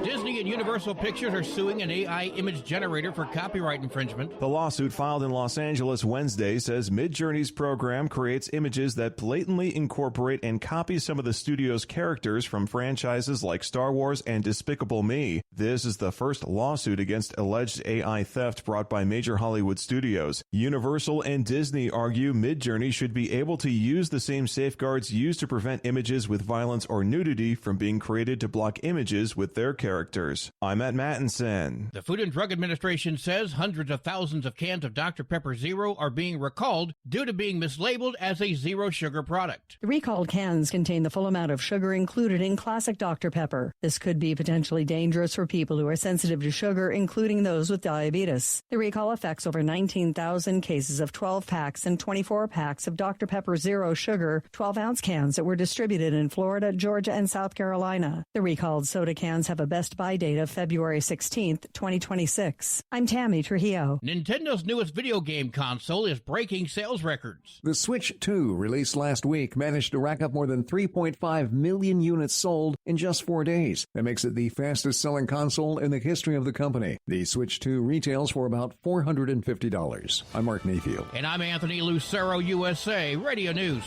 Speaker 2: Disney and Universal Pictures are suing an AI image generator for copyright infringement.
Speaker 8: The lawsuit filed in Los Angeles Wednesday says Midjourney's program creates images that blatantly incorporate and copy some of the studio's characters from franchises like Star Wars and Despicable Me. This is the first lawsuit against alleged AI theft brought by major Hollywood studios. Universal and Disney argue Midjourney should be able to use the same safeguards used to prevent images with violence or nudity from being created to block images with their characters. I'm Matt Mattinson.
Speaker 2: The Food and Drug Administration says hundreds of thousands of cans of Dr. Pepper Zero are being recalled due to being mislabeled as a zero sugar product.
Speaker 10: The recalled cans contain the full amount of sugar included in classic Dr. Pepper. This could be potentially dangerous for people who are sensitive to sugar, including those with diabetes. The recall affects over 19,000 cases of 12 packs and 24 packs of Dr. Pepper Zero Sugar 12-ounce cans that were distributed in Florida, Georgia, and South Carolina. The recalled soda cans have a best by date of February 16th, 2026. I'm Tammy Trujillo.
Speaker 2: Nintendo's newest video game console is breaking sales records.
Speaker 15: The Switch 2, released last week, managed to rack up more than 3.5 million units sold in just 4 days. That makes it the fastest-selling console in the history of the company. The Switch 2 retails for about $450. I'm Mark Mayfield.
Speaker 2: And I'm Anthony Lucero, USA Radio News.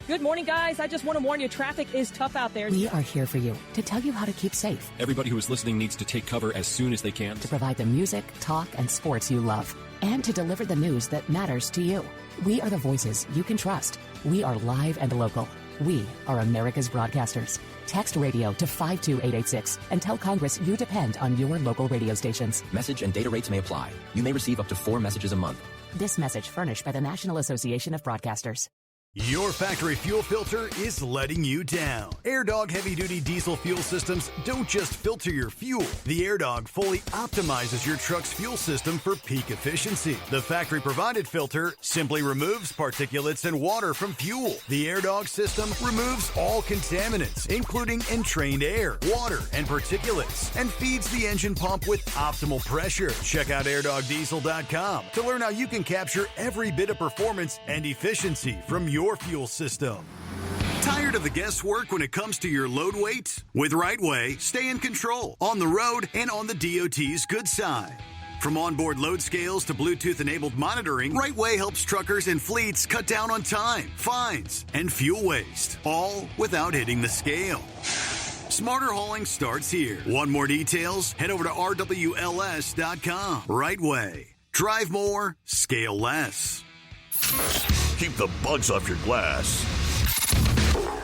Speaker 22: Good morning, guys. I just want to warn you, traffic is tough out there.
Speaker 24: We are here for you to tell you how to keep safe.
Speaker 25: Everybody who is listening needs to take cover as soon as they can.
Speaker 24: To provide the music, talk, and sports you love. And to deliver the news that matters to you. We are the voices you can trust. We are live and local. We are America's broadcasters. Text radio to 52886 and tell Congress you depend on your local radio stations.
Speaker 25: Message and data rates may apply. You may receive up to 4 messages a month.
Speaker 24: This message furnished by the National Association of Broadcasters.
Speaker 17: Your factory fuel filter is letting you down. AirDog heavy-duty diesel fuel systems don't just filter your fuel. The AirDog fully optimizes your truck's fuel system for peak efficiency. The factory-provided filter simply removes particulates and water from fuel. The AirDog system removes all contaminants, including entrained air, water, and particulates, and feeds the engine pump with optimal pressure. Check out airdogdiesel.com to learn how you can capture every bit of performance and efficiency from your fuel system. Tired of the guesswork when it comes to your load weight? With RightWay, stay in control on the road and on the DOT's good side. From onboard load scales to Bluetooth-enabled monitoring, RightWay helps truckers and fleets cut down on time, fines, and fuel waste, all without hitting the scale. Smarter hauling starts here. Want more details? Head over to RWLS.com. RightWay. Drive more, scale less.
Speaker 4: Keep the bugs off your glass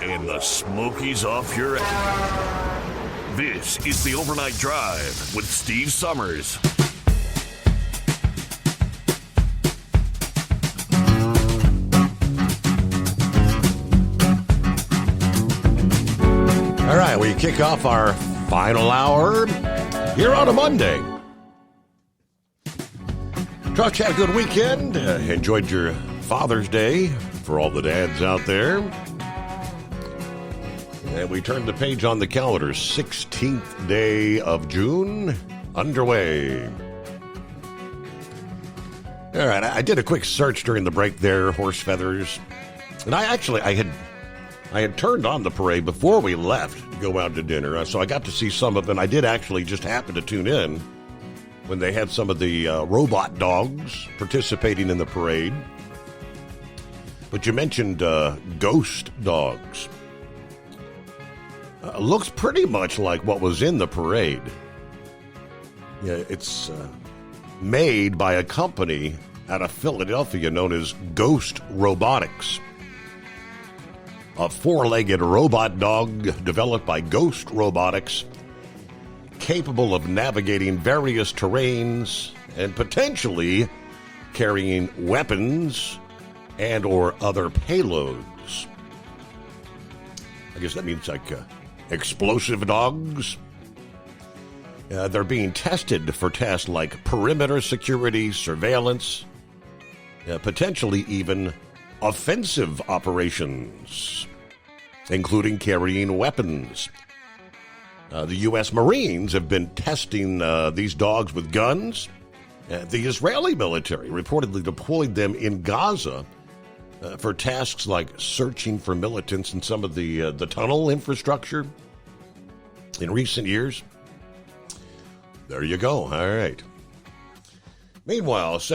Speaker 4: and the smokies off your ass. This is the Overnight Drive with Steve Summers.
Speaker 16: All right, we kick off our final hour here on a Monday. Trucks had a good weekend. Enjoyed your Father's Day for all the dads out there. And we turned the page on the calendar. 16th day of June underway. All right, I did a quick search during the break there, horse feathers. And I had turned on the parade before we left to go out to dinner. So I got to see some of it. And I did actually just happen to tune in when they had some of the robot dogs participating in the parade. But you mentioned ghost dogs. Looks pretty much like what was in the parade. Yeah, it's made by a company out of Philadelphia known as Ghost Robotics. A 4-legged robot dog developed by Ghost Robotics, capable of navigating various terrains and potentially carrying weapons and or other payloads. I guess that means like explosive dogs. They're being tested for tasks like perimeter security, surveillance, potentially even offensive operations, including carrying weapons. The U.S. Marines have been testing these dogs with guns. The Israeli military reportedly deployed them in Gaza for tasks like searching for militants in some of the tunnel infrastructure in recent years. There you go. All right. Meanwhile, there's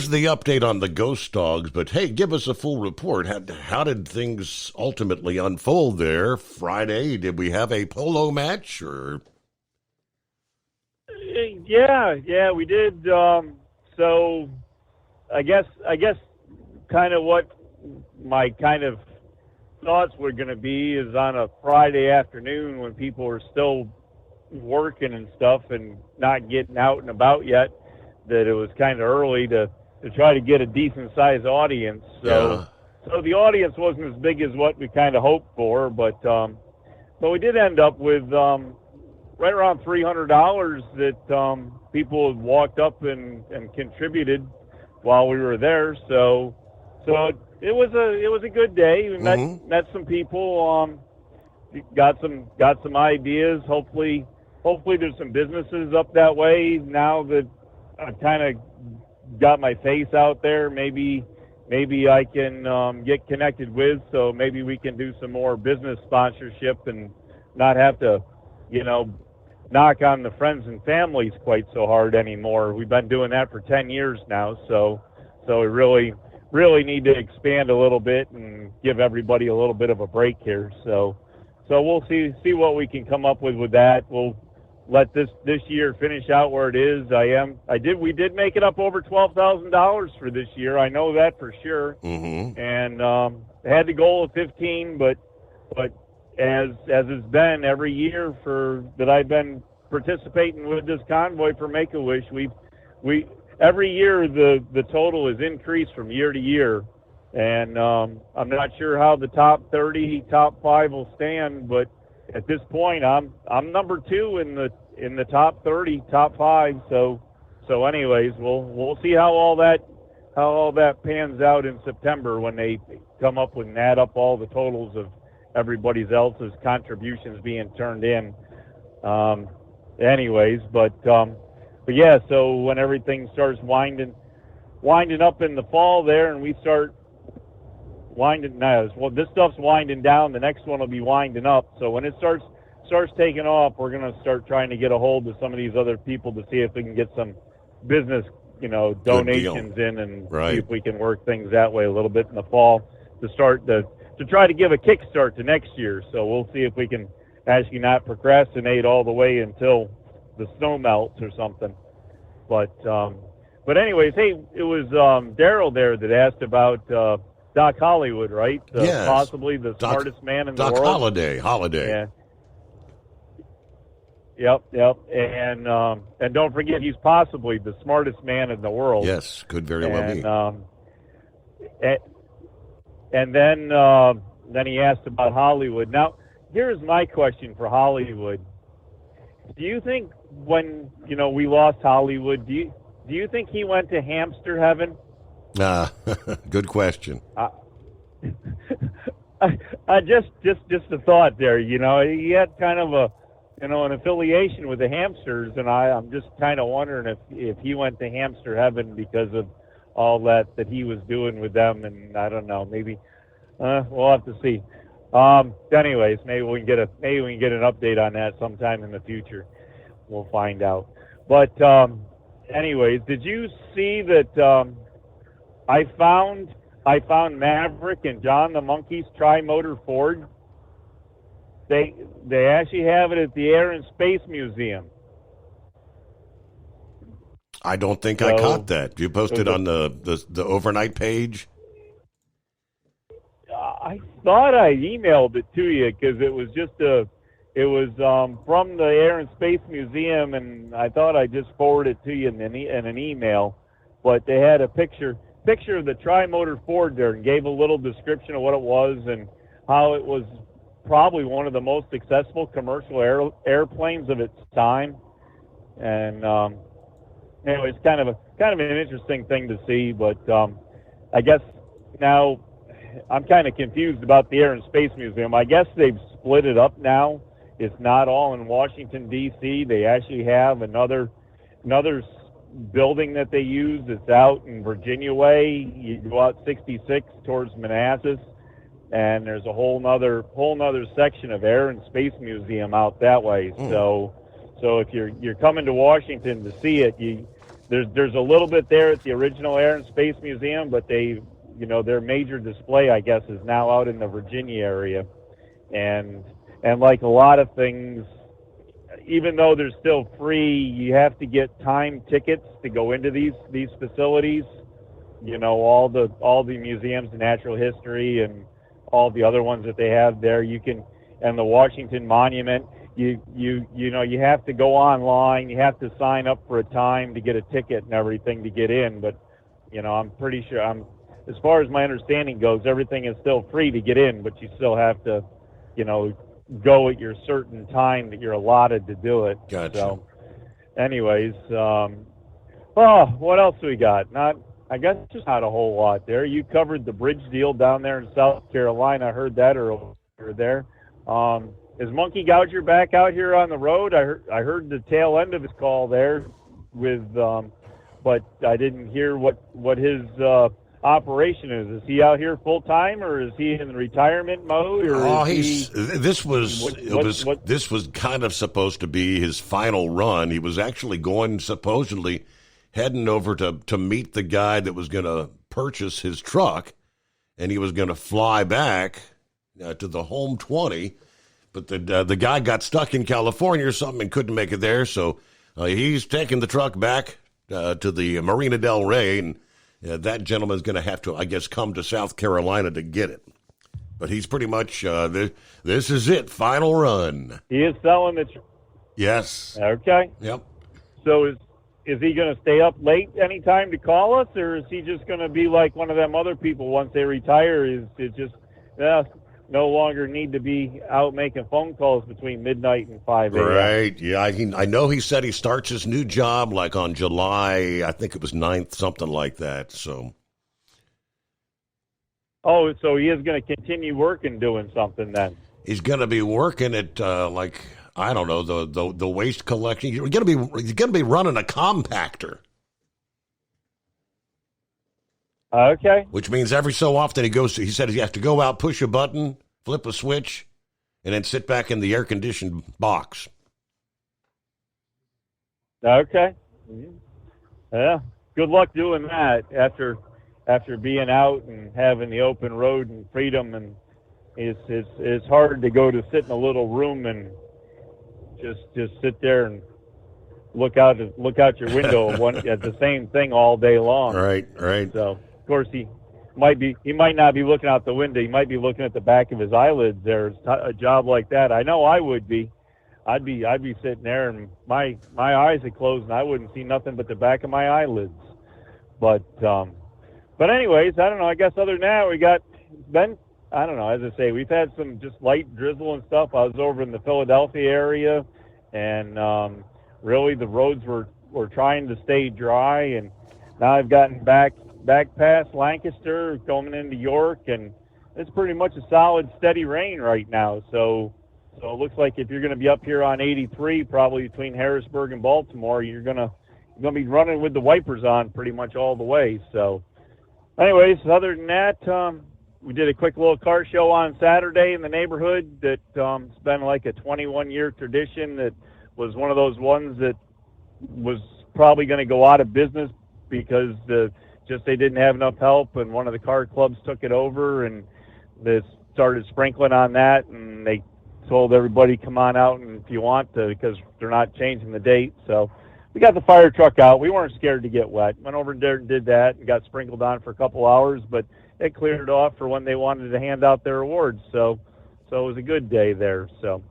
Speaker 16: the update on the ghost dogs, but hey, give us a full report. How did things ultimately unfold there Friday? Did we have a polo match or?
Speaker 20: Yeah, we did. So I guess kind of what my kind of thoughts were going to be is on a Friday afternoon when people were still working and stuff and not getting out and about yet, that it was kind of early to try to get a decent sized audience. So the audience wasn't as big as what we kind of hoped for, but we did end up with right around $300 that people had walked up and contributed while we were there. So it was a good day. We met some people, got some ideas. Hopefully there's some businesses up that way now that I've kind of got my face out there. Maybe I can get connected with, so maybe we can do some more business sponsorship and not have to, knock on the friends and families quite so hard anymore. We've been doing that for 10 years now, so we really need to expand a little bit and give everybody a little bit of a break here. So we'll see what we can come up with that. We'll let this year finish out where it is. We did make it up over $12,000 for this year. I know that for sure. And had the goal of 15, but as it's been every year that I've been participating with this convoy for Make-A-Wish, we every year the total is increased from year to year, and I'm not sure how the top 30, top 5 will stand, but at this point I'm number 2 in the top 30, top 5. So anyways, we'll see how all that pans out in September when they come up with and add up all the totals of everybody else's contributions being turned in. Anyways, but yeah, so when everything starts winding up in the fall there, and we start this stuff's winding down, the next one will be winding up. So when it starts taking off, we're going to start trying to get a hold of some of these other people to see if we can get some business, donations in, and see if we can work things that way a little bit in the fall to try to give a kickstart to next year. So we'll see if we can actually not procrastinate all the way until the snow melts or something. But anyways, hey, it was Daryl there that asked about Doc Hollywood, right?
Speaker 16: Yes.
Speaker 20: Possibly the smartest man in the world.
Speaker 16: Doc Holliday.
Speaker 20: Yeah. Yep. And don't forget, he's possibly the smartest man in the world.
Speaker 16: Yes, could very well be.
Speaker 20: And then he asked about Hollywood. Now, here's my question for Hollywood. Do you think when, we lost Hollywood, do you think he went to hamster heaven?
Speaker 16: Good question.
Speaker 20: I just a thought there, he had kind of an affiliation with the hamsters, and I'm just kind of wondering if he went to hamster heaven because of all that he was doing with them, and I don't know, maybe we'll have to see. Anyways, maybe we can get an update on that sometime in the future. We'll find out. But anyways, did you see that I found Maverick and John the Monkey's tri-motor Ford? They actually have it at the Air and Space Museum.
Speaker 16: I don't think I caught that. You posted on the overnight page?
Speaker 20: I thought I emailed it to you because it was from the Air and Space Museum, and I thought I just forwarded it to you in an email. But they had a picture of the tri-motor Ford there and gave a little description of what it was and how it was probably one of the most successful commercial airplanes of its time. And anyway, it's kind of an interesting thing to see. But I guess now I'm kind of confused about the Air and Space Museum. I guess they've split it up now. It's not all in Washington, D.C. They actually have another building that they use. It's out in Virginia Way. You go out 66 towards Manassas, and there's a whole nother section of Air and Space Museum out that way. So if you're coming to Washington to see it, there's a little bit there at the original Air and Space Museum, but their major display, I guess, is now out in the Virginia area. And like a lot of things, even though they're still free, you have to get time tickets to go into these facilities. All the museums of natural history and all the other ones that they have there. And the Washington Monument, you have to go online. You have to sign up for a time to get a ticket and everything to get in. But I'm pretty sure as far as my understanding goes, everything is still free to get in, but you still have to, go at your certain time that you're allotted to do it.
Speaker 16: Gotcha.
Speaker 20: So, anyways, what else we got? I guess just not a whole lot there. You covered the bridge deal down there in South Carolina. I heard that earlier there. Is Monkey Gouger back out here on the road? I heard the tail end of his call there but I didn't hear what his operation is. Is he out here full time, or is he in retirement mode? Or
Speaker 16: this was kind of supposed to be his final run. He was actually supposedly heading over to meet the guy that was going to purchase his truck, and he was going to fly back to the home 20. But the guy got stuck in California or something and couldn't make it there, so he's taking the truck back to the Marina del Rey, and that gentleman's going to have to, I guess, come to South Carolina to get it. But he's pretty much, this is it, final run.
Speaker 20: He is selling the...
Speaker 16: Yes.
Speaker 20: Okay.
Speaker 16: Yep.
Speaker 20: So is he going to stay up late anytime to call us, or is he just going to be like one of them other people once they retire? Is it just no longer need to be out making phone calls between midnight and 5 a.m.?
Speaker 16: Right. Yeah, I know he said he starts his new job like on July, I think it was 9th, something like that. So.
Speaker 20: Oh, so he is going to continue working doing something then?
Speaker 16: He's going to be working at I don't know, the waste collection. He's going to be running a compactor.
Speaker 20: Okay.
Speaker 16: Which means every so often he said he has to go out, push a button, flip a switch, and then sit back in the air-conditioned box.
Speaker 20: Okay. Yeah. Good luck doing that after being out and having the open road and freedom, and it's hard to go to sit in a little room and just sit there and look out your window at the same thing all day long.
Speaker 16: Right.
Speaker 20: So of course he might not be looking out the window. He might be looking at the back of his eyelids. There's a job like that. I know I would be. I'd be sitting there and my eyes are closed and I wouldn't see nothing but the back of my eyelids. But anyways, I don't know. I guess other than that, I don't know. As I say, we've had some just light drizzle and stuff. I was over in the Philadelphia area, and really the roads were trying to stay dry. And now I've gotten back past Lancaster, going into York, and it's pretty much a solid, steady rain right now. So it looks like if you're going to be up here on 83, probably between Harrisburg and Baltimore, you're going to be running with the wipers on pretty much all the way. So, anyways, other than that. We did a quick little car show on Saturday in the neighborhood that it's been like a 21-year tradition that was one of those ones that was probably going to go out of business because they didn't have enough help, and one of the car clubs took it over, and they started sprinkling on that, and they told everybody, come on out and if you want to, because they're not changing the date. So we got the fire truck out. We weren't scared to get wet. Went over there and did that and got sprinkled on for a couple hours, but it cleared off for when they wanted to hand out their awards. So it was a good day there. So,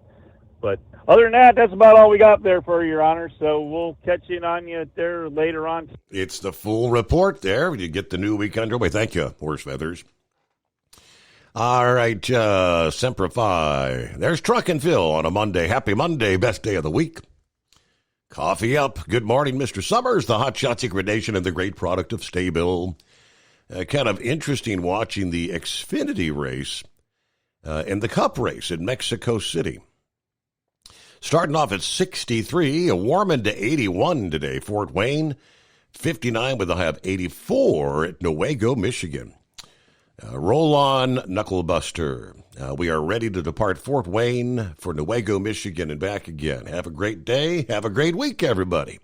Speaker 20: but other than that, that's about all we got there for Your Honor. So we'll catch in on you there later on.
Speaker 16: It's the full report there. You get the new week underway. Thank you, Horse Feathers. All right, Semper Fi. There's Truck and Phil on a Monday. Happy Monday, best day of the week. Coffee up. Good morning, Mr. Summers, the Hot Shot Secret Nation, and the great product of Staybill. Kind of interesting watching the Xfinity race and the Cup race in Mexico City. Starting off at 63, warming to 81 today. Fort Wayne, 59 with a high of 84 at Newaygo, Michigan. Roll on, Knucklebuster. We are ready to depart Fort Wayne for Newaygo, Michigan, and back again. Have a great day. Have a great week, everybody.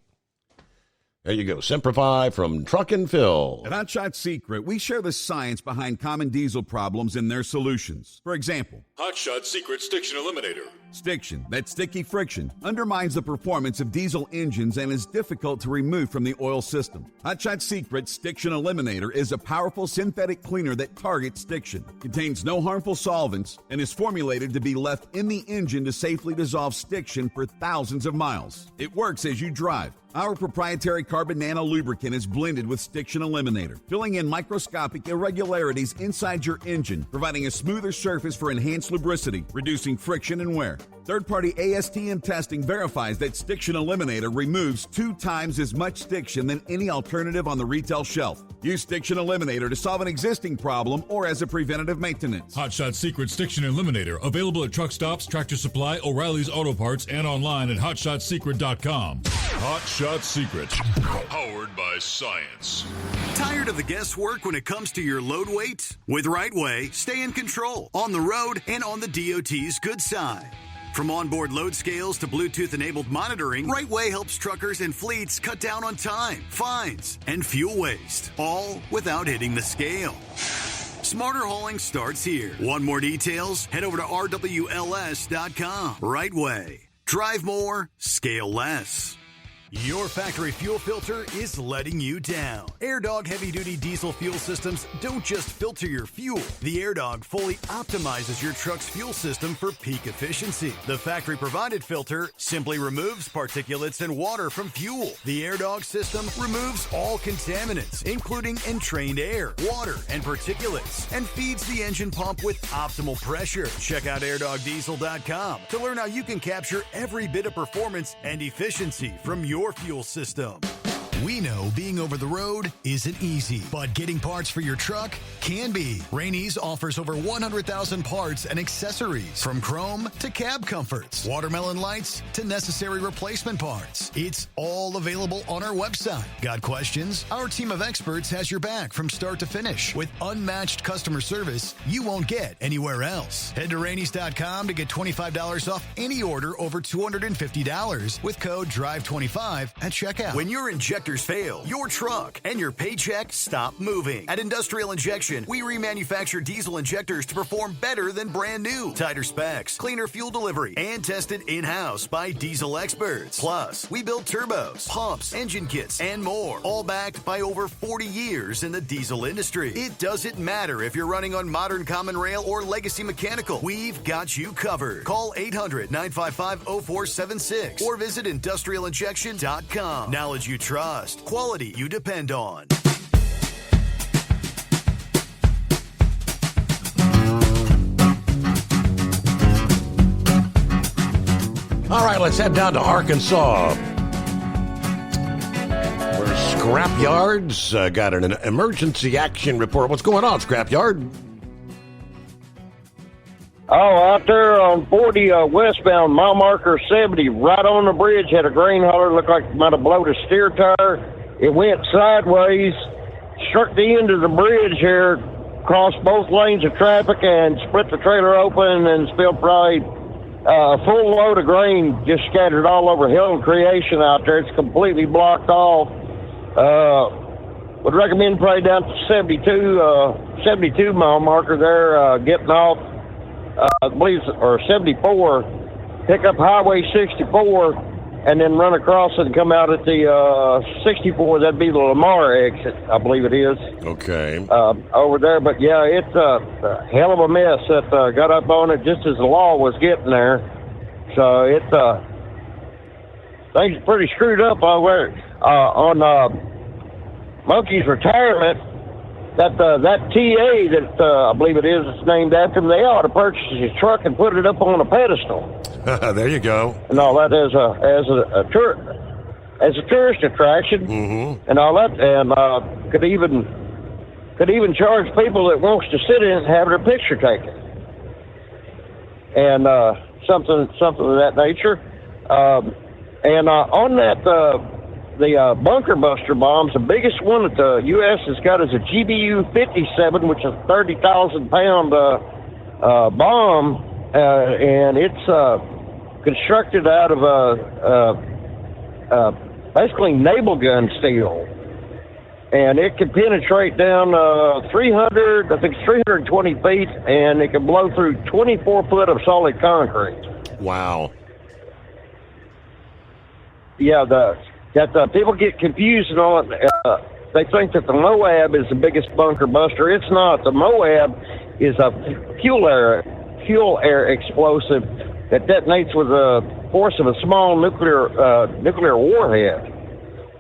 Speaker 16: There you go. Semper Fi from Truck and Phil.
Speaker 3: At Hot Shot Secret, we share the science behind common diesel problems and their solutions. For example,
Speaker 14: Hot Shot Secret Stiction Eliminator.
Speaker 3: Stiction, that sticky friction, undermines the performance of diesel engines and is difficult to remove from the oil system. Hot Shot Secret Stiction Eliminator is a powerful synthetic cleaner that targets stiction, contains no harmful solvents, and is formulated to be left in the engine to safely dissolve stiction for thousands of miles. It works as you drive. Our proprietary carbon nano lubricant is blended with Stiction Eliminator, filling in microscopic irregularities inside your engine, providing a smoother surface for enhanced lubricity, reducing friction and wear. Third-party ASTM testing verifies that Stiction Eliminator removes 2 times as much stiction than any alternative on the retail shelf. Use Stiction Eliminator to solve an existing problem or as a preventative maintenance.
Speaker 14: Hot Shot Secret Stiction Eliminator, available at truck stops, Tractor Supply, O'Reilly's Auto Parts, and online at hotshotsecret.com. Hot Shot Secret, powered by science.
Speaker 17: Tired of the guesswork when it comes to your load weight? With Rightway, stay in control on the road and on the DOT's good side. From onboard load scales to Bluetooth-enabled monitoring, Rightway helps truckers and fleets cut down on time, fines, and fuel waste, all without hitting the scale. Smarter hauling starts here. Want more details? Head over to RWLS.com. Rightway. Drive more, scale less. Your factory fuel filter is letting you down. AirDog heavy-duty diesel fuel systems don't just filter your fuel. The AirDog fully optimizes your truck's fuel system for peak efficiency. The factory-provided filter simply removes particulates and water from fuel. The AirDog system removes all contaminants, including entrained air, water, and particulates, and feeds the engine pump with optimal pressure. Check out airdogdiesel.com to learn how you can capture every bit of performance and efficiency from your fuel system. We know being over the road isn't easy, but getting parts for your truck can be. Rainey's offers over 100,000 parts and accessories, from chrome to cab comforts, watermelon lights to necessary replacement parts. It's all available on our website. Got questions? Our team of experts has your back from start to finish with unmatched customer service you won't get anywhere else. Head to Rainey's.com to get $25 off any order over $250 with code DRIVE25 at checkout. When your injectors fail, your truck and your paycheck stop moving. At Industrial Injection, we remanufacture diesel injectors to perform better than brand new. Tighter specs, cleaner fuel delivery, and tested in-house by diesel experts. Plus, we build turbos, pumps, engine kits, and more, all backed by over 40 years in the diesel industry. It doesn't matter if you're running on modern common rail or legacy mechanical. We've got you covered. Call 800-955-0476 or visit industrialinjection.com. Knowledge you trust. Quality you depend on.
Speaker 16: All right, let's head down to Arkansas, where Scrap Yards got an emergency action report. What's going on, Scrap Yard?
Speaker 6: Oh, out there on 40 westbound, mile marker 70, right on the bridge, had a grain hauler, looked like it might have blown a steer tire. It went sideways, struck the end of the bridge here, crossed both lanes of traffic, and split the trailer open and spilled probably a full load of grain just scattered all over Hill Creation out there. It's completely blocked off. Would recommend probably down to 72 mile marker there, getting off. I believe, or 74, pick up Highway 64, and then run across it and come out at the 64. That'd be the Lamar exit, I believe it is.
Speaker 16: Okay.
Speaker 6: Over there. But, yeah, it's a hell of a mess that got up on it just as the law was getting there. So it's things are pretty screwed up over there. On Monkey's retirement, that TA that I believe it is, it's named after him, they ought to purchase his truck and put it up on a pedestal.
Speaker 16: There you go.
Speaker 6: And all that as a tourist attraction, and all that, and could even charge people that wants to sit in it and have their picture taken, and something of that nature. And on that. The bunker buster bombs, the biggest one that the U.S. has got is a GBU-57, which is a 30,000-pound bomb, and it's constructed out of basically naval gun steel. And it can penetrate down 320 feet, and it can blow through 24 foot of solid concrete.
Speaker 16: Wow.
Speaker 6: Yeah, that people get confused and all that. They think that the Moab is the biggest bunker buster. It's not. The Moab is a fuel air explosive that detonates with the force of a small nuclear warhead,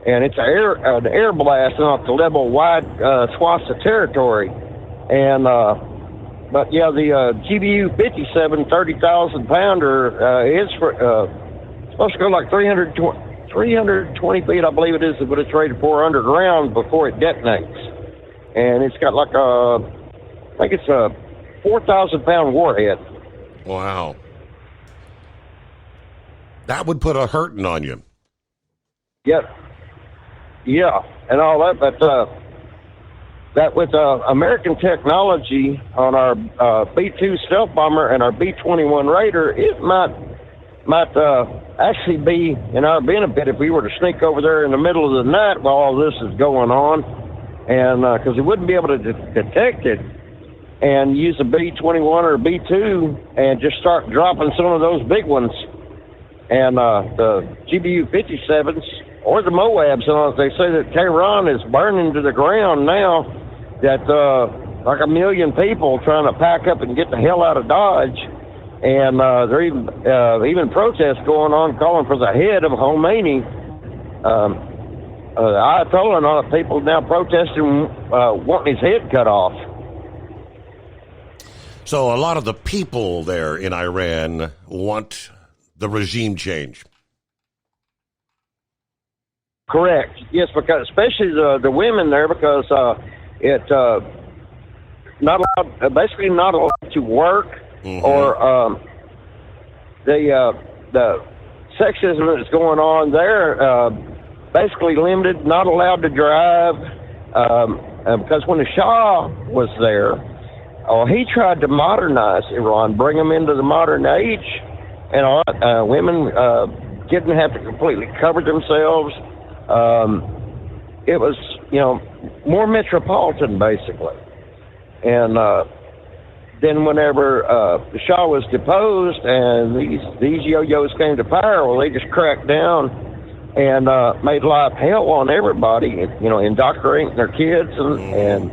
Speaker 6: and it's an air blast off to level wide swaths of territory. And but yeah, the GBU-57 30,000 pounder is supposed to go like 320 feet, I believe it is, but it's rated for underground before it detonates. And it's got like I think it's a 4,000-pound warhead.
Speaker 16: Wow. That would put a hurting on you.
Speaker 6: Yeah, and all that, but that with American technology on our B-2 stealth bomber and our B-21 Raider, it might actually be in our benefit if we were to sneak over there in the middle of the night while all this is going on, and because we wouldn't be able to detect it, and use a B-21 or a B-2 and just start dropping some of those big ones. And the GBU-57s or the Moabs. And they say that Tehran is burning to the ground now, that like 1 million people trying to pack up and get the hell out of Dodge. And there are even protests going on calling for the head of Khomeini. Ayatollah and all the people now protesting wanting his head cut off.
Speaker 16: So a lot of the people there in Iran want the regime change.
Speaker 6: Correct. Yes, because especially the women there, because not allowed, basically not allowed to work, or the sexism that's going on there, basically limited, not allowed to drive, because when the Shah was there, he tried to modernize Iran, bring them into the modern age, and women didn't have to completely cover themselves. It was, more metropolitan, basically. And then whenever the Shah was deposed and these yo-yos came to power, well, they just cracked down and made life hell on everybody, indoctrinating their kids and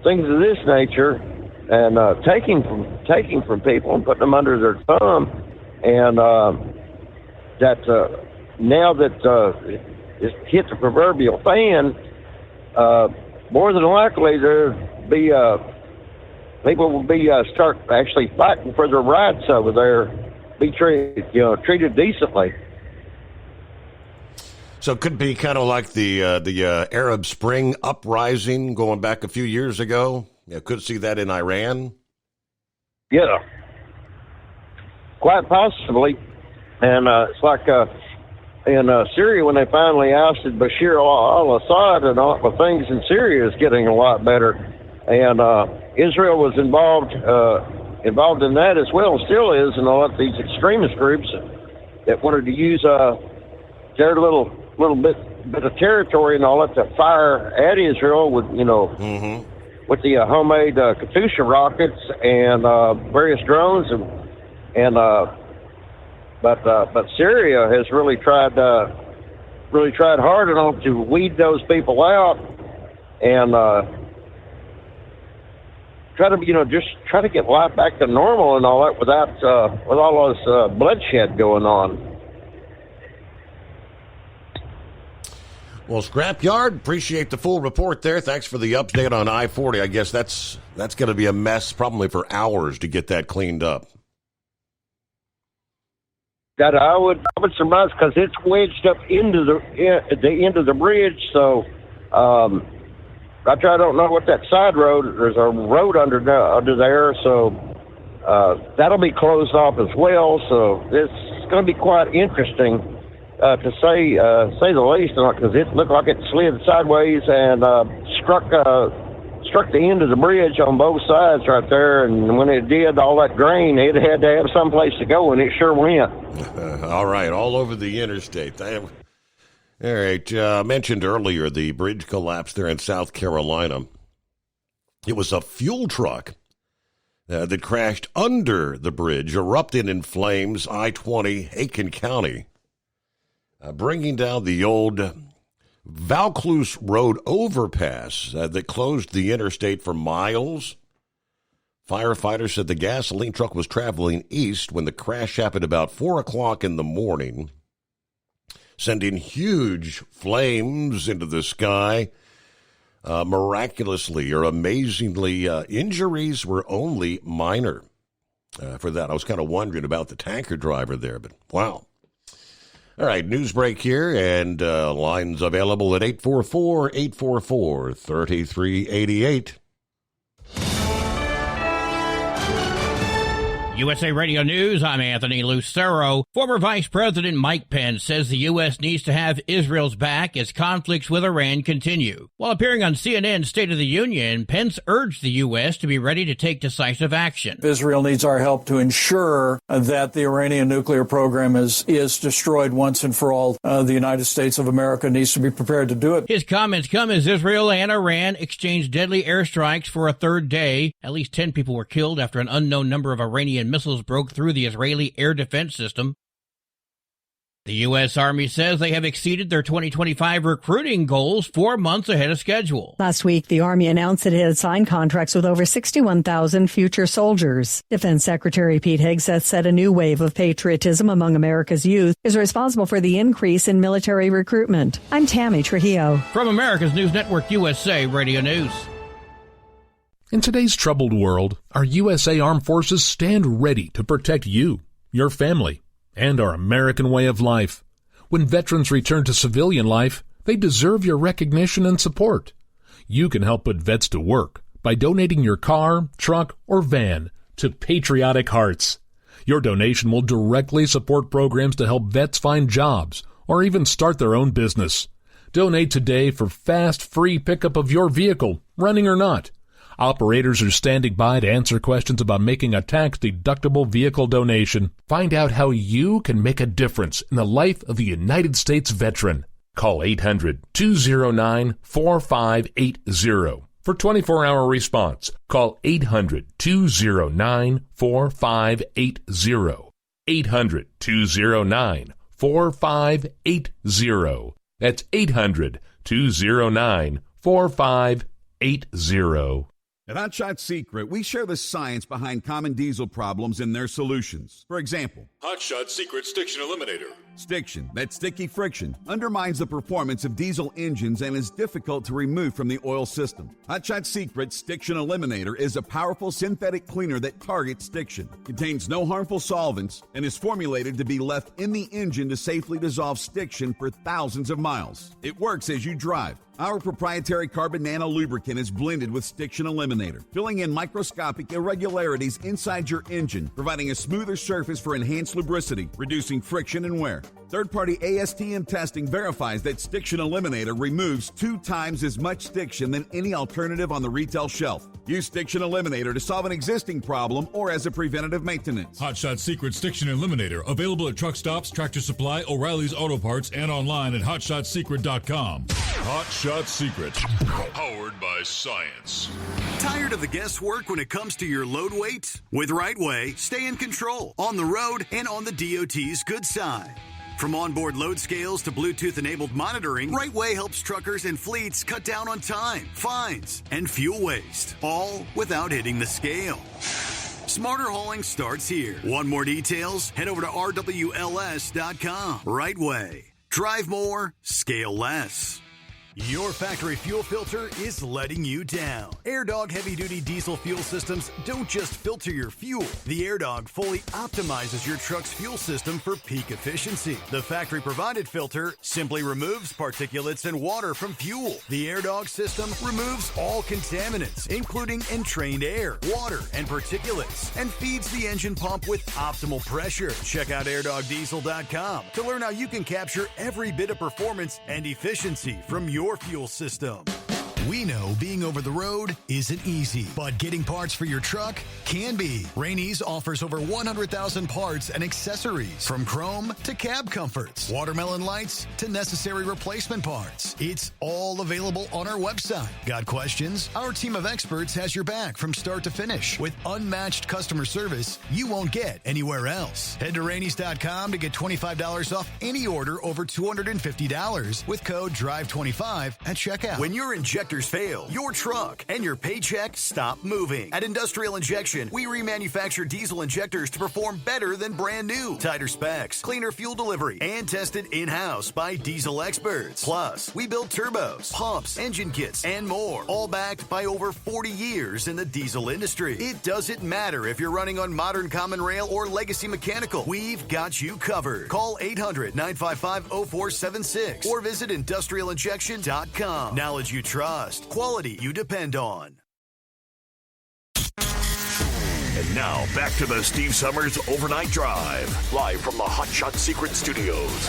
Speaker 6: things of this nature, and taking from people and putting them under their thumb. And that now that it's hit the proverbial fan, more than likely there'll be people will be start actually fighting for their rights over there, be treated decently.
Speaker 16: So it could be kind of like the Arab Spring uprising going back a few years ago. You could see that in Iran.
Speaker 6: Yeah, quite possibly. And it's like in Syria when they finally ousted Bashir al-Assad, and all the things in Syria is getting a lot better. And Israel was involved in that as well, still is, and a lot of these extremist groups that wanted to use their little bit of territory and all that to fire at Israel with with the homemade Katyusha rockets and various drones but Syria has really tried hard enough to weed those people out and try to get life back to normal and all that without with all this bloodshed going on.
Speaker 16: Well, Scrapyard, appreciate the full report there. Thanks for the update on I-40. I guess that's going to be a mess probably for hours to get that cleaned up.
Speaker 6: That I would surmise, because it's wedged up into the end of the bridge. So I don't know what that side road. There's a road under there, so that'll be closed off as well. So it's going to be quite interesting. To say the least, because it looked like it slid sideways and struck the end of the bridge on both sides right there. And when it did, all that grain, it had to have some place to go, and it sure went.
Speaker 16: All right, all over the interstate. All right, I mentioned earlier the bridge collapse there in South Carolina. It was a fuel truck that crashed under the bridge, erupted in flames, I-20, Aiken County. Bringing down the old Vaucluse Road overpass that closed the interstate for miles. Firefighters said the gasoline truck was traveling east when the crash happened about 4 o'clock in the morning, sending huge flames into the sky. Miraculously or amazingly, injuries were only minor for that. I was kind of wondering about the tanker driver there, but wow. All right, news break here, and lines available at 844-844-3388.
Speaker 2: USA Radio News, I'm Anthony Lucero. Former Vice President Mike Pence says the U.S. needs to have Israel's back as conflicts with Iran continue. While appearing on CNN's State of the Union, Pence urged the U.S. to be ready to take decisive action.
Speaker 9: Israel needs our help to ensure that the Iranian nuclear program is destroyed once and for all. The United States of America needs to be prepared to do it.
Speaker 2: His comments come as Israel and Iran exchanged deadly airstrikes for a third day. At least 10 people were killed after an unknown number of Iranian missiles broke through the Israeli air defense system. The U.S. Army says they have exceeded their 2025 recruiting goals 4 months ahead of schedule.
Speaker 10: Last week, the Army announced that it had signed contracts with over 61,000 future soldiers. Defense Secretary Pete Hegseth said a new wave of patriotism among America's youth is responsible for the increase in military recruitment. I'm Tammy Trujillo.
Speaker 2: From America's News Network USA Radio News.
Speaker 5: In today's troubled world, our USA Armed Forces stand ready to protect you, your family, and our American way of life. When veterans return to civilian life, they deserve your recognition and support. You can help put vets to work by donating your car, truck, or van to Patriotic Hearts. Your donation will directly support programs to help vets find jobs or even start their own business. Donate today for fast, free pickup of your vehicle, running or not. Operators are standing by to answer questions about making a tax-deductible vehicle donation. Find out how you can make a difference in the life of a United States veteran. Call 800-209-4580 for 24-hour response. Call 800-209-4580. 800-209-4580. That's 800-209-4580.
Speaker 3: At Hot Shot Secret, we share the science behind common diesel problems and their solutions. For example,
Speaker 14: Hot Shot Secret Stiction Eliminator.
Speaker 3: Stiction, that sticky friction, undermines the performance of diesel engines and is difficult to remove from the oil system. Hot Shot Secret Stiction Eliminator is a powerful synthetic cleaner that targets stiction, contains no harmful solvents, and is formulated to be left in the engine to safely dissolve stiction for thousands of miles. It works as you drive. Our proprietary carbon nano lubricant is blended with Stiction Eliminator, filling in microscopic irregularities inside your engine, providing a smoother surface for enhanced lubricity, reducing friction and wear. Third-party ASTM testing verifies that Stiction Eliminator removes 2 times as much stiction than any alternative on the retail shelf. Use Stiction Eliminator to solve an existing problem or as a preventative maintenance.
Speaker 14: Hot Shot Secret Stiction Eliminator, available at truck stops, Tractor Supply, O'Reilly's Auto Parts, and online at HotShotSecret.com. Hot Shot Secret, powered by science.
Speaker 17: Tired of the guesswork when it comes to your load weight? With Rightway, stay in control on the road and on the DOT's good side. From onboard load scales to Bluetooth-enabled monitoring, Rightway helps truckers and fleets cut down on time, fines, and fuel waste, all without hitting the scale. Smarter hauling starts here. Want more details? Head over to RWLS.com. Rightway. Drive more, scale less. Your factory fuel filter is letting you down. AirDog heavy-duty diesel fuel systems don't just filter your fuel. The AirDog fully optimizes your truck's fuel system for peak efficiency. The factory-provided filter simply removes particulates and water from fuel. The AirDog system removes all contaminants, including entrained air, water, and particulates, and feeds the engine pump with optimal pressure. Check out airdogdiesel.com to learn how you can capture every bit of performance and efficiency from your fuel system. We know being over the road isn't easy, but getting parts for your truck can be. Rainey's offers over 100,000 parts and accessories, from chrome to cab comforts, watermelon lights to necessary replacement parts. It's all available on our website. Got questions? Our team of experts has your back from start to finish with unmatched customer service you won't get anywhere else. Head to Rainey's.com to get $25 off any order over $250 with code DRIVE25 at checkout. When your injectors fail, your truck and your paycheck stop moving. At Industrial Injection, we remanufacture diesel injectors to perform better than brand new. Tighter specs, cleaner fuel delivery, and tested in-house by diesel experts. Plus, we build turbos, pumps, engine kits, and more, all backed by over 40 years in the diesel industry. It doesn't matter if you're running on modern common rail or legacy mechanical. We've got you covered. Call 800-955-0476 or visit industrialinjection.com. Knowledge you trust. Quality you depend on.
Speaker 4: And now, back to the Steve Summers Overnight Drive, live from the Hot Shot Secret Studios.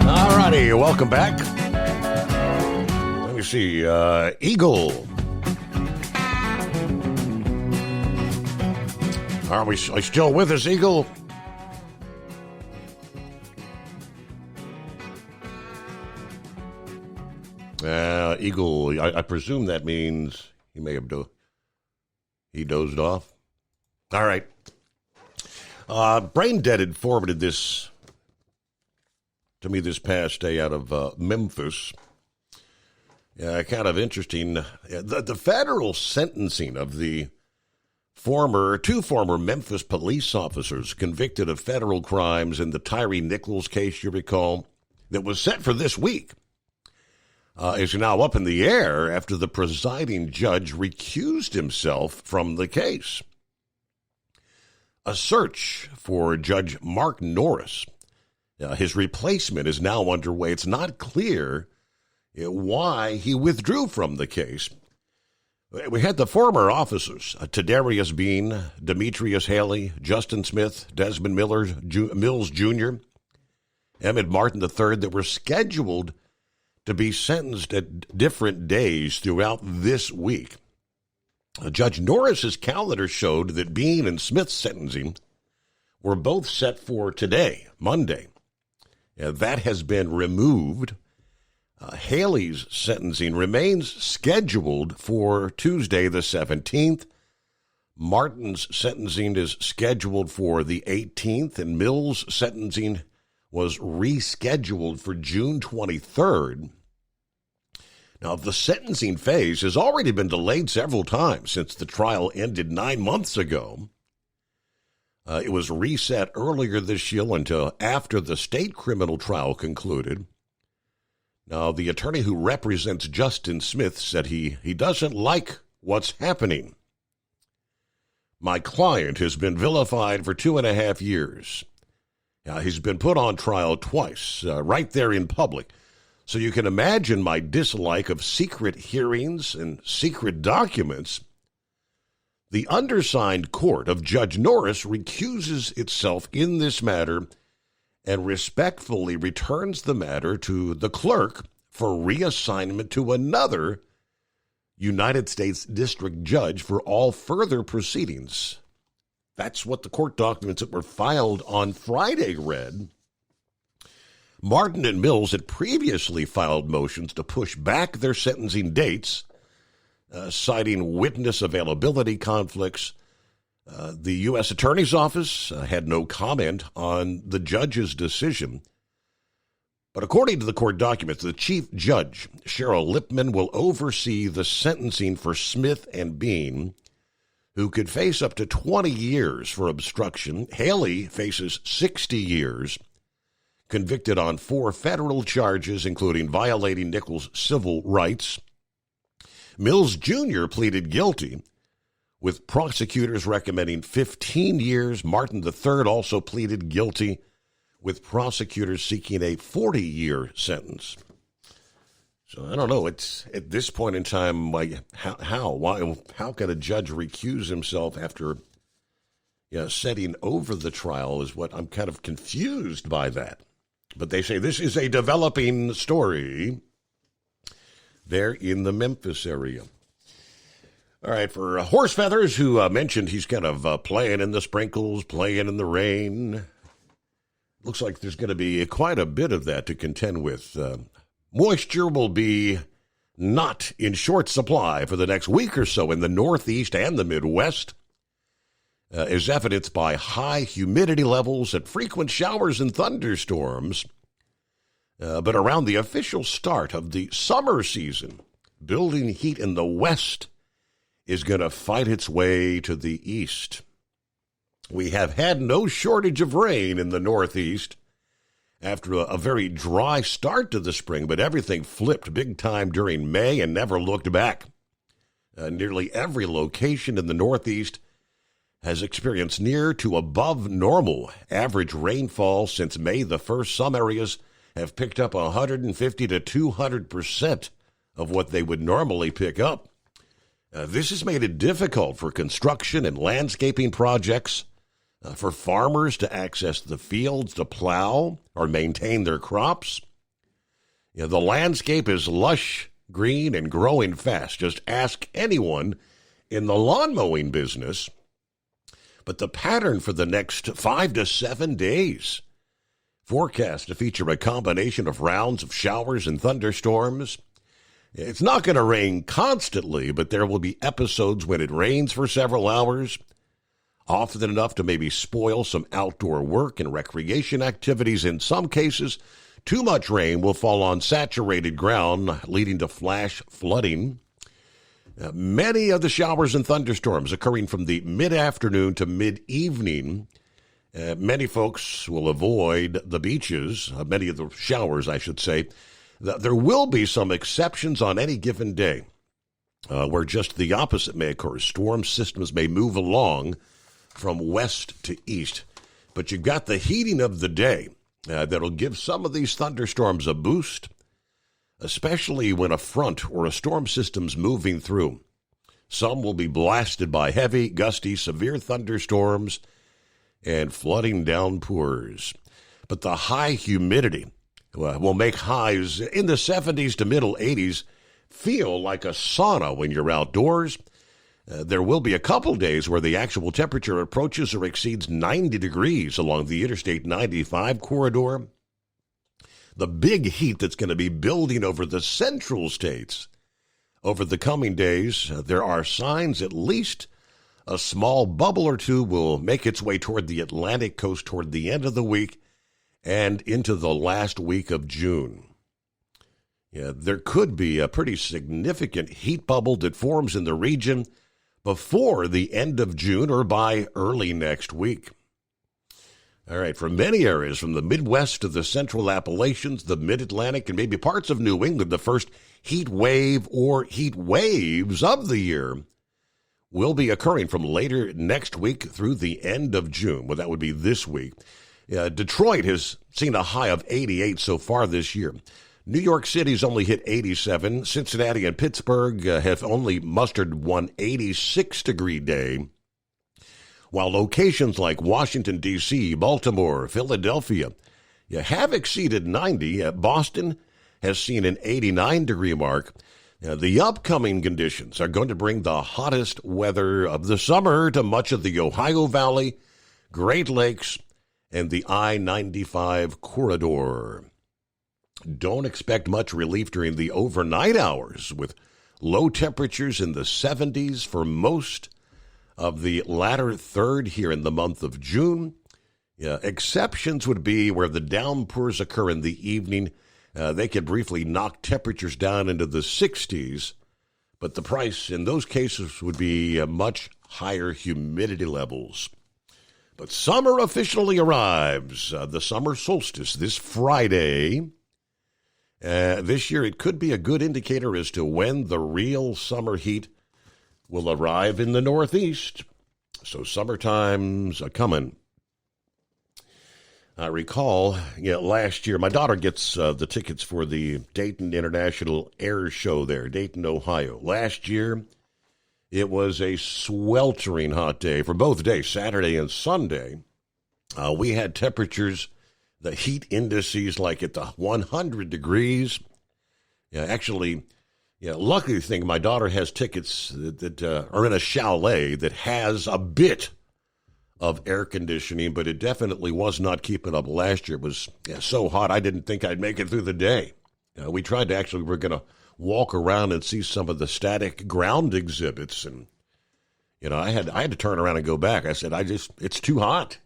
Speaker 16: All righty, welcome back. Let me see, Eagle. Are you still with us, Eagle? Eagle, I presume that means he may have he dozed off. All right. Brain Dead had forwarded this to me this past day out of Memphis. Kind of interesting. The federal sentencing of the two former Memphis police officers convicted of federal crimes in the Tyree Nichols case, you recall, that was set for this week, is now up in the air after the presiding judge recused himself from the case. A search for Judge Mark Norris, his replacement, is now underway. It's not clear why he withdrew from the case. We had the former officers, Tadarius Bean, Demetrius Haley, Justin Smith, Desmond Mills Jr., Emmett Martin III, that were scheduled to be sentenced at different days throughout this week. Judge Norris's calendar showed that Bean and Smith's sentencing were both set for today, Monday. That has been removed. Haley's sentencing remains scheduled for Tuesday the 17th. Martin's sentencing is scheduled for the 18th, and Mills' sentencing was rescheduled for June 23rd. Now, the sentencing phase has already been delayed several times since the trial ended 9 months ago. It was reset earlier this year until after the state criminal trial concluded. Now, the attorney who represents Justin Smith said he doesn't like what's happening. My client has been vilified for 2.5 years. He's been put on trial twice, right there in public. So you can imagine my dislike of secret hearings and secret documents. The undersigned court of Judge Norris recuses itself in this matter and respectfully returns the matter to the clerk for reassignment to another United States District Judge for all further proceedings. That's what the court documents that were filed on Friday read. Martin and Mills had previously filed motions to push back their sentencing dates, citing witness availability conflicts. The U.S. Attorney's Office had no comment on the judge's decision. But according to the court documents, the chief judge, Cheryl Lipman, will oversee the sentencing for Smith and Bean, who could face up to 20 years for obstruction. Haley faces 60 years, convicted on 4 federal charges, including violating Nichols' civil rights. Mills Jr. pleaded guilty, with prosecutors recommending 15 years. Martin III also pleaded guilty, with prosecutors seeking a 40-year sentence. So I don't know. It's at this point in time, how can a judge recuse himself after setting over the trial is what I'm kind of confused by that. But they say this is a developing story there in the Memphis area. All right, for Horse Feathers, who mentioned he's kind of playing in the sprinkles, playing in the rain. Looks like there's going to be quite a bit of that to contend with. Moisture will be not in short supply for the next week or so in the Northeast and the Midwest, as evidenced by high humidity levels and frequent showers and thunderstorms. But around the official start of the summer season, building heat in the west is going to fight its way to the east. We have had no shortage of rain in the Northeast after a very dry start to the spring, but everything flipped big time during May and never looked back. Nearly every location in the Northeast has experienced near to above normal average rainfall since May the 1st. Some areas have picked up 150 to 200% of what they would normally pick up. This has made it difficult for construction and landscaping projects, for farmers to access the fields to plow or maintain their crops. The landscape is lush, green, and growing fast. Just ask anyone in the lawn mowing business. But the pattern for the next 5 to 7 days forecast to feature a combination of rounds of showers and thunderstorms. It's not going to rain constantly, but there will be episodes when it rains for several hours, often enough to maybe spoil some outdoor work and recreation activities. In some cases, too much rain will fall on saturated ground, leading to flash flooding. Many of the showers and thunderstorms occurring from the mid-afternoon to mid-evening. Many folks will avoid the beaches, many of the showers, I should say. There will be some exceptions on any given day where just the opposite may occur. Storm systems may move along from west to east. But you've got the heating of the day that'll give some of these thunderstorms a boost, especially when a front or a storm system's moving through. Some will be blasted by heavy, gusty, severe thunderstorms and flooding downpours. But the high humidity will make highs in the 70s to middle 80s feel like a sauna when you're outdoors. There will be a couple days where the actual temperature approaches or exceeds 90 degrees along the Interstate 95 corridor. The big heat that's going to be building over the central states over the coming days, there are signs at least a small bubble or two will make its way toward the Atlantic coast toward the end of the week and into the last week of June. Yeah, there could be a pretty significant heat bubble that forms in the region before the end of June or by early next week. All right, for many areas from the Midwest to the Central Appalachians, the Mid-Atlantic, and maybe parts of New England, the first heat wave or heat waves of the year will be occurring from later next week through the end of June. Well, that would be this week. Detroit has seen a high of 88 so far this year. New York City's only hit 87. Cincinnati and Pittsburgh have only mustered one 86-degree day, while locations like Washington, D.C., Baltimore, Philadelphia have exceeded 90. Boston has seen an 89-degree mark. The upcoming conditions are going to bring the hottest weather of the summer to much of the Ohio Valley, Great Lakes, and the I-95 corridor. Don't expect much relief during the overnight hours, with low temperatures in the 70s for most of the latter third here in the month of June. Exceptions would be where the downpours occur in the evening. They could briefly knock temperatures down into the 60s, but the price in those cases would be much higher humidity levels. But summer officially arrives, the summer solstice this Friday. This year, it could be a good indicator as to when the real summer heat will arrive in the Northeast. So summertime's a-coming. I recall, last year, my daughter gets the tickets for the Dayton International Air Show there, Dayton, Ohio. Last year, it was a sweltering hot day for both days, Saturday and Sunday. We had temperatures, the heat indices like at the 100 degrees. Luckily, the thing, my daughter has tickets that are in a chalet that has a bit of air conditioning, but it definitely was not keeping up last year. It was so hot, I didn't think I'd make it through the day. We tried to we're going to walk around and see some of the static ground exhibits. And, I had to turn around and go back. I said, it's too hot.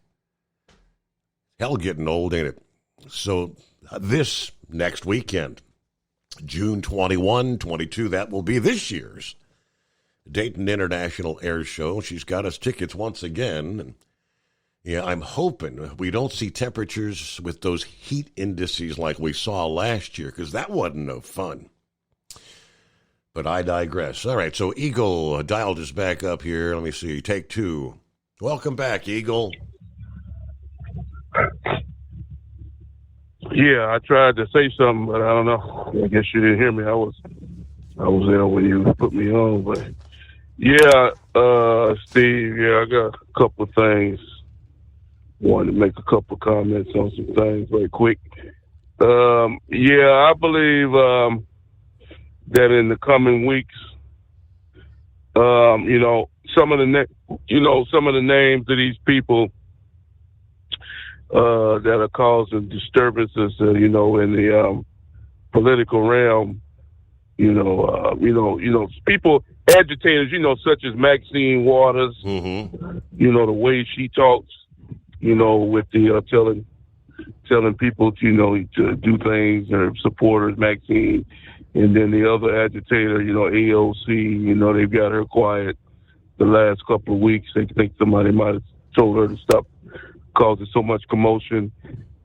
Speaker 16: Hell, getting old, ain't it? So this next weekend, June 21, 22, that will be this year's Dayton International Air Show. She's got us tickets once again. And I'm hoping we don't see temperatures with those heat indices like we saw last year, because that wasn't no fun. But I digress. All right, so Eagle dialed us back up here. Let me see. Take two. Welcome back, Eagle.
Speaker 12: Yeah, I tried to say something, but I don't know. I guess you didn't hear me. I was there when you put me on, but Steve, I got a couple of things. Wanted to make a couple of comments on some things very quick. I believe that in the coming weeks, some of the names of these people that are causing disturbances, in the political realm, People, agitators, such as Maxine Waters, the way she talks, with the telling people to do things, her supporters, Maxine, and then the other agitator, AOC, they've got her quiet the last couple of weeks. They think somebody might have told her to stop causing so much commotion.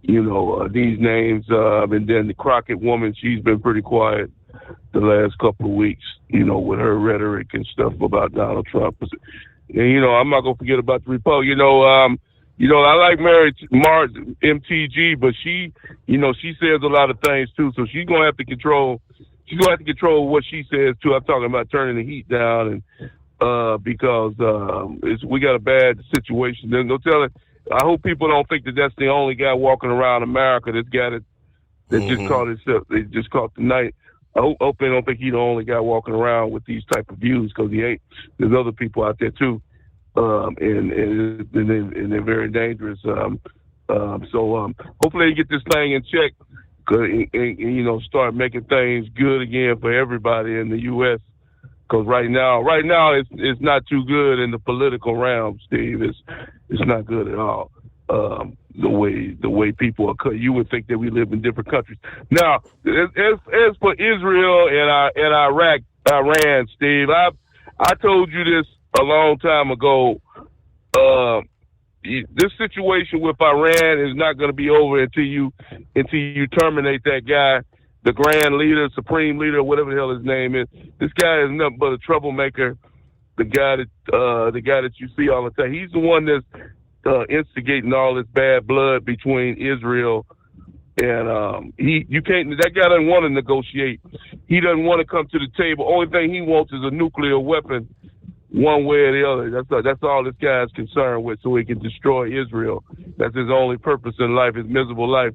Speaker 12: These names, and then the Crockett woman, she's been pretty quiet the last couple of weeks, with her rhetoric and stuff about Donald Trump. And, I'm not going to forget about the Republican. I like Mary March, MTG, but she says a lot of things too. So she's going to have to control what she says too. I'm talking about turning the heat down, and because we got a bad situation. There's no telling. I hope people don't think that that's the only guy walking around America. This guy that just caught himself. They just caught tonight. I hope they don't think he's the only guy walking around with these type of views, because he ain't. There's other people out there too, and they're very dangerous. So hopefully they get this thing in check, and start making things good again for everybody in the U.S. Because right now it's not too good in the political realm, Steve. It's not good at all. The way people are cut, you would think that we live in different countries. Now, as for Israel and Iran, Steve, I told you this a long time ago. This situation with Iran is not going to be over until you terminate that guy, the grand leader, supreme leader, whatever the hell his name is. This guy is nothing but a troublemaker. The guy that you see all the time. He's the one that's instigating all this bad blood between Israel and that guy doesn't want to negotiate. He doesn't want to come to the table. Only thing he wants is a nuclear weapon, one way or the other. That's all this guy is concerned with, so he can destroy Israel. That's his only purpose in life, his miserable life.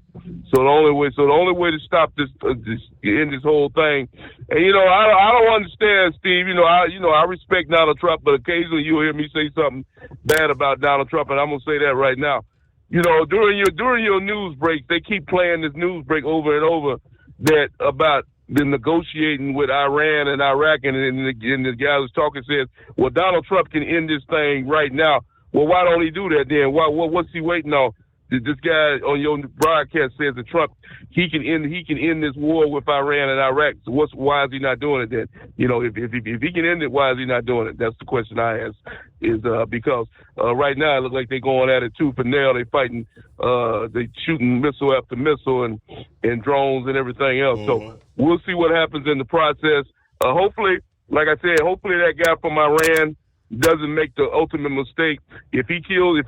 Speaker 12: So the only way to stop this end this whole thing. And I don't understand, Steve. I respect Donald Trump, but occasionally you'll hear me say something bad about Donald Trump, and I'm gonna say that right now. During your news break, they keep playing this news break over and over that about the negotiating with Iran and Iraq, and the guy who's talking says, well, Donald Trump can end this thing right now. Well, why don't he do that then? What's he waiting on? This guy on your broadcast says that Trump, he can end this war with Iran and Iraq. So why is he not doing it then? If he can end it, why is he not doing it? That's the question I ask. Is because right now it looks like they're going at it tooth and nail. They fighting, they shooting missile after missile and drones and everything else. So we'll see what happens in the process. Hopefully, like I said, that guy from Iran doesn't make the ultimate mistake. If he kills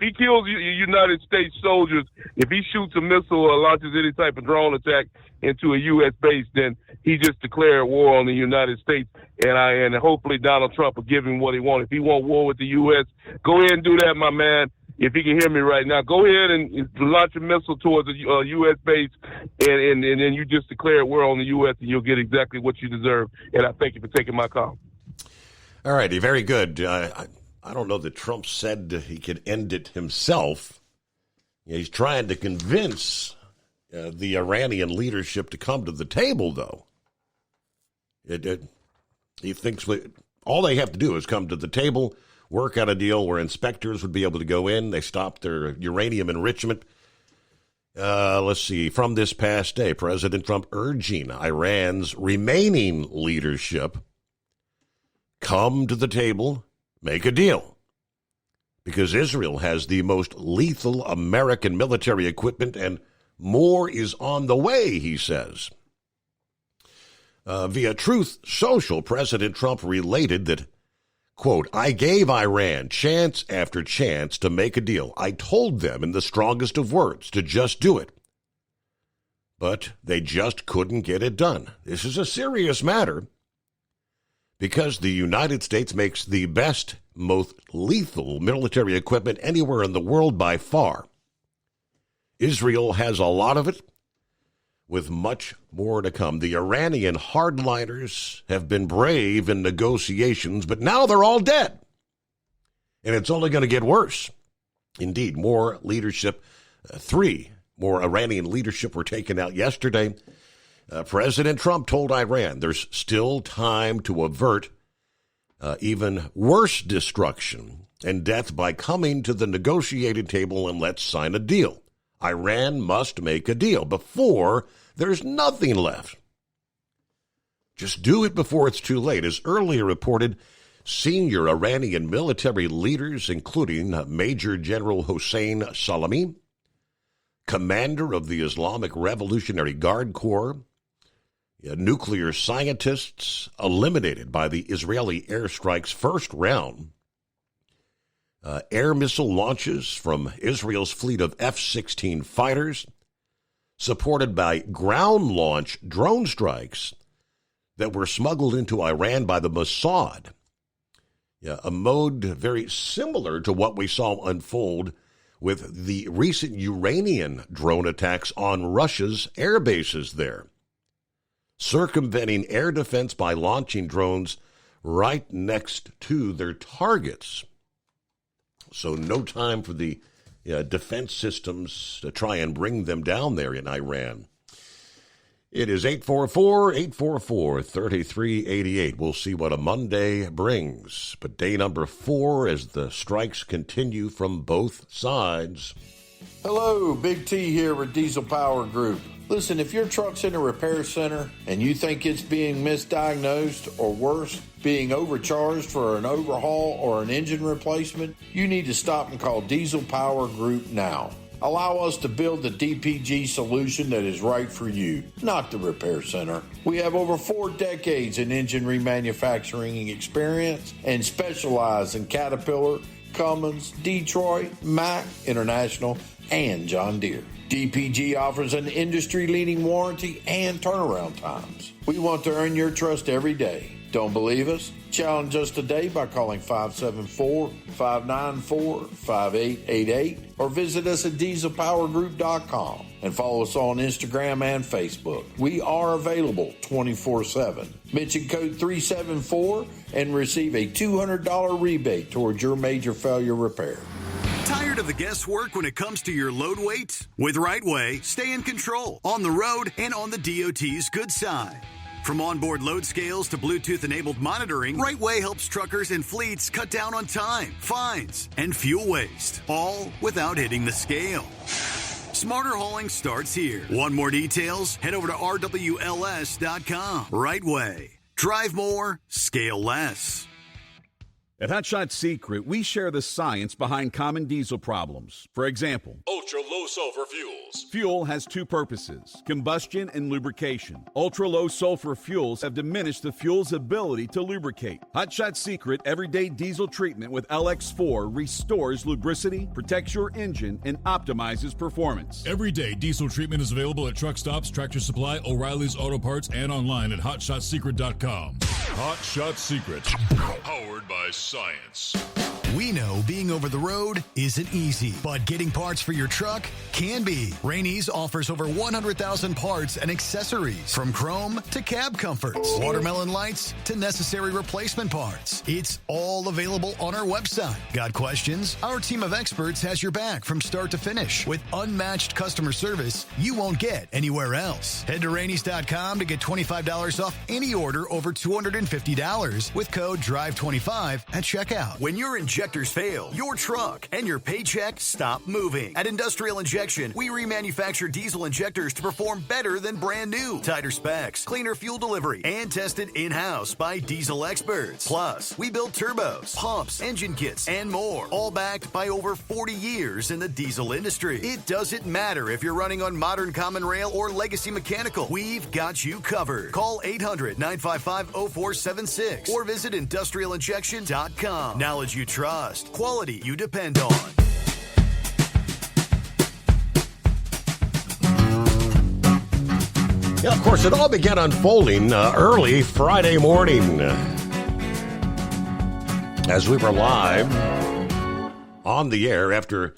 Speaker 12: United States soldiers, if he shoots a missile or launches any type of drone attack into a U.S. base, then he just declared war on the United States. And hopefully Donald Trump will give him what he wants. If he wants war with the U.S., go ahead and do that, my man. If he can hear me right now, go ahead and launch a missile towards a U.S. base, and then you just declare war on the U.S. and you'll get exactly what you deserve. And I thank you for taking my call.
Speaker 16: All righty, very good. I don't know that Trump said he could end it himself. He's trying to convince the Iranian leadership to come to the table, though. He thinks all they have to do is come to the table, work out a deal where inspectors would be able to go in. They stop their uranium enrichment. Let's see. From this past day, President Trump urging Iran's remaining leadership, come to the table, make a deal. Because Israel has the most lethal American military equipment and more is on the way, he says. Via Truth Social, President Trump related that, quote, I gave Iran chance after chance to make a deal. I told them in the strongest of words to just do it. But they just couldn't get it done. This is a serious matter. Because the United States makes the best, most lethal military equipment anywhere in the world by far. Israel has a lot of it, with much more to come. The Iranian hardliners have been brave in negotiations, but now they're all dead. And it's only going to get worse. Indeed, more leadership, 3 more Iranian leadership were taken out yesterday. President Trump told Iran there's still time to avert even worse destruction and death by coming to the negotiating table and let's sign a deal. Iran must make a deal before there's nothing left. Just do it before it's too late. As earlier reported, senior Iranian military leaders, including Major General Hossein Salami, commander of the Islamic Revolutionary Guard Corps, nuclear scientists eliminated by the Israeli airstrike's first round, air missile launches from Israel's fleet of F-16 fighters, supported by ground launch drone strikes that were smuggled into Iran by the Mossad. A mode very similar to what we saw unfold with the recent Iranian drone attacks on Russia's air bases there, circumventing air defense by launching drones right next to their targets. So no time for the defense systems to try and bring them down there in Iran. It is 844-844-3388. We'll see what a Monday brings. But day number 4 as the strikes continue from both sides.
Speaker 11: Hello, Big T here with Diesel Power Group. Listen, if your truck's in a repair center and you think it's being misdiagnosed or worse, being overcharged for an overhaul or an engine replacement, you need to stop and call Diesel Power Group now. Allow us to build the DPG solution that is right for you, not the repair center. We have over 4 decades in engine remanufacturing experience and specialize in Caterpillar, Cummins, Detroit, Mack, International, and John Deere. DPG offers an industry-leading warranty and turnaround times. We want to earn your trust every day. Don't believe us? Challenge us today by calling 574-594-5888 or visit us at dieselpowergroup.com and follow us on Instagram and Facebook. We are available 24/7. Mention code 374 and receive a $200 rebate towards your major failure repair.
Speaker 17: Tired of the guesswork when it comes to your load weight? With RightWay, stay in control on the road and on the DOT's good side. From onboard load scales to Bluetooth-enabled monitoring, RightWay helps truckers and fleets cut down on time, fines, and fuel waste, all without hitting the scale. Smarter hauling starts here. Want more details? Head over to rwls.com. RightWay. Drive more, scale less.
Speaker 3: At Hot Shot Secret, we share the science behind common diesel problems. For example,
Speaker 14: ultra-low sulfur fuels.
Speaker 3: Fuel has 2 purposes, combustion and lubrication. Ultra-low sulfur fuels have diminished the fuel's ability to lubricate. Hot Shot Secret Everyday Diesel Treatment with LX4 restores lubricity, protects your engine, and optimizes performance.
Speaker 14: Everyday Diesel Treatment is available at truck stops, Tractor Supply, O'Reilly's Auto Parts, and online at hotshotsecret.com. Hot Shot Secret, powered by science.
Speaker 17: We know being over the road isn't easy, but getting parts for your truck can be. Rainey's offers over 100,000 parts and accessories, from chrome to cab comforts, watermelon lights to necessary replacement parts. It's all available on our website. Got questions? Our team of experts has your back from start to finish with unmatched customer service you won't get anywhere else. Head to Rainey's.com to get $25 off any order over $250 with code DRIVE25 at checkout. When your injectors fail, your truck and your paycheck stop moving. At Industrial Injection, we remanufacture diesel injectors to perform better than brand new. Tighter specs, cleaner fuel delivery, and tested in-house by diesel experts. Plus, we build turbos, pumps, engine kits, and more, all backed by over 40 years in the diesel industry. It doesn't matter if you're running on modern common rail or legacy mechanical. We've got you covered. Call 800-955-0476 or visit industrialinjection.com. Knowledge you trust, quality you depend on.
Speaker 16: Yeah, of course, it all began unfolding early Friday morning as we were live on the air after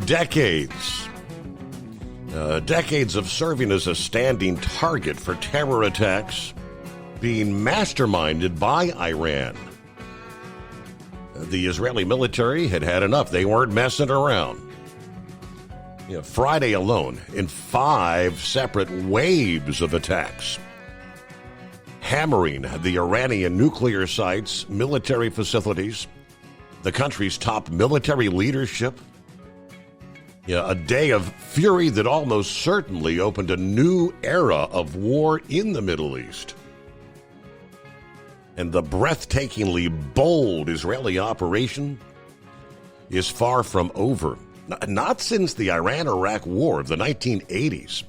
Speaker 16: decades of serving as a standing target for terror attacks being masterminded by Iran. The Israeli military had had enough. They weren't messing around. Friday alone, in 5 separate waves of attacks, hammering the Iranian nuclear sites, military facilities, the country's top military leadership. A day of fury that almost certainly opened a new era of war in the Middle East. And the breathtakingly bold Israeli operation is far from over. Not since the Iran-Iraq War of the 1980s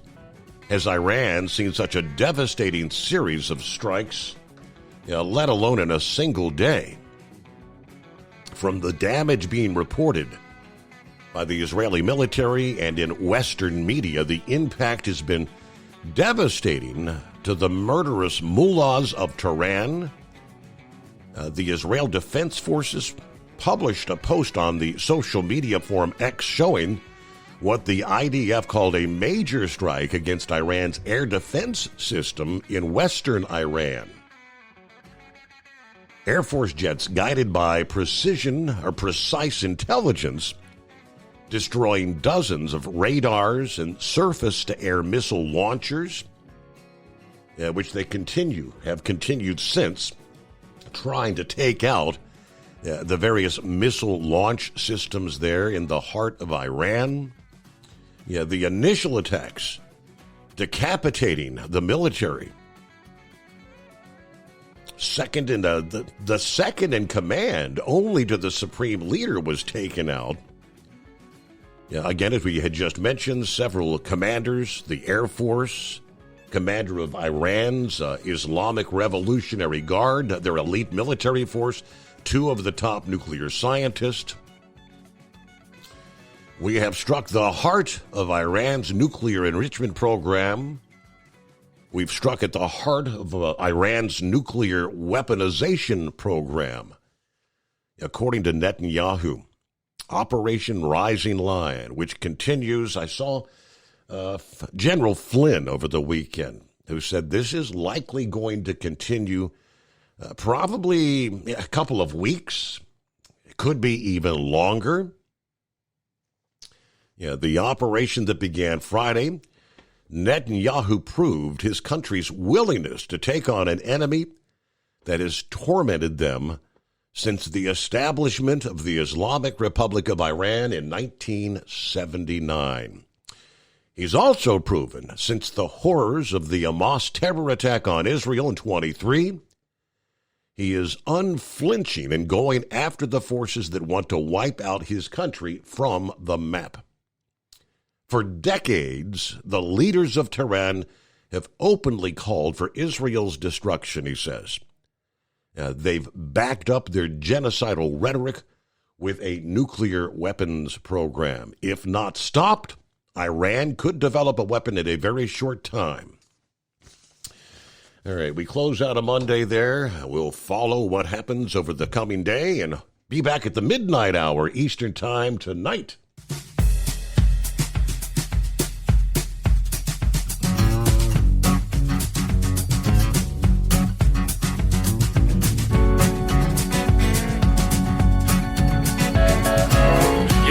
Speaker 16: has Iran seen such a devastating series of strikes, let alone in a single day. From the damage being reported by the Israeli military and in Western media, the impact has been devastating to the murderous mullahs of Tehran. The Israel Defense Forces published a post on the social media forum X showing what the IDF called a major strike against Iran's air defense system in western Iran. Air Force jets guided by precise intelligence, destroying dozens of radars and surface-to-air missile launchers, which they have continued since, trying to take out the various missile launch systems there in the heart of Iran. The initial attacks decapitating the military. The second in command, only to the supreme leader, was taken out. Again, as we had just mentioned, several commanders, the Air Force, commander of Iran's Islamic Revolutionary Guard, their elite military force, 2 of the top nuclear scientists. We have struck the heart of Iran's nuclear enrichment program. We've struck at the heart of Iran's nuclear weaponization program. According to Netanyahu, Operation Rising Lion, which continues. I saw General Flynn over the weekend, who said this is likely going to continue probably a couple of weeks. It could be even longer. The operation that began Friday, Netanyahu proved his country's willingness to take on an enemy that has tormented them since the establishment of the Islamic Republic of Iran in 1979. He's also proven, since the horrors of the Hamas terror attack on Israel in 23, he is unflinching in going after the forces that want to wipe out his country from the map. For decades, the leaders of Tehran have openly called for Israel's destruction, he says. They've backed up their genocidal rhetoric with a nuclear weapons program. If not stopped, Iran could develop a weapon in a very short time. All right, we close out a Monday there. We'll follow what happens over the coming day and be back at the midnight hour Eastern Time tonight.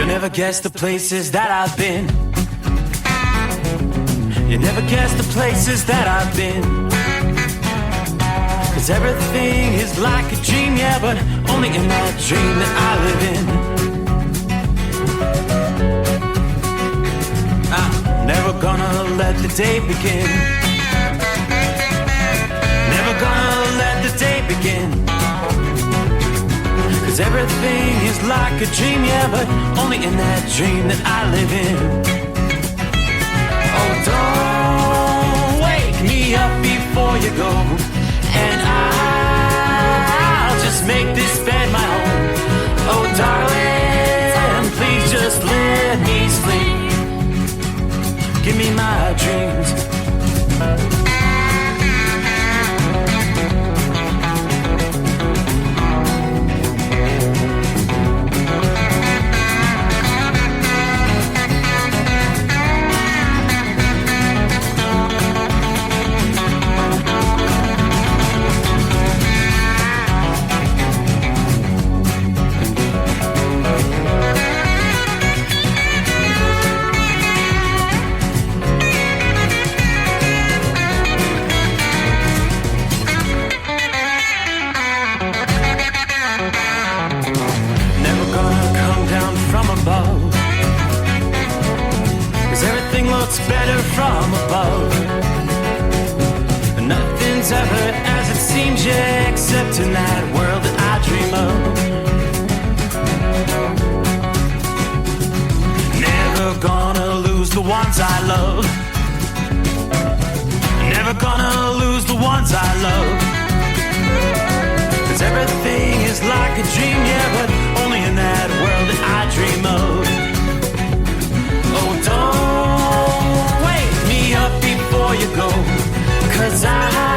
Speaker 13: Never guess the places that I've been. You never guess the places that I've been. 'Cause everything is like a dream, yeah, but only in that dream that I live in. I'm never gonna let the day begin. Never gonna let the day begin. 'Cause everything is like a dream, yeah, but only in that dream that I live in. Oh, don't wake me up before you go, and I'll just make this bed my home. Oh, darling, please just let me sleep. Give me my dreams. it's better from above. Nothing's ever as it seems, yeah, except in that world that I dream of. Never gonna lose the ones I love. Never gonna lose the ones I love. 'Cause everything is like a dream, yeah, but only in that world that I dream of. Oh, don't wake me up before you go, 'cause I